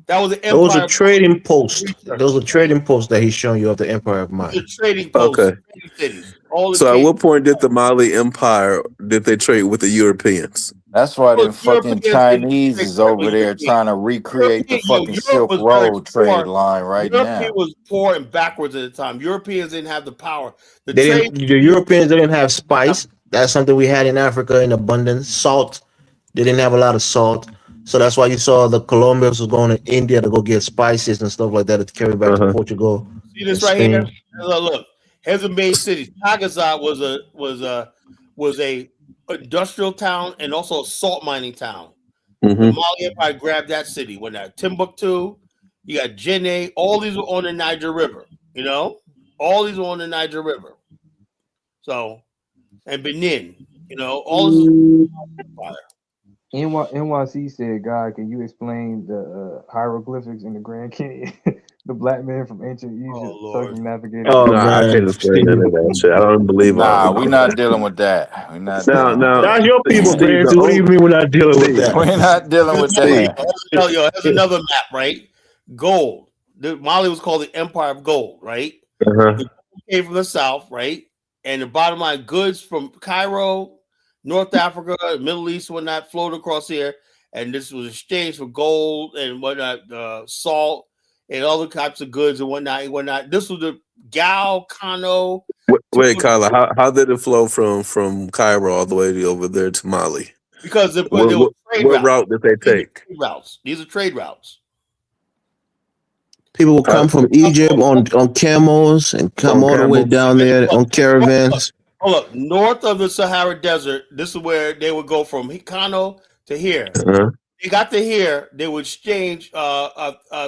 That was the Empire. It was a trading post. There was a trading post that he's showing you of the Empire of Mali. The trading post. Okay. Cities. So at what point did the Mali Empire trade with the Europeans? That's why them fucking Chinese is over there trying to recreate the fucking Silk Road trade line right now. Europe was poor and backwards at the time. Europeans didn't have the power. The Europeans didn't have spice. That's something we had in Africa in abundance. Salt. They didn't have a lot of salt. So that's why you saw the Colombians was going to India to go get spices and stuff like that to carry back to Portugal. See this right here? Look, here's a main city. Tagazat was a industrial town and also a salt mining town. The Mali Empire grabbed that city. When that Timbuktu, you got Jenne, all these were on the Niger River. You know, all these were on the Niger River. So, and Benin, you know, all this is empire. NYC said, "God, can you explain the hieroglyphics in the Grand Canyon? The black man from ancient Egypt circumnavigated." I can't explain none of that shit. I don't believe. We're not dealing with that. We're not. That's your people, man. So what do you mean we're not dealing with that? We're not dealing with that. Here's another map, right? Gold. Mali was called the Empire of Gold, right? The gold came from the south, right? And the bottom line, goods from Cairo, North Africa, Middle East, whatnot, flowed across here, and this was exchanged for gold and whatnot, salt and all the types of goods and whatnot. This was the Gal Kano. Wait, Kyla, how did it flow from Cairo all the way over there to Mali? Because there What, were what, trade what routes. route did they take? These are trade routes. People will come from Egypt on camels and come all the way down there on caravans. Hold up, north of the Sahara Desert, this is where they would go from Kano to here. They got to here, they would exchange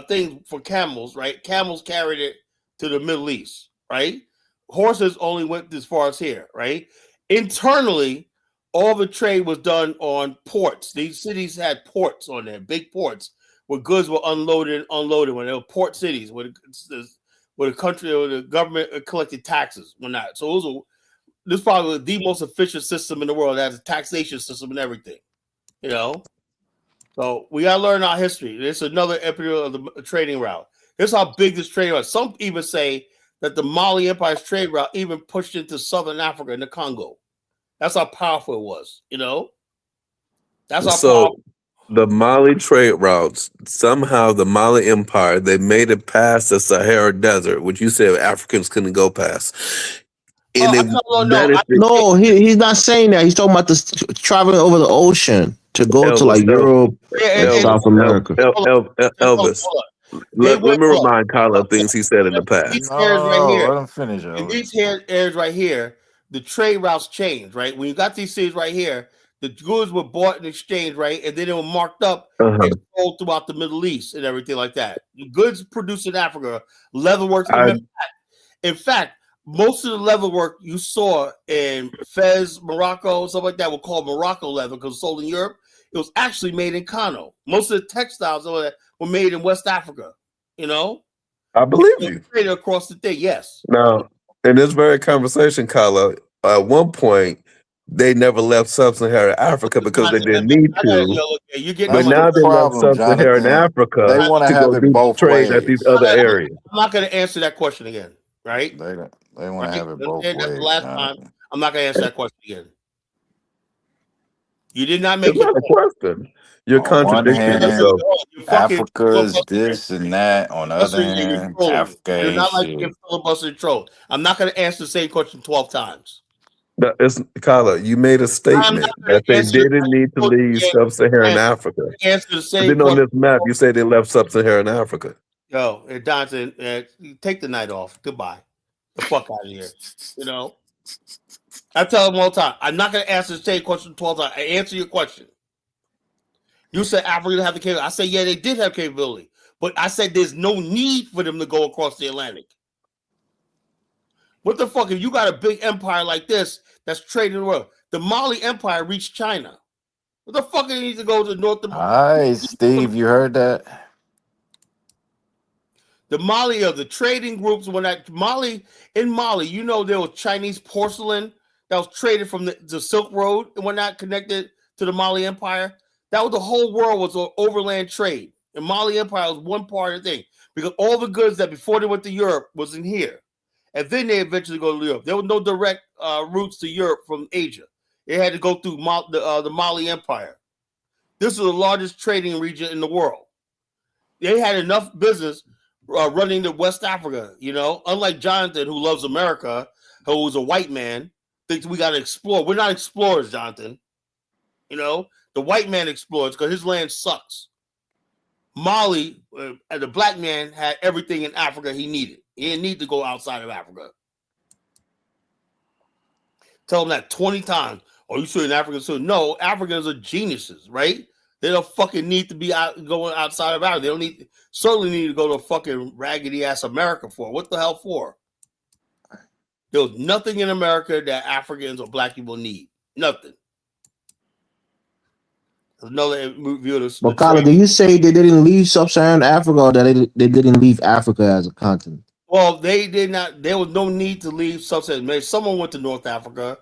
things for camels, right? Camels carried it to the Middle East, right? Horses only went as far as here, right? Internally, all the trade was done on ports. These cities had ports on there, big ports, where goods were unloaded when they were port cities, where the country or the government collected taxes, whatnot. So this is probably the most efficient system in the world. It has a taxation system and everything, you know. So we gotta learn our history. This is another episode of the trading route. This is how big this trading route. Some even say that the Mali Empire's trade route even pushed into southern Africa and the Congo. That's how powerful it was, you know. That's how powerful. The Mali trade routes, somehow the Mali Empire, they made it past the Sahara Desert, which you said Africans couldn't go past. And No, he's not saying that. He's talking about traveling over the ocean to go to like Europe and South America. Elvis, let me remind Kyla of things he said in the past. These areas right here, let him finish. in these areas right here, the trade routes changed, right? When you got these cities right here, the goods were bought and exchanged, right? And then they were marked up and sold throughout the Middle East and everything like that. The goods produced in Africa, leatherwork. In fact, most of the leatherwork you saw in Fez, Morocco, stuff like that were called Morocco leather because sold in Europe. It was actually made in Kano. Most of the textiles were made in West Africa, you know? I believe you. Traded across the thing, yes. Now, in this very conversation, Kyla, at one point, they never left sub-Saharan Africa because they didn't need to. But now they left sub-Saharan Africa They want to have it both trade ways. at these other areas. I'm not going to answer that question again, right? They want to have it both That's ways. the last Jonathan. time. I'm not going to answer that question again. You did not make It's not a question. You're On one contradicting hand, yourself. Africa is this and that. On the other hand, Africa You're ain't not like shit. you filibuster and troll. I'm not going to answer the same question 12 times. Kyla, you made a statement that they didn't need to leave sub-Saharan Africa. Answer the But same then on question. this map, you say they left sub-Saharan Africa. Yo, Johnson, take the night off. Goodbye. The fuck out of here. You know? I tell them all the time, I'm not going to answer the same question 12 times. I answer your question. You said Africa didn't have the capability. I said, yeah, they did have capability. But I said there's no need for them to go across the Atlantic. What the fuck? If you got a big empire like this that's trading the world, the Mali Empire reached China. What the fuck do they need to go to North America? All right, Steve, you heard that? The Mali of the trading groups, when that in Mali, you know, there was Chinese porcelain that was traded from the Silk Road and whatnot connected to the Mali Empire. That was the whole world was an overland trade. The Mali Empire was one part of the thing because all the goods that before they went to Europe was in here. And then they eventually go to Europe. There was no direct routes to Europe from Asia. They had to go through the Mali Empire. This is the largest trading region in the world. They had enough business running to West Africa, you know, unlike Jonathan, who loves America, who's a white man, thinks we got to explore. We're not explorers, Jonathan. You know, the white man explores because his land sucks. Mali, the black man, had everything in Africa he needed. He didn't need to go outside of Africa. Tell him that 20 times. Oh, you saying Africans? So no, Africans are geniuses, right? They don't fucking need to be going outside of Africa. They don't certainly need to go to fucking raggedy ass America for. What the hell for? There was nothing in America that Africans or black people need. Nothing. Another view of this. But Kyla, did you say they didn't leave sub-Saharan Africa, or that they didn't leave Africa as a continent? Well, they did not. There was no need to leave sub-Saharan. Maybe someone went to North Africa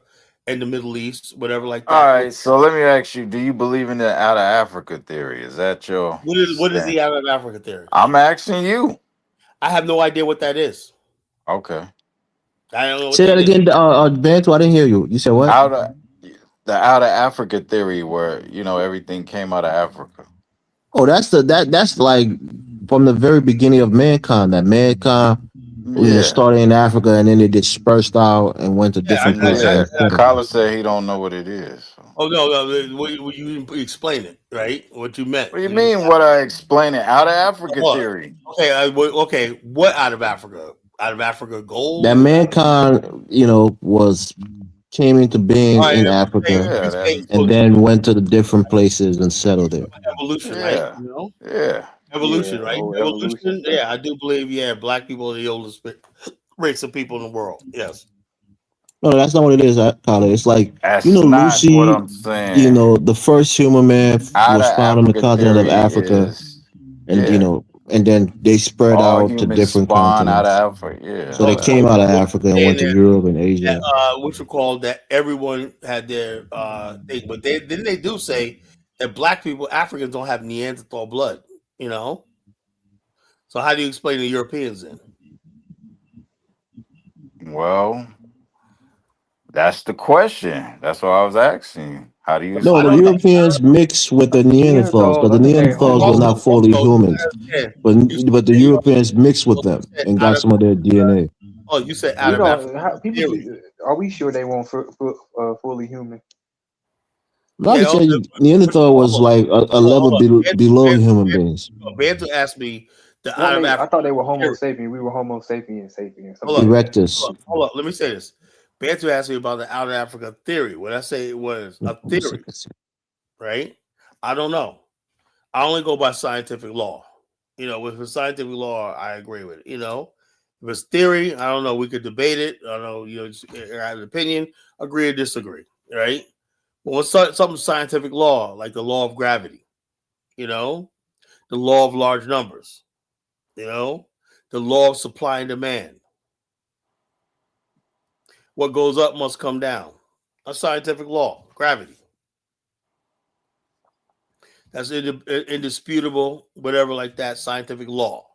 and the Middle East, whatever like that. All right, so let me ask you: do you believe in the out of Africa theory? Is that your? What is the out of Africa theory? I'm asking you. I have no idea what that is. Okay. I don't know. What Say that again, Bantu. I didn't hear you. You said what? The out of Africa theory, where everything came out of Africa. Oh, that's like from the very beginning of mankind. That mankind, started in Africa and then they dispersed out and went to different places. Yeah, Kyler said he don't know what it is. Oh no, you explain it, right? What you meant? What do you mean? What I explain it? Out of Africa theory. Okay, okay. What out of Africa? Out of Africa, gold. That mankind, came into being in Africa, and then went to the different places and settled there. Evolution, right? Evolution, right? Evolution. Yeah, I do believe. Yeah, black people are the oldest race of people in the world. Yes. No, that's not what it is, Kyler. It's like that's Lucy. What I'm saying. The first human man was found on the continent of Africa, and and then they spread out to different continents. Out of Africa, So they came out of Africa and went to Europe and Asia. Which we call that everyone had their thing, but they do say that black people, Africans, don't have Neanderthal blood. So how do you explain the Europeans then? Well, that's the question. That's what I was asking. How do you? No, the Europeans mixed with the Neanderthals, but the Neanderthals were not fully humans. But the Europeans mixed with them and got some of their DNA. Oh, you said out of Africa. Are we sure they weren't fully human? Neanderthal was like a level below human beings. Bantu asked me the out of Africa. I thought they were Homo sapiens. We were Homo sapiens. Erectus. Hold up. Let me say this. Bantu asked me about the out of Africa theory. What I say it was a theory, right? I don't know. I only go by scientific law. With the scientific law, I agree with it. If it's theory, I don't know. We could debate it. I don't know. I have an opinion, agree or disagree, right? But what's something scientific law, like the law of gravity, the law of large numbers, the law of supply and demand. What goes up must come down. A scientific law, gravity. That's indisputable, whatever like that, scientific law.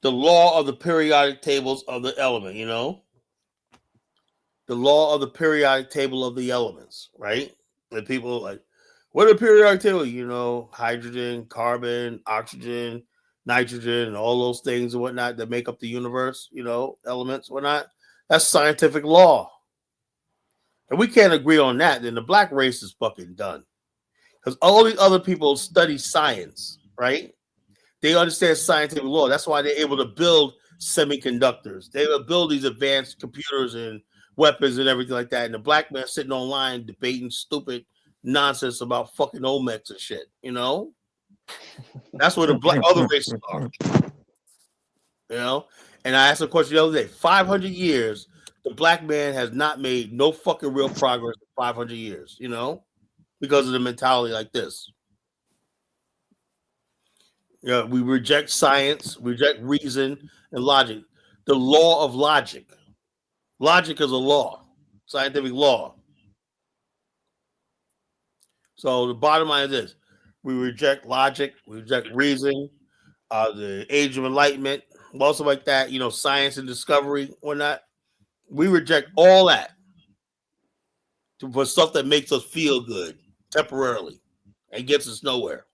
The law of the periodic tables of the element, The law of the periodic table of the elements, right? And people like, what are periodic table? Hydrogen, carbon, oxygen, nitrogen, and all those things and whatnot that make up the universe, elements, whatnot. That's scientific law. And we can't agree on that, then the black race is fucking done. Because all these other people study science, right? They understand scientific law. That's why they're able to build semiconductors. They will build these advanced computers and weapons and everything like that. And the black man sitting online debating stupid nonsense about fucking Olmecs and shit, That's where the black other races are. And I asked a question the other day. 500 years, the black man has not made no fucking real progress in 500 years, because of the mentality like this. We reject science, reject reason and logic. The law of logic. Logic is a law, scientific law. So the bottom line is this. We reject logic, we reject reason, the age of enlightenment, also like that, science and discovery, whatnot. We reject all that for stuff that makes us feel good temporarily and gets us nowhere.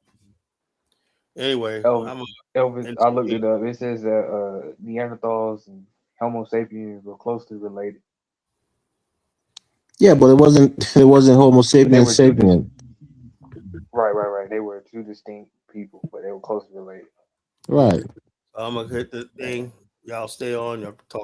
Anyway, Elvis, I looked it up. It says that Neanderthals and Homo sapiens were closely related. Yeah, but it wasn't Homo sapiens sapien. Right. They were two distinct people, but they were closely related. Right. I'm gonna hit the thing. Y'all stay on. Y'all talk.